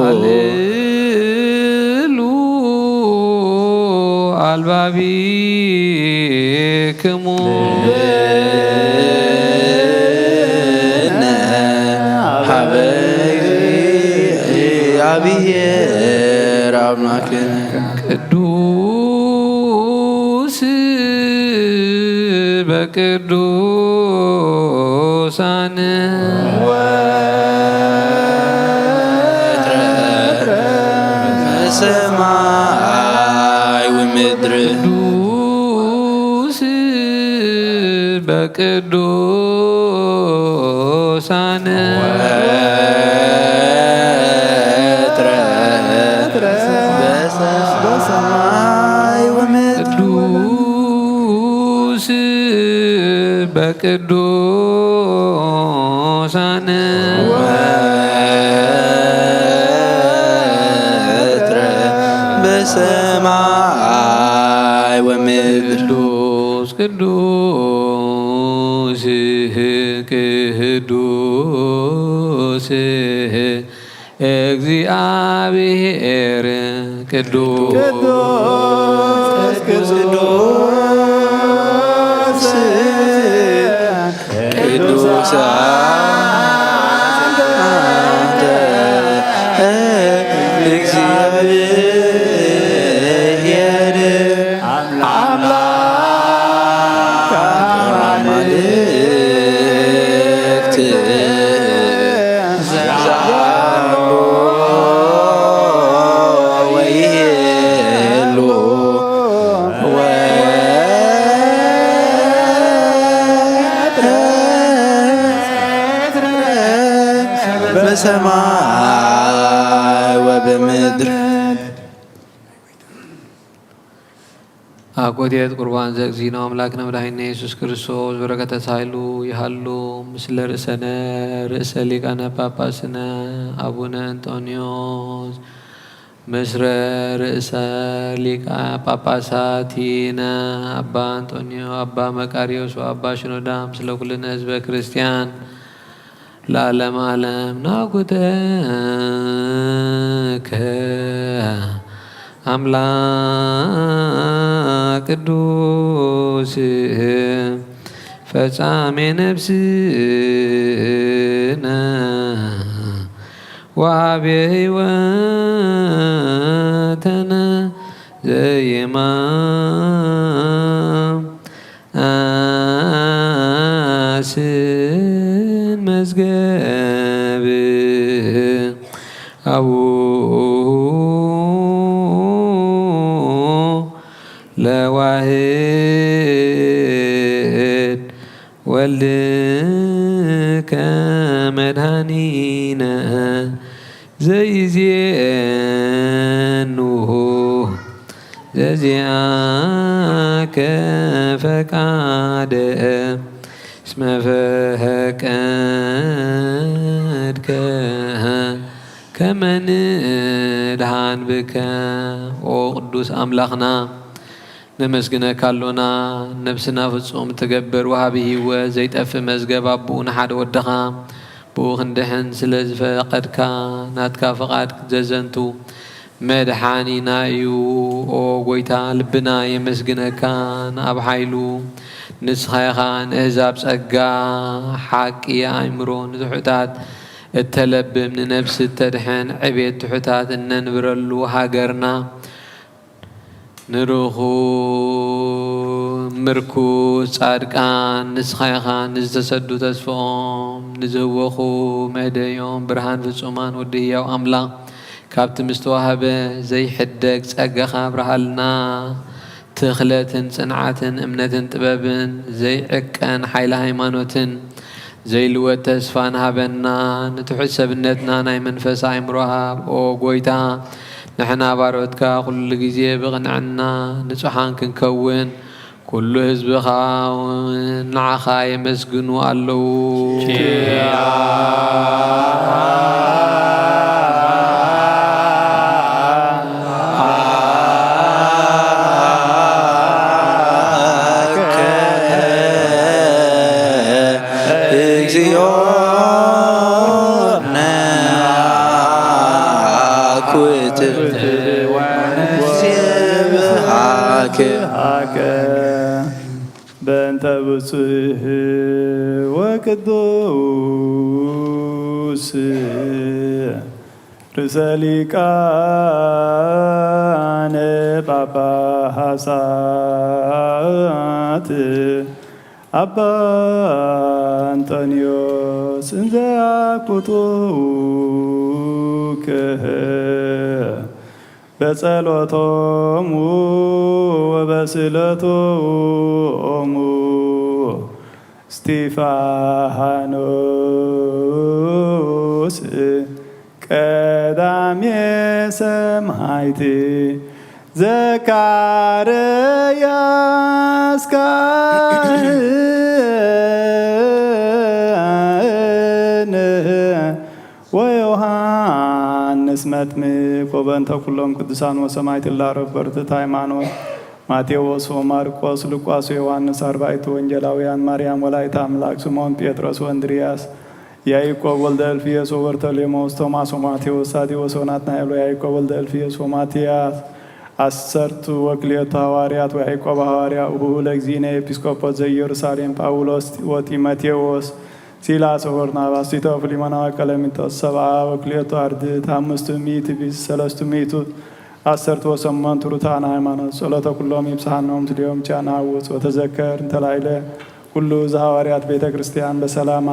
አልሉ አልባቢክሙ እግዚአብሔር አምላክነ ቅዱስ በቅዱሳን ሰማይ ወምድር ቅዱስ በቅዱሳን በሰማይ ወምድር ቅዱስ በቅዱሳን በሰማይ ወምድር ቅዱስ ቅዱስ ቅዱስ እግዚአብሔር ቅዱስ ቅዱስ ቅዱስ አንተ እግዚአብሔር አምላክ አማልክት ዛሎ ወይሄሉ በሰማይ ወበምድር አኮቴት ቁርባን ዘግዚእነ አምላክነ መድኃኒነ ኢየሱስ ክርስቶስ በረከተ ሳይሉ ይሃሉ ምስለ ርእሰነ ርእሰ ሊቃነ ጳጳስነ አቡነ አንጦኒዮስ ምስረ ርእሰ ሊቃ ጳጳሳቲነ አባ አንጦኒዮ አባ መቃሪዎስ አባ ሽኖዳ ምስለ ኩልነ ህዝበ ክርስቲያን ለዓለም ዓለም ናኩተከ አምላክ ቅዱስ ፈጻሜ ነፍስነ ወሀቤ ሕይወተነ ዘየማስን መዝገብ ለዋህድ ወልድከ መድኃኒነ ዘይዜኑ ዘዚአከ ፈቃደ እስመ ፈቀድከ ከመ ንድኃን ብከ ኦ ቅዱስ አምላኽና ነመስግነካ አሎና ነፍስና ፍጹም ትገብር ወሃቢ ህይወት ዘይጠፍእ መዝገብ አቡኡ ንሓደ ወድኻ ብኡ ክንድሕን ስለ ዝፈቐድካ ናትካ ፍቓድ ዘዘንቱ መድሓኒና እዩ ኦ ጎይታ ልብና የመስግነካ ንኣብ ሓይሉ ንስኻ ኢኻ ንእህዛብ ጸጋ ሓቂ ኣእምሮ ንትሑታት እተለብም ንነፍሲ እተድሕን ዕቤት ትሑታት እነንብረሉ ሃገርና ንርኹ ምርኩስ ጻድቃን ንስኻ ኢኻ ንዝተሰዱ ተስፍኦም ንዝህወኹ መህደዮም ብርሃን ፍጹማን ወዲ ህያው ኣምላኽ ካብቲ ምስተዋህበ ዘይሕደግ ጸጋኻ ብርሃልና ትኽለትን ጽንዓትን እምነትን ጥበብን ዘይዕቀን ሓይሊ ሃይማኖትን ዘይልወት ተስፋን ሃበና ንትሑት ሰብነትና ናይ መንፈስ ኣእምሮ ሃብ ኦ ጎይታ ንሕና ባሮትካ ኩሉ ግዜ ብቕንዕና ንጹሓን ክንከውን ኩሉ ህዝብኻ ንዓኻ የመስግኑ ኣለዉ በእንተ ብፁዕ ወቅዱስ ርእሰ ሊቃነ ጳጳሳት አባ አንጦኒዮስ እንዘ አኩቱከ በጸሎቶሙ ወበስእለቶሙ እስጢፋኖስ ቀዳሜ ሰማዕት ዘካርያስ ካህን ወዮሐንስ መጥምቅ ወበእንተ ኩሎም ቅዱሳን ወሰማዕት ላረበርትት ሃይማኖት ማቴዎስ ወማርቆስ ሉቃስ ወዮሐንስ አርባዕቱ ወንጌላውያን ማርያም ወላዲተ አምላክ ስምዖን ጴጥሮስ ወእንድርያስ ያዕቆብ ወልደ እልፍዮስ ወበርተሎሜዎስ ቶማስ ወማቴዎስ ታዴዎስ ወናትናኤል ወያዕቆብ ወልደ እልፍዮስ ወማትያስ አሰርቱ ወክልኤቱ ሐዋርያት ወያዕቆብ ሐዋርያ እቡሁ ለእግዚእነ ኤጲስቆጶስ ዘኢየሩሳሌም ጳውሎስ ወጢሞቴዎስ ሲላስ ወበርናባስ ቲቶ ወፊልሞና ወቀለሚንጦስ ሰብአ ወክልኤቱ አርድእት አምስቱ ሚእት ቢጽ ሰለስቱ ሚእቱ አሰርቱ ወሰመንቱ ሩታነ ሃይማኖት ጸሎተ ኩሎም ይብጽሐኖም ትልዮም ቻናውፅ ወተዘከር እንተላይለ ኩሉ ዘሐዋርያት ቤተ ክርስቲያን በሰላማ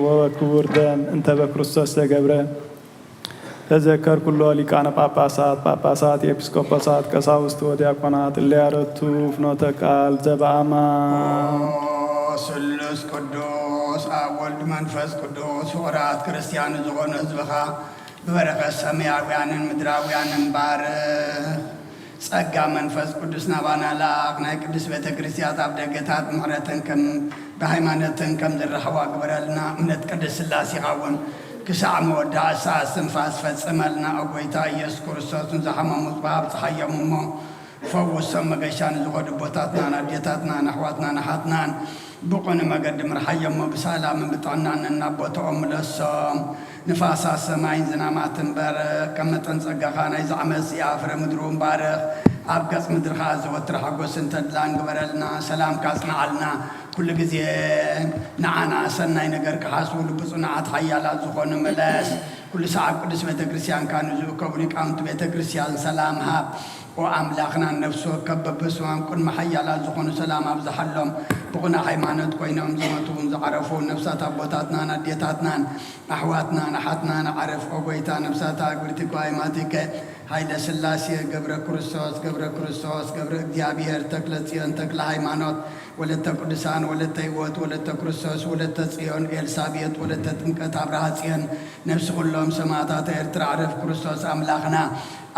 ወበክቡር ደም እንተ በክርስቶስ ተገብረ ተዘከር ኩሎ ሊቃነ ጳጳሳት ኤጲስቆጶሳት ቀሳውስት ወዲያቆናት እለ ያረቱ ፍኖተ ቃል ዘበአማን ስሉስ ቅዱስ አብ ወልድ መንፈስ ቅዱስ ወራት ክርስቲያን ዝኾኑ ህዝብኻ በበረከት ሰማያውያንን ምድራውያንን ባርክ ጸጋ መንፈስ ቅዱስ ናባና ላክ ናይ ቅዱስ ቤተ ክርስቲያን ኣብ ደገታት ምሕረትን ከም ብሃይማኖትን ከም ዝረኸባ ግበረልና እምነት ቅዱስ ሥላሴ ኻውን ክሳዕ መወዳእ እሳት ስንፋስ ፈጽመልና ኣብ ጎይታ ኢየሱስ ክርስቶስን ዝሓመሙ ጽባብ ፀሓዮም እሞ ፈውሶም መገሻን ዝኾኑ ቦታትናን ኣዴታትናን ኣሕዋትናን ኣሓትናን ብቑኑ መገዲ ምርሓዮሞ ብሰላምን ብጥዕናን እናቦቶኦም ምለሶም ንፋሳት ሰማይን ዝናማትን ባርኽ ከም መጠን ጸጋኻ ናይ ዛዕመት እዚኣ ፍረ ምድሩን ባርኽ ኣብ ገጽ ምድርኻ ዘወትር ሓጎስን ተድላን ግበረልና ሰላም ካጽንዓልና ኩሉ ግዜ ንዓና ሰናይ ነገር ክሓስቡ ልብፁናዓት ሓያላት ዝኾኑ መለስ ኩሉ ሰዓብ ቅዱስ ቤተ ክርስቲያንካ ንዝእከቡ ሊቃውንቲ ቤተ ክርስቲያን ሰላም ሃብ ወኣምላኽና ነፍሱ ከበብስዋም ቅድሚ ሓያላት ዝኾኑ ሰላም ኣብዝሓሎም ብቑና ሃይማኖት ኮይኖም ዝመቱውን ዝዓረፉ ነፍሳት ኣቦታትናን ኣዴታትናን ኣሕዋትናን ኣሓትናን ዓረፍ ኦጎይታ ነፍሳት ኣግብርቲ ጓይማቲከ ሃይለ ሥላሴ ገብረ ክርስቶስ ገብረ እግዚአብሔር ተክለ ጽዮን ተክለ ሃይማኖት ወለተ ቅዱሳን ወለተ ሕይወት ወለተ ክርስቶስ ወለተ ጽዮን ኤልሳቤጥ ወለተ ጥምቀት አብርሃ ጽዮን ነፍሲ ኩሎም ሰማዕታት ኤርትራ ዓረፍ ክርስቶስ ኣምላኽና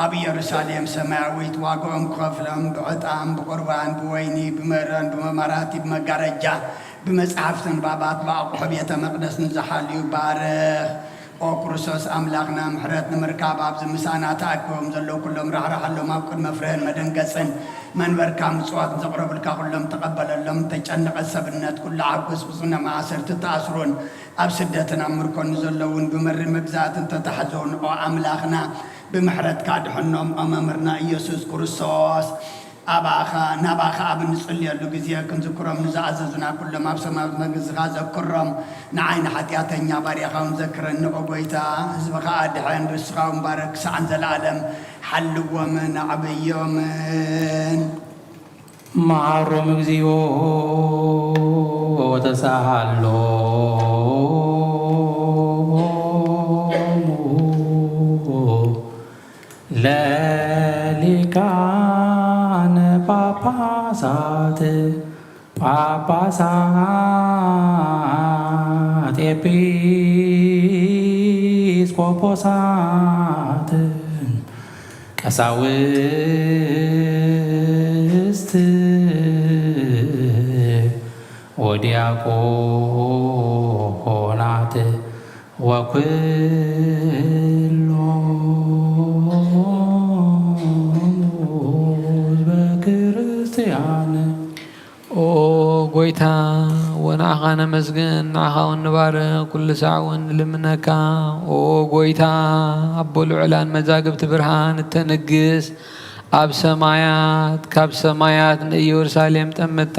ኣብ ኢየሩሳሌም ሰማያዊት ዋጋኦም ክኸፍሎም ብዕጣን ብቁርባን ብወይኒ ብመረን ብመማራቲ ብመጋረጃ ብመጽሓፍትን ባባት ብኣቑሑ ቤተ መቕደስ ንዝሓልዩ ባርኽ ኦ ክርስቶስ ኣምላኽና ምሕረት ንምርካብ ኣብዚ ምሳና ተኣኪቦም ዘለዉ ኩሎም ራሕራሓሎም ኣብ ቅድመ ፍርህን መደንገፅን መንበርካ ምጽዋት ዘቕረቡልካ ኩሎም ተቐበለሎም ተጨነቐት ሰብነት ኩሉ ዓጐስ ብጽነ ማእሰርቲ ተኣስሩን ኣብ ስደትን ኣብ ምርኮን ዘለውን ብመሪ መግዛእትን ተታሕዘውን ኦ ኣምላኽና ብምሕረትካ ድሕኖም ኦ መምህርና ኢየሱስ ክርስቶስ ናባኻ ኣብ ንጽልየሉ ግዜ ክንዝክሮም ንዝኣዘዙና ኩሎም ኣብ ሰማያዊ መንግሥትኻ ዘክሮም ንዓይኒ ሓጢአተኛ ባርያኻውን ዘክረኒ ኦ ጎይታ ህዝብኻ ኣድሕን ርስኻውን ባረክ ክሳዕን ዘለዓለም ሓልዎምን ዓብዮምን መዓሮም እግዚኦ ወተሳሃሎ ለሊቃነ ጳጳሳት ኤጲስቆጶሳት ቀሳውስት ወዲያቆናት ጎይታ ወናኻ ነመስግን ናኻውን ንባርኽ ኩሉ ሰዓውን ልምነካ ኦ ጎይታ ኣቦ ልዑላን መዛግብቲ ብርሃን እተንግስ ኣብ ሰማያት ካብ ሰማያት ንኢየሩሳሌም ጠመታ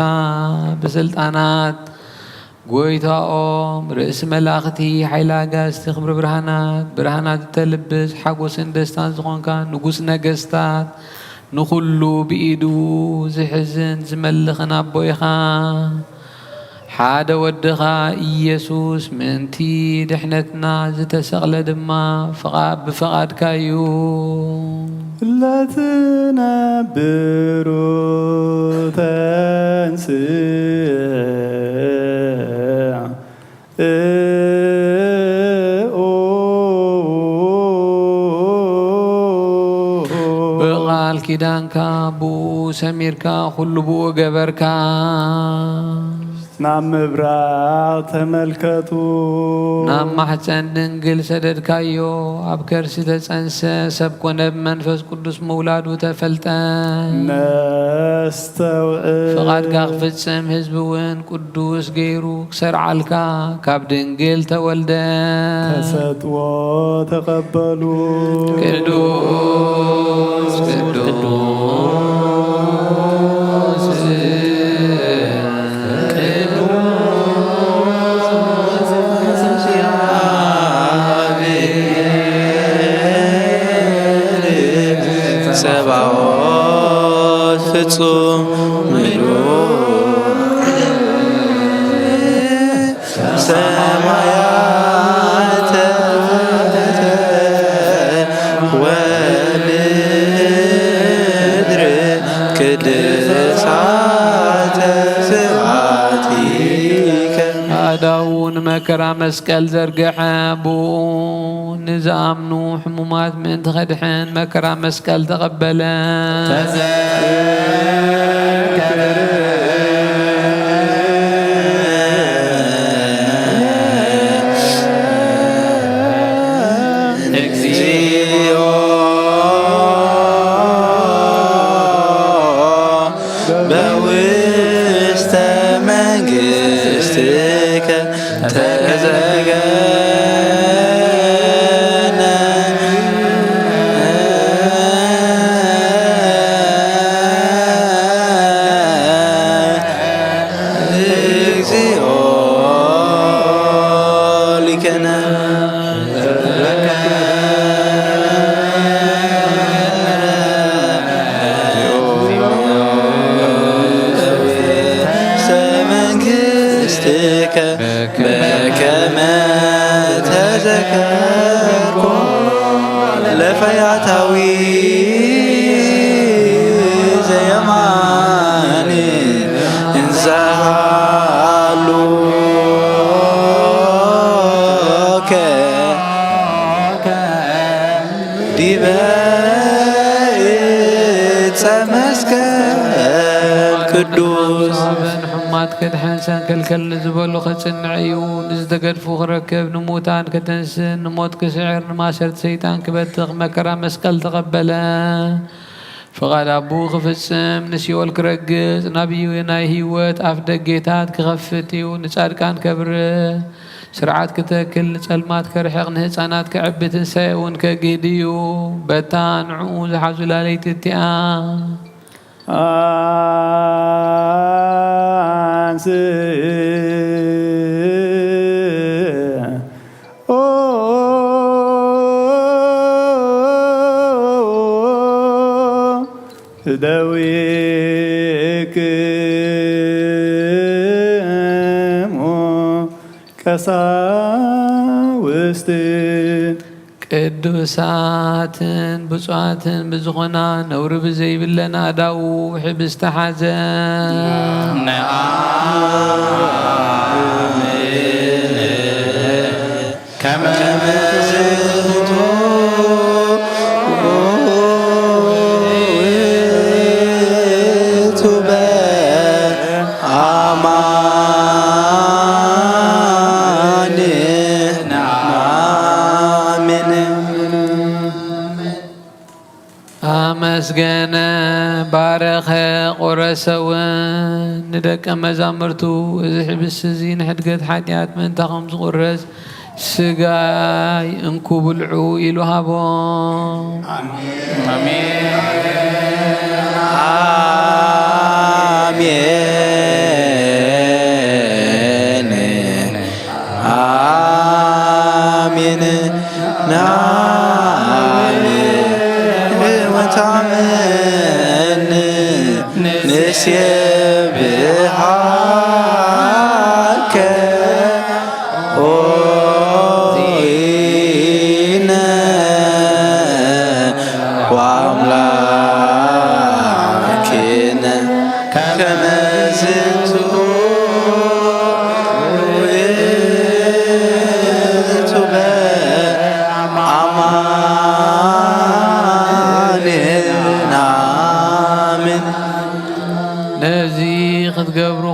ብስልጣናት ጎይታኦም ርእሲ መላእኽቲ ሓይሊ ኣጋዝቲ ክብሪ ብርሃናት እተልብስ ሓጎስን ደስታን ዝኾንካ ንጉስ ነገስታት ንኹሉ ብኢዱ ዝሕዝን ዝመልኽን ኣቦይኻ ሓደ ወድኻ ኢየሱስ ምእንቲ ድሕነትና ዝተሰቕለ ድማ ብፈቓድካ እዩ ለትነብሩ ብቓል ኪዳንካ ብኡ ሰሚርካ ኩሉ ብኡ ገበርካ ናብ ምብራቕ ተመልከቱ ናብ ማሕፀን ድንግል ሰደድካዮ ኣብ ከርሲ ተጸንሰ ሰብ ኮነ ብመንፈስ ቅዱስ ምውላዱ ተፈልጠ ነስተውዕል ፍቓድካ ክፍጽም ህዝቢ እውን ቅዱስ ገይሩ ክሰርዓልካ ካብ ድንግል ተወልደ ተሰጥዎ ተቐበሉ ቅዱስ ጸባዖት ፍጹም ሰማያተ ወምድር ቅድሳተ ስብሐቲከ ኣዳውን መከራ መስቀል ዘርግሐ ብኡ نزامنو حمومات من تخدحن مكرا مسكال تقبلا كدحنسان كل زبلو خصنعيو نزدقدفو خركب نموتان كتنسن نموت كسعر نماشرت سيطان كبتغ مكرا مسقل تقبلا فقال أبو خفصم نسيو الكرقز نبيو يناي هيوت أفدقيتات كغفتيو نسال كان كبر سرعات كتاكل نسالمات كرحق نهصانات كعبت نسايون كقيديو بتان عوز حزلاليت التئام دويك كساوستن ቅዱሳትን ብፁዓትን ብዝኾና ነውሪ ብዘይብለና ዳው ሕብስ ተሓዘን ከመ መስገነ ባረኸ ቆረሰውን ንደቀ መዛሙርቱ እዚ ሕብስ እዚ ንሕድገት ሓጢኣት ምእንታ ከም ዝቁረስ ስጋይ እንኩ ብልዑ ኢሉ ሃቦም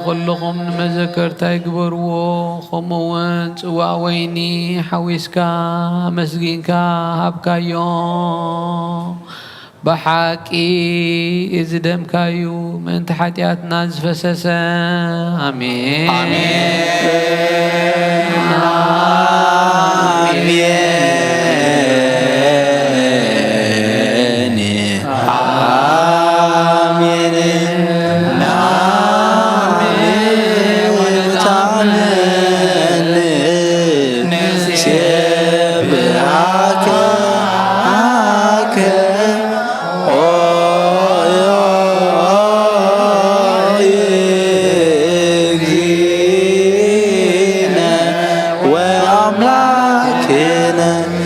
كلكم مذكرتاي قبرو خموان سوا ويني حويسكا مسجينكا هبكا يوم بحاكي إزدم كايو من تحتيات ناس فسسا آمين آمين آمين وأملاكنا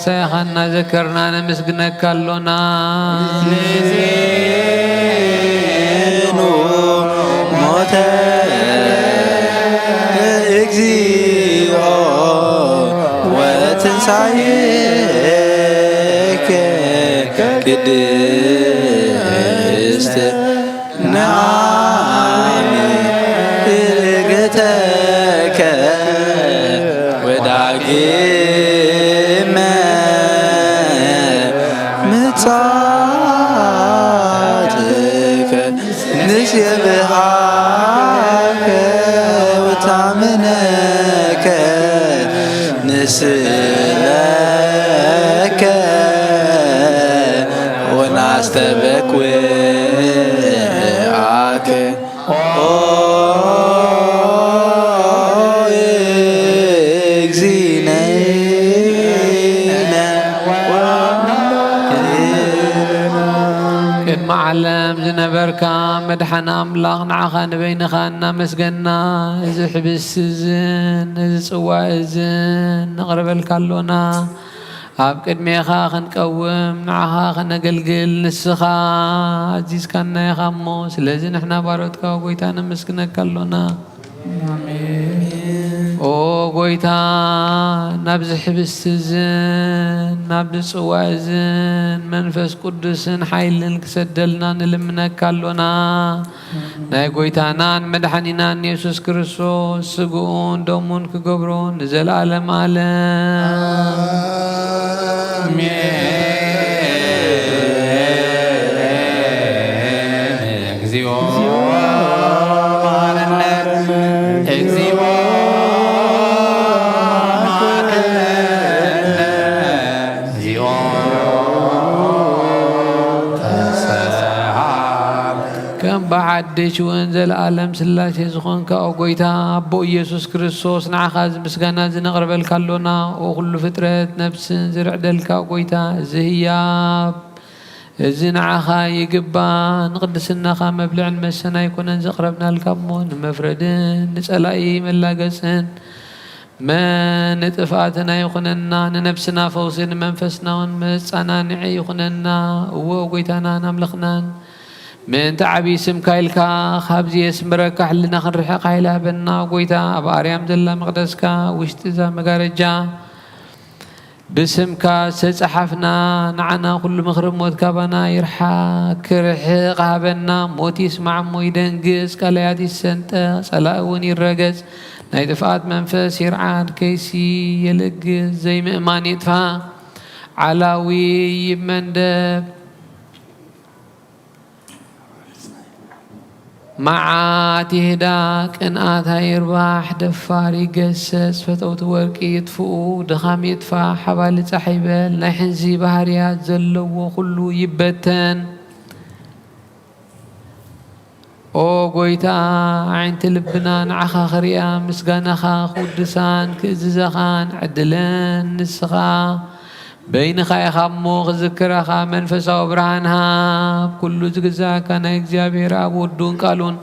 وسيخنا ذكرنا نمسكنك كلنا نزينو موت اكزيو وتنسعيك كدست نعمي رقتك ودعقي متصاتك نسي بحاك وتعمنك نسلك ونعستبك وعاك معلم زنبركا مدحنا أملاق نعخا نبينخا نمسقنا إذا حبس الزن إذا صوا الزن نقرب الكالونا أب قدميخا خنقوم نعخا خنقلقل نسخا عزيز كان يخمو سلازي نحنا باروتكا وقويتا نمسقنا كالونا او قويتا نبز حبس الزن نبز صوا الزن منفس قدسن حيلن كسدلنا نلمنك كالونا ناي قويتانا مدحنينا يسوس كريستوس سقون دومون كقبرون نزل عالم بعدش وانزل عالم سلاشي زخون كأوغويتا أبو يسوس كريستوس نعخاز مسغانا زنقرب الكالونا وكل فترة نفس زرع دلك أوغويتا زهياب زنعخا يقبا نقدسناخا مبلع المسنا يكون نزقربنا الكمون مفردين نسألائي ملاقسن ما نتفاتنا يخننا ننفسنا فوسين منفسنا ونمسانا نعي يخننا وأوغويتانا نملخنان من تعبي اسم كايلكا خابزي اسم بركة حلنا خنرحق حيلا بنا وقويتا أباريام زلا مقدسكا واشتزا مقارجا باسمكا ستصحفنا نعنا كل مخرب موت كابنا يرحا كرحق هابنا موتي اسمع مويدنقس كالياتي السنتا صلاؤون يرقس نايدفات منفس يرعاد كيسي يلقس زي مئمان يدفع علاوي يمندب معاتي هداك ان آتا يرباح دفار يقسس فتوت ورقي يطفؤ دخام يدفع حبالي صحيبال نايحنزي بحريات زلو وخلو يبتن او قويتا عين لبنا نعخا خريا مسقانخا خودسان كززخان عدلن نسخا بين خاي خمو ذكرها منفسا وبرهانها كل زغزا كان እግዚአብሔር አብ ወዶን ቃሉን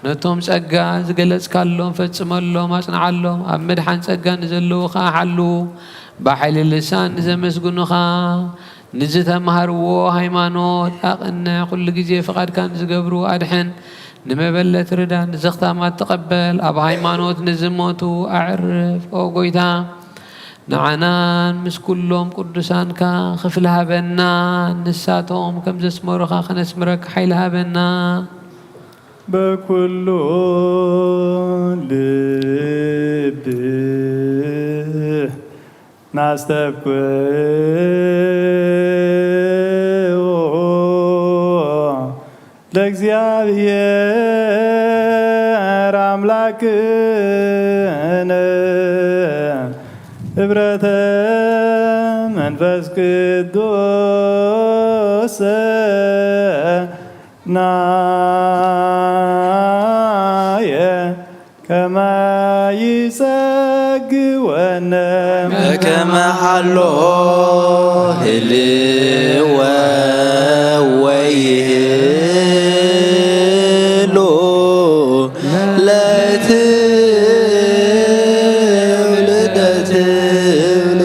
ነቶም ጸጋ ዝገለጽ ካሎም ፈጽመሎም አጽናዓሎም ኣብ መድሓን ጸጋን ዘለውኻ ሓሉ በኃይል ልሳን ዘመስግኑኻ ንዝተማሃርዎ ሃይማኖት ኣቕነ ኩሉ ግዜ ፍቃድካን ዝገብሩ ኣድሕን ንመበለት ርዳን ንዘኽታማት ተቐበል ኣብ ሃይማኖት ንዝሞቱ ኣዕርፍ ኦ ጎይታ نعنان مسكلهم قدسان كا خفلها بنا نساتهم كم زسمرخا خنسمرك حيلها بنا بكل لب نستبكو لእግዚአብሔር አምላክነ ህብረተ መንፈስ ቅዱስ ናየ ከመ ይጸግወነ ከመ ሐሎ ህልወ ወይህሎ ለትውልደ ትውልድ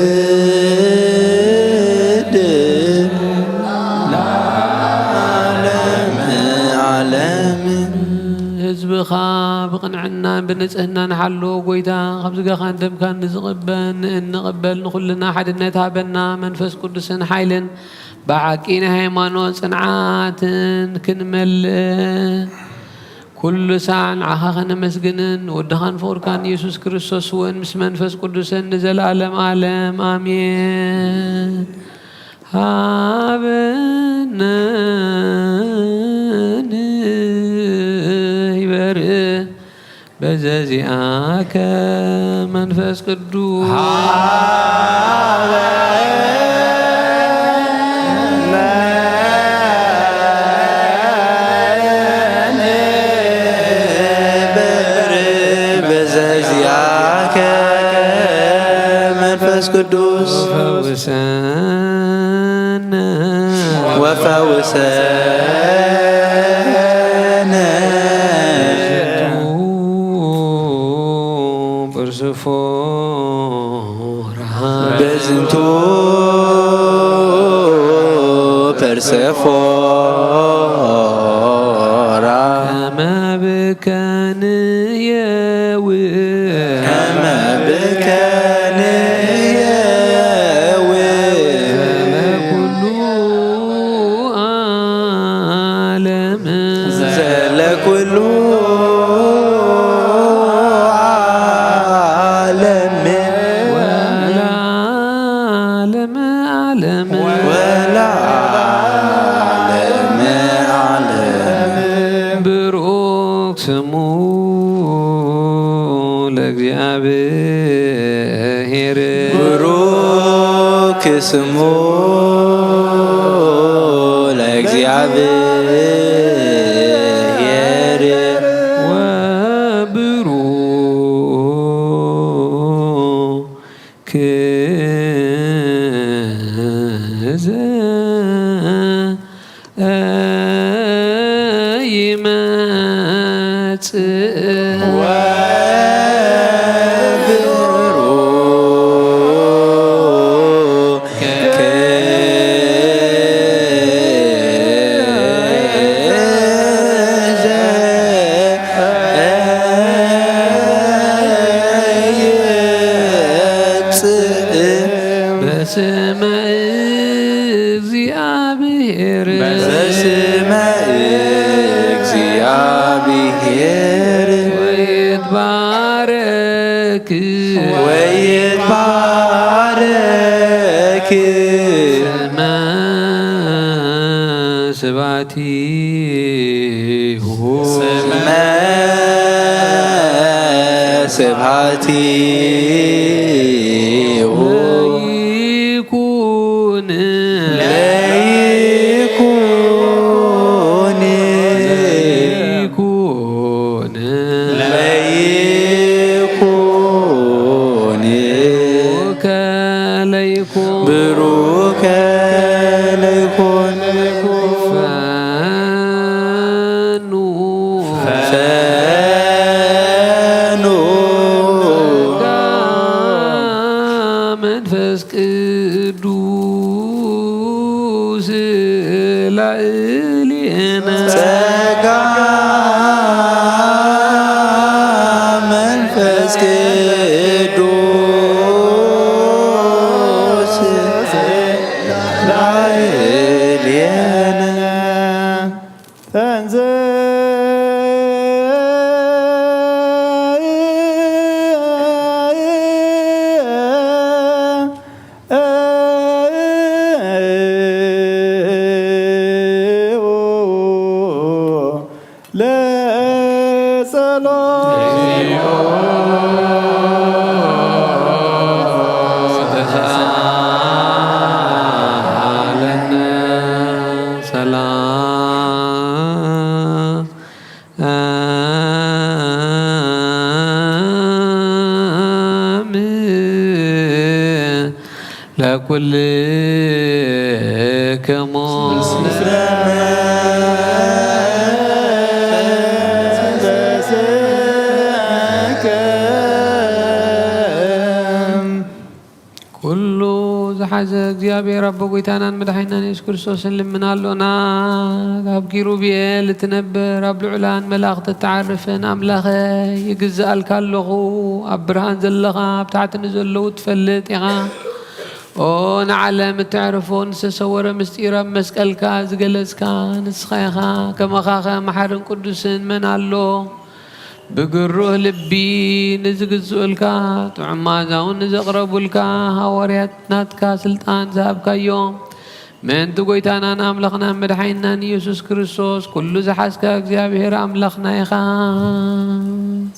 بخا بقنعنا بنصحنا نحلو قويتا خبزك خان دم كان نقبل نخلنا حد نتابنا منفس قدس حيل بعكينا هيمانو صنعات كنمل كل ساعة عهاخنا مسجنن ودهان فوركان يسوع كريستوس وين مس منفس قدس نزل عالم عالم آمين هابنا يبرئ بزازياك منفس قدوس بزازياك منفس قدوس وفوسنا بزنتو برسفورا كما بكان ياوي كما بكان ياوي زال كل عالم ولا عالم ولا عالم عالم بروك سمو لእግዚአብሔር بروك سمو لእግዚአብሔር وبروك يمጽእ በስመ እግዚአብሔር በስመ እግዚአብሔር ወይትባረክ ወይትባረክ ስመ ስብሐቲሁ ስመ ስብሐቲሁ ለይኩን ለይኩን ለይኩን ከለይኩን ብሩከ ለይኩን ፈኑ ፈኑ መንፈስ ቅዱስ ላዕሌነ ጸጋ መንፈስ ቅዱስ ላዕሌነ ተንዘ ዝሓዘ እግዚአብሔር አቦ ጎይታናን መድኃኒትናን ኢየሱስ ክርስቶስን ልምናሎና ኣብ ኪሩቤል እትነብር ኣብ ልዑላን መላእኽቲ እትዓርፍን ኣምላኸ ይግዝአልካ ኣለኹ ኣብ ብርሃን ዘለኻ ኣብ ታሕቲ ንዘለዉ ትፈልጥ ኢኻ ኦ ንዓለም እትዕርፎ ንዝተሰወረ ምስጢር ኣብ መስቀልካ ዝገለጽካ ንስኻ ኢኻ ከመኻኸ መሓርን ቅዱስን መን ኣሎ بقروه لبي نزقزولك تعمازون نزقربولك هوريات ناتكا سلطان زابكا يوم من تقويتانا أملخنا مدحينا يسوس كريستوس كل زحاسك اكزابير أملخنا يخان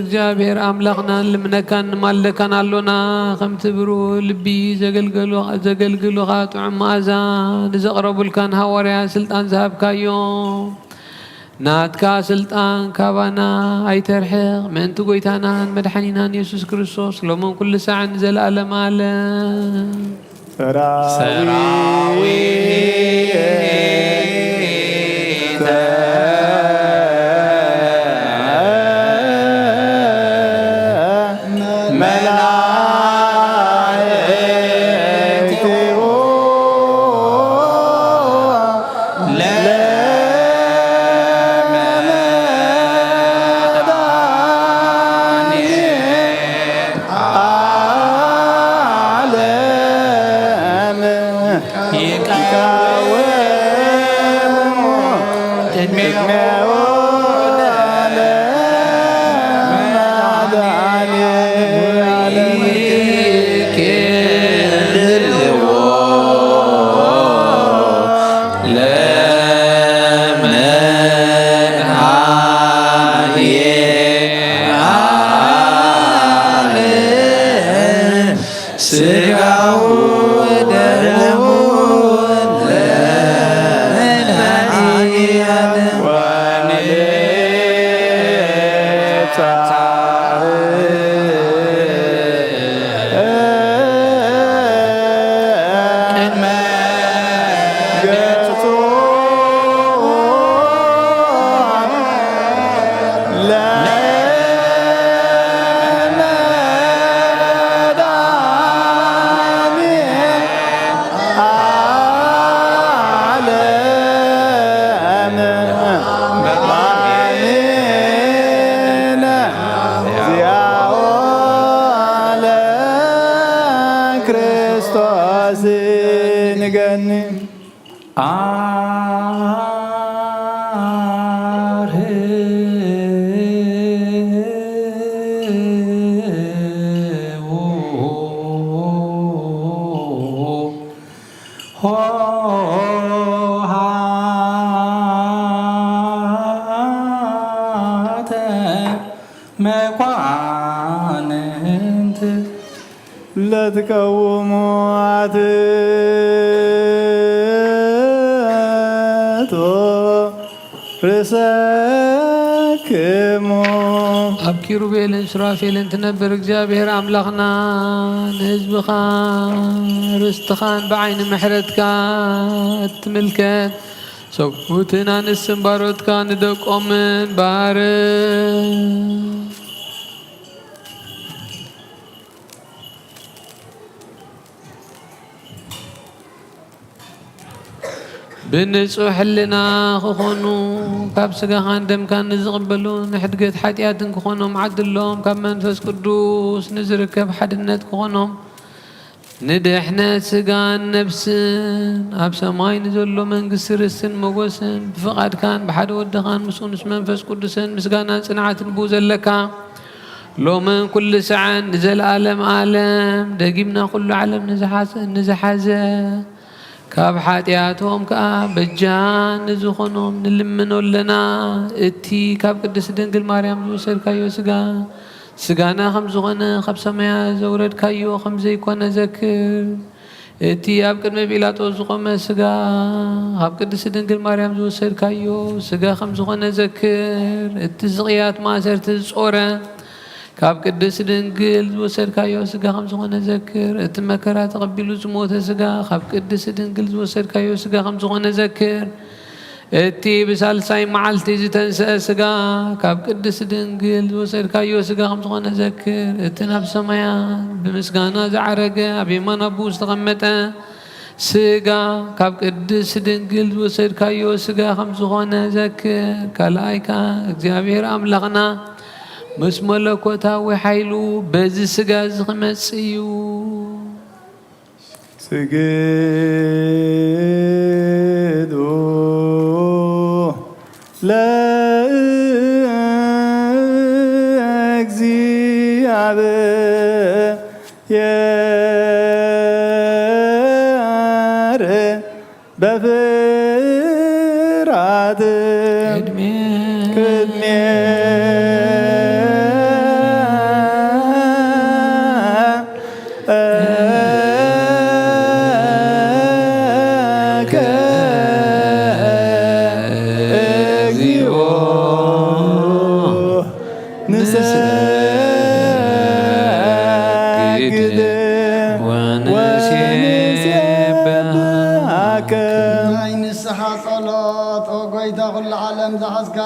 እግዚአብሔር አምላኽናን ልምነካን ማለካን አሎና ከም ትብሩ ልቢ ዘገልግሉኻ ጥዑም መዓዛ ንዘቕረቡልካን ሃዋርያ ስልጣን ዝሃብካዮ ናትካ ስልጣን ካባና ኣይተርሕቕ ምእንቲ ጎይታናን መድሓኒናን ኢየሱስ ክርስቶስ ሎሞን ኩሉ ሰዓን ዘለኣለም ኣለ What? ንገኒ መኳንንት ለትቀውሙ አትቶ ርእሰክሙ ኣብ ኪሩቤልን ሱራፌልን ትነብር እግዚአብሔር ኣምላኽና ንህዝብኻ ርስትኻን ብዓይኒ ምሕረትካ እትምልከት ሰብኡትን ኣንስትን ባሮትካ ንደቆምን ባርክ ብንጹሕ ሕልና ክኾኑ ካብ ስጋኻን ደምካን ንዝቕበሉ ንሕድገት ሓጢኣትን ክኾኖም ዓድሎም ካብ መንፈስ ቅዱስ ንዝርከብ ሓድነት ክኾኖም ንድሕነት ስጋን ነብስን ኣብ ሰማይ ንዘሎ መንግስቲ ርስትን መጎስን ብፍቓድካን ብሓደ ወድኻን ምስኡ ምስ መንፈስ ቅዱስን ምስጋናን ጽንዓትን ብኡ ዘለካ ሎምን ኩሉ ሰዓን ንዘለኣለም ዓለም ደጊምና ኩሉ ዓለም ንዝሓዘ ካብ ሓጢኣቶም ከዓ በጃን ንዝኾኖም ንልምኖ ኣለና እቲ ካብ ቅድስት ድንግል ማርያም ዝወሰድካዮ ስጋና ከም ዝኾነ ካብ ሰማያ ዘውረድካዮ ከም ዘይኮነ ዘክር እቲ ኣብ ቅድሚ ጲላጦስ ዝቆመ ስጋ ካብ ቅድስት ድንግል ማርያም ዝወሰድካዮ ስጋ ከም ዝኾነ ዘክር እቲ ዝቕያት ማእሰርቲ ዝጾረ ካብ ቅድስት ድንግል ዝወሰድካዮ ስጋ ከም ዝኾነ ዘክር እቲ መከራ ተቐቢሉ ዝሞተ ስጋ ካብ ቅድስት ድንግል ዝወሰድካዮ ስጋ ከም ዝኾነ ዘክር እቲ ብሳልሳይ መዓልቲ ዝተንስአ ስጋ ካብ ቅድስት ድንግል ዝወሰድካዮ ስጋ ከም ዝኾነ ዘክር እቲ ናብ ሰማያን ብምስጋና ዝዓረገ ኣብ የማን ኣቡኡ ዝተቐመጠ ስጋ ካብ ቅድስት ድንግል ዝወሰድካዮ ስጋ ከም ዝኾነ ዘክር ካልኣይካ እግዚአብሔር ኣምላኽና ምስ መለኮታዊ ሓይሉ በዚ ስጋ ዝኽመጽ እዩ ስግዱ ለእግዚአብሔር በፍርሃት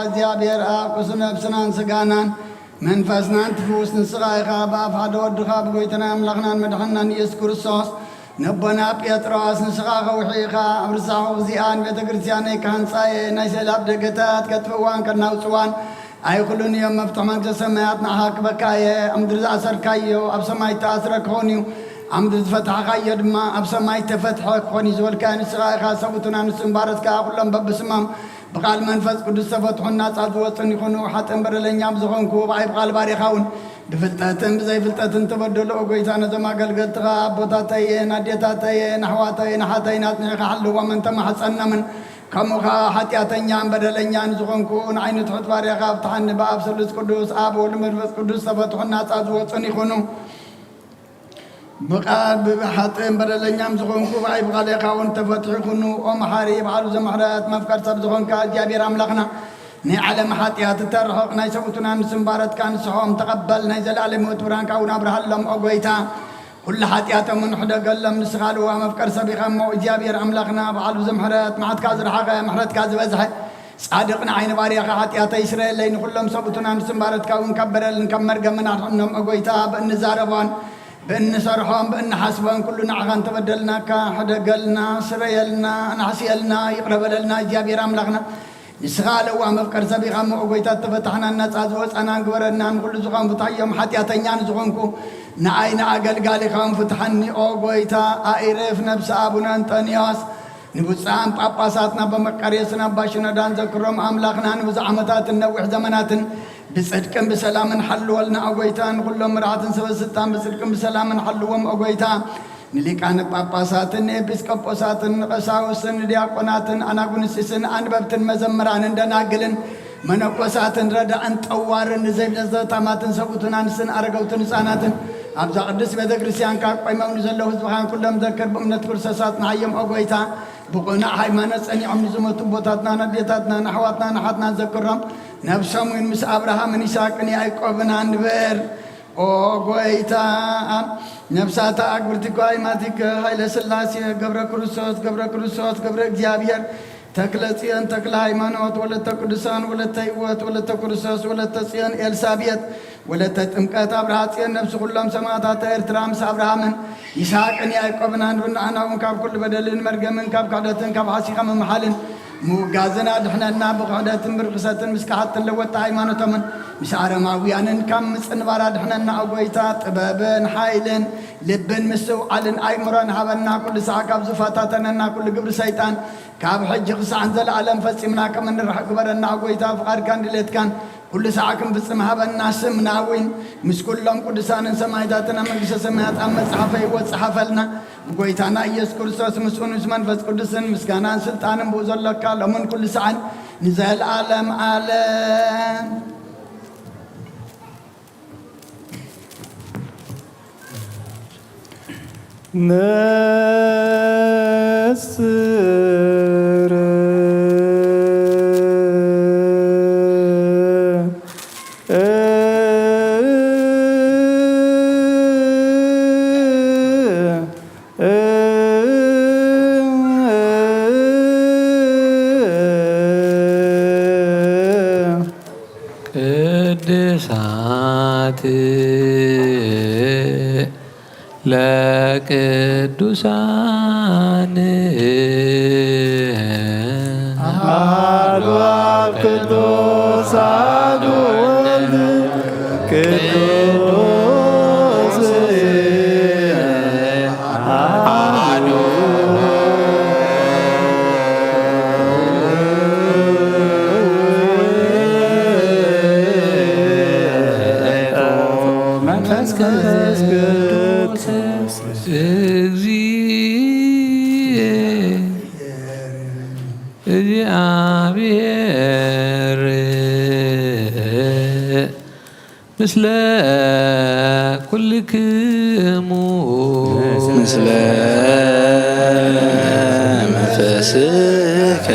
እግዚአብሔር ኣብ ቁስ ነብስናን ስጋናን መንፈስናን ትፍውስ ንስኻ ኢኻ ብኣፍ ሓደ ወድኻ ብጎይታና ኣምላኽናን መድሓንናን ኢየሱስ ክርስቶስ ነቦና ጴጥሮስ ንስኻ ኸውሒ ኢኻ ኣብ ርሳኹ እዚኣን ቤተ ክርስቲያነይ ካህንፃየ ናይ ሰላብ ደገታት ከጥፍእዋን ከናውፅዋን ኣይኽሉን እዮም መፍትሒ መንግስቲ ሰማያት ንዓኻ ክበካየ ኣብ ምድሪ ዝኣሰርካዮ ኣብ ሰማይ ተኣስረ ክኾን እዩ ኣብ ምድሪ ዝፈትሐኻዮ ድማ ኣብ ሰማይ ተፈትሐ ክኾን እዩ ዝበልካዮ ንስኻ ኢኻ ሰቡትና ንስን ባረትካ ኩሎም በብስማም بقال منفذ قدس فتحنا صاد وطن يكونوا حتى برلنيام زخونكو باي بقال باريخاون بفلتاتن بزي فلتاتن تبدلوا قويتانا زما قلقلتغا بوتاتاي ناديتاتاي نحواتاي نحاتاي ناتني حلو ومن تم حسنا من كموخا حتياتنيام برلنيام زخونكو نعين تحت باريخا فتحن باب سلس قدس ابو المنفذ قدس فتحنا صاد وطن يكونوا بقال بحطين بدلنيام زخونكو باي بقال يخاون تفتحكنو ومحاري يبعلو زمحرات مفكر سب زخونكا جابير أملخنا ني على محاتيات الترحق ناي سبوتنا نسنبارت كان سحوم تقبل ناي زلالي موتوران كاون أبرهلم أقويتا كل حاتيات من حدا قلم نسخالو ومفكر سب يخمو جابير أملخنا بعلو زمحرات محات كازر حقا محرات كاز وزحي صادقنا عين باريخا حاتيات إسرائيل لين كلهم سبوتنا نسنبارت كاون كبرل نكمر قمنا حنم أقويتا بأن زاربان بأن صرحهم بأن حسبان كلنا عغان تبدلنا كحدا قلنا سريلنا نحسيلنا يقرب لنا جابير أملخنا نسخال ومفكر سبيغا مؤقويتا تفتحنا الناس أزوز أنا نقبرنا نقول زغان بطايهم حتى يتنيان زغانكو نعين أقل خام فتحني أو قويتا أعرف نفس أبونا أنطونيوس نبصام باباساتنا بمقريسنا باشنا دان ذكرهم أملاخنا نبص عمتات النوح زمنات بصدقم بسلام حلولنا أقويتا كلهم مرات سوستان بصدقم بسلام حلوهم أقويتا نليكان باباساتن إبسكوبوساتن قساوسن دياقوناتن أناغونسيسن أنببتن مزمران اندناقلن منقوساتن ردا أنت أوارن زي بلزتاماتن سبوتن أنسن أرقوتن ساناتن أبزا قدس بيدا كريسيان كاك بايما ونزلو هزبخان كلهم ذكر بأمنة كرساساتنا حيام أقويتا بقونا حيمانا سأني عم نزمتو بوتاتنا نديتاتنا نحواتنا نحاتنا نذكرهم نفسهم من مس أبراهام نيساقني أيقوبنا نبير أقويتا نفساتا أكبرتكو أيماتك هايل سلاسي قبر كرسوس قبر اكزيابير تكلسيان تكلا هيمانوت ولا تقدسان ولا تيوت ولا تكرسوس ولا تسيان إلسابيت ولا تتمكات أبراهاتيان نفس كلهم سماعات إرترام سأبراهام يساقني أيقوبنا أنا وكاب كل بدلين مرقمن كاب قعدتن كاب عاسيقا من محالن موغازنا دحنا الناب قعدتن برقساتن مسكحاتن لوتا هيمانوتا من مسعر ماويانن كم مسنبارا دحنا نعقويتا طبابن حايلن لبن مسو علن أيمران هبنا كل ساعة كاب زفاتاتنا كل قبر سيطان كاب حج قصة عن ذا العالم فسمنا كمن رح قبرنا عقويتا فقار كان دلت كان كل ساعة كم بسمها بالناس مناوين مش كلهم كل سنة سمايداتنا مجلس سمايات أما صحفي وصحفلنا قويتانا يذكر سوس مسؤول اسمان فس قدسن مسكانان سلطان بوزل لك لمن كل ساعة نزال عالم عالم نسر ቅድሳት ለቅዱሳን አሐዱ አብ ቅዱስ አሐዱ ወልድ ቅዱስ አሐዱ መንፈስ ቅዱስ እግዚአብሔር ምስለ ኩልክሙ ምስለ መንፈስከ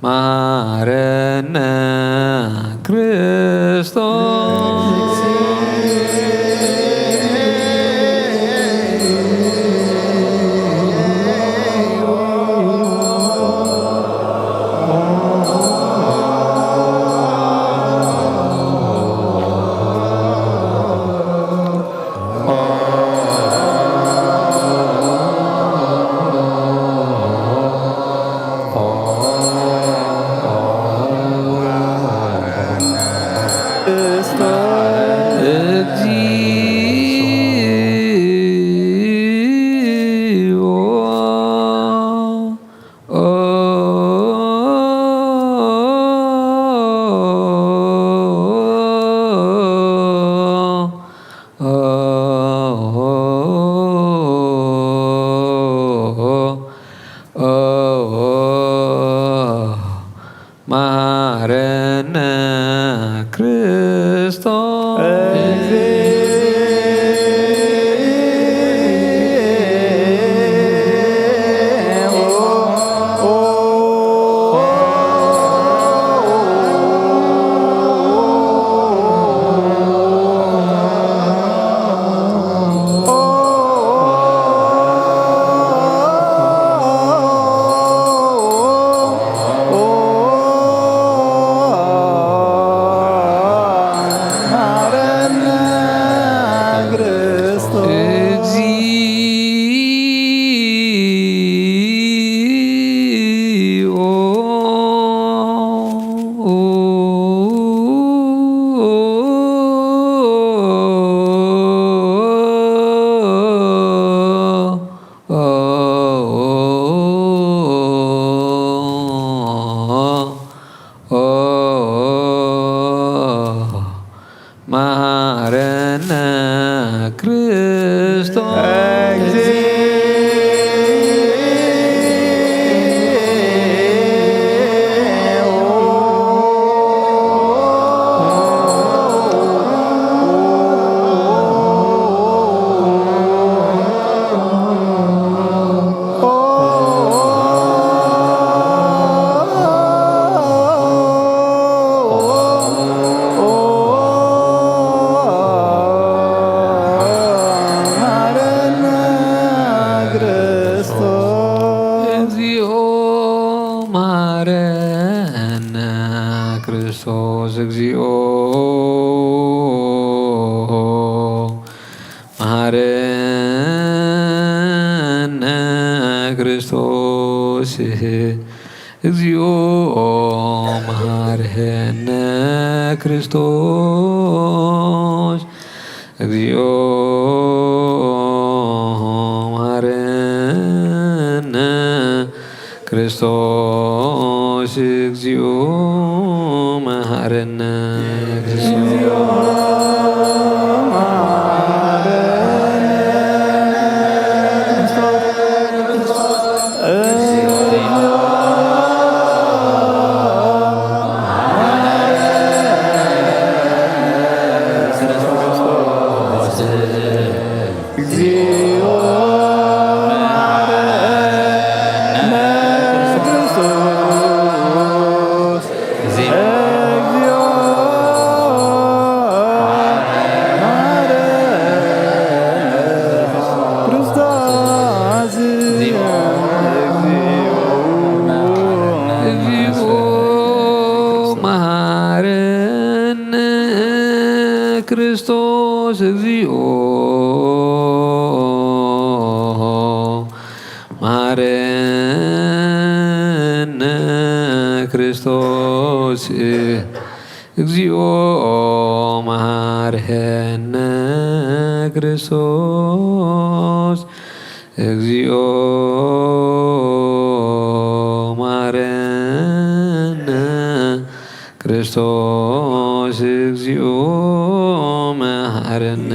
ማረነ ክርስቶስ ማረነ ክርስቶስ እግዚኦ መሐረነ ክርስቶስ እግዚኦ መሐረነ ክርስቶስ እግዚኦ መሐረነ ክርስቶስ እግዚኦ መሐረነ ክርስቶስ እግዚኦ መሐረነ ክርስቶስ እግዚኦ መሐረነ ክርስቶስ እግዚኦ መሐረነ ክርስቶስ እግዚኦ መሐረነ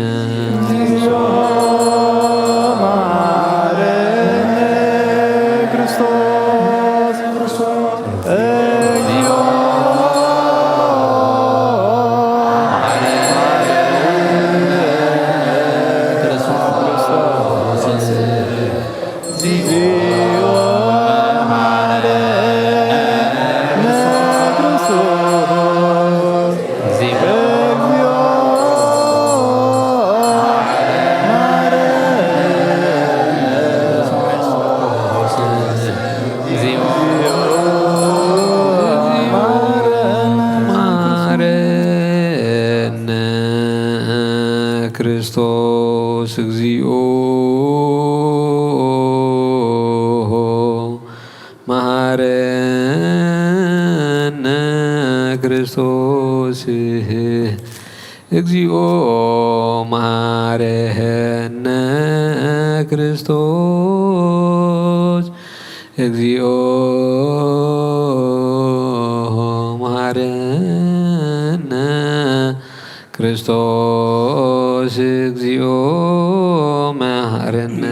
ክርስቶስ እግዚኦ መሐረነ ክርስቶስ እግዚኦ መሐረነ ክርስቶስ እግዚኦ መሐረነ ክርስቶስ እግዚኦ መሐረነ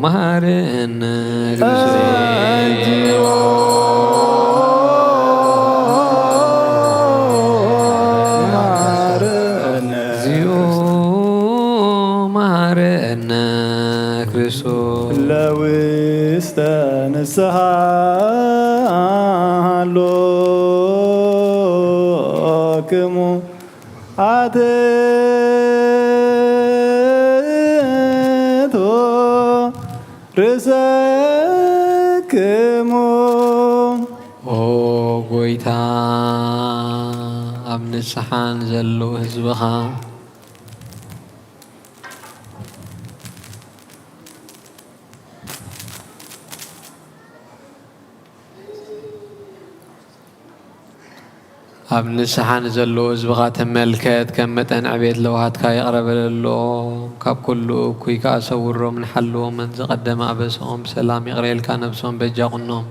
መሐረነ ክርስቶስ መሐረነ ክርስቶስ ለውስተ ንስሐ ሎክሙ አትቶ ርእሰክሙ ኦ ጎይታ ኣብ ንስሓን ዘለዉ ህዝብኻ ኣብ ንስሓን ዘሎ ህዝብኻ ተመልከት ከም መጠን ዕቤት ለውሃትካ ይቕረበለሎ ካብ ኩሉ እኩይ ከኣሰውሮም ንሓልዎምን ዝቐደመ ኣበስኦም ብሰላም ይቕረየልካ ነብሶም በጃቑኖም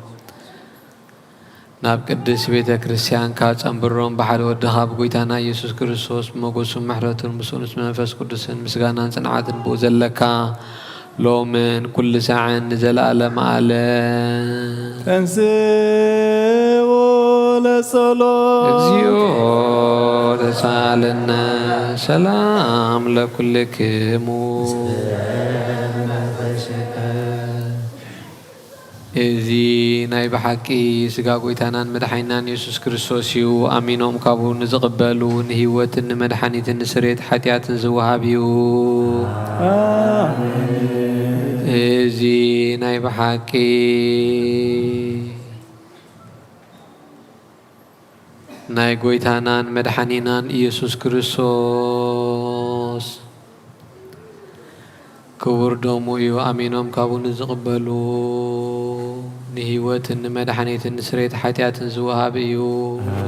ናብ ቅድስ ቤተ ክርስቲያንካ ጸንብሮም ብሓደ ወድኻ ብጎይታና ኢየሱስ ክርስቶስ ብመጎሱን ምሕረቱን ምስኡንስ መንፈስ ቅዱስን ምስጋናን ጽንዓትን ብኡ ዘለካ ሎምን ኩሉ ሰዓን ንዘለኣለመ ዓለም ተንሥኡ ለጸሎት እግዚኦ ተሳለነ ሰላም ለኩልክሙ እዚ ናይ ብሓቂ ስጋ ጎይታናን መድሓኒናን ኢየሱስ ክርስቶስ እዩ ኣሚኖም ካብኡ ንዝቕበሉ ንህይወትን ንመድሓኒትን ንስርየት ሓጢኣትን ዝወሃብ እዩ እዚ ናይ ብሓቂ ናይ ጎይታናን መድሓኒናን ኢየሱስ ክርስቶስ ክቡር ደሙ እዩ ኣሚኖም ካብኡ ንዝቕበሉ ንህይወትን ንመድሓኒትን ንስርየት ሓጢኣትን ዝወሃብ እዩ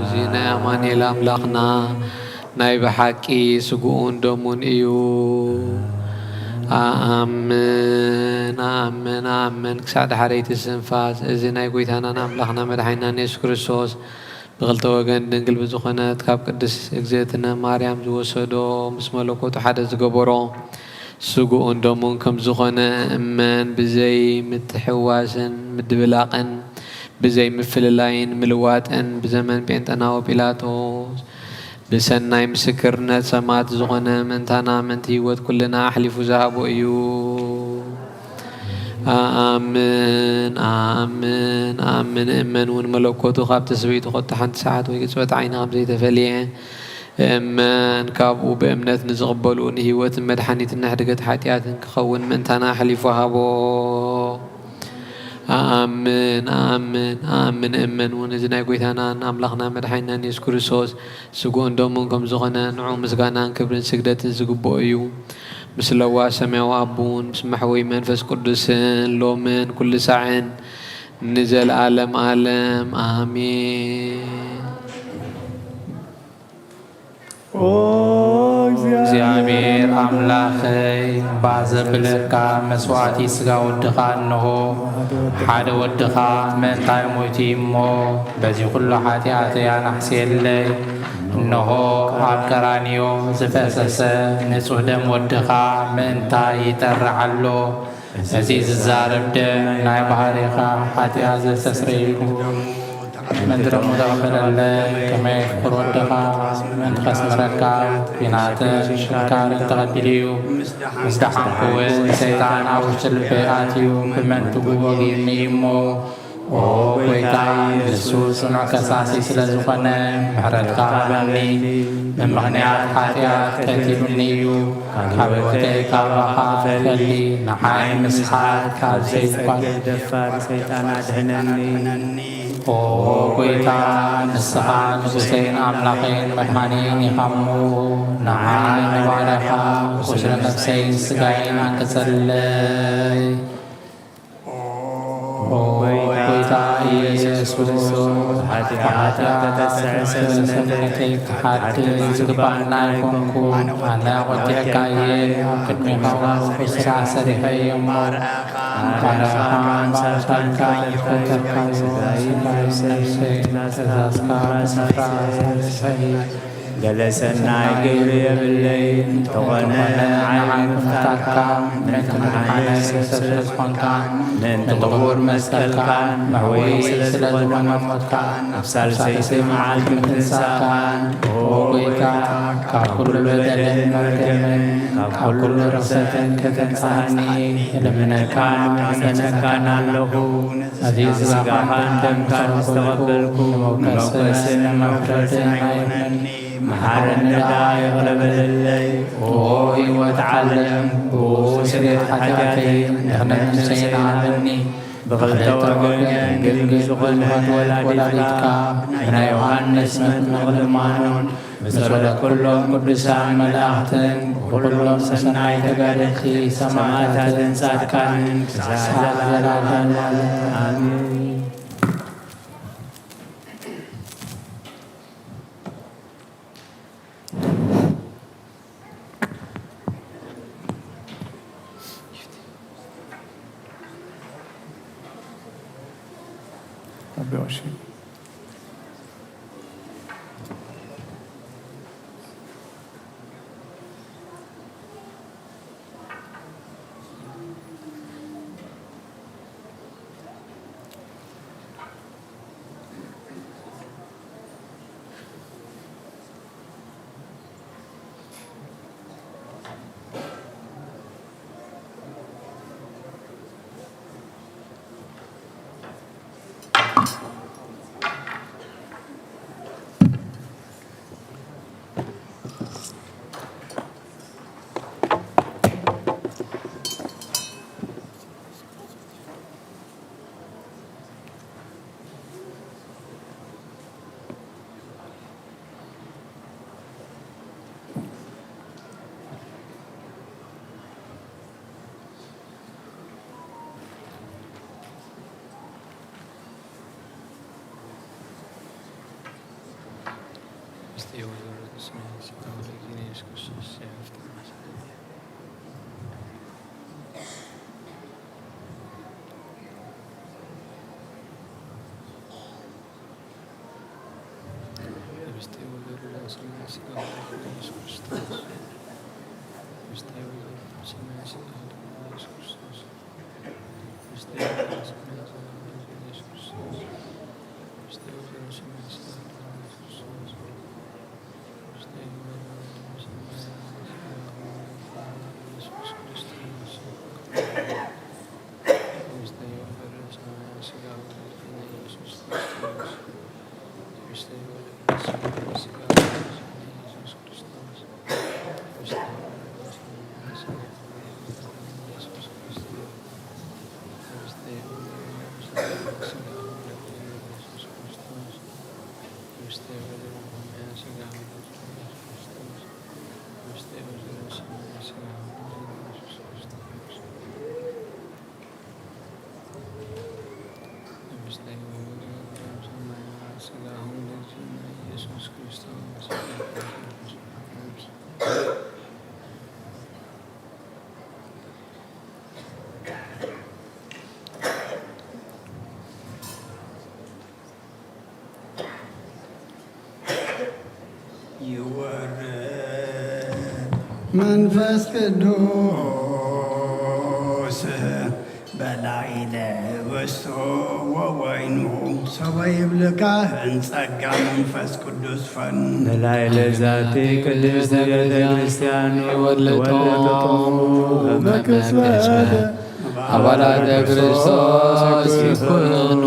እዚ ናይ ኣማኑኤል ኣምላኽና ናይ ብሓቂ ስጉኡን ደሙን እዩ ኣአምን ኣአምን ኣአምን ክሳዕ ድሓረይቲ ስንፋስ እዚ ናይ ጎይታናን ኣምላኽና መድሓኒናን ኢየሱስ ክርስቶስ ብኽልተ ወገን ድንግል ብዝኾነት ካብ ቅድስ እግዝእትነ ማርያም ዝወሰዶ ምስ መለኮቱ ሓደ ዝገበሮ ስጉኡን ደሙን ከም ዝኾነ እመን ብዘይ ምትሕዋስን ምድብላቕን ብዘይ ምፍልላይን ምልዋጥን ብዘመን ጴንጠናዊ ጲላጦስ ብሰናይ ምስክርነት ሰማዕት ዝኾነ ምንታና ምንቲ ህይወት ኩልና ኣሕሊፉ ዝሃቦ እዩ ኣአምን ኣአምን ኣአምን እመን እውን መለኮቱ ካብ ተስበይቱ ኸቶ ሓንቲ ሰዓት ወይ ቅጽበት ዓይኒ ከም ዘይተፈልየ እመን ካብኡ ብእምነት ንዝቕበሉ ንህይወትን መድሓኒትን ንሕድገት ሓጢኣትን ክኸውን ምእንታና ሓሊፉ ሃቦ ኣአምን ኣአምን ኣአምን እመን እውን እዚ ናይ ጎይታናን ኣምላኽና መድሓኒናን ኢየሱስ ክርስቶስ ስጉኡን ደሙን ከም ዝኾነ ንዑ ምስጋናን ክብርን ስግደትን ዝግብኦ እዩ ምስ ለዋ ሰማያዊ ኣቡን ምስ ማሕወይ መንፈስ ቅዱስን ሎምን ኩሉ ሰዓን ንዘለኣለም ዓለም ኣሜን እግዚአብሔር አምላኸይ ባዘብለካ መስዋዕቲ ስጋ ወድኻ እንሆ ሓደ ወድኻ ምእንታይ ሞይቲ እሞ በዚ ኩሉ ሓጢኣተይ ኣናሕስየለይ እንሆ ኣብ ቀራንዮ ዝፈሰሰ ንጹህ ደም ወድኻ ምእንታይ ይጠርዓሎ እዚ ዝዛረብ ደም ናይ ባህሪኻ ሓጢኣት ዘስተስርየሉ ምንድረሙ ተቐበለለይ ከመይ ፍቅር ወድኻ ምእንቲ ከስምረካ ቢናትን ሽንካርን ተቐቢሉ እዩ ምስ ደሓንኩ እውን ሰይጣን ኣብ ውሽጢ ልበይ ኣትዩ ብመንትጉ ወጊርኒ እሞ ኦ ጎይታ ንሱ ጽኑዕ ከሳሲ ስለ ዝኾነ ምሕረትካ ሃበኒ ብምኽንያት ሓጢኣት ከቲሉኒ እዩ ካብ ሕይወተይ ካብኻ ፈሊ ንዓይ ምስሓት ካብ ዘይትኳል ደፋር ሰይጣን ኣድሕነኒ ኦ ጎይታ ንስኻ ንጉሰይን ኣምላኸይን መድሓኒን ኢኻሞ ንዓይ ንባርያኻ ቁስለ ነፍሰይን ስጋይን አንክሰለይ ኦ ጎይታ ኢየሱስ ክርስቶስ ሓጢኣት ተተስዕሰብነተይ ክሓድግ ዝግባእና ይኮንኩ ኣነ ቆጢዕካ እየ ኣብ ቅድሚኻ ቁስላ ሰሪሐየ እሞ ባርያኻን ሳልሳልካ ይፈተርካዮ ስጋይን ትእዛዝካ ብምፍራስ ገለሰናይ ግብሪ የብለይ እንተኾነ ዓይ ምፍታትካ ምእንቲ መድሓኒ ሰብ ዝኾንካ ምእንቲ ክቡር መስቀልካን መሕወይ ስለ ዝኾነ ሞትካ ኣብ ሳልሰይቲ መዓልቲ ምትንሳእካን ኦ ጎይታ ካብ ኩሉ በደልን መርገምን ካብ ኩሉ ርክሰትን ከተንሳእኒ ልምነካን መዕሰነካን ኣለኹ እዚ ስጋኻን ደምካን ዝተቐበልኩ መውቀስን መፍረድን ኣይኮነኒ መሓረኒ ዳ ይቕረበለለይ ኦ ህይወት ዓለም ስርየት ሓጢኣተይ ድኽነት ንሰይን ሃበኒ ብኽልተ ወገን ግልግል ዝኾነት ወላዲትካ ብናይ ዮሃንስ መጥምቕ ምስ ወለድ ኩሎም ቅዱሳን መላእኽትን ኩሎም ሰናይ ተጋደልቲ ሰማዕታትን ጻድቃንን ክሳብ ዘለዓለም አሜን። باشیم. መንፈስ ቅዱስ በላዕለ ውስቶ ወወይኑ ሰበይ ይብልካ ጸጋ መንፈስ ቅዱስ ፈን በላዕለ ዛቲ ቅድስት ቤተ ክርስቲያን ወለቶሙ በቅጽበት አባላተ ክርስቶስ ይኩኑ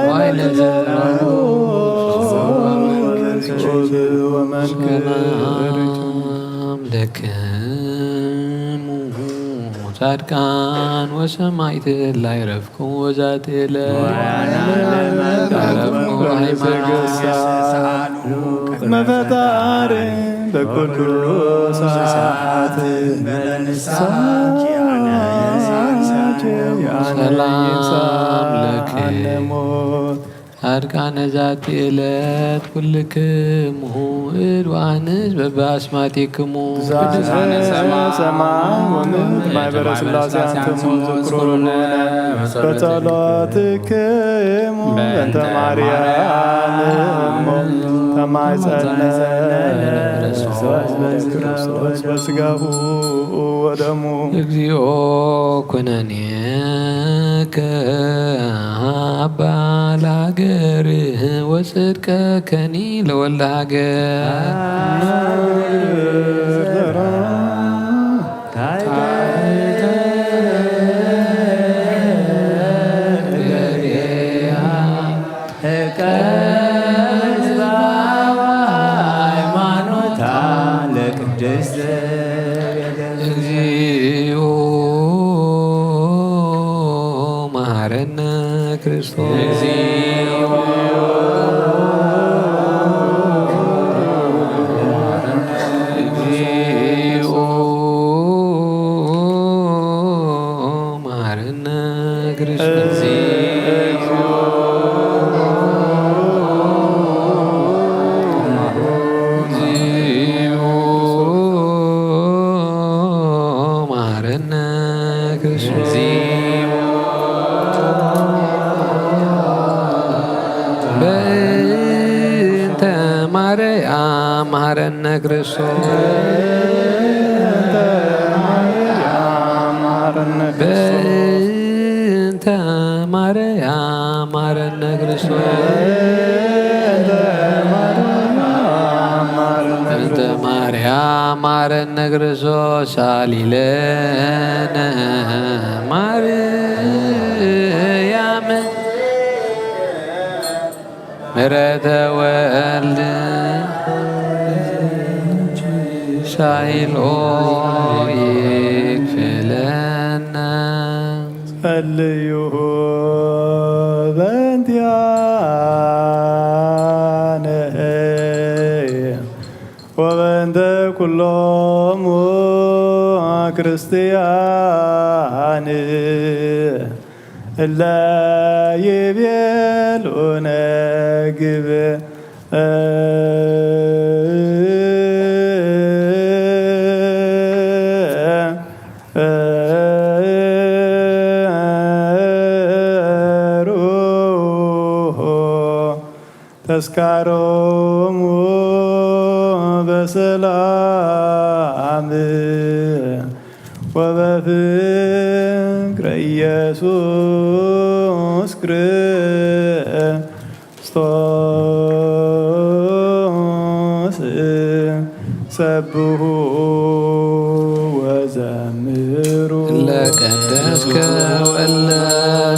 ዋይለ ዘላኑ ለክሙ ጻድቃን ወሰማዕት ላዕረፍኩ ወዛቴ ለረፍኩ መፈጣሪ በኩሉ ሰዓት ሰላም ለክሙ ጻድቃነ ዛቲ ዕለት ኩልክሙ እድ ወአንስ በበአስማቲክሙ ቅዱሳነ ሰማይ ወምድር ማኅበረ ሥላሴ አንትሙ ዝክሩነ በጸሎትክሙ በእንተ ማርያም እሞ ተማኅፀነ ክርስቶስ በሥጋሁ ወደሙ እግዚኦ ኩነኔከ አባ ለሀገር ወጽድቀ ከኒ ለወልደ ሀገር እግዚኦ መሐረነ ክርስቶስ እግዚኦ መሐረነ ክርስቶስ እግዚኦ ክርስቶስ በእንተ ማርያም ማረነ ክርስቶስ በእንተ ማርያም ማረነ ክርስቶስ ሳሊለነ ማርያም ምሕረተ ወልድ ሳይሎ ይክፍለነ ጸልዩ በእንቲአነ ወበእንተ ኩሎሙ ክርስቲያን እለ ይቤሉነ ተስካሮሙ በሰላም ወበፍቅረ ኢየሱስ ክርስቶስ ሰብሑ ወዘምሩ ለቀደስከ ወለ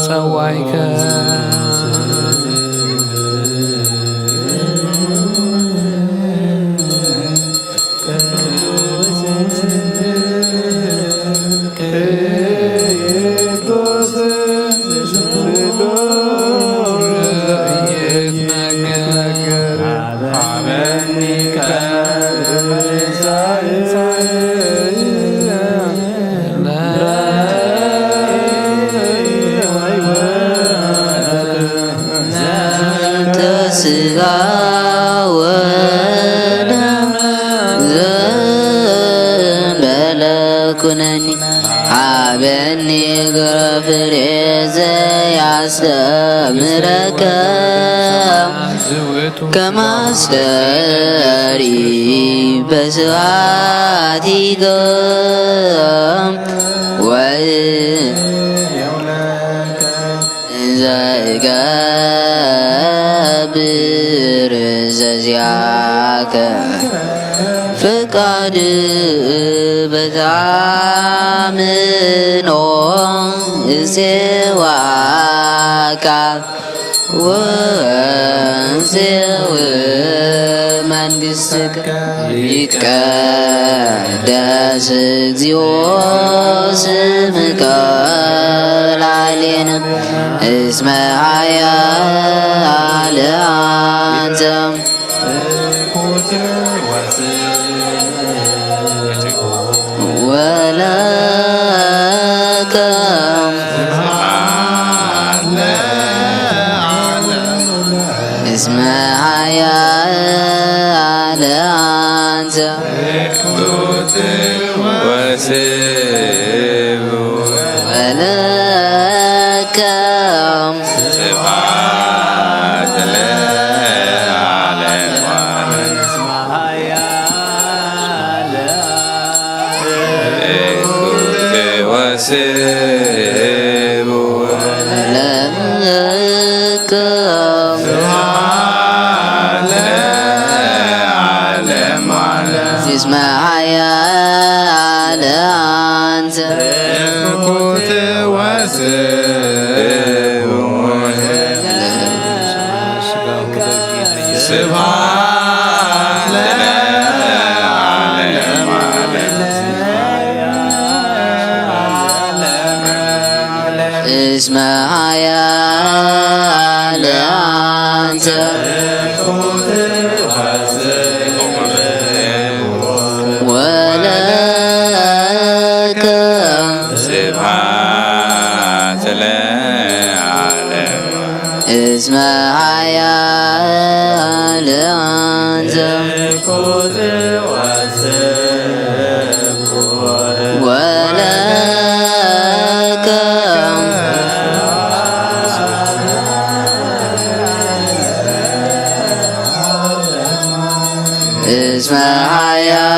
ጸዋይከ ስጋ ወደም ዘእንበለ ኩነኒ ሀበኒ ግብረ ፍሬ ዘያስተምረከ ከማስተሪ በስብሐቲከ ዘገብር ዘዚአከ ፍቃድ በታምኖ እሴዋካ ወእንሴው መንግሥትከ ይትቀደስ እግዚኦ ስምከ ላዕሌነ እስመ ኃያል አንተ ወለከ እስመ ኃያል አንተ ወለከ እስመ ኃያል አንተ እስመ ኃያል አንተ ወለከ እስመ ኃያል አንተ ወለከ እስመ ኃያል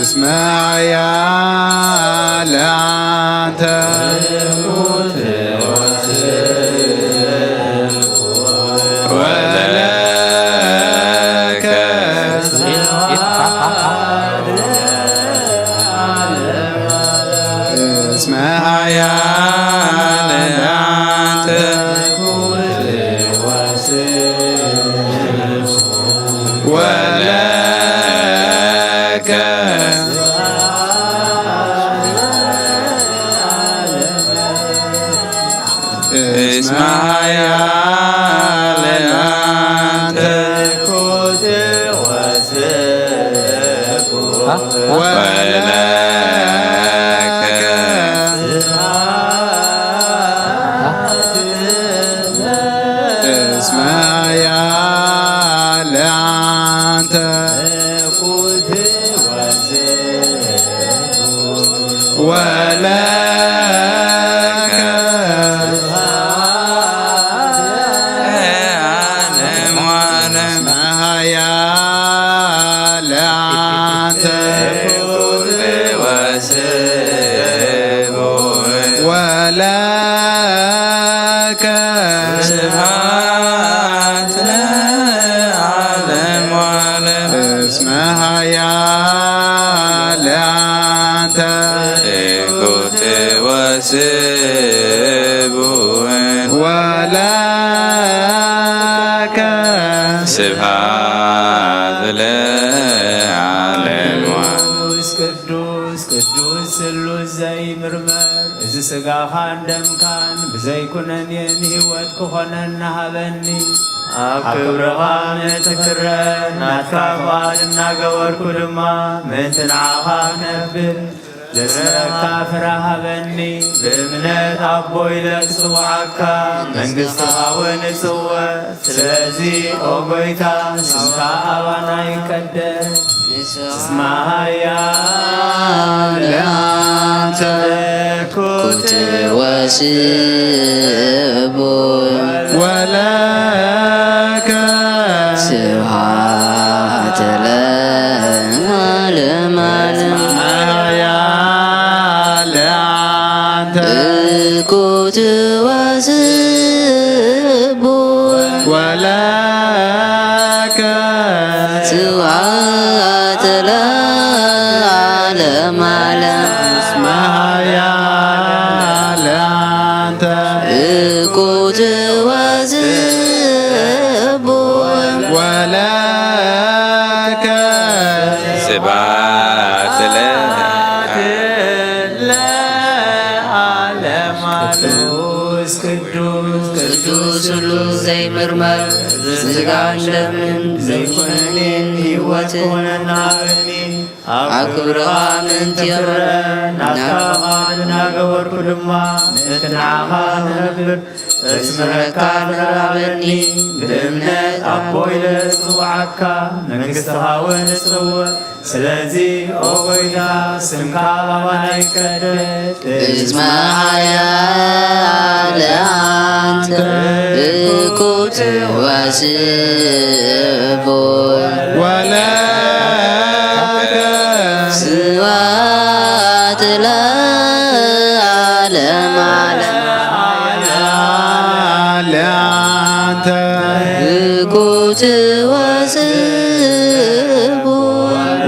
اسمع لأنت ولك اسمع لأنت ولك اسمع لأنت ስብሐት ለዓለም ቅዱስ ቅዱስ ስሉስ ዘይምርመር እዚ ስጋኻን ደምካን ብዘይኩነኔን ህይወት ክኾነና ሃበኒ ኣብ ክብርኻ ንትክረ ናትካ ፍቓድ እናገበርኩ ድማ ምእንቲ ንዓኻ ክነብር ዘስረካ ፍረ ሃበኒ ብእምነት ኣቦይ ለክጽዋዓካ መንግሥትኻ እውን እጽወ ስለዚ ኦ ጐይታ ስምካ ኣባና ይቀደስ እስማያ ለአንተ ኩት ወስቡ ወለከ ስብሐት ለዓለም ኩት ወስቡ ወለከ ስብሐት ለዓለም እስማያ ለአንተ ኩት ወስቡ ወለከ ስብሐት ቅዱስ ሁሉ ዘይምርመር ስጋን ደምን ዘይኮነኔን ሕይወት ኮነናበኒ ኣብ ክብርኻ ምንትየረ ናትካ እናገበርኩ ድማ ምእንቲ ንዓኻ ንነብር እስምረካ ንራበኒ ብእምነት ኣቦይ ለጽዋዓካ መንግሥትኻ እውን እጽውዕ ስለዚ ኦ ጐይታ ስምካ ኣባና ይቀደስ እስማያ ለአንተ ኩት ወስቡ ወለከ ስብሐት ለዓለም ለአንተ ኩት ወስቡ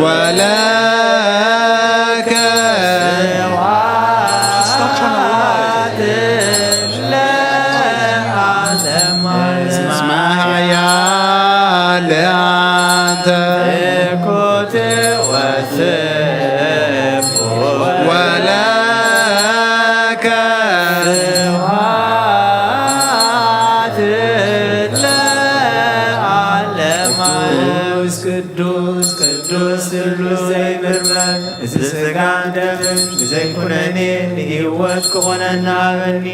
ወለከ እስማያ ለአንተ ኩት ወስቡ ወለከ ስብሐት ለዓለም ቅዱስ ቅዱስ ስሉስ ዘይምርመር እዚ ስጋን ደምን ብዘይኩነኔ ንህይወት ክኾነና ሃበኒ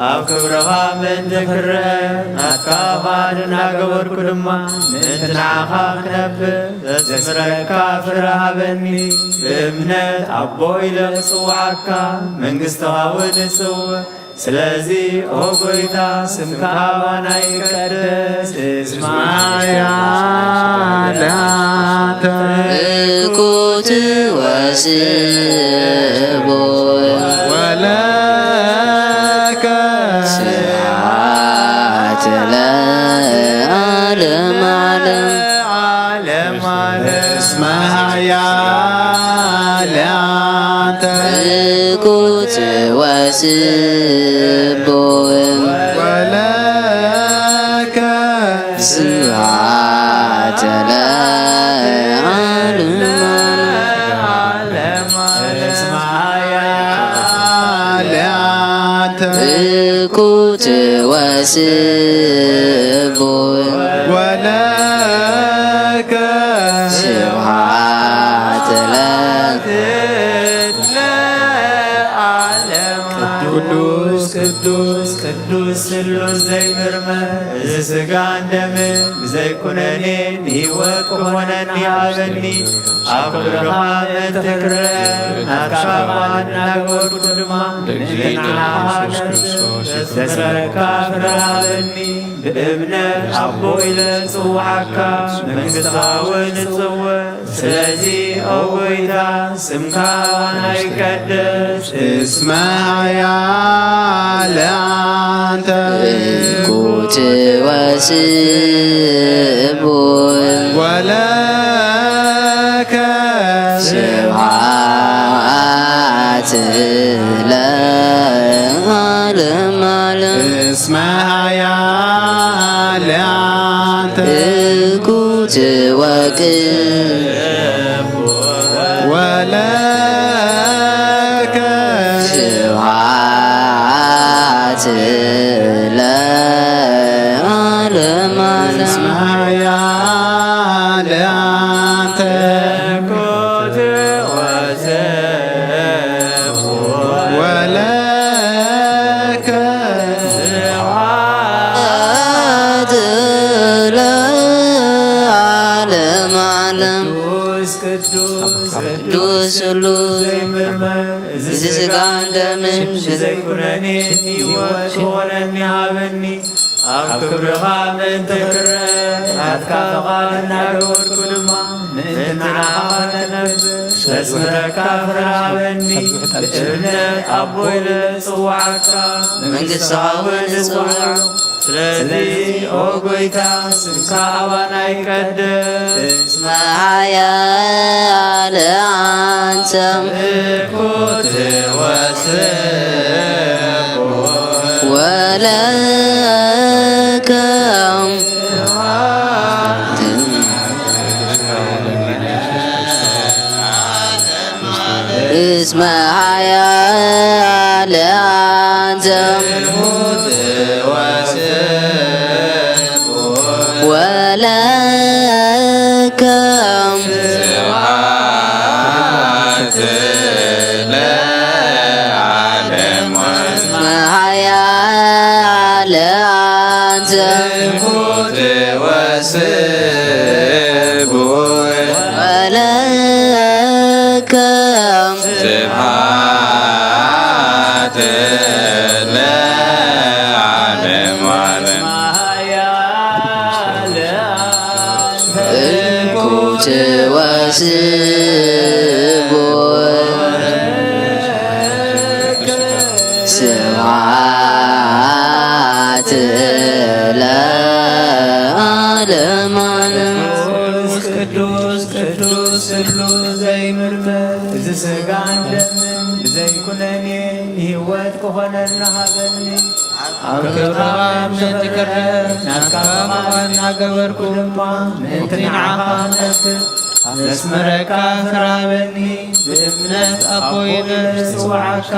ኣብ ክብርኻ ምእንቲ ክርአ ናትካ ፍቓድ እናገበርኩ ድማ ምእንቲ ንዓኻ ክነብር ዘስምረካ ፍረ ሃበኒ ብእምነት ኣቦይ ለክጽዋዓካ መንግሥትኻ እውን እጽውዕ ስለዚ ኦ ጐይታ ስምካ ኣባና ይቀደስ እስማያ ለአንተ እኩት ወስቦ ወለከ ስብሐት ለዓለም ዓለም ዓለም እስመ ኃያል ለአንተ እኩት ወስቦ ወለከ ስብሐት ለዓለም ዓለም እስመ ኃያል ለአንተ እኩት ወስቦ ወለከ ስብሐት ቅዱስ ቅዱስ ቅዱስ ስሉስ ዘይምርመር ዝስጋን ደምን ዘይኩነኔን ሕይወት ክሆነኒ ሃበኒ ኣብ ክብርኻ እንትክረ ናትካባን ናገበርኩ ድማ ንንዓኻ ፍርሃበኒ ብእምነት ኣቦ ኢለ ጽዋዓካ መንግሥትኻ እውን እጽውዕ ስለዚ ኦ ጎይታ ስምካ ናይቀድስ እስመ ኃያል ለአንተ እኩት ወስቦ ወለከ ስብሐት ለዓለም ዓለም እስመ ኃያል ለአንተ እኩት ወለከ ስብሐት ለዓለም ዓለም እስመ ኃያል ለአንተ እኩት ወስቦ ወለከ ስብሐት ለዓለም ዓለም ቅዱስ ስሉስ ዝስጋን ደምን ዘይኩነኔ ሕይወት ክሆነኒ ሃበኒ ኣብ ክብርኻ ምእንትክረ ናትካኻ እናገበርኩ ድማ ንእንትናኻ ነነብር ተስምረካ ፍርሃበኒ ብእምነት ኣቦ ኢለ ጽዋዓካ መንግሥትኻ እውን እጽውዕ ስለዚ ኦ ጎይታ ስምካ ኣባናይ ቀድስ እስመ ኃያል ለአንተ እኩት ወስቦ ወለከ እስመ ኃያል ለአንተ ወለከ ስብሐት ለዓለም እስመ ኃያል ለአንተ እኩት ወስቦ ወለከ ስብሐት ለዓለም ዓለም እኩት ወስቦ ስብሐት ለዓለም ዓለም ቅዱስ ቅዱስ ስሉስ ዘይምርመር ዝስጋን ደምን ብዘይኩነኔ ሕይወት ክሆነና ሃበኒ ኣብ ክብርኻ ምእንትክረ ናትካኻ እናገበርኩ ድማ ምእንትንዓኻ ነብር መስመረካ ፍርሃበኒ ብእምነት ኣቦ ኢለ ጽዋዓካ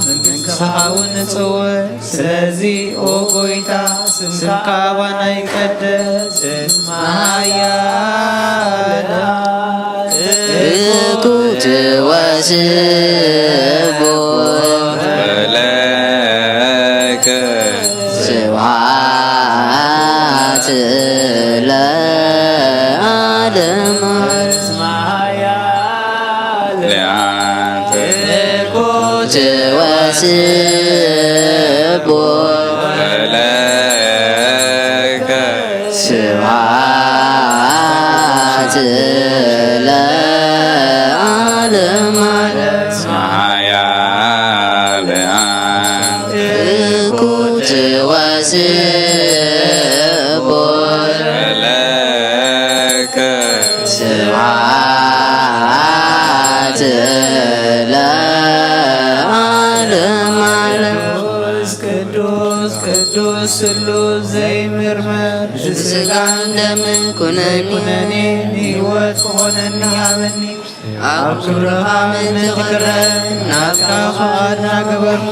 መንግሥትኻ እውን እጽውዕ ስለዚ ኦ ጎይታ ስምካ ኣባናይ ቀድስ እስመ ኃያል እኩት ወስቦ ወለከ ስብሐት ለዓለም እስመ ኃያል ለአንተ እኩት ወስቦ ወለከ ስብሐት ለከ ስብሐት ለዓለመ ዓለም ቅዱስ ቅዱስ ስሉስ ዘይምርመር ስጋን ደምን ኩነኔ ሕይወት ሆነኒ አመኒ ኣብ ክብርኻ ምትኽረ ናብካ ካኻና ገበርኩ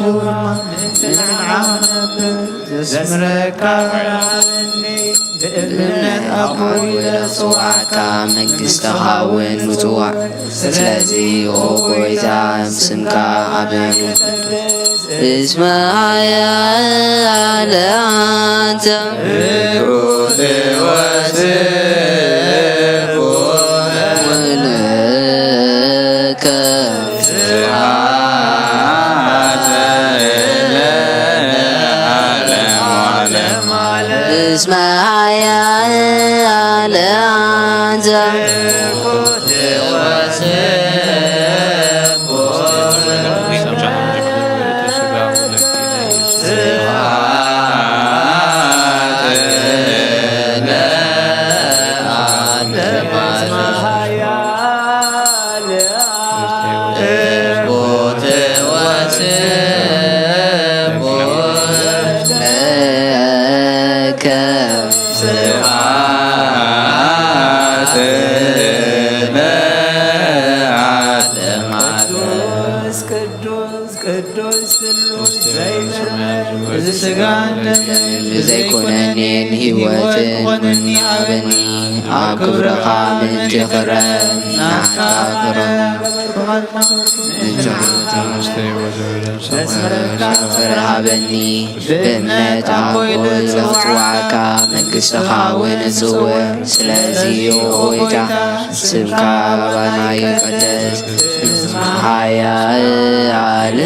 ንዓነብር ዘስምረካ ዓለኒ ብእምነት ኣቦይ ጽዋዕካ መንግሥትኻ እውን ምጽዋዕ ስለዚ ኦ ጐይታ ስምካ ኣበኑ እስመ ሓያል አንተ ወለከ እስመ ሓያል አንተ ዘይኮነኔን ሕይወትን ሆነኒ አበኒ ኣብ ክብርኻ ምትኽረ ናትካ ፍርሃበኒ ብእምነት ኣቦይ ዘኽጽዋዕካ መንግሥትኻ እውን እጽውዕ ስለዚ ሆይታ ስምካ ባና ይቀደስ ሓያል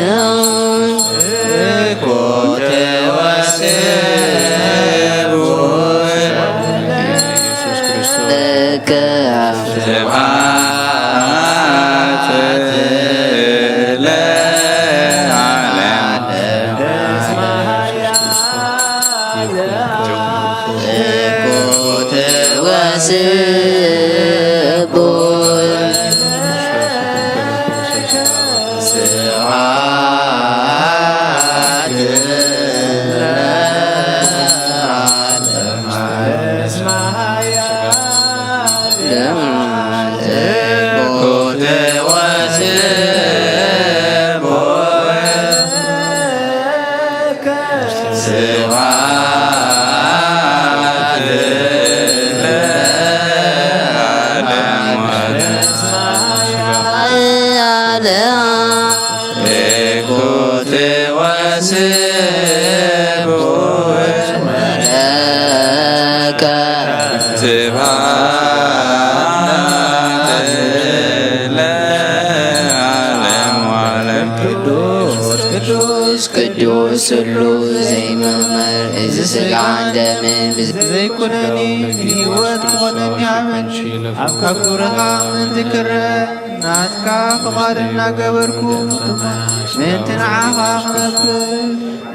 ቅዱስ ስሉስ ዘይምርመር እዚ ስጋን ደምን ዘይኮነኒ ሕይወት ሆነኒ አመኒ ኣብ ክብርኻ ምትክረ ናትካ ፍቓድና ገበርኩ ምንቲ ንዓኻ ክነክር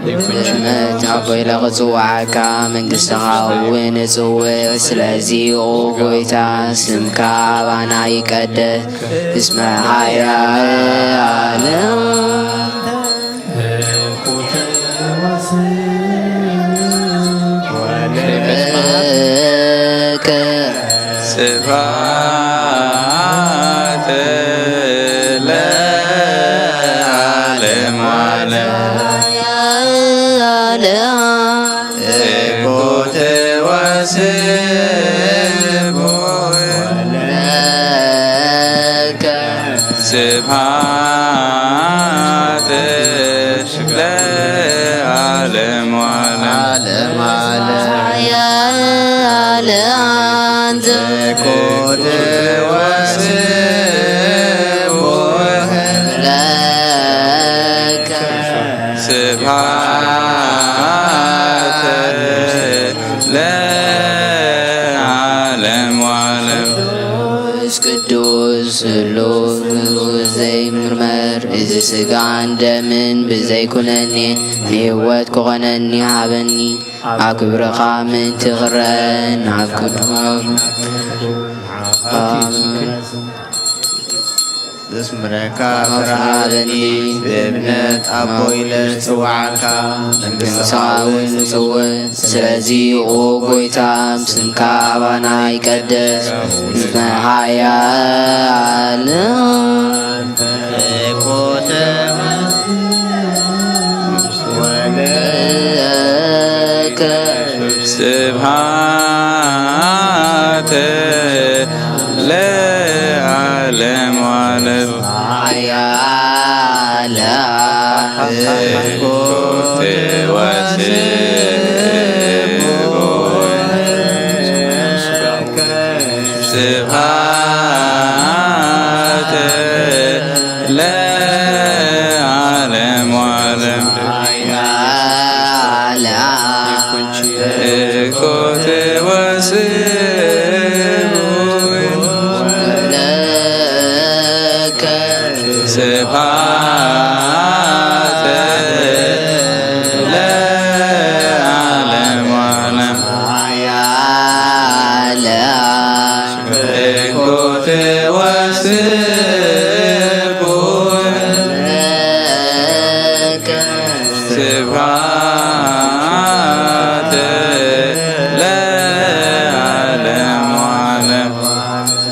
ብእምነት ኣቦይ ለኽጽዋዕካ መንግሥትኻ እውን እጽውዕ ስለዚ ኦ ጐይታ ስምካ ባና ይቀደስ እስመ ሓያል ስብሐት ለዓለመ ዓለም እኮተ ወስብሐት ስብሐት ለዓለመ ቅዱስ ቅዱስ ስሉስ ዘይምርመር እዚ ስጋን ደምን ብዘይኩነኒ ህይወት ክኾነኒ ሃበኒ ኣብ ክብርኻ ምንቲ ክረአን ኣብ ቅድሞም ዘስምረካ ፍርሃበኒ ብእምነት ኣቦ ኢለ ጽዋዓካ መንግሥታውን ጽውዕ ስለዚ ኦ ጐይታ ስምካ ኣባና ይቀደስ ምስመ ሓያል ስብሃት ለዓለም ዓለም ሓያል ኮቴ ስብሃት ለዓለም ዓለም ሓያል ኮቴ ለከ ስብሃት ለዓለም ዓለም ሓያል ኮቴ ለከ ስብሃት ለዓለም ዓለም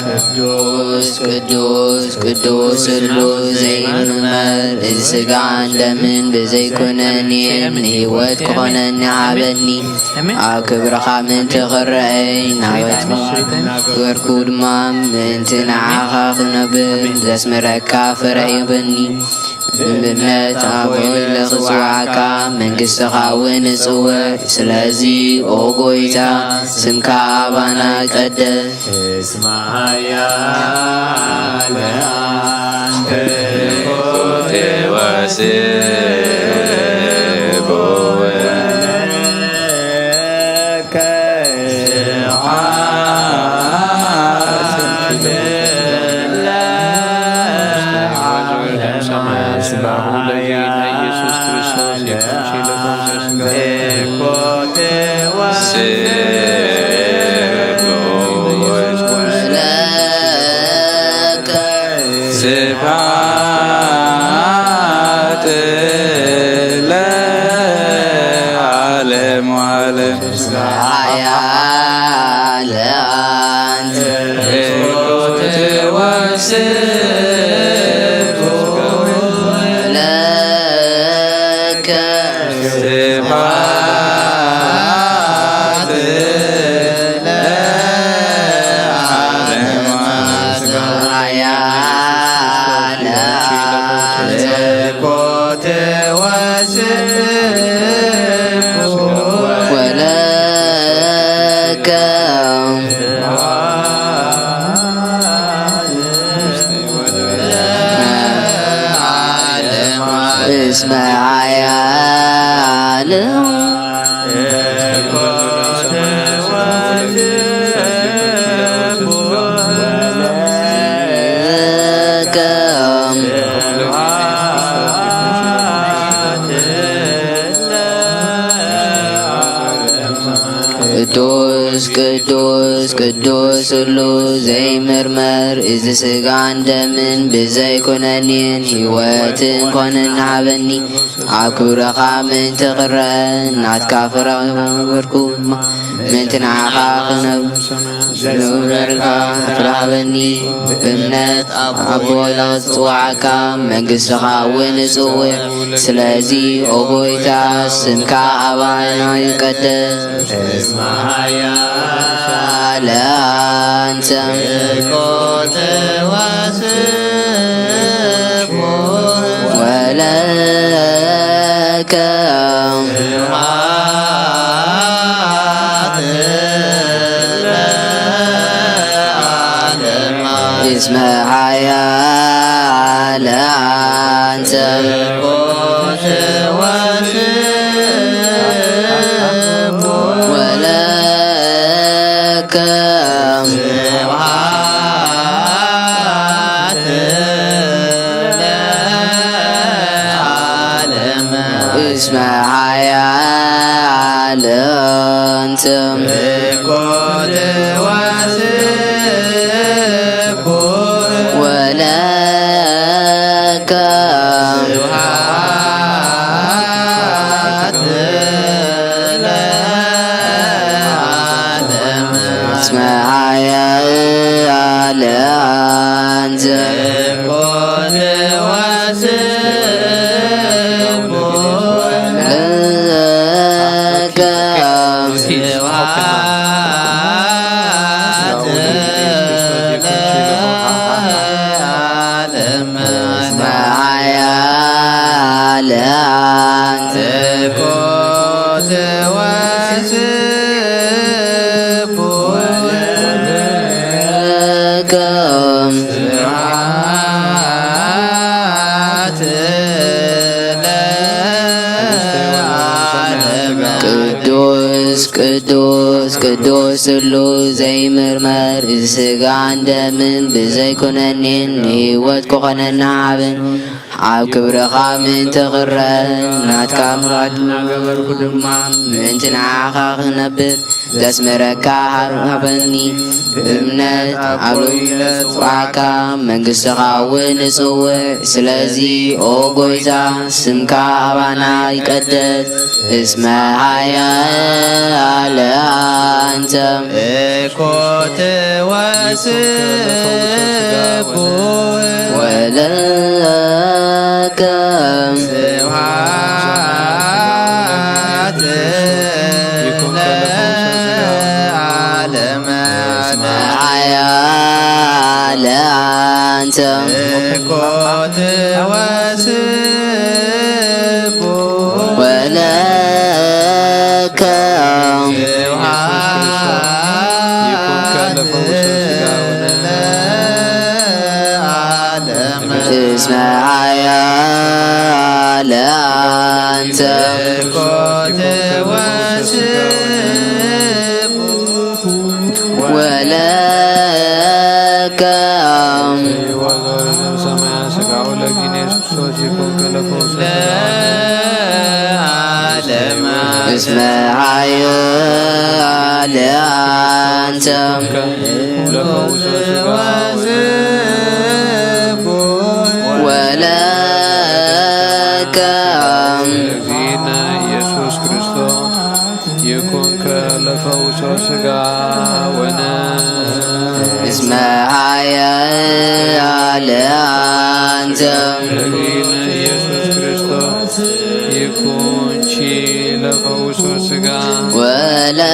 ቅዱስ ቅዱስ ቅዱስ ስሉስ ዘይምርመር እዚ ስጋን ደምን ብዘይኩነኒን ህይወት ክኾነኒ ሃበኒ ኣብ ክብርኻ ምንቲ ክረአይ ናበት ገርኩ ድማ ምንቲ ንዓኻ ክነብር ዘስምረካ ፍረ ይበኒ ብእምነት ኣብ ኢለ ክጽዋዓካ መንግሥትኻ እውን እጽውዕ ስለዚ ኦ ጐይታ ስምካ ኣባና ይቀደስ እስመ ሓያል አንተ ኮቴ ወስብ ወለከ ስብሃት ለዓለም ዓለም ሓያል አንተ ኮቴ ወስብ ለከ ስብሃት ለዓለም ዓለም ሓያል አንተ ኮቴ ወስብ ወለከ እስመ ሓያል ለከ ቅዱስ ቅዱስ ቅዱስ ስሉስ ዘይምርመር እዚ ስጋን ደምን ብዘይኩነኒን ህይወትን ኮነን ሃበኒ ኣብ ክብረኻ ምንቲ ክረአን ናትካ ፍረ ገርኩ ምንቲ ንዓኻ ክነብርካ ፍረሃበኒ ብእምነት ኣቦ ኢለ ክጽዋዓካ መንግሥትኻ እውን እጽውዕ ስለዚ ኦ ጐይታ ስምካ ኣባና ይቀደስ እስመ ሓያል ለአንተ ኮቴ ወስብ ወለከ ስብሃት ለዓለም እስመ ሓያል አንተ ኮቴ ወስብ ወለከ ስብሃት ዘይምርመር እዚ ስጋን ደምን ብዘይኮነኒን ንህይወት ኮኾነና ዓብን ኣብ ክብርኻ ምንቲ ኽረአን ናትካ ምራድ ናገበርኩ ድማ ምንቲ ንዓኻ ክነብር ዘስመረካ ሃበኒ ብእምነት ኣብ ልጽዋዕካ መንግሥትኻ እውን እጽውዕ ስለዚ ኦ ጐይታ ስምካ ኣባና ይቀደስ እስመ ሃያለ አንተ እኮት ወስቡ ወለከ ስብሐት ለዓለመ ሃያለ አንተ እኮት ወስቡ ወለከ እስመ ሃያለ አንተ ወለከ እስመ ሃያለ አንተ ወለከ ኢየሱስ ክርስቶስ የኮንከ ለፈውሶ ሥጋ ወነፍስ እስመ ሃያለ አንተ ኢየሱስ ክርስቶስ የኮንቺ ለፈውሶ ሥጋ ወለከ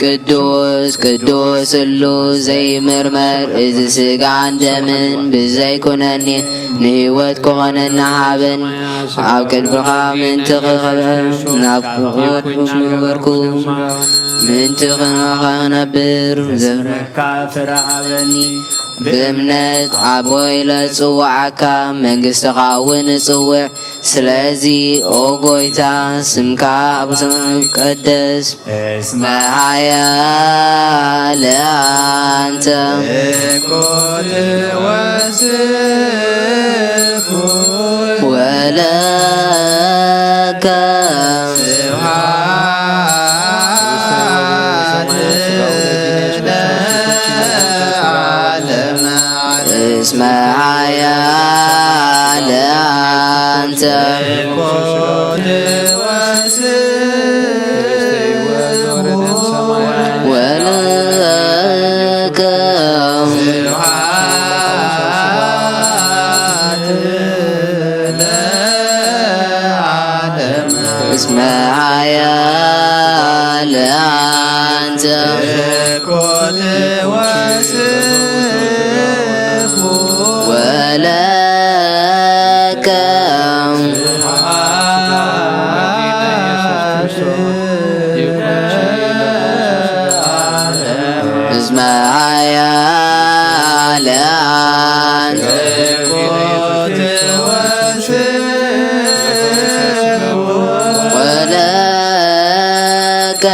ቅዱስ ቅዱስ ስሉስ ዘይምርመር እዚ ስጋን ደምን ብዘይኮነኒን ንህይወት ኮኾነና ሃበን ኣብ ቅድሚኻ ምንቲ ክኸብር ናብ ክወርኩ ምንቲ ክነብር ዘብረካ ፍርሃበኒ ብእምነት ኣቦይ ለጽዋዓካ መንግሥትኻ እውን እጽውዕ ስለዚ ኦ ጐይታ ስምካ ኣብ ሰማይ ይቀደስ እስመ ሃያለ አንተ እኮት ወስቡ ወለከ ስብሐት ለዓለመ እስመ ሃያለ አንተ እኮት ወስቡ ወለከ እስመ ሃያለ አንተ እኮት ወስቡ ወለከ እስመ ሃያለ አንተ ወለከ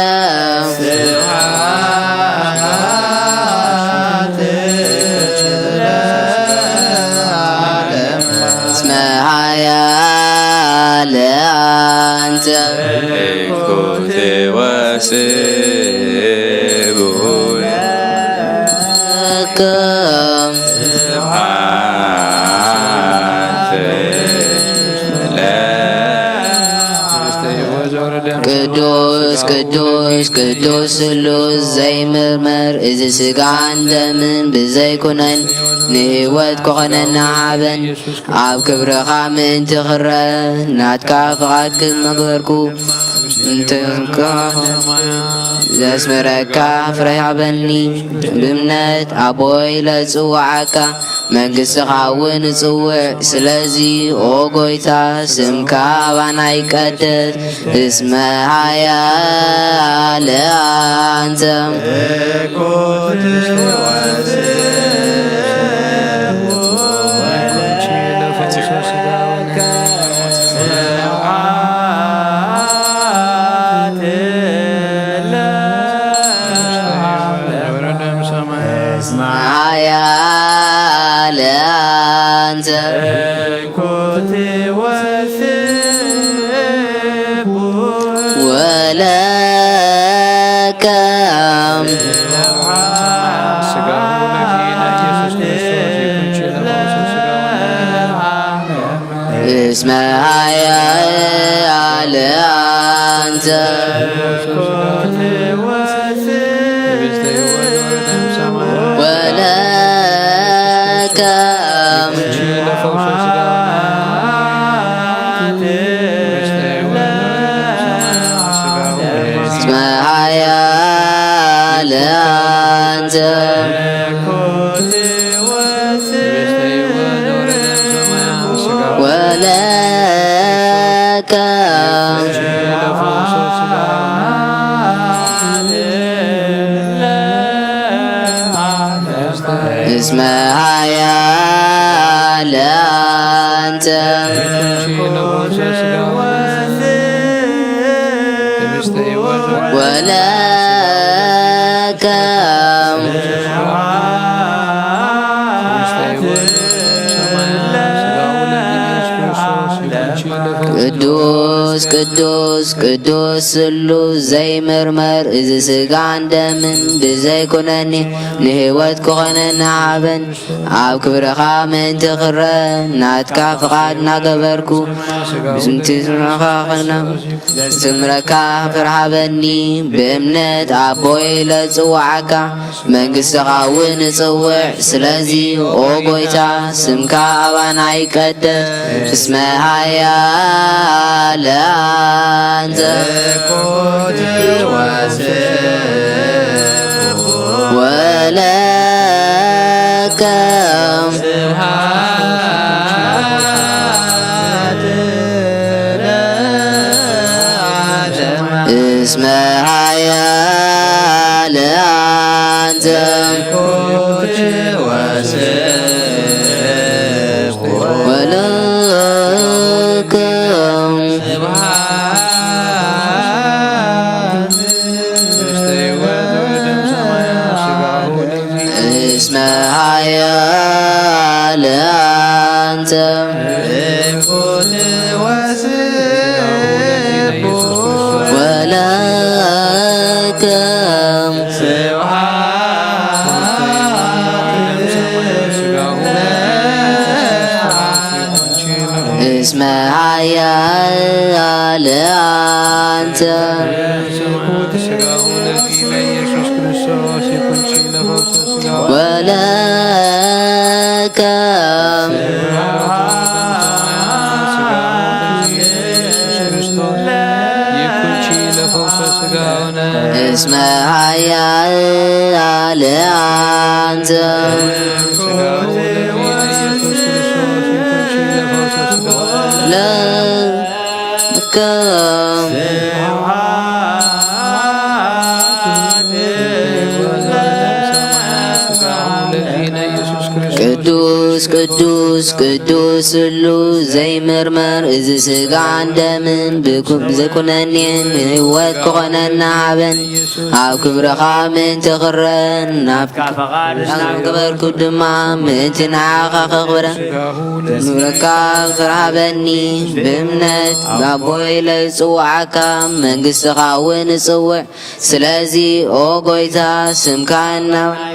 እስመ ሃያለ አንተ እኮት ወስቡ ወለከ ቅዱስ ቅዱስ ቅዱስ ስሉስ ዘይምርመር እዚ ስጋን ደምን ብዘይኮነን ንህይወት ኮኾነና ሃበን ኣብ ክብርኻ ምእንቲ ኽረአ ናትካ ፍቓድ ክመግበርኩ እንትንካ ዘስምረካ ፍረ ሃበኒ ብእምነት ኣቦይ ለጽዋዓካ መንግሥትኻ እውን እጽውዕ ስለዚ ኦ ጐይታ ስምካ ኣባና ይቀደስ እስመ ሃያለ አንተ እኮት ወስቡ ወለከ እስመ ኃያል አንተ ወለከ እስመ ኃያል አንተ ወለከ እስመ ኃያል አንተ ወለከ ቅዱስ ቅዱስ ቅዱስ ስሉስ ዘይምርመር እዚ ስጋን ደምን ብዘይኮነኒ ንህይወት ክኾነና ሃበን ኣብ ክብረኻ ምእንቲ ክረ ናትካ ፍቓድ እናገበርኩ ብስምቲ ስምረኻ ስምረካ ፍርሃበኒ ብእምነት ኣቦይ ለፅዋዓካ መንግሥትኻ እውን እፅውዕ ስለዚ ኦ ጎይታ ስምካ ኣባና ይቀደስ እስመ ኃያል አንተ ወለከ እስመ ኃያል አንተ ወለከ እስመ ኃያል አንተ ወለከ እስመ ኃያል አንተ ወለከ እስመ ኃያል አንተ ለከ ቅዱስ ቅዱስ ቅዱስ ስሉስ ዘይምርመር እዚ ስጋን ደምን ብዘይኮነኒን ህይወት ክኾነና ሃበን ኣብ ክብረኻ ምእንቲ ክረን ናብካ ገበርኩ ድማ ምእንቲ ንዓኻ ከኽብረ ንብረካ ፍርሃበኒ ብእምነት ባቦይ ለይፅዋዓካ መንግሥትኻ እውን እፅውዕ ስለዚ ኦ ጎይታ ስምካ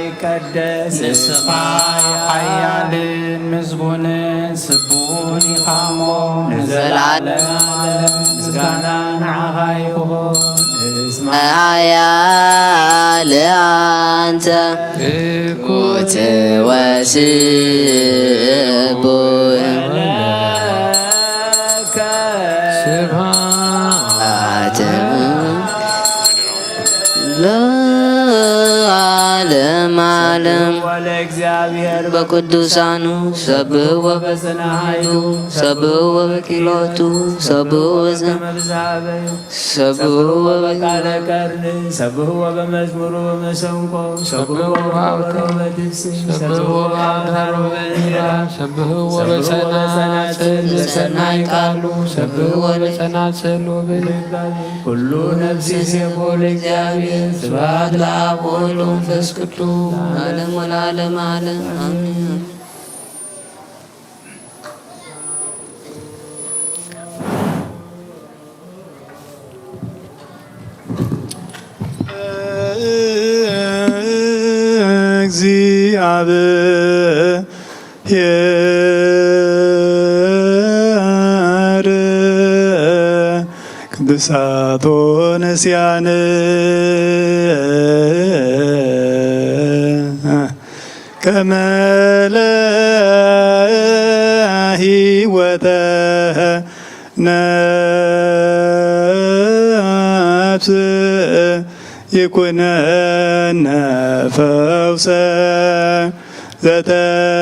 ይቀደስ ንስኻ ሓያልን ምዝጉንን ስቡን ኢኻሞ ንዘለዓለም ምስጋና ንዓኻ ይኹን እስመ ኃያል አንተ ወትወስቡን ስብሐት ለዓለም ዓለም ወለእግዚአብሔር በቅዱሳኑ ሰብሕዎ በጽናኃዩ ሰብሕዎ በኪሎቱ ሰብሕዎ ሰብሕዎ በቃለ ቀርን ሰብሕዎ በመዝሙሩ በመሰንቆ ሰብሕዎ በአውታረ በድስ ሰብሕዎ በአውታረ በንራ ሰብሕዎ በጸናጽል ለሰናይ ቃሉ ሰብሕዎ በጸናጽል ወበልባል ሁሉ ነፍስ ይሴብሖ ለእግዚአብሔር ስብሐት ለአብ ወወልድ ወመንፈስ ቅዱስ ዓለም ወለዓለመ ዓለም አሜን። እግዚአብሔር ቅዱሳቶ ነስያን ከመለ ሕይወተ ነፍስ ይኩነነ ፈውሰ ዘተመጦነ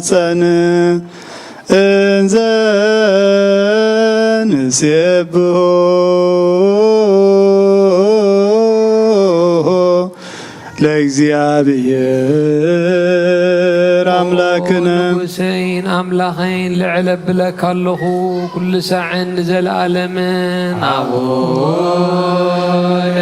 ማፀን እንዘ ንሴብሖ ለእግዚአብሔር አምላክነ ንጉሰይን አምላኸይን ልዕለ ብለካ ኣለኹ ኩሉ ሳዕን ዘለኣለምን አቡነ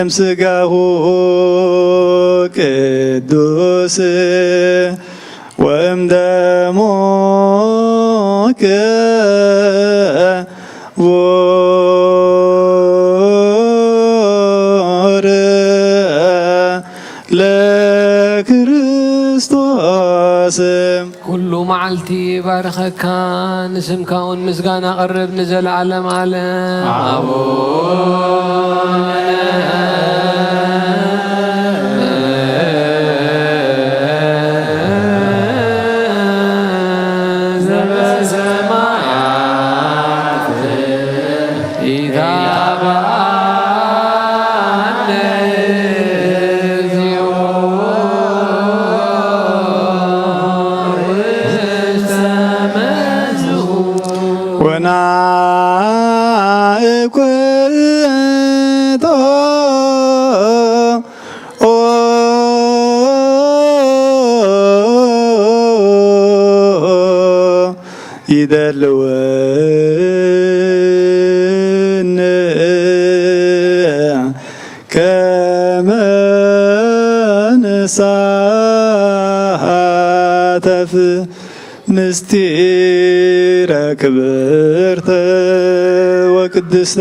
እምስጋሁ ቅዱስ ወእምደሙ ክቡር ለክርስቶስ ኩሉ መዓልቲ ባረኸካ ንስምካ እውን ምስጋና ቀርብ ንዘለዓለም ዓለም ወናእኩቶ ይደልወን ከመ ንሳተፍ ምስጢረ ክብርተ ወቅድስተ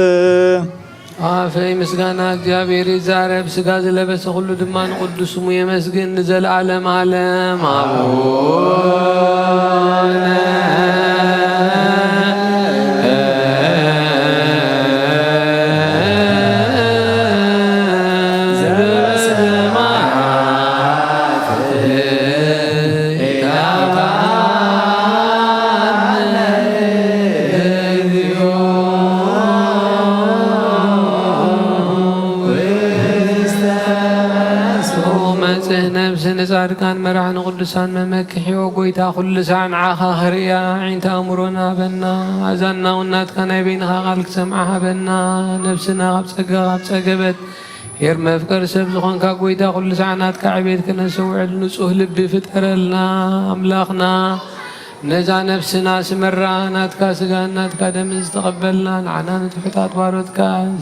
አፈይ ምስጋና እግዚአብሔር ይዛረብ ስጋ ዝለበሰ ሁሉ ድማ ንቅዱስ ስሙ የመስግን ንዘለዓለም ዓለም አቡነ ጻድቃን መራሕን ቅዱሳን መመክሒ ወጎይታ ኩሉ ሰዓን ዓኻ ኽርያ ዒንታ ኣእምሮና ሃበና ኣዛና እውን ናትካ ናይ በይንኻ ቃል ክሰምዓ ሃበና ነብስና ካብ ፀገበት ሄር መፍቀር ሰብ ዝኾንካ ጎይታ ኩሉ ሰዓን ናትካ ዕቤት ክነሰውዕል ንጹህ ልቢ ፍጠረልና ኣምላኽና ነዛ ነብስና ስመራ ናትካ ስጋን ናትካ ደምን ዝተቐበልና ንዓና ንትሑታት ባሮትካ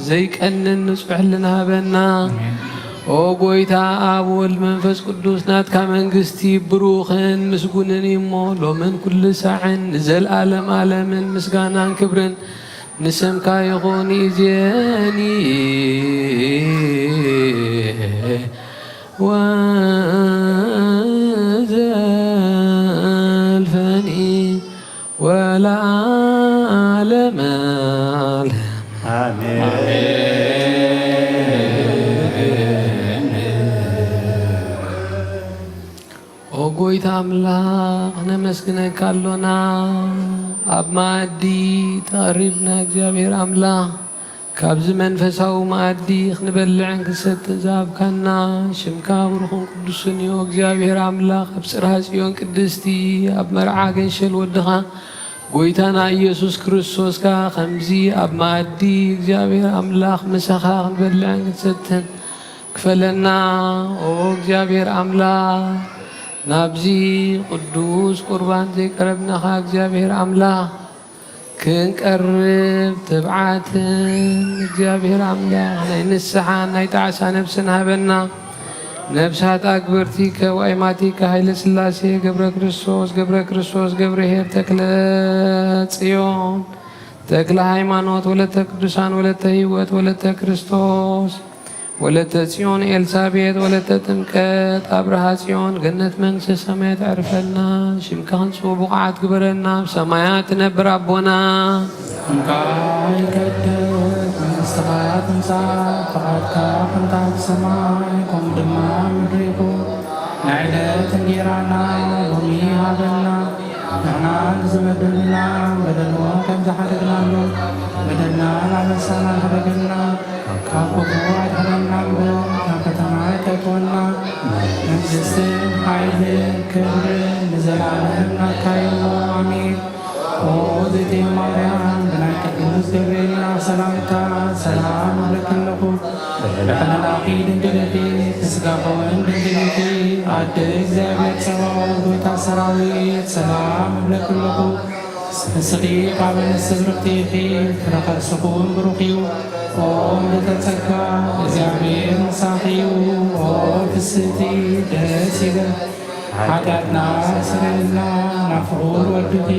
ዘይቀንን ንጹሕ ህልና ሃበና ኦ ጎይታ አብ ወልድ መንፈስ ቅዱስ ናትካ መንግስቲ ብሩኽን ምስጉንን እሞ ሎምን ኩሉ ሰዓን ዘለዓለም ዓለምን ምስጋናን ክብርን ንስምካ ይኹን ኢዜኒ ወዘ ጎይታ አምላኽ ነመስግነካ ኣሎና ኣብ ማኣዲ ተቐሪብና እግዚኣብሔር ኣምላኽ ካብዚ መንፈሳዊ ማኣዲ ክንበልዕን ክንሰትን ዝሃብካና ሽምካ ብሩኽን ቅዱስን እዩ እግዚኣብሔር ኣምላኽ ኣብ ጽርሐ ጽዮን ቅድስቲ ኣብ መርዓ ገንሸል ወድኻ ጎይታና ኢየሱስ ክርስቶስካ ከምዚ ኣብ ማኣዲ እግዚኣብሔር ኣምላኽ ምሳኻ ክንበልዕን ክንሰትን ክፈለና ኦ እግዚኣብሔር ኣምላኽ ናብዚ ቅዱስ ቁርባን ዘይቀረብናኻ እግዚኣብሔር ኣምላኽ ክንቀርብ ትብዓትን እግዚኣብሔር ኣምላኽ ናይ ንስሓ ናይ ጣዕሳ ነብስን ሃበና ነብሳት ኣግበርቲ ከዋይማቲከ ሃይለ ስላሴ ገብረ ክርስቶስ ገብረሄር ተክለ ጽዮን ተክለ ሃይማኖት ወለተ ቅዱሳን ወለተ ህይወት ወለተ ክርስቶስ ወለተ ጽዮን ኤልሳቤጥ ወለተ ጥምቀት አብርሃ ጽዮን ገነት መንግሥተ ሰማያት ዕርፈና ሽምካ ክንጽኡ ብቕዓት ግበረና ብሰማያት ትነብር ኣቦና እንካይ ይቀደስ መንግሥትኻ ትምጻእ ፈቃድካ ከምታ ብሰማይ ከምኡ ድማ ምድሪ ይኹን ንዕለት እንጀራና ሎሚ ሃበና ንሕና ንዝበደሉና በደልና ከም ዝሓደግናሉ በደልና ናበሳና ንሕደገልና ካብ ክፉ ኣድሕነና እምበር ናብ ፈተና ከይእትወና መንግሥትን ሓይልን ክብርን ንዘላለም ናትካ እዩ ኣሜን። ኦ እግዝእትየ ማርያም ብናይ ቅዱስ ገብርኤልና ሰላምታ ሰላም እብለክለኹ ብሕነናኺ ድንግልቲ ብስጋኸወን ድንግልቲ ኣደ እግዚኣብሔር ጸባኦት ጎይታ ሰራዊት ሰላም እብለክለኹ ንስኺ ካብ እንስት ርኽቲ ኢኺ ፍረኸርስኹን ብሩኽ እዩ ኦ ምልዕተ እግዚአብሔር ምሳኺ እዩ ኦ ፍስቲ ደስ ይበል ኃጢአትና ስረይልና ናፍቁር ወድቲ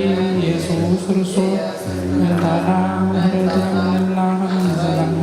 ኢየሱስ ክርስቶስ ምንታና ምህረት ለምንና ዘላለም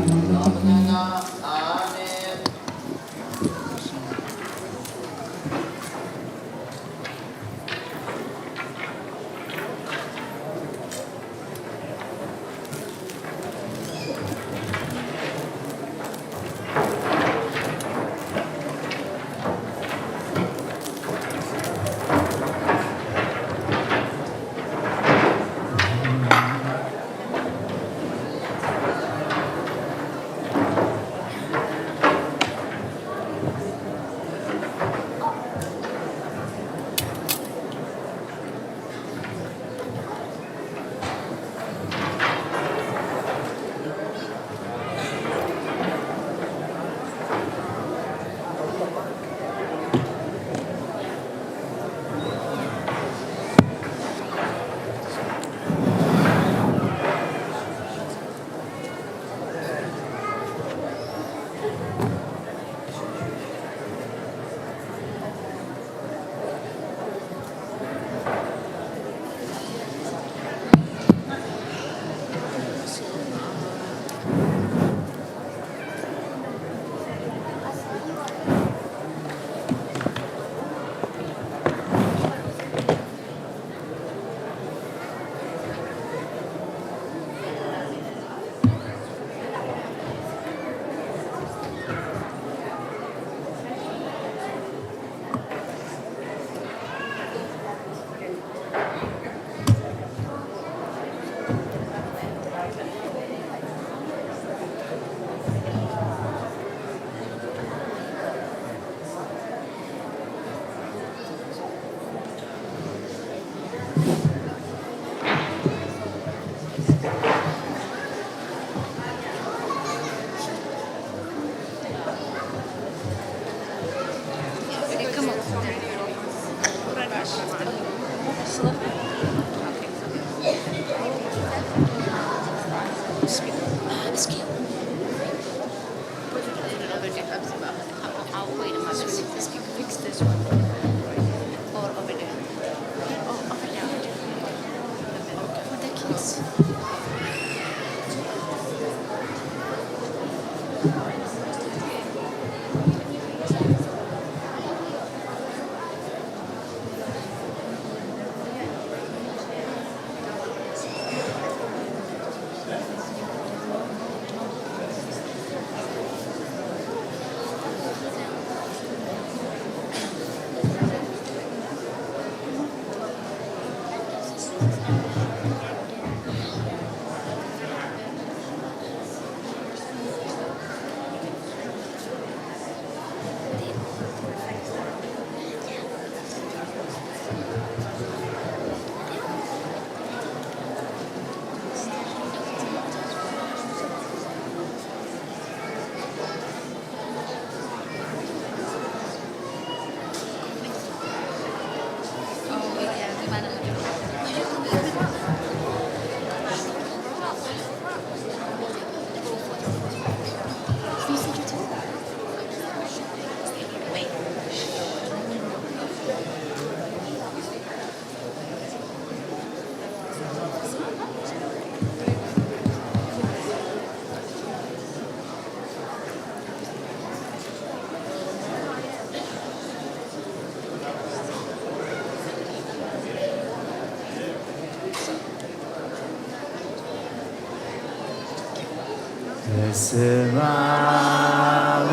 በስመ አብ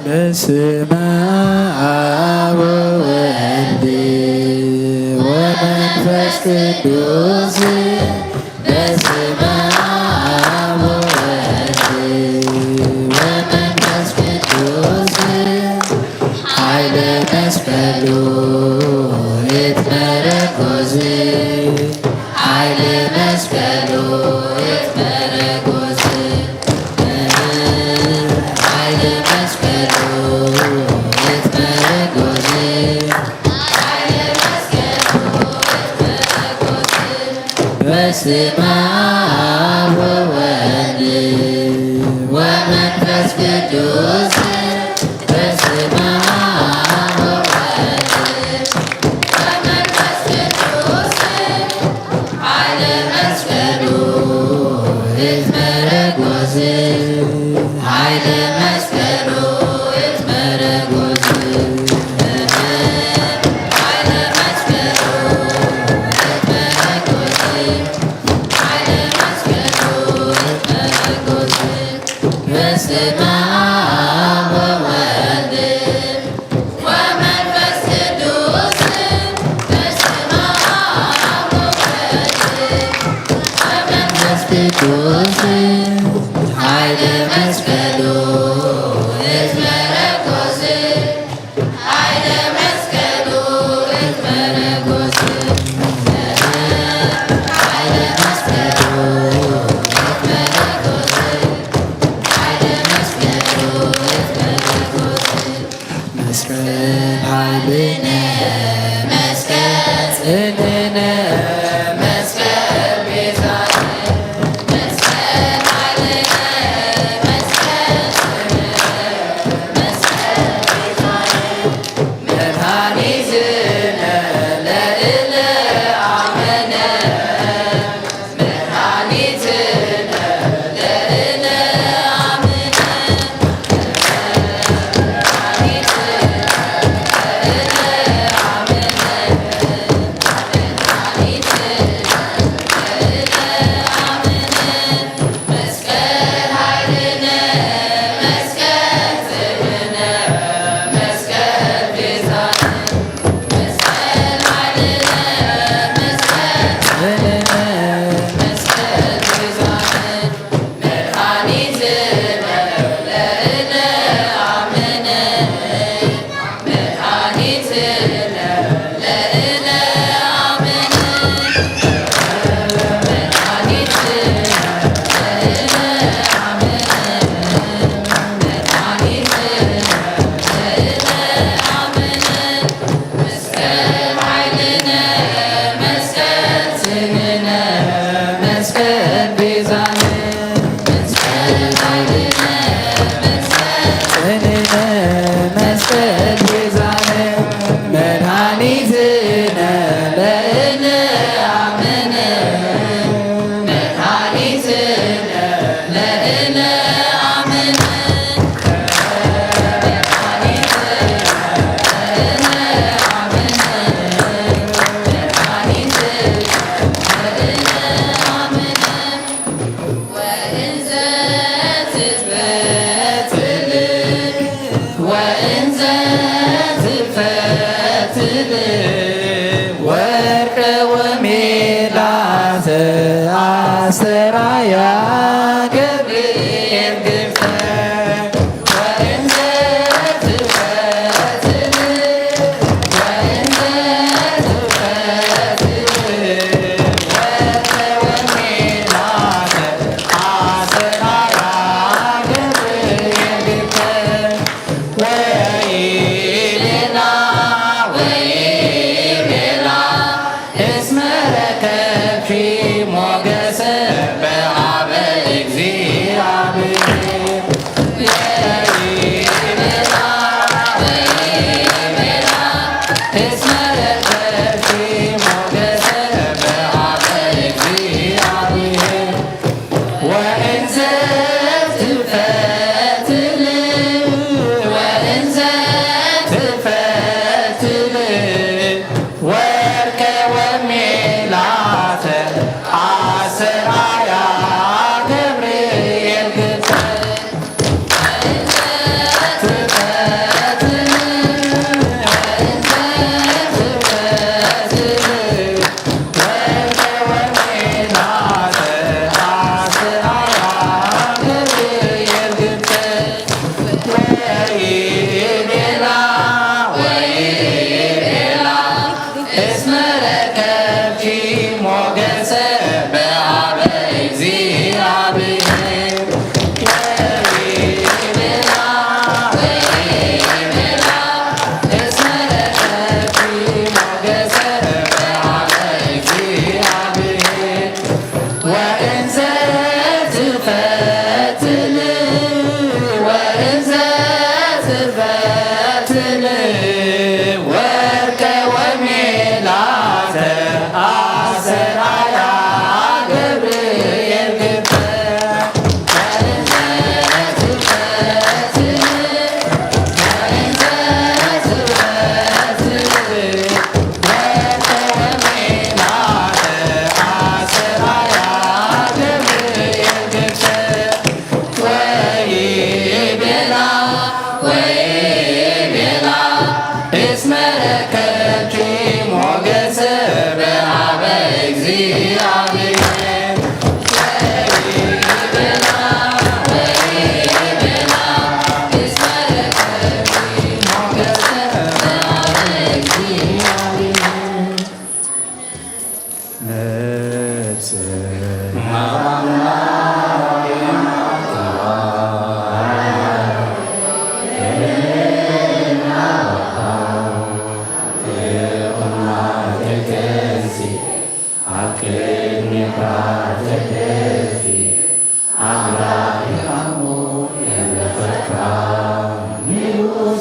በስመ አብ ወወልድ ወመንፈስ ቅዱስ በስመ አብ ወወልድ ወመንፈስ ቅዱስ ኃይለ መስቀሉ ይትመረኮዝ ኃይለ መስቀሉ ይትመረኮዝ ኃይለ መስቀሉ ይትመረኮዝ በስመ አብ ወወልድ ወመንፈስ ቅዱስ በስመ አብ ወወልድ ወመንፈስ ቅዱስ ኃይለ መስቀሉ ይትመረኮዝ ኃይለ መስቀሉ ይትመረኮዝ በስመ አብ ወወልድ ወመንፈስ ቅዱስ በስመ አብ ወወልድ ወመንፈስ ቅዱስ ኃይለ መስቀሉ ይትመረኮዝ ኃይለ መስቀሉ ይትመረኮዝ ኃይለ መስቀሉ መስቀል ኃይልነ መስቀል ጽንዕነ መስቀል ቤዛነ መስቀል ኃይልነ መስቀል ጽንዕነ መስቀል ቤዛነ መድኃኒትነ ለእለ አመነ መድኃኒትነ ለእለ አመነ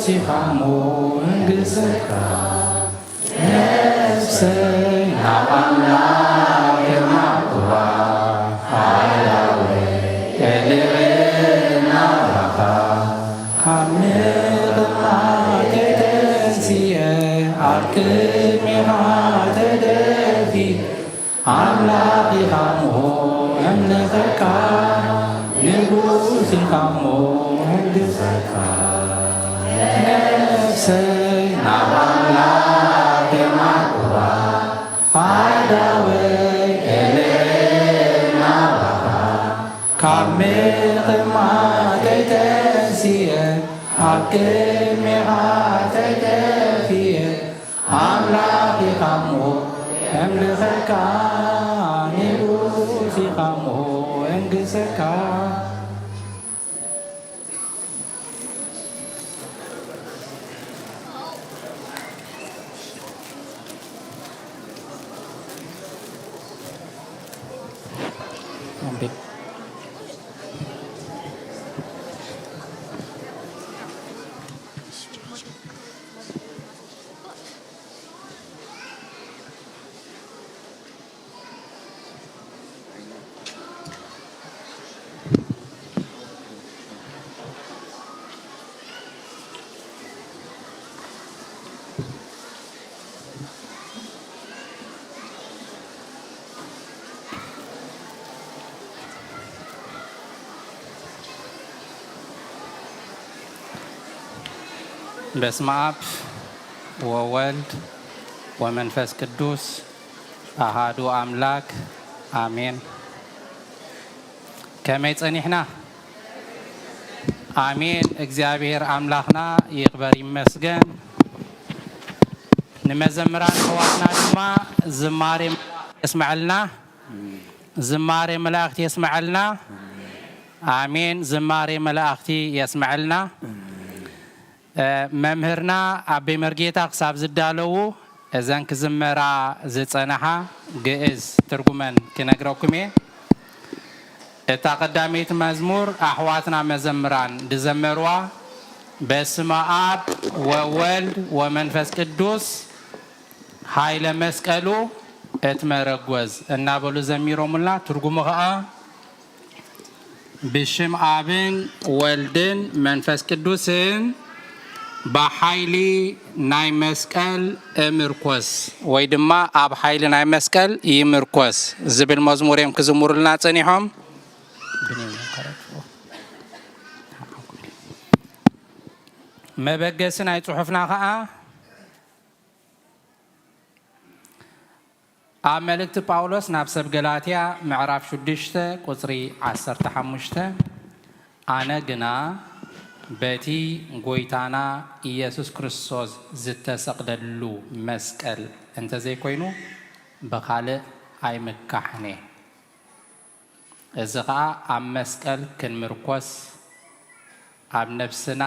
ሲኻሞ እንግሰካ ነፍሰይ ናብ ኣምላክ የማቁዋ ሃላዌ የልዕና ባኻ ካብ ንቕማት የተንስየ ኣብ ቅድሚኻ ተደፊ ኣምላኽ ኢኻሞ ኣምልኸካ ንጉስ ኢኻሞ እንግሰካ ነፍሰይ ናብ ኣምላክ የማቁዋ ሃዳወይ የልዕና ባኻ ካብ ምቕማት ተንስየ ኣብ ቅድሚኻ ተደፊየ ኣምላኽ ኢኻሞ ኣምልኸካ ንጉስ ኢኻሞ እንግሰካ በስመ አብ ወወልድ ወመንፈስ ቅዱስ አሃዱ አምላክ አሜን። ከመይ ጸኒሕና? አሜን። እግዚአብሔር አምላኽና ይኽበር ይመስገን። ንመዘምራን ሕዋትና ድማ ዝማሬ የስመዐልና ዝማሬ መላእክቲ የስመዐልና። አሜን። ዝማሬ መላእክቲ የስመዐልና። መምህርና አቤ መርጌታ ክሳብ ዝዳለዉ እዘን ክዝመራ ዝጸናሓ ግእዝ ትርጉመን ክነግረኩም እየ። እታ ቀዳሜት መዝሙር ኣሕዋትና መዘምራን ድዘመርዋ በስመ አብ ወወልድ ወመንፈስ ቅዱስ ኃይለ መስቀሉ እትመረጎዝ እናበሉ ዘሚሮሙልና። ትርጉሙ ከዓ ብሽም አብን ወልድን መንፈስ ቅዱስን በኃይሊ ናይ መስቀል እምርኮስ ወይ ድማ ኣብ ኃይሊ ናይ መስቀል ይምርኮስ ዝብል መዝሙር እዮም ክዝሙሩልና ጸኒሖም። መበገሲ ናይ ጽሑፍና ከዓ ኣብ መልእክቲ ጳውሎስ ናብ ሰብ ገላትያ ምዕራፍ 6 ቁጽሪ 15 ኣነ ግና በቲ ጎይታና ኢየሱስ ክርስቶስ ዝተሰቅለሉ መስቀል እንተዘይኮይኑ በኻልእ ኣይምካሕነ። እዚ ከዓ ኣብ መስቀል ክንምርኮስ ኣብ ነፍስና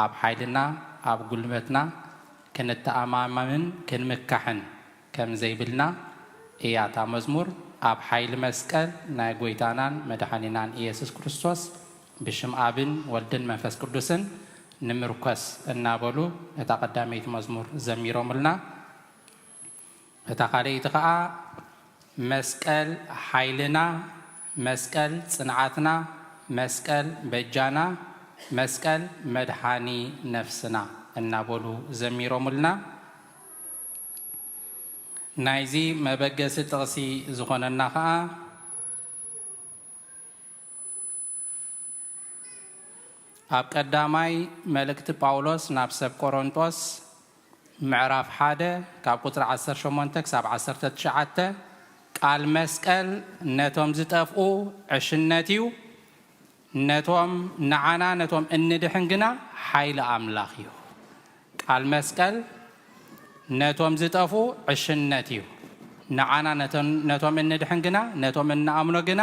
ኣብ ሓይልና ኣብ ጉልበትና ክንተኣማመንን ክንምካሕን ከም ዘይብልና እያታ መዝሙር ኣብ ሓይሊ መስቀል ናይ ጎይታናን መድኃኒናን ኢየሱስ ክርስቶስ ብሽም አብን ወልድን መንፈስ ቅዱስን ንምርኮስ እናበሉ እታ ቀዳሜት መዝሙር ዘሚሮምልና። እታ ካልእቲ ከዓ መስቀል ሓይልና፣ መስቀል ጽንዓትና፣ መስቀል በጃና፣ መስቀል መድኃኒ ነፍስና እናበሉ ዘሚሮምልና። ናይዚ መበገሲ ጥቕሲ ዝኾነና ከዓ ኣብ ቀዳማይ መልእክቲ ጳውሎስ ናብ ሰብ ቆሮንጦስ ምዕራፍ 1 ካብ ቁጥሪ 18 ክሳብ 19 ቃል መስቀል ነቶም ዝጠፍኡ ዕሽነት እዩ፣ ነቶም ንዓና ነቶም እንድሕን ግና ሓይሊ ኣምላኽ እዩ። ቃል መስቀል ነቶም ዝጠፍኡ ዕሽነት እዩ፣ ንዓና ነቶም እንድሕን ግና ነቶም እንኣምኖ ግና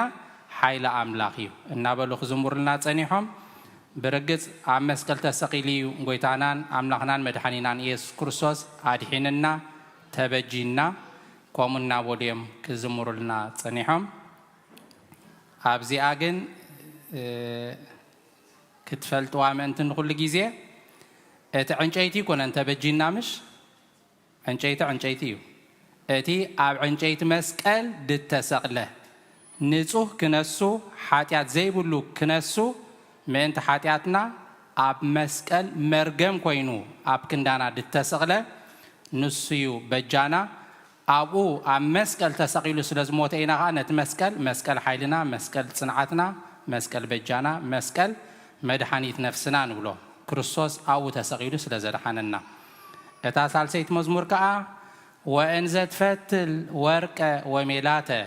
ሓይሊ ኣምላኽ እዩ እናበሉ ክዝሙሩልና ጸኒሖም። برجت عم مسكل تسقيلي قويتانان أملاخنان مدحنينان يسوع كريستوس أدحيننا تبجينا كومنا وليم كزمرلنا صنيحهم أبزي أجن كتفلت وامنتن كل جزء عنشيتي كون أنت بجينا مش عنشيتي أتي أب عنشيت مسكال دتسقله نزوه كنسو حاتيات زي بلو كنسو من أنت حاتياتنا أب مسكال مرجم كوينو أب كندانا دتسقله نسيو بجانا أبو أب مسكال تسقيلو سلزموت إينا غانت مسكال حيلنا مسكال صنعتنا مسكال بجانا مسكال مدحانيت نفسنا نقوله كريستوس أو تسقيلو سلزرحاننا أتاسال سيت مزمور كأ وإن زت فتل ورق وميلاته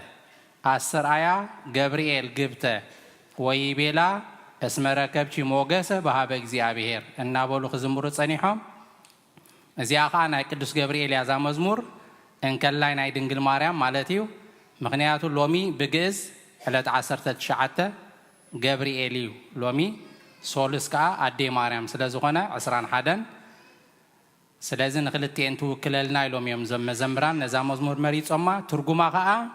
أسر آيا جبريل جبته ويبيلا اسم ركبتي موجسة بهابك زيابير النابلو خزمور تصنيحهم زياقانا قدوس جبريل يا زا مزمور إن كلاين عيدنجل مريم مالتيو مغنياتو لومي بجز حلت عصرت شعته جبريليو لومي سولس كا أدي مريم سلازونا عصران حدن سلازن خلتي أنتو كللنا لومي يوم زمران نزام مزمور مريض أما ترجمة كا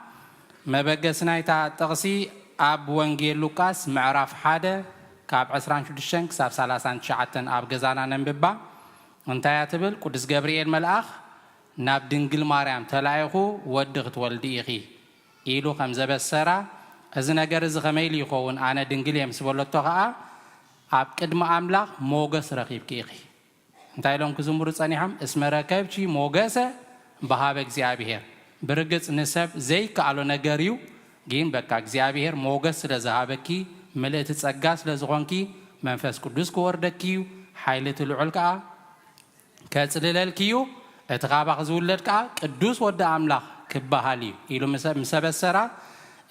ما بجسنا يتا تغسي أب وانجيل لوكاس معرف حدا كاب عصران شو دشنك ساب سلاسان شعتن أب جزانا نمببا أنت يا تبل قدس جبريل ملأخ ناب دنجل مريم تلاعيخو ودغت والديخي إيلو خمسة بسرة أزنا جرز غميلي خون أنا دنجل يمسبول التقاء أب كدم أملاخ موجس رقيب كيخي أنت يلون كزمور صنيحم اسم ركبتي موجسة بهابك زيابير برجس نسب زي كعلو نجاريو جين بكاك زيابير موجس لزهابكي ملئت تسقاس لزغانكي منفس قدوس كوردكيو حيلة العلكا كاتسللالكيو اتغابق زولدكا قدوس ود أملاخ كبهاليو إلو مسبسرة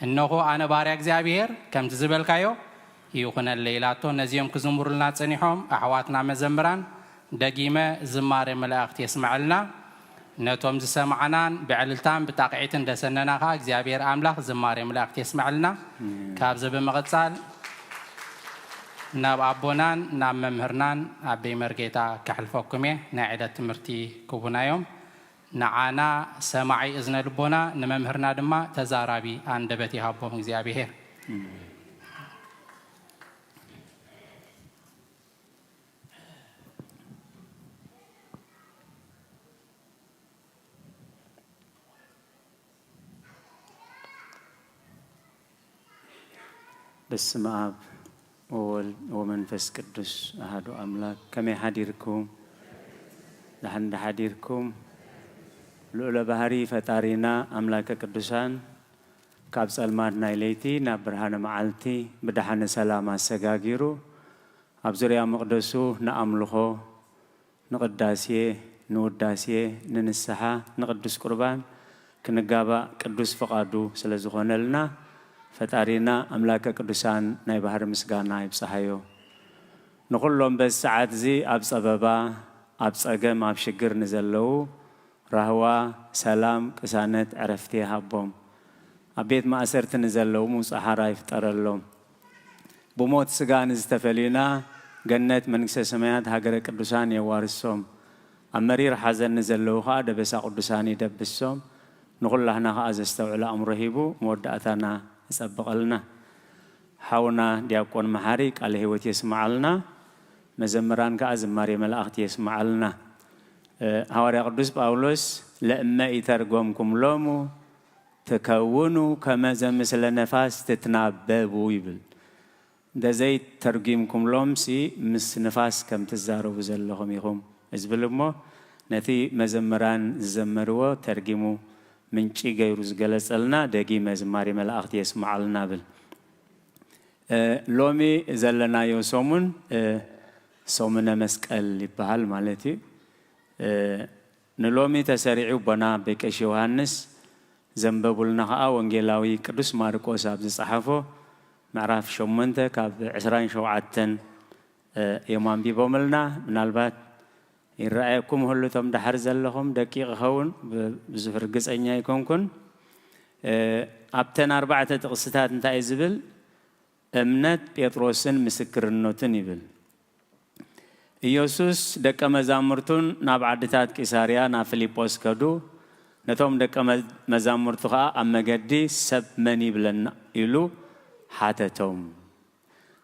إنه أنا بارك زيابير كم تزبلكايو يوخنا الليلاتو نزيوم كزمور لنا تصنيحهم أحواتنا مزمران دقيمة زمار ملاخت يسمع لنا نتوم زسمعنان بعلتان بتاقعيتن دسننا خاك زيابير أملاخ زمار ملاخت يسمع لنا كابز بمغتصال ناب أبونان ناب ممهرنان أبي مرقيتا كحلفوكمي ناعدة تمرتي كوبنا يوم نعانا سماعي إذن لبونا نممهرنا دما تزارابي عن دبتي هابوهم زيابير بسم آب ومنفس قدس أحد أملاك كم يحديركم لحن حديركم لولا بهاري فتارينا أملاك قدسان كابس المار نايليتي نبرهان معلتي بدحان سلامة سجاجيرو أبزريا مقدسو نأملخو نقداسيه نوداسيه ننسحة نقدس قربان كنجابا قدس فقادو سلزخون لنا فتارينا أملاك قدسان ناي بحر مسغانا يبصحيو نقولهم بس ساعات زي أبس أبابا أبس أجم أبس شجر نزلوا رهوا سلام كسانت عرفتي هبهم أبيت ما أسرت نزلوا موس أحرا يفتر لهم بموت سغان استفلينا جنة منكس سمايات هاجر قدسان يوارسهم أمرير حزن نزلوا خا دبس قدسان يدبسهم نقول لهنا خاز استوعل أمرهيبو مودعتنا سبق لنا حاونا دياكون محاريك عليه وتيسمع لنا مزمران كأزماري ملاخت يسمع لنا هواري قدوس باولوس لأما يترجمكم لومو تكونوا كما مثل نفاس تتناببوا يبل ده زي ترجمكم لومسي مس نفاس كم تزاروا بزلهم يقوم ازبلمو نتي مزمران زمروا ترجموا من شيء غيروز جلس لنا دقي مزماري ملاخت يسمع لنا بل لومي زلنا يوسومن سومنا مسكال لبحال مالتي نلومي تسريعو بنا بكش يوحنس زنببولنا خا وانجيلاوي قدوس ماركوس ابز صحفو معرف شومنته كاب 20 شوعتن يومان بيبوملنا منالبات يرأيكم هلو تم دحر زلهم دقيق هون بزفر قصعنا يكونكن أبتن 4 تقصتات انتا يزبل امنت بيطروسن مسكر النوتن يبل إيوسوس دكا مزامرتون نابعدتات كيساريا نا فيليبوس كدو نتوم دكا مزامرتوها أما قدي سب مني بلن إلو حاتتهم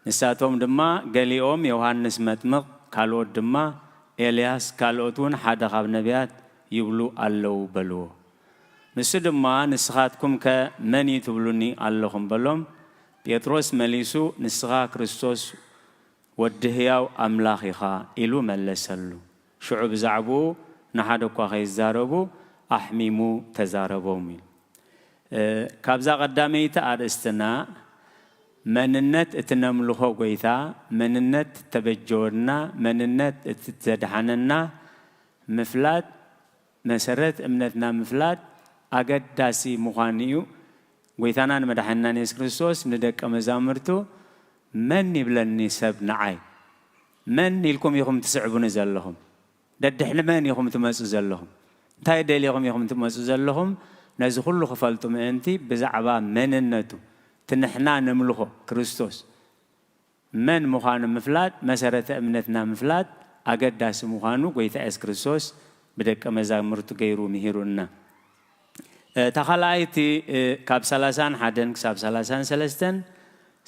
نساتهم دما قاليهم يوحنس متمق قالوا دما ኤልያስ ካልኦቱን ሓደ ካብ ነቢያት ይብሉ ኣለው በልዎ ንሱ ድማ ንስኻትኩም ከመን ትብሉኒ ኣለኹም በሎም ጴጥሮስ መሊሱ ንስኻ ክርስቶስ ወዲ ሕያው ኣምላኽ ኢኻ ኢሉ መለሰሉ ሽዑ ብዛዕባኡ ንሓደ እኳ ከይዛረቡ ኣሕሚሙ ተዛረቦም ኢሉ ካብዛ ቀዳመይቲ ኣርእስትና መንነት እትነምልኾ ጎይታ መንነት ተበጀወና መንነት እትዘድሓነና ምፍላጥ መሰረት እምነትና ምፍላጥ ኣገዳሲ ምዃኑ እዩ ጎይታናን መድሓኒናን ኢየሱስ ክርስቶስ ንደቀ መዛሙርቱ መን ይብለኒ ሰብ ንዓይ መን ኢልኩም ኢኹም ትስዕቡኒ ዘለኹም ደድሕሊ መን ኢኹም ትመፁ ዘለኹም እንታይ ደልይኹም ኢኹም ትመፁ ዘለኹም ነዚ ኩሉ ክፈልጡ ምእንቲ ብዛዕባ መንነቱ ትንሕና ነምልኾ ክርስቶስ መን ምዃኑ ምፍላጥ መሰረተ እምነትና ምፍላጥ ኣገዳሲ ምዃኑ ጎይታ ኢየሱስ ክርስቶስ ብደቀ መዛሙርቱ ገይሩ ምሂሩና ተኻላይቲ ካብ 31 ክሳብ 33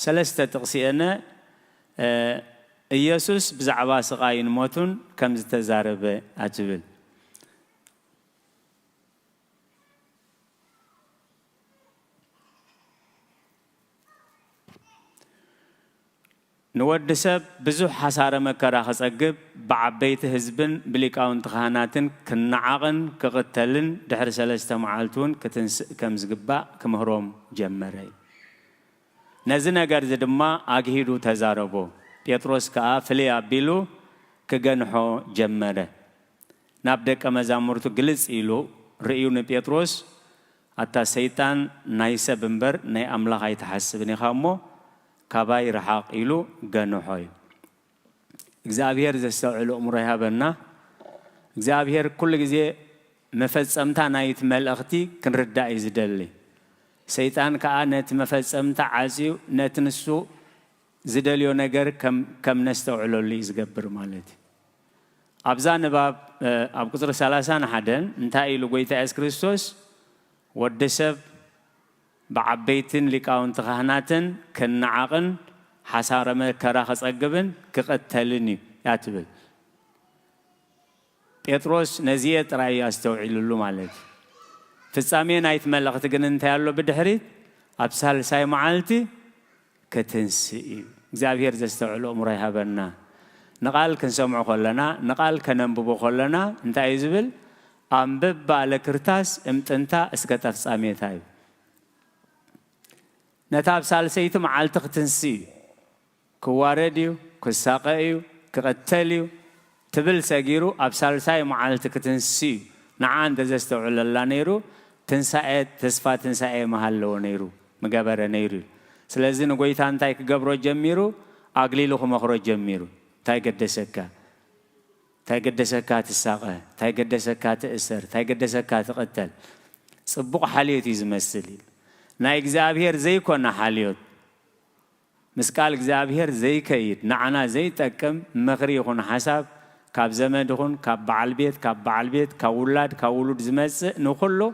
ሰለስተ ጥቕሲአነ ኢየሱስ ብዛዕባ ስቃይን ሞቱን ከም ዝተዛረበ ኣትብል نود سب بزح حسارة مكرا خسقب بعبيت هزبن بليكاون تخاناتن كنعاقن كقتلن دحر سلسته معالتون كمزقبا كمهروم جمري نزنا قرز دما اغهيدو تزاربو بيتروس كا فليا بيلو كغنحو جمره نابدك مزامورتو جلس إلو رئيون بيتروس اتا سيطان نايسه بنبر ناي املاح يتحسبني خامو كاباي رحاق إلو جنوحي. إخزابير زستوعلو أمره هبنا. إخزابير كل جزء مفز أمتا نايت ملأختي كن رداء زدلي. سيطان كأنت مفز أمتا عزيو نتنسو زدليو نجر كم نستوعلو اللي يزجبر مالتي. أبزان باب أبكتر سلاسان حدن انتهى إلو قويتا إيسوس كريستوس ودسب بعبيتن لكاون تخاناتن كنعاقن حسارة مكرا خسقبن كقتلني ياتبل بيتروس نزيت رأي استوعي له مالك في السامية نايت ملغت قننتها بدحريت أبسال ساي معالتي كتنسي زابير زستوعي له أمريها بنا نقال كنسمع خلنا نقال كننببو خلنا انت عيزبل أمبب على كرتاس امتنتا اسكتا في سامية تايب نتاب سالسيتم على تختنسي كوارديو كساقيو كقتليو تبل ساقيرو أبسال ساي معال تختنسي نعان دزستو على الله نيرو تنساء تسفا تنساء محلو نيرو مقابر نيرو سلازين قويتان تايك قبرو جميرو أقليلو خمخرو جميرو تاي قدسكا تساقه تاي قدسكا تأسر تاي قدسكا تقتل صبق حاليتي زمسلي نا إخزابير زي كنا حاليوت مسكال إخزابير زي كيد نعنا زي تكم مغري يكون حساب كاب زمن دخون كاب بعالبيت كاولاد كاولود زمس نخلو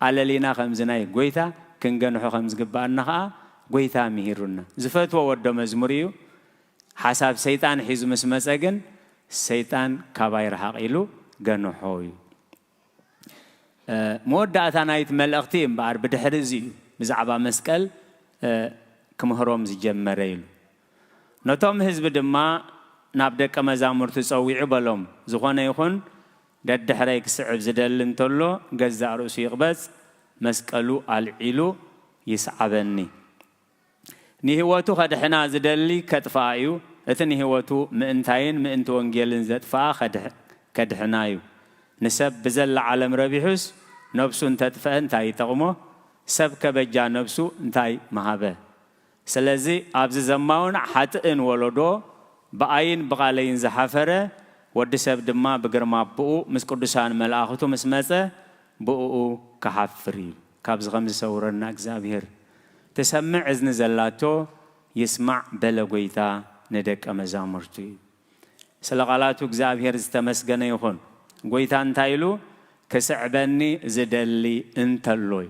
على لينا خمزناي قويتا كنجنحو خمز قبانها قويتا مهيرنا زفتوا ودو مزموريو حساب سيطان حيزو مسمساقن سيطان كاباير حقيلو جنحوي مودة نايت ملأختين بعد بدحرزي بزعبا مسكال كمهروم زجمريل نتوم حزب دما نابدك مزامر تسوي عبالهم زخوانا يخون داد حريك سعب زدلن تولو قزع رؤسي يغبز مسكالو العيلو يسعبني نهواتو خدحنا زدلي كتفايو اتنهواتو مئنتين مئنتو انجيلن زدفا كدحنايو نسب بزل عالم ربيحوس نفسو انتدفأن تاي تغمو سب كبجا نفسو انتاي مهابه سلازي ابز زماون حتئن ولدو بأين بغالين زحفره ود سب دما بقرما بؤو مس قدسان ملآختو مسمسه بؤو كحفري كابز غمز سورنا اكزابير تسمع اذن زلاتو يسمع بلغويتا ندك امزامرتو سلغالاتو اكزابير استمسغن يخون قويتان تايلو كسعبني زدلي انتلوي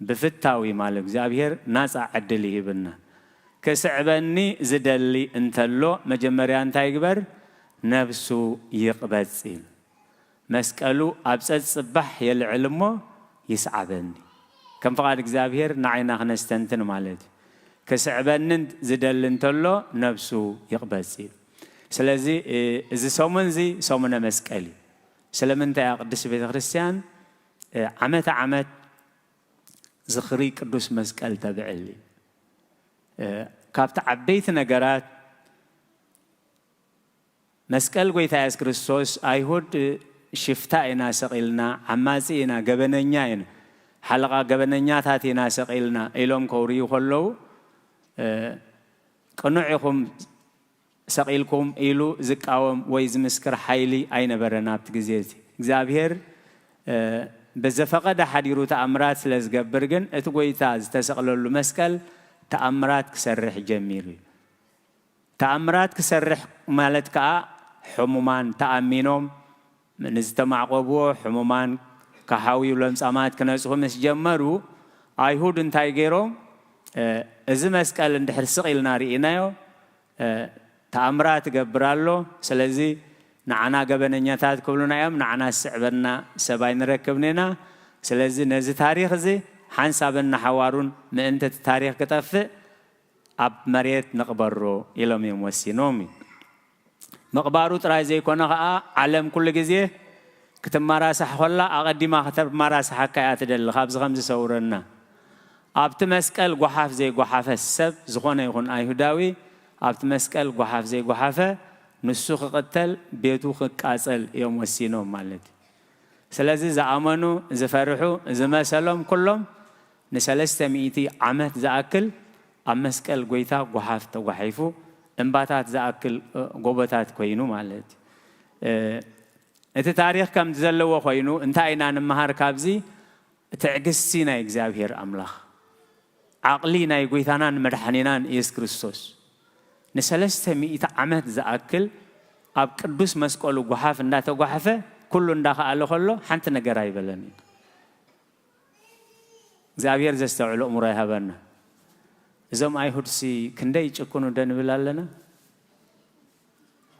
بفتاوي مالك زابير ناس عدلي هبنا كسعبني زدلي انتلو مجمريان تايقبر نفسو يقبض مسكلو أبسط صبح يلعلمو يسعبني كم فقاد እግዚአብሔር نعينا خنستنتن مالتي كسعبنن زدلن تلو نفسو يقبض ስለዚህ እዚ ሰሙን እዚ ሰሙነ መስቀል ስለምንታይ ቅዱስ ቤተ ክርስቲያን ዓመት ዓመት ዝኽሪ ቅዱስ መስቀል ተብዕል ካብቲ ዓበይቲ ነገራት መስቀል ጎይታ ኢየሱስ ክርስቶስ አይሁድ ሽፍታ ኢና ሰቂልና ዓማጺ ኢና ገበነኛ ኢና ሓለቃ ገበነኛታት ኢና ሰቂልና ኢሎም ከውርዩ ከለው ቅኑዕ ኢኹም ሰቂልኩም ኢሉ ዝቃወም ወይ ዝምስክር ሓይሊ ኣይነበረን ኣብቲ ግዜ እዚ እግዚአብሔር በዘፈቀደ ሓዲሩ ተኣምራት ስለ ዝገብር ግን እቲ ጎይታ ዝተሰቕለሉ መስቀል ተኣምራት ክሰርሕ ጀሚሩ ተኣምራት ክሰርሕ ማለት ከዓ ሕሙማን ተኣሚኖም ንዝተማዕቆብዎ ሕሙማን ካሓዊዩ ለምጻማት ክነጽሑ ምስ ጀመሩ ኣይሁድ እንታይ ገይሮም እዚ መስቀል እንድሕር ስቂልና ርኢናዮ ተኣምራት ገብራሎ ስለዚ ንዓና ገበነኛታት ክብሉና እዮም ንዓና ስዕበና ሰባይ ንረክብኔና ስለዚ ነዚ ታሪክ እዚ ሓንሳብና ሓዋሩን ምእንቲ ታሪክ ክጠፍእ ኣብ መሬት ንቕበሮ ኢሎም እዮም ወሲኖም መቕባሩ ጥራይ ዘይኮነ ከዓ ዓለም ኩሉ ግዜ ክትመራሳሕ ኮላ ኣቐዲማ ክትመራሳሓካ እያ ትደሊ ካብዚ ከምዚ ሰውረና ኣብቲ መስቀል ጓሓፍ ዘይጓሓፈ ሰብ ዝኾነ ይኹን ኣይሁዳዊ ኣብቲ መስቀል ጓሓፍ ዘይጓሓፈ ንሱ ክቕተል ቤቱ ክቃፀል እዮም ወሲኖም ማለት ስለዚ ዝኣመኑ ዝፈርሑ ዝመሰሎም ኩሎም ን300 ዓመት ዝኣክል ኣብ መስቀል ጎይታ ጓሓፍ ተጓሒፉ እምባታት ዝኣክል ጎቦታት ኮይኑ ማለት እቲ ታሪክ ከም ዘለዎ ኮይኑ እንታይ ኢና ንመሃር ካብዚ ትዕግስቲ ናይ እግዚአብሔር ኣምላኽ ዓቕሊ ናይ ጎይታናን መድሓኒናን ኢየሱስ ክርስቶስ ን300 ዓመት ዝኣክል ኣብ ቅዱስ መስቀሉ ጓሓፍ እንዳተጓሓፈ ኩሉ እንዳኸኣለ ከሎ ሓንቲ ነገር ኣይበለን እግዚአብሔር ዘስተውዕሉ እምሮ ይሃበና እዞም ኣይሁድሲ ክንደይ ጭኩኑ ደንብል ኣለና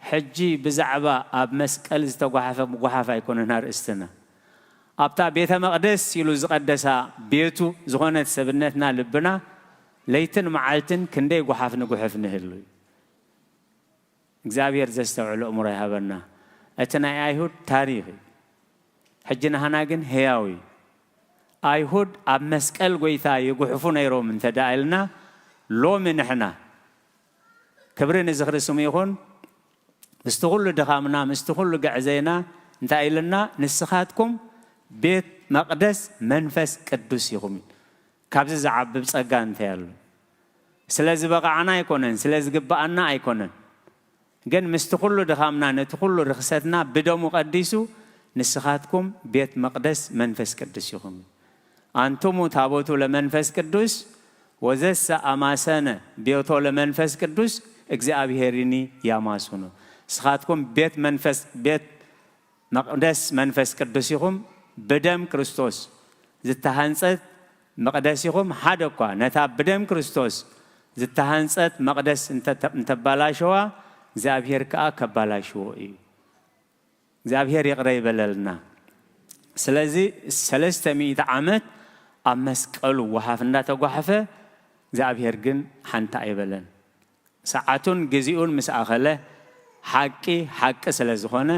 ሕጂ ብዛዕባ ኣብ መስቀል ዝተጓሓፈ ጓሓፍ ኣይኮነን ኣርእስትና ኣብታ ቤተ መቅደስ ኢሉ ዝቐደሳ ቤቱ ዝኾነት ሰብነትና ልብና ለይትን መዓልትን ክንደይ ጓሓፍ ንጉሕፍ ንህሉ እግዚአብሔር ዘስተውዕሉ እምሮ ይሃበና እቲ ናይ ኣይሁድ ታሪክ ሕጂ ንሃና ግን ህያዊ ኣይሁድ ኣብ መስቀል ጎይታ ይጉሕፉ ነይሮም እንተዳ ኢልና ሎሚ ንሕና ክብሪ ንዝኽሪ ስሙ ይኹን ምስቲ ኩሉ ድኻምና ምስቲ ኩሉ ግዕዘይና እንታይ ኢልና ንስኻትኩም ቤት መቅደስ መንፈስ ቅዱስ ይኹም ካብዚ ዝዓብብ ጸጋ እንታይ ኣሎ ስለዚ በቃዕና ኣይኮነን ስለዚ ግባኣና ኣይኮነን ግን ምስቲ ኩሉ ድኻምና ነቲ ኩሉ ርክሰትና ብደሙ ቀዲሱ ንስኻትኩም ቤት መቅደስ መንፈስ ቅዱስ ይኹም አንቱሙ ታቦቱ ለመንፈስ ቅዱስ ወዘሰ አማሰነ ቤቶ ለመንፈስ ቅዱስ እግዚአብሔርኒ ያማሱኑ ስኻትኩም ቤት መቅደስ መንፈስ ቅዱስ ይኹም ብደም ክርስቶስ ዝተሃንጸት መቅደስ ይኹም ሓደ እኳ ነታ ብደም ክርስቶስ ዝተሃንጸት መቅደስ እንተባላሸዋ እግዚአብሔር ከዓ ከባላሽዎ እዩ እግዚአብሔር ይቅረ ይበለልና ስለዚ 300 ዓመት ኣብ መስቀሉ ወሃፍ እንዳተጓሓፈ እግዚአብሔር ግን ሓንታ አይበለን ሰዓቱን ግዚኡን ምስ ኣኸለ ሓቂ ስለ ዝኾነ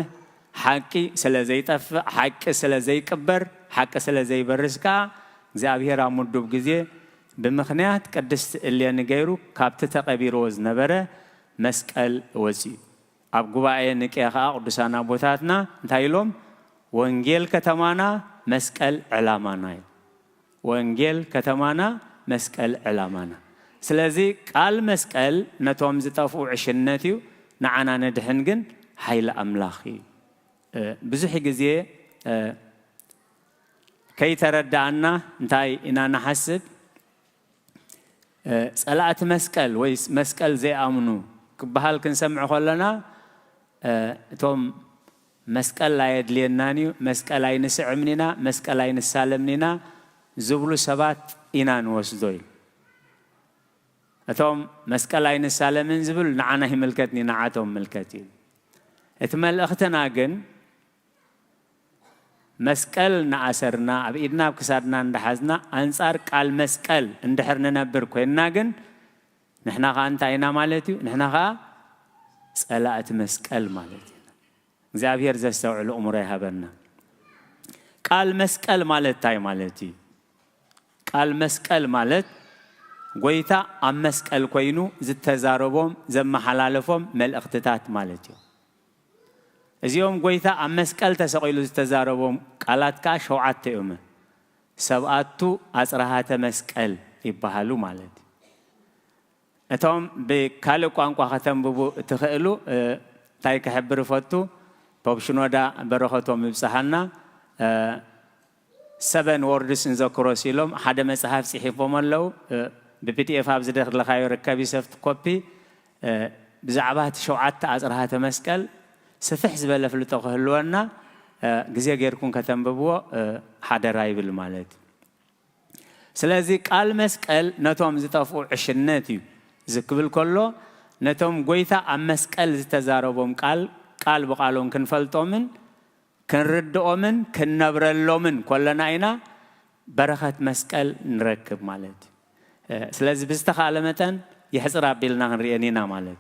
ሓቂ ስለ ዘይጠፍእ ሓቂ ስለ ዘይቅበር ሓቂ ስለ ዘይበርስካ እግዚአብሔር ኣብ ምዱብ ግዜ ብምኽንያት ቅድስት እሌኒ ገይሩ ካብቲ ተቐቢርዎ ዝነበረ መስቀል ወፂኡ ኣብ ጉባኤ ንቄ ከዓ ቅዱሳን ኣቦታትና እንታይ ኢሎም ወንጌል ከተማና መስቀል ዕላማና እዩ ወንጌል ከተማና መስቀል ዕላማና ስለዚ ቃል መስቀል ነቶም ዝጠፍኡ ዕሽነት እዩ ንዓና ነድሕን ግን ሓይሊ ኣምላኽ እዩ ብዙሕ ግዜ ከይተረዳእና እንታይ ኢና ንሓስብ ጸላእቲ መስቀል ወይ መስቀል ዘይኣምኑ ክበሃል ክንሰምዕ ከለና እቶም መስቀል ኣይድልየናን እዩ መስቀል ኣይንስዕምኒና መስቀል ኣይንሳለምኒና ዝብሉ ሰባት ኢና ንወስዶ እዩ እቶም መስቀል ኣይንሳለምን ዝብል ንዓና ይምልከትኒ ንዓቶም ምልከት እዩ اتملأختنا جن مسكال نعسرنا أبيدنا بكسرنا ندحزنا أنصار قال مسكال ندحرنا نبر كوينا جن نحنا غانت عينا مالتي نحنا غا سألات مسكال مالتي زابير زستوعب الأمور يهبنا قال مسكال مالتي مالتي قال مسكال مالت قويتا أم مسكال كوينو زت تزاربهم زم حلالفهم ملأختتات مالتي اليوم قويتا أم مسكال تسقيلو زت تزاربهم قالت كاش هوعت يوم سبعاتو أسرهات مسكال يبهالو مالتي أتوم بكالو قانقو ختم ببو تخيلو تايك حبر فتو بابشنو دا برختهم بسحنا 7 words in the Korosilom حدا مسحف صحيفهم اللو بPDF هاب زدخل لخايو ركابي سفت كوبي بزعبات شوعات أزرها مسكال سفح زبالة في لتوقه اللوانا جزيا غيركم كتم ببوا حدا راي بالمالات سلازي قال مسكال نتوم زتافو عشناتي زكبل كله نتوم قويتا أم مسكال زتزاربهم قال بقالون كنفلتو من كنردو من كنبرلو من كلنا عينا بركة مسكال نركب مالت سلازي بستخالمتن يحصر عبدالنا نريانينا مالت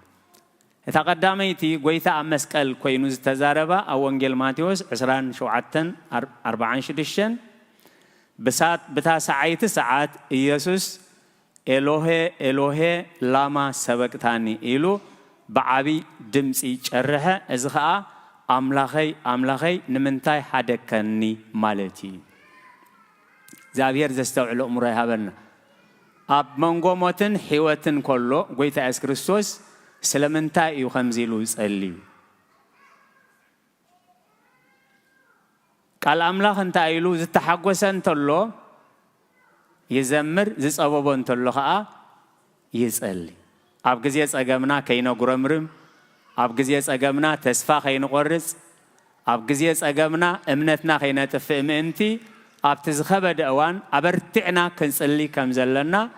تقدميتي قويتا أم مسكال كوينوز تزاربا أو انجيل ماتيوس 24 بسات بتا ساعات ساعات يسوس إلهي لاما سبقتاني إلو بعبي دمسي جرها إزخاء أملاخي نمنتاي حدكني مالتي زابير زستوعب الأمور هابنا أب منقومتن حيوتن كله قويتا أس كريستوس سلمنتاي يخمزيلو يسألي قال أملاخ انتايلو زتحقوسن تلو يزمر زي أبوبون تلو خاء يسألي أب قزيز أقامنا كينو قرمرم أب قزيز أقامنا تسفا خينو قرص أب قزيز أقامنا امنتنا خينا تفهم انتي أب تزخبه دعوان أبرتعنا كنسألي كمزلنا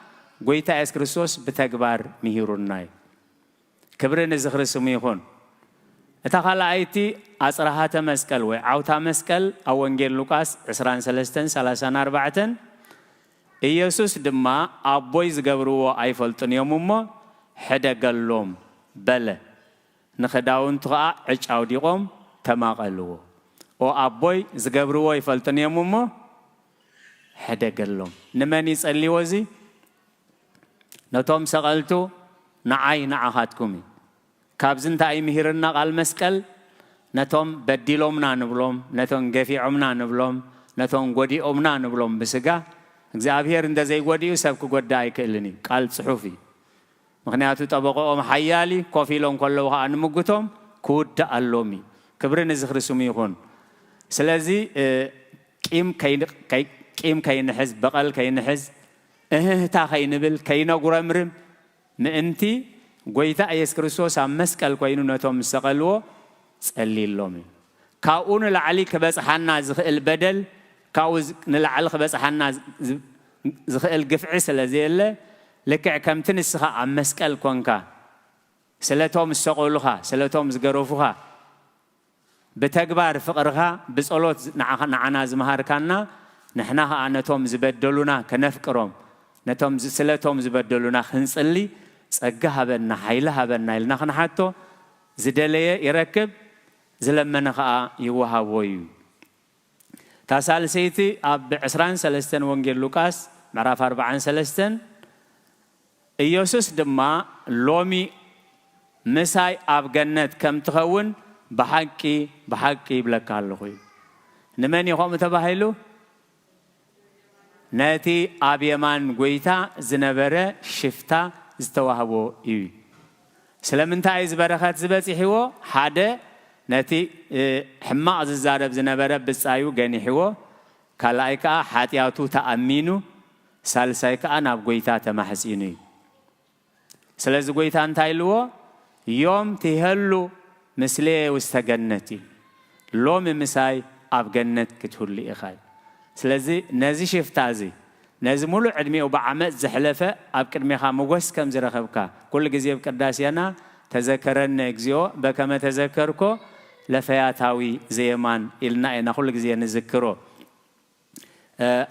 قويتا أس كريستوس بتكبار مهيروناي كبرنا زخر سميخون اتخال آيتي أسرهات مسكال وعوتا مسكال أو انجيل لوكاس 23-34 إيسوس دما أبويز قبروا أيفلتن يومما حدا قلوم بلا نخداون تغا عجاو ديقوم تما قلوه او أبوي زقبروا أيفلتن يومما حدا قلوم نمان يسألي وزي نتوم سقلتو نعاي نعهاتكمي كابزن تاي مهيرنا قال مسكال نتوم بديلومنا نبلوم نتوم قفيعمنا نبلوم نتوم قديئمنا نبلوم بسقا እግዚአብሔር እንደዚህ ጎዲው ሰብኩ ጎዳይ ከልኒ ቃል ጽሑፊ ምክንያቱ ጠበቆም ሐያሊ ኮፊሎን ኮለው አንምጉቶም ኩዳ አሎሚ ክብርን ዝኽርስሙ ይሁን ስለዚህ ቂም ከይንሕዝ በቀል ከይንሕዝ እህታ ከይንብል ከይነጉረምርም ምእንቲ ጎይታ ኢየሱስ ክርስቶስ መስቀል ኮይኑ ነቶም ሰቀልዎ ጸሊሎም ካኡን ለዓሊ ከበጽሐና ዝኽእል በደል كاوز نلعل خبصحنا زخيل قفع سلازيله لكع كم تنسخه عم مسكال كونكا سلاتهم السقولها سلاتهم زقروفها بتكبار فقرها بصلوت نعنا زمهار كنا نحناها انتهم زبدلونا كنفقرهم نتهم سلاتهم زبدلونا خنصلي صقها بنا حيلها بنا يلنا خنحتو زدليه يركب زلمنخا يوهابوي تاسال سيتي أب 23 وانجيل لوكاس معرف 43 إيسوس دما لومي مساي أب جنة كم تخون بحقي بلك الله نمن يقوم تباهيلو ناتي أب يمان قويتا زنبرة شفتا زتوهبو إيوي سلام تايز بركات زبتي حيو حدا نتي حما الزارب زنبرة بسايو جاني حوا كلايكا حاتياتو تأمينو سالسايكا أنا بقويتا تمحسيني سلز قويتا انتايلو يوم تهلو مثلي واستجنتي لوم مساي أبجنت كتهلي إخاي سلزي نازي شفتازي نازي مولو عدمي وبعمل زحلفة أبكر ميخا مغوس كم زرخبكا كل جزيب كرداسيانا تذكرن إكزيو بكما تذكركو لفياتاوي زيمان إلنا إن كل جزء نذكره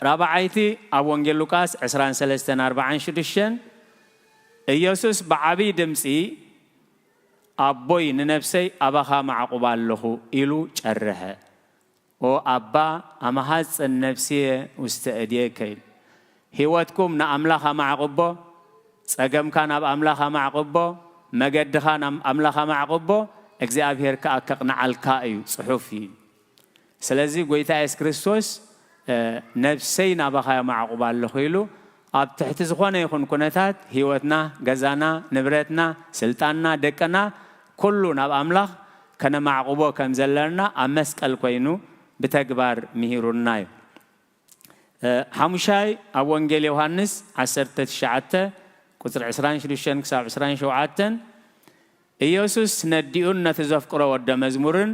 رابعيتي أبو أنجيل لوكاس 23:40 شدشن إيسوس بعبي دمسي أبوي ننفسي أباها معقوب له إلو جرها أو أبا أمهات النفسية واستأديكين هيوتكم نأملاها معقوبه سأجم كان أملاها معقوبه مجد كان أملاها معقوبه እግዚአብሔር ከአከቅናዓልካ እዩ ጽሑፍ ስለዚ ጎይታ ኢየሱስ ክርስቶስ ነፍሰይ ናባኻ ማዕቁብ ኣለኹ ኢሉ ኣብ ትሕቲ ዝኾነ ይኹን ኩነታት ህይወትና ገዛና ንብረትና ስልጣንና ደቀና ኩሉ ናብ ኣምላኽ ከነማዕቁቦ ከም ዘለና ኣብ መስቀል ኮይኑ ብተግባር ምሂሩና እዩ ሓሙሻይ ኣብ ወንጌል ዮሐንስ 19 ቁጥሪ 26 ክሳብ 27 ኢየሱስ ነዲኡን ነተዘፍቅሮ ወደ መዝሙርን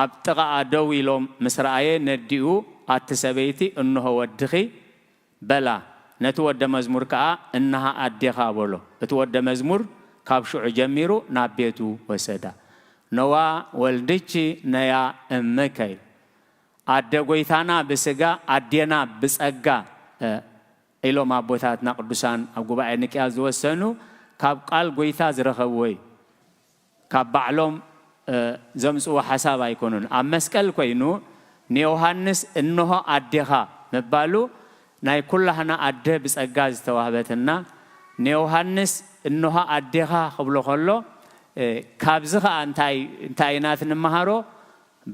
ኣብ ጥቓ ደው ኢሎም ምስ ረኣየ ነዲኡ ኣትሰበይቲ እንሆ ወድኺ በላ ነቲ ወደ መዝሙር ከዓ እንሃ ኣዴኻ በሎ እቲ ወደ መዝሙር ካብ ሽዑ ጀሚሩ ናብ ቤቱ ወሰዳ ነዋ ወልድቺ ነያ እመከይ ኣደ ጎይታና ብስጋ ኣዴና ብጸጋ ኢሎም ኣቦታትና ቅዱሳን ኣብ ጉባኤ ንቅያ ዝወሰኑ ካብ ቃል ጎይታ ዝረኸብዎ ካብ ባዕሎም ዘምጽኡ ሓሳብ ኣይኮኑን ኣብ መስቀል ኮይኑ ንዮሐንስ እንሆ ኣዴኻ መባሉ ናይ ኩላህና ኣደ ብጸጋ ዝተዋህበትና ንዮሐንስ እንሆ ኣዴኻ ክብሎ ከሎ ካብዚ ከዓ እንታይ ናት ንመሃሮ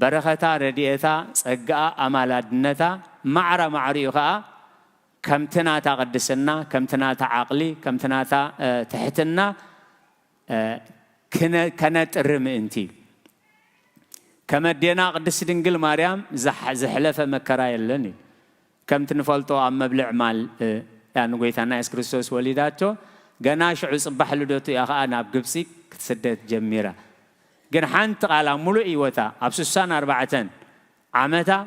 በረኸታ ረድኤታ ጸጋኣ ኣማላድነታ ማዕረ ማዕሪኡ ከዓ ከምትናታ ቅድስና ከምትናታ ዓቕሊ ከምትናታ ትሕትና كنتر مئنتي كما دينا قدس دنجل مريم زحلفة مكراي اللني كم تنفلتو عم مبلع مال يعني قويتنا إيسوس كريستوس وليداتو جناش عصبح لدوتو يا أخي أنا بجبسي سدت جميرة جن حنت على ملو إيوتا أبسوسان 4 عمتا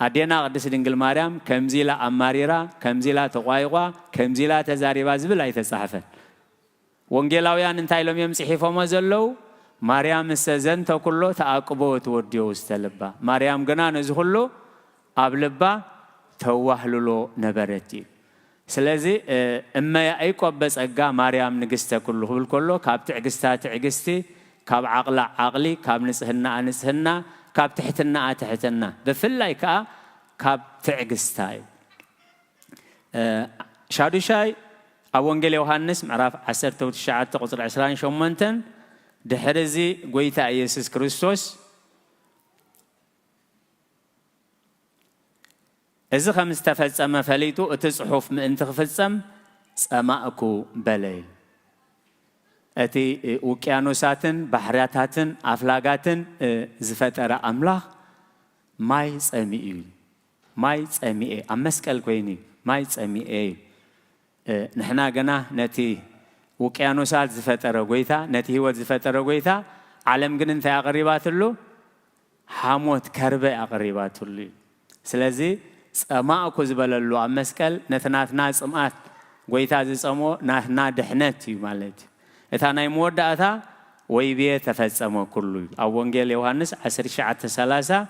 أدينا قدس دنجل مريم كم زيلا أماريرا كم زيلا تقايقا كم زيلا تزاري باز بلا يتصحفن ወንጌላውያን እንታይሎም የምጽሒፎም ዘለው ማርያም ሰዘንተ ኩሎ ተአቅቦ ተወዲዮ ውስተልባ ማርያም ገና ነዚ ሁሉ አብልባ ተዋህልሎ ነበረቲ ስለዚህ እመያ አይቆበ ጸጋ ማርያም ንግስተ ኩሉ ሁሉ ኩሎ ካብ ትዕግስታ ትዕግስቲ ካብ ዓቅላ ዓቅሊ ካብ ንጽህና ንጽህና ካብ ትሕትና ትሕትና በፍላይ ካ ካብ ትዕግስታ ሻዱሻይ أوانجيل يوحنس معرف 19 قصر 28 دحرزي قويتا إيسوس كريستوس إذا خمس تفلسم فليتو اتصحف من تفلسم سماءكو بليل أتي وكيانوساتن بحرياتاتن أفلاقاتن زفتر أملاخ ماي سميئي أمسكال كويني ماي سميئي نحنا جنا نتي وكيانوسات زفتر قويتا نتي هو زفتر قويتا عالم جنن ثا قريبات له حاموت كربة قريبات له سلزي ما أكو زبل له أمسكال نتنات ناس أمات قويتا زي سمو نحنا دحنتي مالت إثنا يمود أثا ويبيه تفسمه كله أوانجيل يوحنس 10:3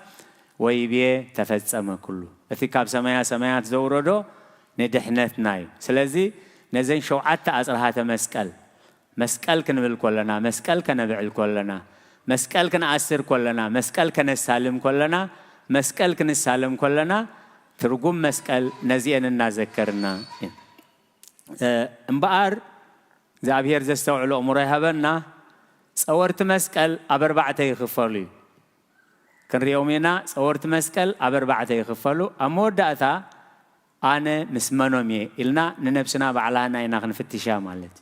ويبيه تفسمه كله أثيكاب سمايات زوردو ندحنت ناي سلازي نزين شوعات أزرها مسكال كنبل كلنا مسكال كنبعل كلنا مسكال كنأسر كلنا مسكال كنسالم كلنا مسكال كنسالم كلنا ترجم مسكال نزين النذكرنا امبار زابير زستوعلو أمورها بنا صورت مسكال أبربعة يخفلي كن يومنا صورت مسكال أبربعة يخفلو أمور داتا أنا مسمنومي إلنا ننبسنا بعلانا إنا نفتشها مالت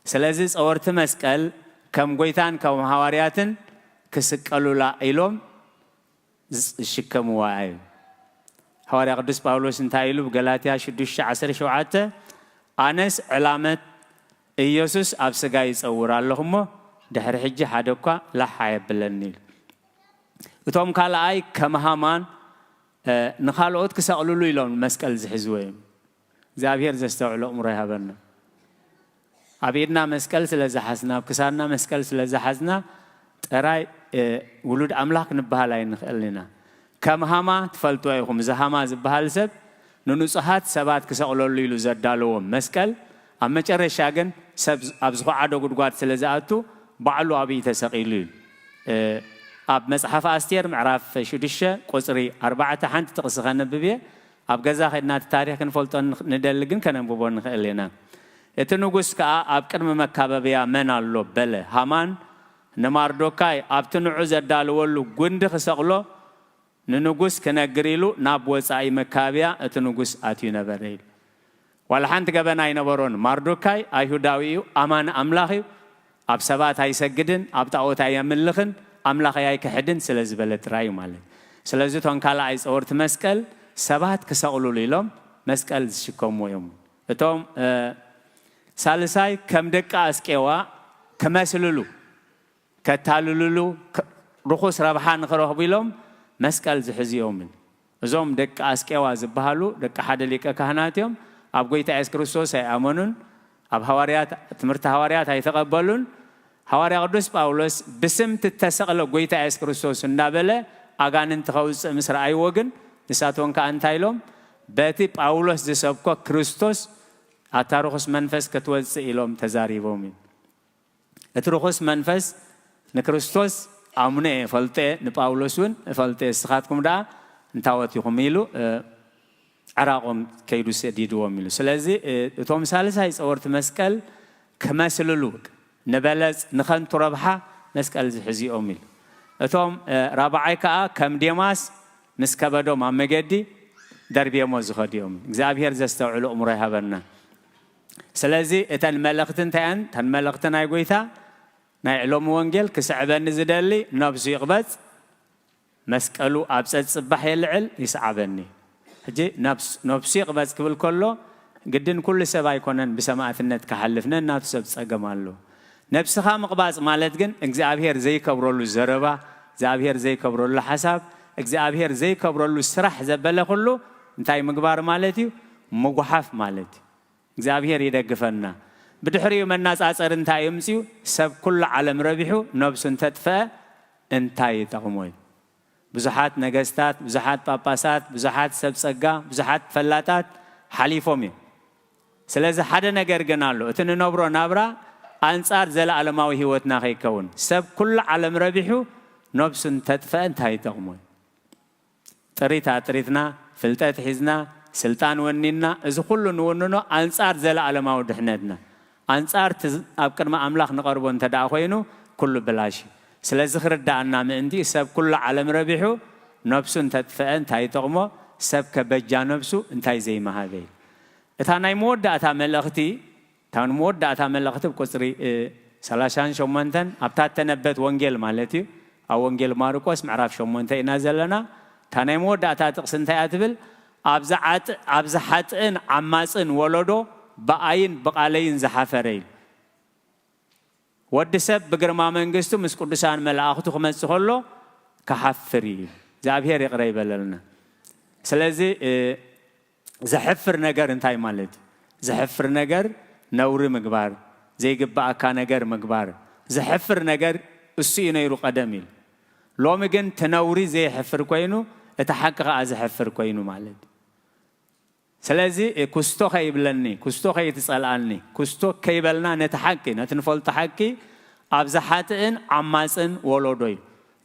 سلازيس أورت مسكال كم قويتان كم هوارياتن كسكالو لا إلوم الشكم واعي هواري قدس باولوس انتايلو بغلاتيا 10 أنس علامة إيسوس أبسقايس أورا اللهم دحر حجة حدوكا لا حيب بالنيل وتوم كالا أي كمهامان نخالوت كسأقولوا له يلون مسكال زحزوين زابير زستوعلو أمرها بنا أبيدنا مسكال سلزحزنا بكسرنا مسكال سلزحزنا تراي ولود أملاك نبهالين خلينا كم هما تفلتوا يخم زهما زبهال سب ننصحات سبات كسقلوا ليلو زدالوهم مسكال أما ترى شاغن سب أبزخو عدو قدقات سلزاتو بعلو أبي تسقيلين أب مسحف أستير معرف شدشة قصري 4 حنت تقصخنا ببيه أب جزاء خدنا التاريخ كن فلتون ندلقن كنا ببون خلينا اتنوغس كا أب كرم مكاببيا من الله بله همان نماردوكاي أب تنعوز الدالولو جند خسقلو ننوغس كنا جريلو نابوس أي مكابيا اتنوغس أتينا بريل والحنت جبنا ينبرون ماردوكاي أيهوداويو أمان أملاخي أب سبات هاي سجدن أب تعوت هاي ملخن أملاخي هاي كحدن سلزبلت راي ماله سلزتون كلا عايز أورت مسكال سبات كسقلو ليلهم مسكال شكوم ويوم توم سالساي كم دقة أسكوا كمسلولو كتالولو رخص ربحان خروح بيلهم مسكال زحزيهم زوم دقة أسكوا زبهالو دقة حدا ليك كهناتهم أبغى يتعس كريستوس أمنون أب هواريات تمرت هواريات هاي تقبلون هواري قدوس باولوس بسم تتسقلو قوي تعس كريستوس النابلة أجان انتخوز مصر أي وجن نساتون كأنتايلهم باتي باولوس جسبكو كريستوس أتاروخس منفس كتوز إلهم تزاريبهم أتروخس منفس نكريستوس أمنه فلته نباولوسون فلته سخاتكم دا نتاوت يخميلو عراقهم كيدوس ديدو ميلو سلازي توم سالس هاي صورت مسكال كمسلولو نبلز نخن تربحه مسكال زحزي أميل توم رابعي كا كم ديماس مسكبدو ما مجدي دربي موزخدي أمي إخبار زستوعلو أمره هبنا سلازي تن ملقتن تن ملقتن أيقويثا نعلم وانجيل كسعبان نزدلي نبزي يقبض مسكالو أبسط صباح يلعل يسعبني هجي نبسي يقبض قبل كله قدن كل سبا يكونن بسماعة النت كحلفنا ناتو سبت أجمالو نفسها مقباز مالت جن إخبار زي كبرولو الزربة إخبار زي كبرولو حساب إخبار زي كبرولو السرح زبالة كله انتاي مقبار مالتي مقحف مالتي إخبار يدقفنا بدحري من الناس أصير انتاي يمسيو سب كل عالم ربحو نفس تدفع انتاي تقومي بزحات نجستات بزحات باباسات بزحات سبسقة بزحات فلاتات حليفومي سلازة حدا نجر جنالو اتن نبرو نبرة أنصار زل علماوي هوتنا خيكون سب كل عالم ربحو نفس تدفع انتاي تقومي تريتنا فلتات حزنا سلطان ونينا إذا كله نونو أنصار زل علماوي دحندنا أنصار أبكر ما أملاخ نقربون تداخوينو كله بلاشي سلازة خرد عنا من عندي سب كل عالم ربحو نفس تدفع انتاي تقومو سب كبجا نفسه انتاي زي ما هذي اتانا يمود اتعمل اختي تان مود اتعمل اختي بكسري سلاشان شومنتن ابتات تنبت وانجيل مالتي او وانجيل ماركوس معرف شومنتي نازلنا تان يمود اتاتقس انتاي اتبل ابزحاتن عماصن ولدو باين بقالين زحفرين ودسب بغرما منغستو مس قدسان ملائكتو خمصخلو كحفري እግዚአብሔር ይቅር ይበለልና ስለዚህ زحفر نجار انتاي مالد زحفر نجار نور مقبار زي جبأك نجار مقبار زحفر نجار السينة يرو قدميل لو مجن تنوري زي حفر كوينو اتحقق زحفر كوينو مالد سلازي كستو خيبلني كستو خيتسألني كستو كيبلنا نتحقق نتنفل تحقق أبزحاتن عماسن ولودوي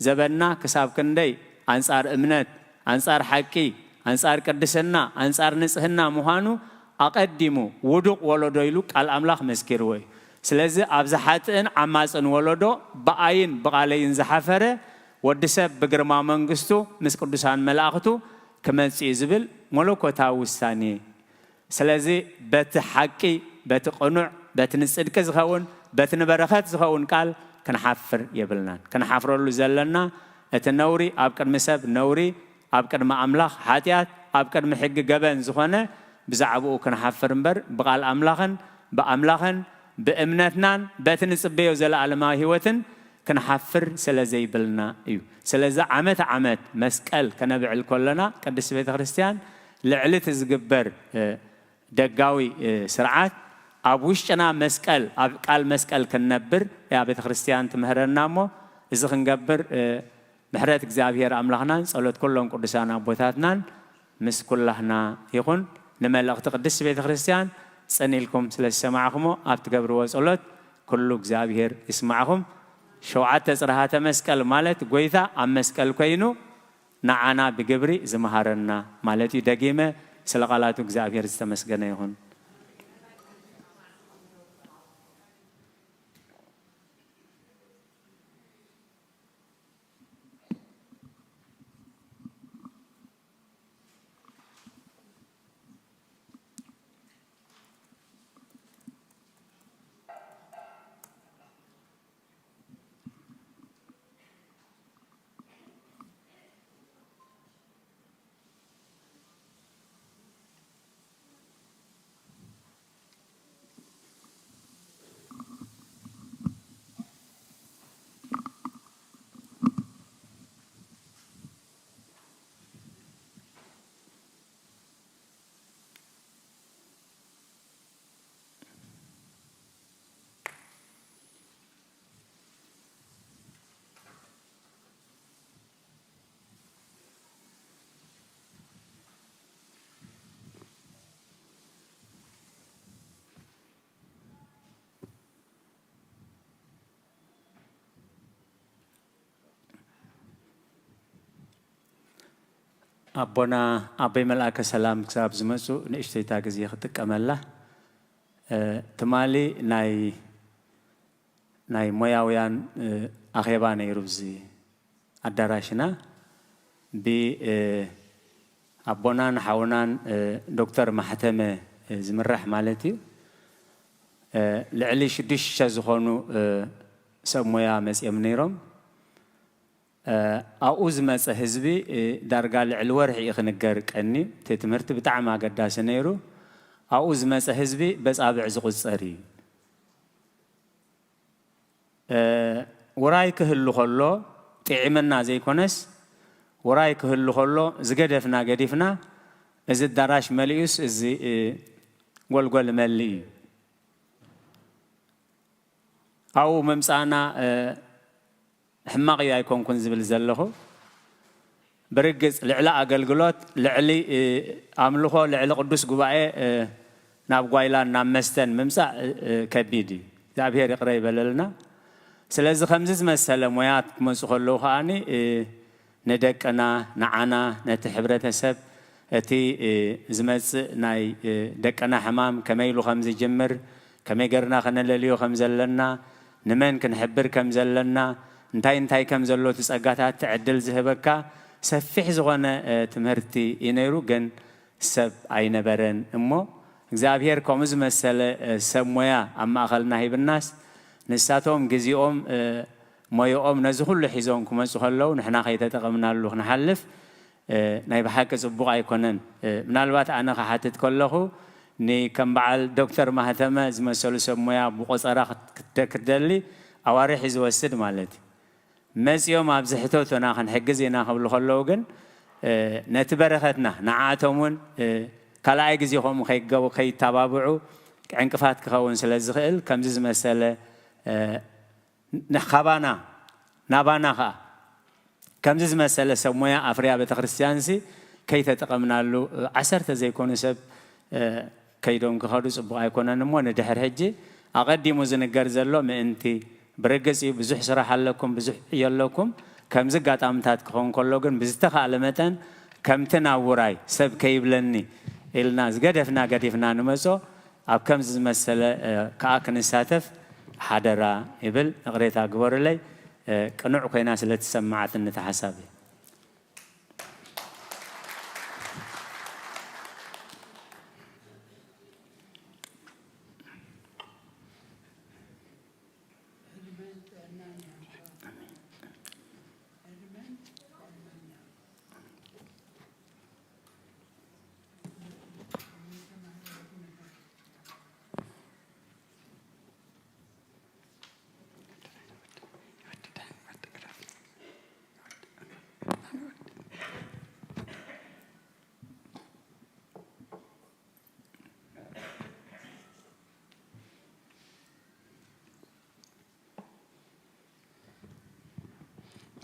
زبنا كساب كندي أنصار أمنت أنصار حقي أنصار قدسنا أنصار نصحنا مهانو أقدمو ودق ولدويلو قال أملاخ مسكروي سلازي أبزحاتن عماسن ولدو بأين بقالين زحفره ودسب بقرما منغستو مس قدسان ملاختو كمان سيزبل ملوكوتا وستاني سلازي بتحقي بتقنع بتنصدق زخون بتنبرخات زخون قال كنحفر يبلنا كنحفر له زلنا اتنوري ابقد مسب نوري ابقد ما املاخ حاتيات ابقد محق جبن زخونه بزعبو كنحفر امبر بقال املاخن باملاخن بامنتنا بتنصبيو زلالما هيوتن كنحفر سلازي بلنا ايو سلازا عمت مسقل كنبعل كلنا قدس بيت كريستيان لعلت زغبر دغاوي سرعات ابوشنا مسقل اب قال مسقل كنبر يا بيت كريستيان تمهرنامو إذا خنجبر بحرات እግዚአብሔር أملاخنا صلوت كلهم قدسنا بوتاتنا مس كلهنا يكون لما لقت قدس بيت كريستيان سنيلكم سلسمعكم أبتجبروا صلوت كله እግዚአብሔር يسمعكم شوعات صراحة مسكال مالت قويتا أم مسكال كوينو نعنا بجبري زمهرنا مالتي دقيمة سلقالاتو እግዚአብሔር استمسجنا يهون أبونا أبي ملاك سلام كساب زمسو نشتي تاجزي خدك أملا تمالي ناي موياويان أخيبان يروزي الدراشنا ب أبونا نحاونان دكتور محتمة زمرح مالتي لعلي شديش شازخونو سمويا مس يمنيرم أوز مس حزبي درجال الورح يخنجرك أني تتمرت بتعمى قداس نيرو أوز مس حزبي بس أبع زغز صري ورايك هلو خلو تعملنا زي كونس ورايك هلو خلو زقدفنا قدفنا إذا الدراش مليوس إذا قول ملي أو ممسانا حماقي يكون كنزبل زلخو برجز لعلاء قلقلات لعلي عملوه لعلاء قدوس قبائي نابقايلان نامستن ممسا كبيدي تعبير قريب لنا سلازي خمسة مسألة مويات كمسوخ اللوخاني ندكنا نعنا نتحبرة سب اتي زمس ناي دكنا حمام كميلو خمسة جمر كمي قرنا خنا لليو خمسة لنا نمن كنحبر كم زلنا انتاي كم زلو تسقاتات تعدل زهبكا سفح زغنا تمرتي ينيرو جن سب عين برن امو እግዚአብሔር ኮምዝ መሰለ ሰሞያ አማኸልና ሂብናስ ንሳቶም ግዚኦም ሞዮኦም ነዚ ሁሉ ሒዞም ክመጹ ከለው ንሕና ከይተጠቀምናሉ ክንሓልፍ ናይ ብሓቂ ጽቡቕ ኣይኮነን ምናልባት ኣነ ክሓትት ከለኹ ከም በዓል ዶክተር ማህተመ ዝመሰሉ ሰሞያ ብቆፀራ ክደሊ ኣዋርሒ ዝወስድ ማለት መጺኦም ኣብ ዝሕቶትና ክንሕግዝ ኢና ክብሉ ከለው ግን ነቲ በረኸትና ንዓኣቶምን كلا يجزيهم خي تابعوا عنكفات كخون سلزخيل كم زي مسألة نخبانا نبانا خا كم زي مسألة سمويا أفريقيا بتخريستيانسي كي تتقمنا له عشرة زي يكون سب كيدون كخارج أبغى يكون نمو ندهر هجي أقدم وزن الجرزلو من أنتي برجسي بزح صراحة لكم بزح يلكم كم زي قات أمتات كخون كلوجن بزتخ علامتان كم تناوراي سب كيبلني الناس قدفنا نمسو أب كم زي مسألة كأكن ساتف حدرا يبل قريت أقبر لي كنوع كيناس اللي تسمعت النتحسابي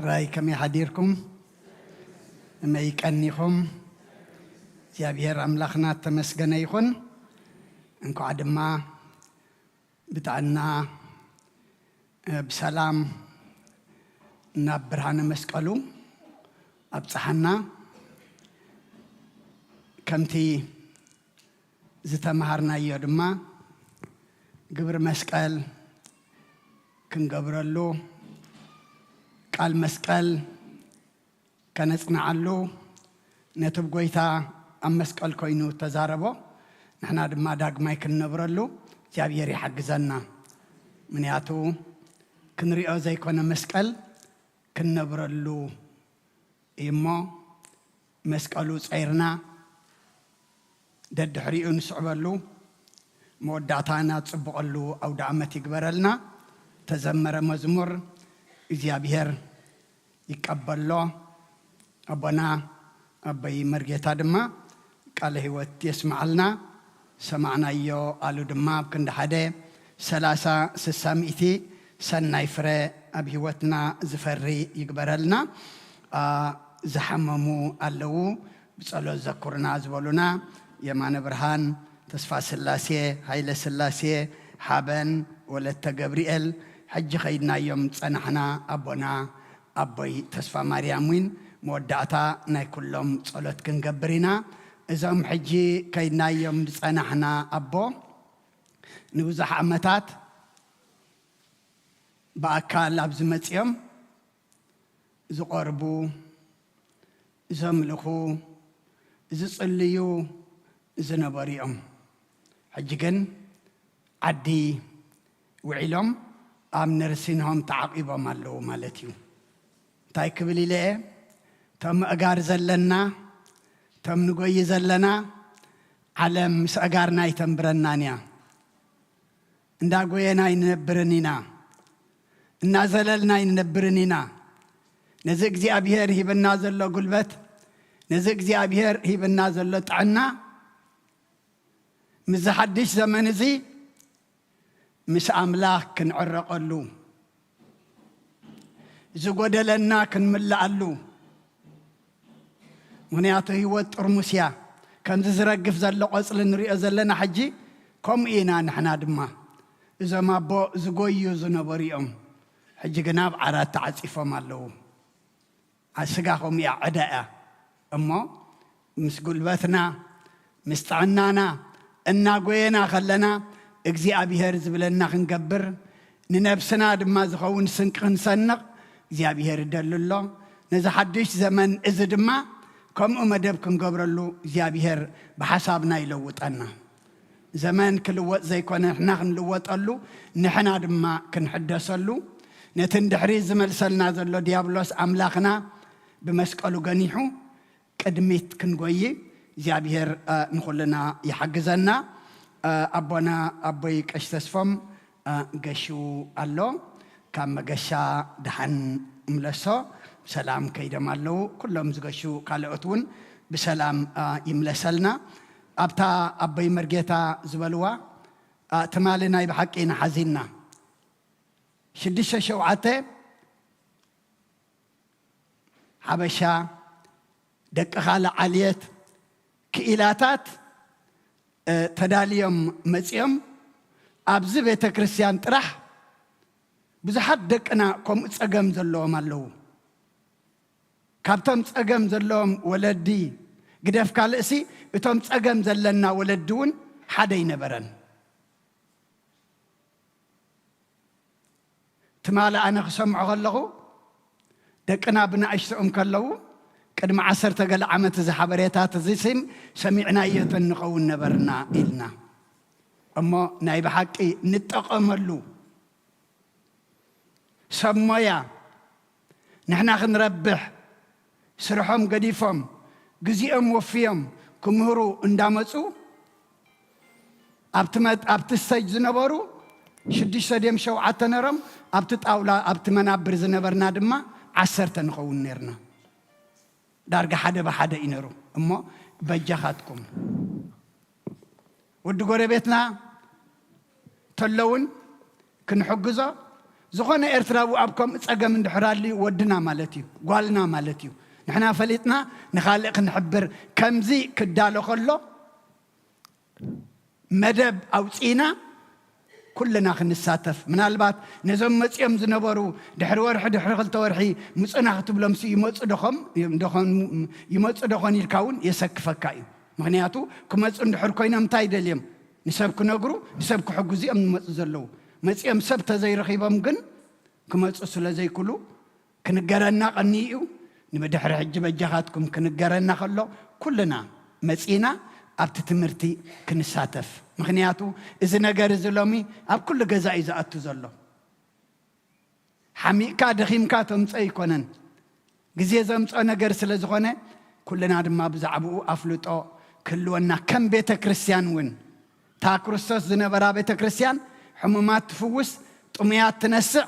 راي كم يحديركم ما يكنيكم እግዚአብሔር አምላኽና ተመስገነ ይሁን እንኳን ድማ ብታና بسلام نبرهان مسقلو أبصحنا كمتي زتمهرنا يدما قبر مسقل كن قبرلو قال مسقل كنصنعلو نتب قويتا أم مسقل كوينو تزاربو نحنا دما داقماي كنبرلو እግዚአብሔር ይحግዘና منياتو كنريو زي كون مسقل كنبرلو إما مسقلو صيرنا ددحريو نسعبلو موداتانا تصبقلو أو دعمت يقبرلنا تزمر مزمور እግዚአብሔር يقبلو أبنا أبي مرجتا دما قال هيوت يسمعلنا سمعنا يو قالو دما بكند حدا 36 سناي فري أبيوتنا زفري يقبرلنا زحممو اللو بصلو ذكرنا زبولنا يمان برهان تصفى سلاسي هايل سلاسي حابن ولت جبريل حج خيدنا يوم صنحنا أبونا أبوي تصفى مريمين مودعتا ناي كلهم صلوت كنجبرنا إذا حجي كيدنا يوم صنحنا أبو نوزح عمتات بأكال لابز متيم زقربو زملخو زصليو زنبريم حجكن عدي وعلم أم نرسينهم تعقيبا مالو مالتيو تايكبلي ليه تم أجار زلنا تم نقوي زلنا علم مس أجارنا يتمبرنانيا نداقوينا ينبرنينا نازلنا ينبرنينا نزق زي أبيهر هي بالنازل له قلبت نزق زي أبيهر هي بالنازل له تعنا مزحدش زمن زي مش أملاك كن عرق له زقود لنا كن ملأ له منياته هو ترمسيا كان زرقف زلق أصل نريء زلنا حجي كم إينا نحنا دما إذا ما بو زقويو زنبريهم حجي جناب عرات تعصيفه مالو عسقاهم يا عداء أما مسقول بثنا مستعنانا إننا قوينا خلنا إجزي أبي هرز بلنا خنقبر ننفسنا دما زخون سنق نسنق إجزي أبي هرد الله نزا حدش زمن إذا دما كم أمدب كنقبر له إجزي أبي هر بحسابنا يلوت أنا زمان كل وقت زي كنا إحنا نلوت له نحنا دما كنحدث له نتندحري زمل سلنا زلو ديابلوس أملاخنا بمسكالو غنيحو قدميت كنقوي زيابير نخلنا يحقزنا أبونا أبوي كشتسفم قشو اللو كام قشا دحن ملسو سلام كيدم اللو كلهم زقشو كالعطون بسلام يملسلنا أبتا أبوي مرقيتا زبلوا تمالنا يبحقين حزيننا شدشة شوعته حبشا دق خال عليت كإلاتات تداليم مزيم أبزي بيت كريستيان ترح بزحد دقنا كم اتسقم زلوهم اللو كابتم اتسقم زلوهم ولدي قدف كالئسي اتم اتسقم زلنا ولدون حدا ينبرن تمالا أنا خسمع غلغو دقنا بنا أشتأم كاللو قدم 10 عامت زحبريتات زيسم سمعنا يتنقو النبرنا إلنا أما نايب حقي نتقملو سمايا نحنا خنربح سرحهم قديفهم قزيهم وفيهم كمهرو اندامتو أبتستيج زنبارو شديش سديم شو عتنرم أبتطاولا أبتمنابر زنبرنا دما 10 نخون نيرنا دارجة حدا بحدا ينرو أما بجاخاتكم ود قريبتنا تلون كن حجزة زخنا إرتراو أبكم أجا من دحرالي ودنا مالتيو قالنا مالتيو نحن فلتنا نخالق نحبر كمزي كدالو خلو مدب أو سينا كلنا خنساتف من البات نزم مصيم زنبرو دحر ورح دحر خلت ورحي مصنا خطب لمسي يمص دخم يمص دخون يركاون يسكفكاي مغنياتو كمص دحر كوينا متاي دليم نسبك نغرو نسبك حجزي ام مص زلو مصيم سبت زي رخيبم جن كمص سلا زي كلو كنغرنا قنيو نمدحر حج بجخاتكم كنغرنا خلو كلنا مصينا أبت تمرتي كنساتف مخنياتو إذا نجار زلمي أب كل جزاء إذا أتزلوا حمي كاد خيم كاتم أي كونن جزية زمت أنا جرس لزغنة كلنا ما بزعبو أفلت أو كلنا كم بيت كريستيان وين تا كريستوس زنا برا بيت كريستيان حمومات تفوس طميات تنسع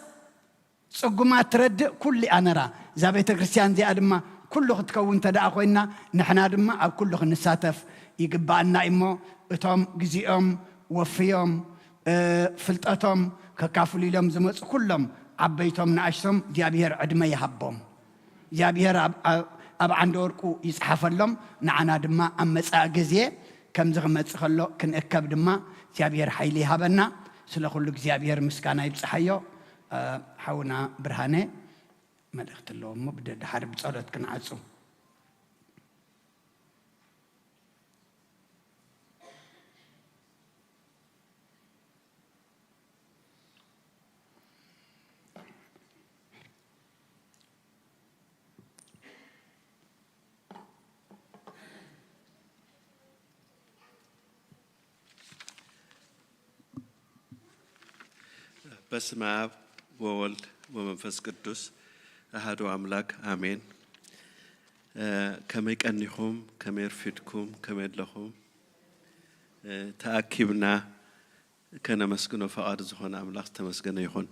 صقمات ترد كل أنا را زا بيت كريستيان زي أدم كله تكون تدع أخوينا نحن أدم أب كله نساتف يقبلنا إمو أتم جزيئهم وفيهم فلتاتهم ككافلي لهم زمس كلهم عبيتهم نعشهم جابير عدم يهبهم جابير أب عندوركو يسحف لهم نعنا دما أمس أجزية كم زغمت خلو كن أكب دما جابير حيلي هبنا سلا خلوك جابير مسكانا يبصحيو حونا برهانة ملخت اللهم مبدأ حرب صارت كنعصو بسم الله وولد ومنفس قدوس أحد أملاك آمين كما يكنيكم كما يرفدكم كما يدلكم تأكيبنا كنا مسكنوا فقاد زخون أملاك تمسكنا يخون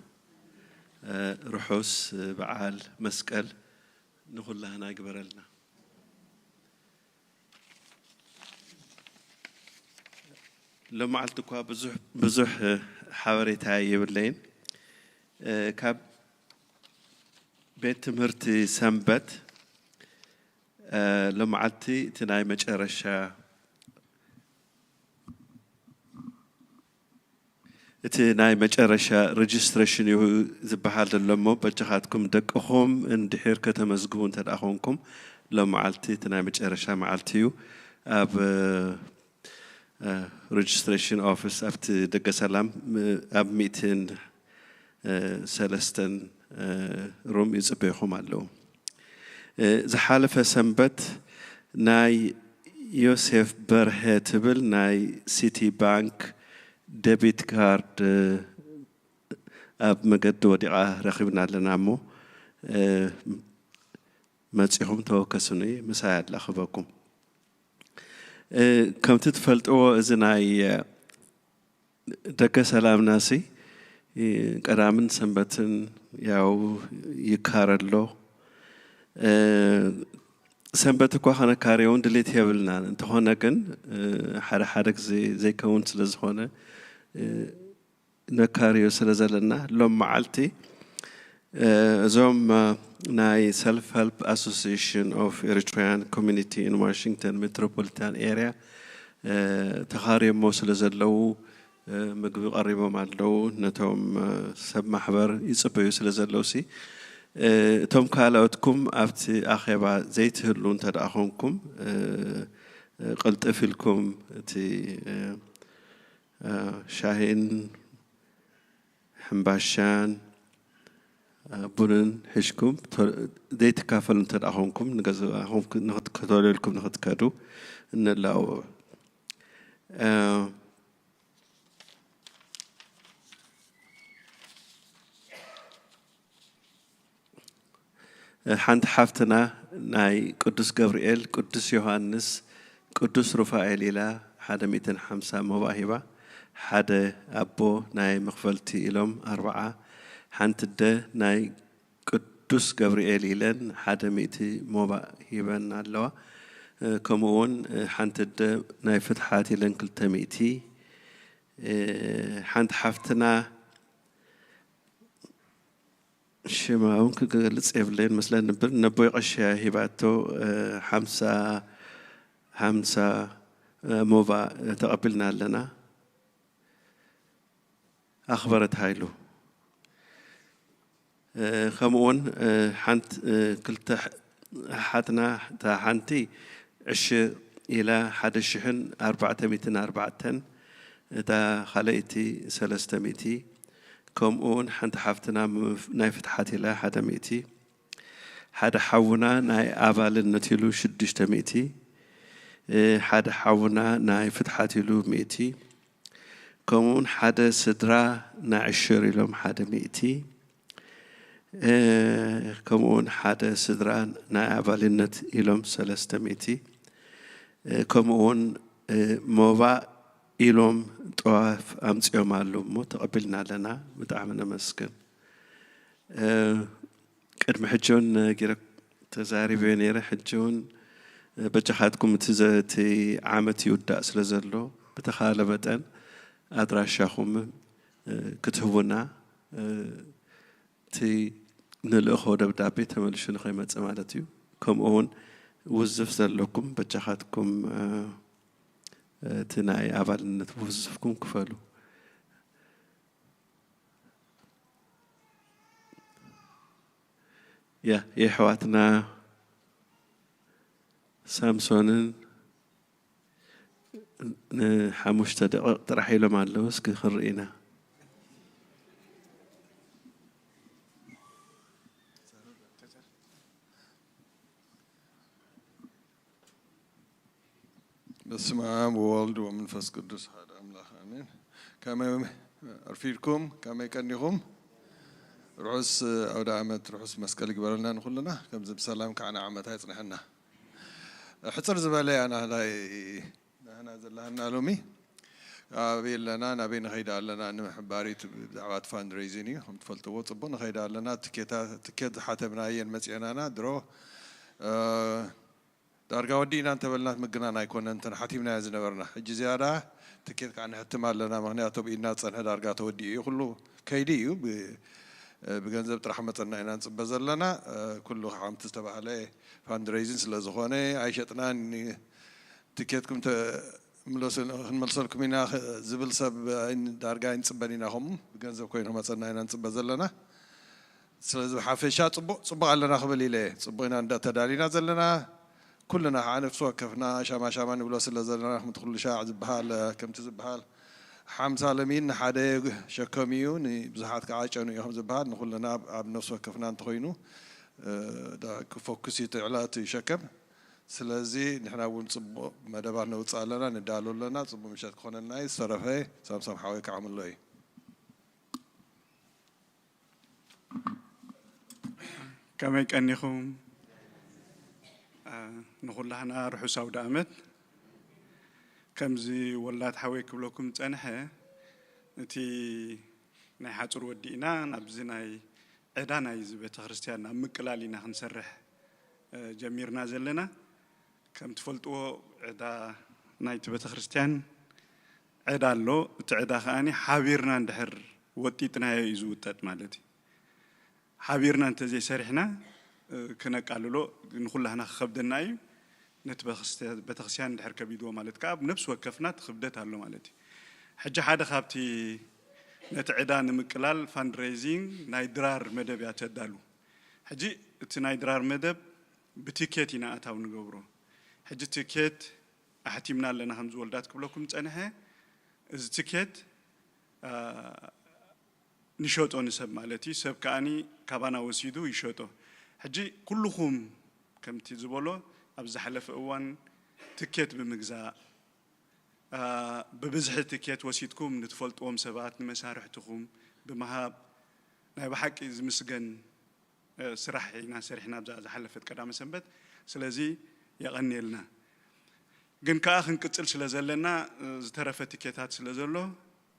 رحوس بعال مسكال نقول لهنا يقبر لنا لما علتكوا بزح حواري تايب اللين كاب بيت مرتي سنبت لما علتي تناي مجرشة تناي مجرشة ريجستريشن يو زبحال اللمو بجهاتكم دقهم اندحير كتمزقون تدأخونكم لما علتي تناي مجرشة معلتيو أب registration office after دقة سلام أب ميتين سلستن روم يزبيهم علو زحالف سنبت ناي يوسف برهتبل ناي سيتي بانك ديبيت كارد أب مقد وديعة رخيبنا لنامو ماتيهم توكسوني مساعد لأخبركم كم تتفلتوا إذناي دقة سلام ناسي قرامن سنبتن ياو يكارلو سنبتكوا خانا كاريون دليت يابلنا انت هنا كن حرك زي كون سلزهونه نكاريو سلزلنا لو معلتي زوم ناي self help association of Eritrean community in Washington metropolitan area تخاري موصل زلو مقبل قريبا معلو نتوم سب محبر يصبيو سلزلوسي توم كالاوتكم أفتي أخيبا زيت هلون تدأخونكم قلت أفلكم تي شاهين حنباشان بنن هشكم ديت كافل تدأخونكم نجزو هم نخد كتوليلكم نخد كادو نلاو حنت حفتنا ناي قدس جبريل قدس يوحنس قدس رفائيل إلى حدا 250 مواهبة حدا أبو ناي مخفلتي إلهم 4 حنت ده ناي قدس جبريل إلى حدا 200 مواهبة نالوا كمون حنت ده ناي فتحاتي لنكل تميتي حنت حفتنا شماون كقلت إبلين مثلا نبوي أشياء هباتو حمسة موفا تقبلنا لنا أخبرت هايلو خمون حنت كلت حتنا تا حنتي عش إلى حد الشحن 404 تا خليتي 300 كمون حنت حفتنا نايفتحات إلى حد 100 حد حونا ناي أبال النتيلو 600 حد حونا ناي فتحات له 100 كمون حد سدرا نعشر لهم حد 100 كمون حد سدرا ناي أبال النت لهم 300 كمون موضع إلهم طواف أمس يوم علوم تقبلنا لنا متعاملنا مسكن قد حجون جرك تزاري بينير حجون بجحاتكم تزاتي عامتي ودا سلازلو بتخالبتن أدراشاكم كتبونا تي نلأخو دبدابي تملشون قيمة سمالتيو كم أون وظف زلكم بجحاتكم تناي أبال نتوظفكم كفالو يا حواتنا سامسون حمشت ترحي له معلوس كخرينا بسم الله وولد ومنفس قدس هذا أملاك آمين كما أرفيكم كما كنيهم رؤوس أو عامة رؤوس مسكال جبرنا نقولنا كم زب سلام كعنا عامة هاي صنحنا حصر زبالة أنا زلنا لومي أبي لنا نبي نخيد لنا نحباري دعوات فاند ريزيني هم تفلتوا طبنا نخيد لنا تكيت حتى بنايا مسيانا درو دارجا ودينا أنت بلنا مجننا يكون أنت حتيمنا زنبرنا الجزيرة تكيت كان احتمال لنا مغنياتو بإننا تصنع دارجا تودي يخلو كيديو بجنزب رحمتنا إن أنت بزلنا كله عم تستبع عليه فاند ريزين سلزخوني عيشتنا إن تكيتكم ملصلكم هنا زبل سب إن دارجا إن سبنينا هم بجنزب كوين هم تصنع إن أنت بزلنا سلز حافشات صبوا علينا قبل ليه صبينا عند تدارينا زلنا كلنا عارف سوا كفنا شاما نقول سلزلنا مدخل شاع زبحال كم تزبحال حمزة لمين حدا شكاميون بزحات كعايشون يوم زباد نقول لنا بنفس وقفنا نتخينو دا كفوكسي تعلات شكم سلازي نحن ونصب مدبرنا وتصالنا ندالو لنا صب مشات خون الناس صرفه سام حاوي كعمل له كما كأنكم نقول لنا روحوا سود أمد كمزي ولات حويك بلوكم تنحى نتي نحاتر ودينا نبزنا عدانا يزبط خريستيانا مقلالينا خنسرح جميرنا زلنا كم تفلتوا عدا نايت بيت خريستيان عدا له تعدا خاني حابيرنا ندحر وطيتنا يزوتات مالتي حابيرنا انت زي سرحنا كنا قالوا له نقول لهنا خبدناي نتبخست بتخسيان دحر كبيدو مالت كاب نفس وقفنا تخبدت هالو مالتي حجه حدا خابتي نتعدان مقلال فاند ريزينج نايدرار مدب ياتدالو حجي تنايدرار مدب بتيكيتنا اتاو نغبرو حجي تيكيت احتيمنا لنا همز ولدات كبلكم صنحه از تيكيت نشوتو نسب مالتي سب كاني كابانا وسيدو يشوتو حجي كلكم كمتي زبولو أبز حلف أوان تكيت بمجزاء ببزح تكيت وسيدكم نتفلت أم سبعات مسارحتكم بمهاب ناي بحكي زمسجن سرحنا سرحنا بزاز حلفت كلام سنبت سلازي يغني لنا جن كأخن كتل سلازلنا زترفت تكيتات سلازلو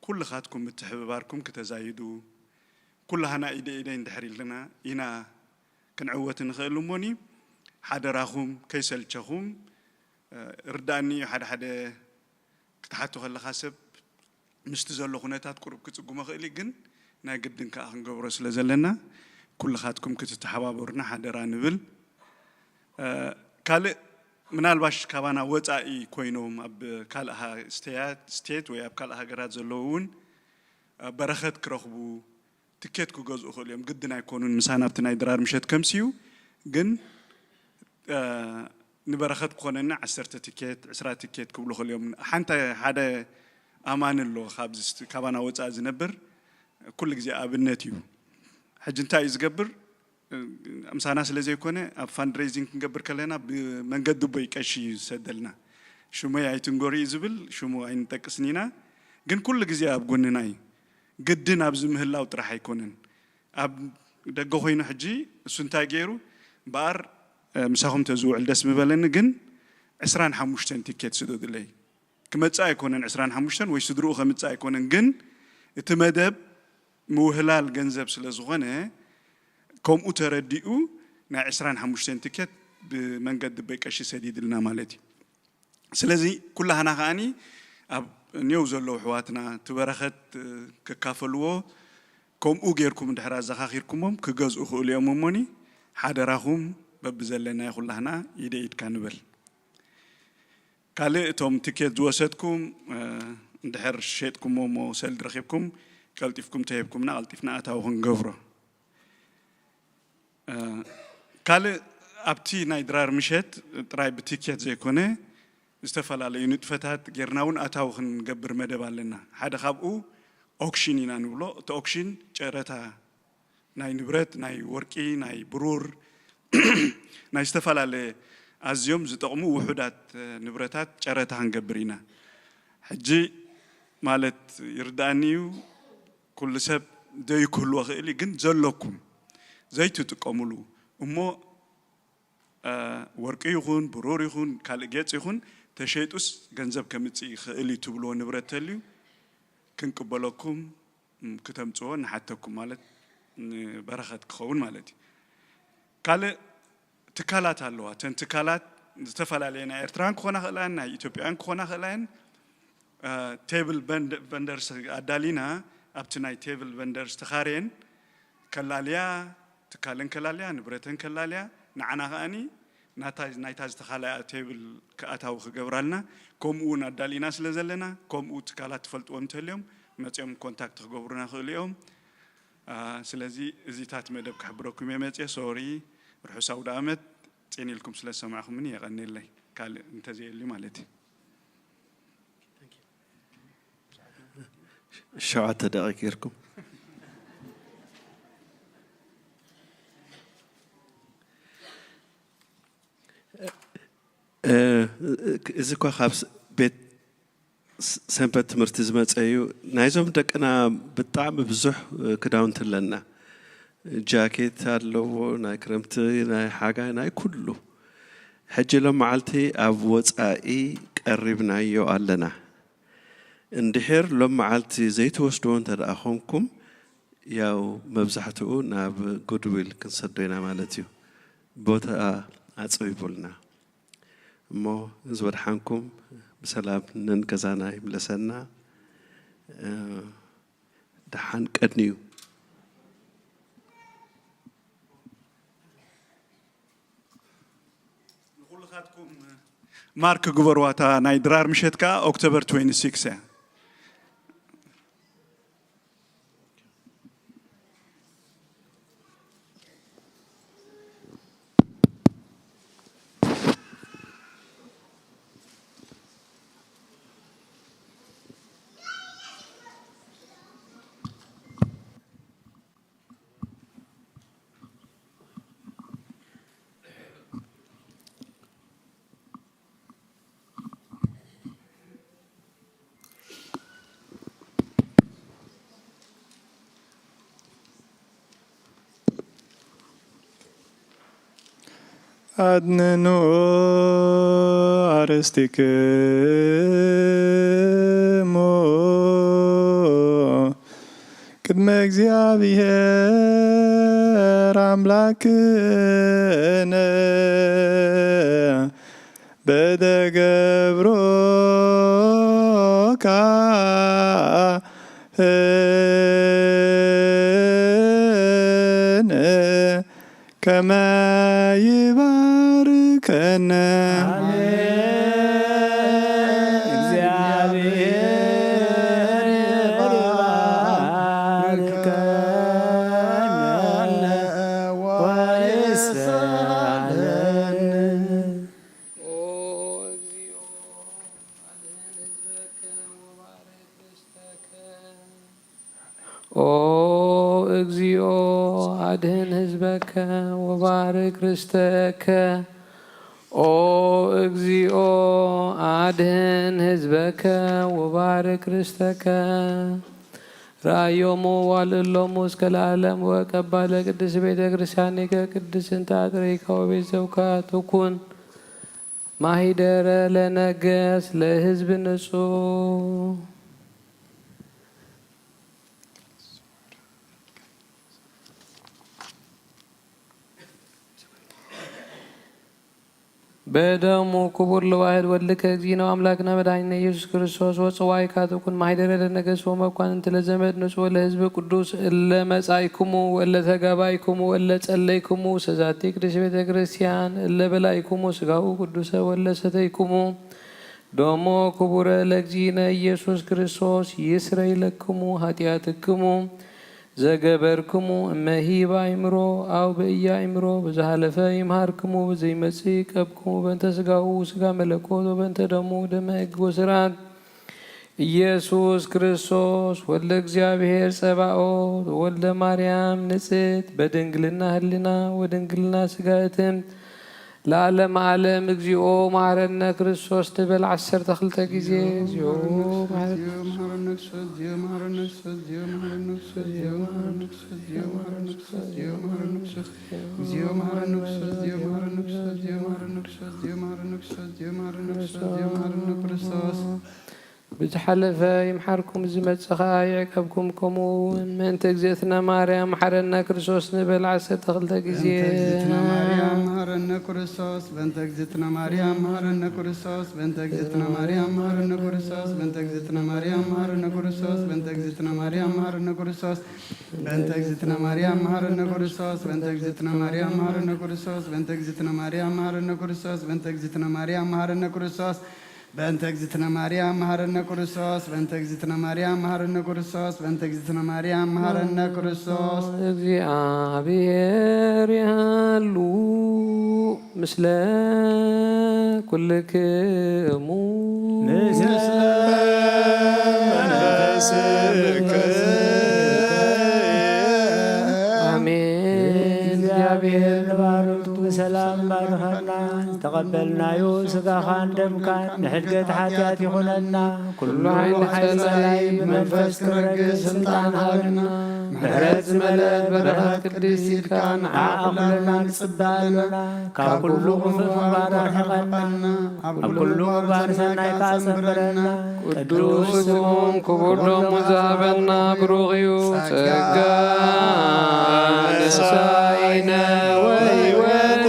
كل خاتكم متحبباركم كتزايدوا كلها أنا إيدين دحري لنا إنا كنعوة نخلموني حدا راهم كيسلتشهم رداني حدا كتحتو خلا خاسب مستزلو خناتات قرب كتصقو مخيلي جن ناقدن كأخن قبر سلازلنا كل خاتكم كتتحبابرنا حدرا نبل كال منال باش كابانا وصائي كوينوم اب كالها ستيت وي اب كالها غرات زلوون برخت كرخبو تكيت كغزو خليهم قدنا يكونون مسانا بتناي درار مشت كمسيو جن نبرخت بخوننا 10 تيكيت 10 تيكيت كبلو خليهم حتى هذا امان الله خابز كابانا وصا زنبر كل جزء ابنتيو حج انت يزقبر امسانا سلازي يكون فاند ريزينج نقبر كلنا بمنقد بيقشي سدلنا شو ما يتنغوري زبل شو ما ينتقسنينا جن كل جزء ابغونناي قدنا ابز مهلاو طرح يكونن اب دغه خوينو حجي سنتا غيرو بار مساهم تزوع دس مبلن جن 25 تيكيت سدود لي كمصا يكونن 25 وي سدرو خمصا يكونن جن اتمدب موهلال ገንዘብ ስለዝኾነ ከምኡ ተረዲኡ ናይ 25 تيكت بمنقد بيقشي سديدلنا مالتي ስለዚ ኩላህና ኻኒ ኣብ ኒው ዘሎ ሕዋትና ትበረኸት ከካፈልዎ ከምኡ ጌርኩም ድሕራ ዘኻኺርኩሞም ክገዝኡ ክእሉ እዮም እሞኒ ሓደራኹም በብዘለና ይኹላህና ይደይድ ካንበል ካልእ እቶም ቲኬት ዝወሰድኩም እንድሕር ሸጥኩሞም ሰልድ ረኺብኩም قلتيفكم تهيبكمنا قلتيفنا أتاوهن غفرة قال أبتي نايدرار مشت تراي بتيكيت زي كونه استفال على يونت فتات غيرناون أتاوهن غبر مدبالنا هذا خابو أوكشينينا نقوله تأوكشين جرتها ناي نبرت ناي وركي ناي برور ناي استفال على أزيوم زتقمو وحدات نبرتات جرتها غبرينا حجي مالت يردانيو كل سب داي كل وغيلي جن زلكم زي تتقاملو أمو ورقي يخون برور يخون كالجيت يخون تشيتوس جنزب كمتي خيلي تبلو نبرتليو كن قبلكم كتمتون حتىكم مالت برخت خون مالتي قال تكالات اللوا تنتكالات تفعل علينا إيرتران كونا خلان إثيوبيان كونا خلان تيبل بندرس أدالينا أبتناي تيبل بندرس تخارين كلاليا تكالن كلاليا نبرتن كلاليا نعنا غاني نايتاز تخاليا تيبل كأتاو خجبرالنا كم أون أدالينا سلزلنا كم أو تكالات فلت ومتليهم متيم كونتاكت خجبرنا خليهم سلزي زيتات مدب كحبركم يمتي سوري روحوا سعود أمد تاني لكم سلسة معكم مني أغني الله قال أنت زي اللي مالتي شعات دقيقكم إذا كوا خابس بيت سنبت مرتزمة أيو نايزهم دكنا بالطعم بزح كداونت لنا جاكيت هالو ناي كرمتي ناي حاجة ناي كله حجي لما عالتي أبوات أي قربنا يو علنا اندحر لما عالتي زيت وشدون تدأخونكم ياو مبزحتو ناب جودويل كنصدينا مالتيو بوتا أتصوي بولنا مو زود حانكم بسلام ننكزانا يملسنا دحان قدنيو مارك غوبرواتا نايدرار مشتكا أكتوبر 26 أدنو أرستكمو كدما እግዚአብሔር አምላክነ በደገብሮ ካህነ كما يباركنا أدهن حزبك وبارك رزقك أو اجزيو أدهن حزبك وبارك رزقك رأيومو واللومو اسكال عالم وكبال قدس بيتك رسانيك قدس انت عدريك وبيزوكا تكون ما هي دار لنقاس لحزب النسو بدمو كبر لواحد ولك زينو أملاكنا مدعينا يسوع كريستوس وصواي كاتكون مايدر لنجس وما كان أنت لزمت نسوا لحزب قدوس إلا مسايكمو ولا تجابايكمو ولا تسليكمو سزاتي كريسبة كريستيان إلا بلايكمو سجاو قدوس ولا ستيكمو دمو كبر لك زينا يسوع كريستوس يسري لكمو هاتياتكمو زجبركمو أما هي بعمرو أو بأي عمرو بزحلفة يمهركمو بزي مسيك أبكمو بنت سجاو سجا ملكوت وبنت دمو دمك وسران يسوع كريستوس ولك زيابير سبعود ولا مريم نسيت بدنجلنا هلنا ودنجلنا سجاتم لعلم عالم اجزيو معرنا كريستوس تبل عشر تخلت جزي زيو معرنا كريستوس زيو معرنا كريستوس زيو معرنا كريستوس زيو معرنا كريستوس زيو معرنا كريستوس زيو معرنا كريستوس زيو معرنا كريستوس زيو معرنا كريستوس زيو معرنا كريستوس زيو معرنا كريستوس زيو معرنا كريستوس زيو معرنا كريستوس بتحلفة يمحركم زمت سخايا كبكم كمون من تجزيتنا مريم حرنا كريستوس نبل عسى تغلت جزيتنا مريم حرنا كريستوس بنت جزيتنا مريم حرنا كريستوس بنت جزيتنا مريم حرنا كريستوس بنت جزيتنا مريم حرنا كريستوس بنت جزيتنا مريم حرنا كريستوس بنت جزيتنا مريم حرنا كريستوس بنت جزيتنا مريم حرنا كريستوس بنت جزيتنا مريم حرنا كريستوس بنت جزيتنا مريم حرنا كريستوس بنت اجزتنا مريم مهرنا كريستوس بنت اجزتنا مريم مهرنا كريستوس بنت اجزتنا مريم مهرنا كريستوس እግዚአብሔር ያሉ ምስለ ኩልክሙ ምስለ መንፈስከ አሜን እግዚአብሔር ባርኩ በሰላም ባርከና ተቀበልናዮ ስጋኻን ደምካን ንሕድገት ሓጢአት ይኹነና ኩሉ ኃይል ላይ በመንፈስ ክብረግስ ስልጣን ሃበና ምሕረት ዝመልአት በረኸት ቅድስት ኢልካን ዓቕለና ንጽባሎና ካብ ኩሉ ክፉእ ምግባር ርሕቐና ኣብ ኩሉ ምግባር ሰናይካ ጸንበረና ቅዱስ ስሙም ክቡር ደሙ ዝሃበና ብሩኽ እዩ ጸጋ ንሳኢነ ወሕይወት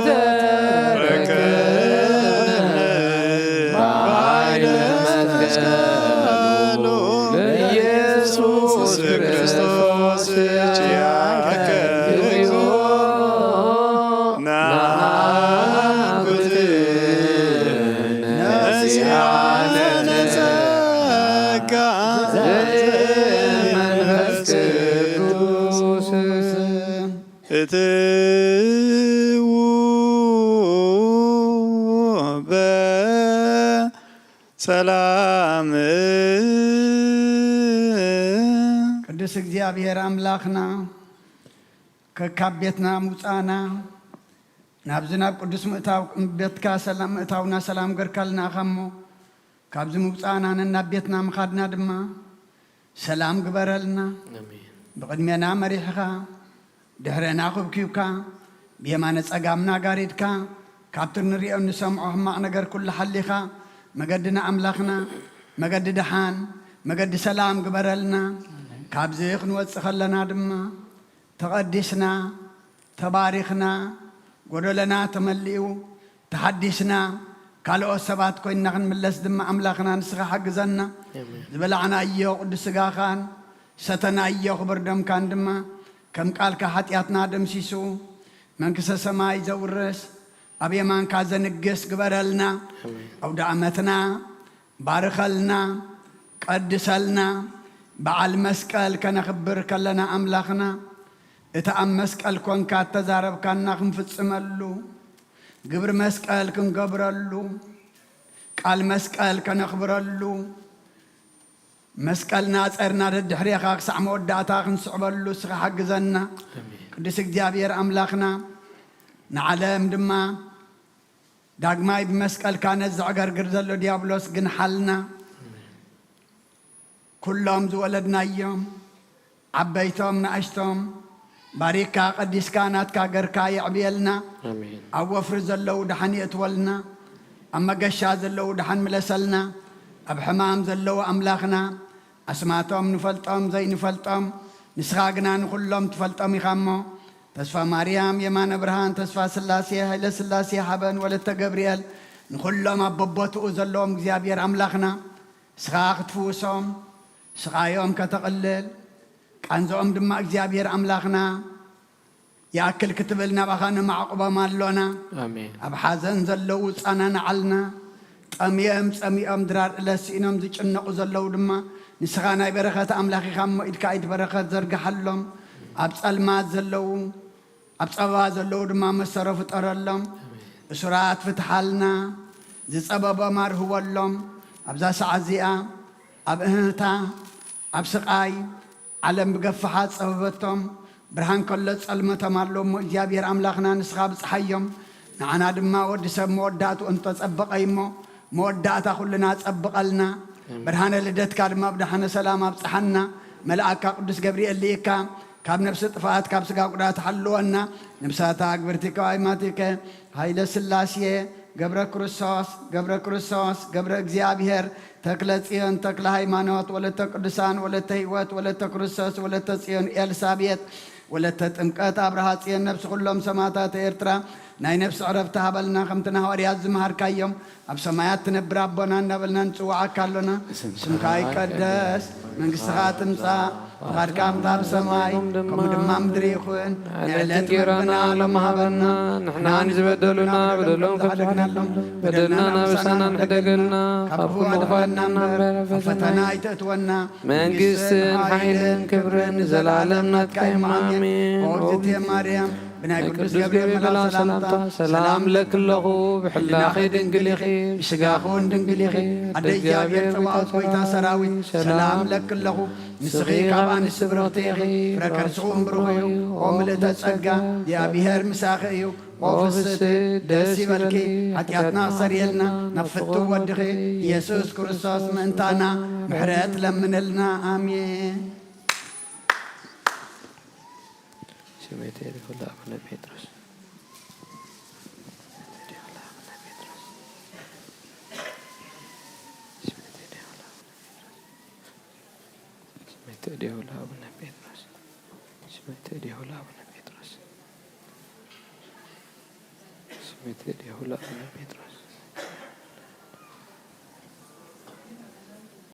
ሰላም ቅዱስ እግዚአብሔር አምላክና ከካብ ቤትና ሙፃና ናብዝናብ ቅዱስ ምእታው ቤትካ ሰላም ምእታውና ሰላም ገርካልና ኸሞ ካብዚ ሙፃናን ናብ ቤትና ምኻድና ድማ ሰላም ግበረልና ብቅድሜና መሪሕኻ ድሕረና ኽብኪብካ ብየማነ ጸጋምና ጋሪድካ ካብቲ ንሪኦ ንሰምዖ ሕማቕ ነገር ኩሉ ሓሊኻ مجدنا أملاخنا مجد دحان مجد سلام قبرلنا كابزيخ نوصخ لنا دما تقدسنا تباريخنا قولنا تمليو تحدثنا قالوا السبات كوين نغن ملس دما أملاخنا نسخ حق زنا زبلعنا أيو قدس خان ستنا أيو خبر دم كان دما كم قال كحاتياتنا دم سيسو መንግሥተ ሰማይ ዘውርስ ኣብ የማንካ ዘንግስ ግበረልና ኣውደ ዓመትና ባርኸልና ቀድሰልና በዓል መስቀል ከነኽብር ከለና ኣምላኽና እታ ኣብ መስቀል ኮንካ ተዛረብካና ክንፍጽመሉ ግብሪ መስቀል ክንገብረሉ ቃል መስቀል ከነኽብረሉ መስቀልና ጸርና ደድሕሪኻ ክሳዕ መወዳእታ ክንስዕበሉ ስኻ ሓግዘና ቅዱስ እግዚአብሔር ኣምላኽና ንዓለም ድማ ዳግማይ ብመስቀልካ ነዝዕ ገርግር ዘሎ ዲያብሎስ ግንሓልና ኩሎም ዝወለድናዮም ዓበይቶም ንኣሽቶም ባሪክካ ቀዲስካ ናትካ ገርካ ይዕብየልና ኣብ ወፍሪ ዘለዉ ድሓን የእትወልና ኣብ መገሻ ዘለዉ ድሓን ምለሰልና ኣብ ሕማም ዘለዉ ኣምላኽና ኣስማቶም ንፈልጦም ዘይንፈልጦም ንስኻ ግና ንኹሎም ትፈልጦም ኢኻ እሞ ተስፋ ማርያም የማነ ብርሃን ተስፋ ስላሴ ሃይለ ስላሴ ሓበን ወለተ ገብርኤል ንኹሎም ኣብ በቦትኡ ዘለዎም እግዚኣብሔር ኣምላኽና ስኻ ክትፍውሶም ስቃዮም ከተቕልል ቃንዞኦም ድማ እግዚኣብሔር ኣምላኽና ያክል ክትብል ናባኻ ንማዕቁቦም ኣሎና ኣብ ሓዘን ዘለዉ ጸናንዓልና ጠምዮም ጸሚኦም ድራር ለሲኢኖም ዝጭነቑ ዘለዉ ድማ ንስኻ ናይ በረኸት ኣምላኽ ኢኻ እሞ ኢድካ ኢድ በረኸት ዘርግሓሎም ኣብ ጸልማት ዘለዉ ኣብ ጸባ ዘለዉ ድማ መሰሮ ፍጠረሎም እሱራት ፍትሓልና ዝጸበቦም ኣርህወሎም ኣብዛ ሰዓት እዚኣ ኣብ እህታ ኣብ ስቃይ ዓለም ብገፋሓት ጸበበቶም ብርሃን ከሎ ጸልመቶም ኣሎ እሞ እግዚኣብሔር ኣምላኽና ንስኻ ብፅሓዮም ንዓና ድማ ወዲ ሰብ መወዳእቱ እንተጸበቐ እሞ መወዳእታ ኩልና ጸብቐልና ብርሃነ ልደትካ ድማ ብድሓነ ሰላም ኣብፅሓና መልኣካ ቅዱስ ገብርኤል ልኢካ ካብ ነፍሲ ጥፋት ካብ ስጋ ጉዳት ሓልወና ነብሳታ ግብርቲከ ዋይማቲከ ሃይለ ስላሴ ገብረ ክርስቶስ ገብረ እግዚአብሔር ተክለ ጽዮን ተክለ ሃይማኖት ወለተ ቅዱሳን ወለተ ህይወት ወለተ ክርስቶስ ወለተ ጽዮን ኤልሳቤጥ ወለተ ጥምቀት አብርሃ ጽዮን ነፍሲ ኩሎም ሰማዕታት ኤርትራ ናይ ነፍሲ ዕረፍቲ ሃበልና ከምቲ ናሐዋርያት ዝመሃርካዮም ኣብ ሰማያት ትነብር ኣቦና እናበልና ንጽዋዓካ ኣሎና ስምካ ይቀደስ መንግሥትኻ ትምጻእ ፈቃድካ ኣብ ሰማይ ከምኡ ድማ ምድሪ ይኹን ንዕለት እንጀራና ሎሚ ሃበና ንሕና ንዝበደሉና በደሎም ከፍልሐናሎም በደልና ናበሳና ንሕደገልና ካብ ኩሉ ኣድፋና እምበር ኣብ ፈተና ኣይተእትወና መንግሥትን ሓይልን ክብርን ዘላለም ናትካ እዩ ኣሜን ኦግዝእትየ ማርያም ብናይ ቅዱስ ገብርኤል መልኣክ ሰላምታ ሰላም ለክለኹ ብሕላኺ ድንግል ኢኺ ብስጋኹን ድንግል ኢኺ ኣደ እግዚኣብሔር ጽባኦት ጐይታ ሰራዊት ሰላም ለክለኹ ንስኺ ካብ ኣንስቲ ብርኽቲ ኢኺ ፍረ ከርስኹም ብሩኽ እዩ ኦ ምልእተ ጸጋ እግዚኣብሔር ምሳኺ እዩ ኦ ፍስሕቲ ደስ ይበልኪ ሓጢኣትና ክሰርየልና ናብ ፍቱው ወድኺ ኢየሱስ ክርስቶስ ምእንታና ምሕረት ለምንልና ኣሜን Semete de hola abuna Petros. Semete de hola abuna Petros. Semete de hola abuna Petros. Semete de hola abuna Petros.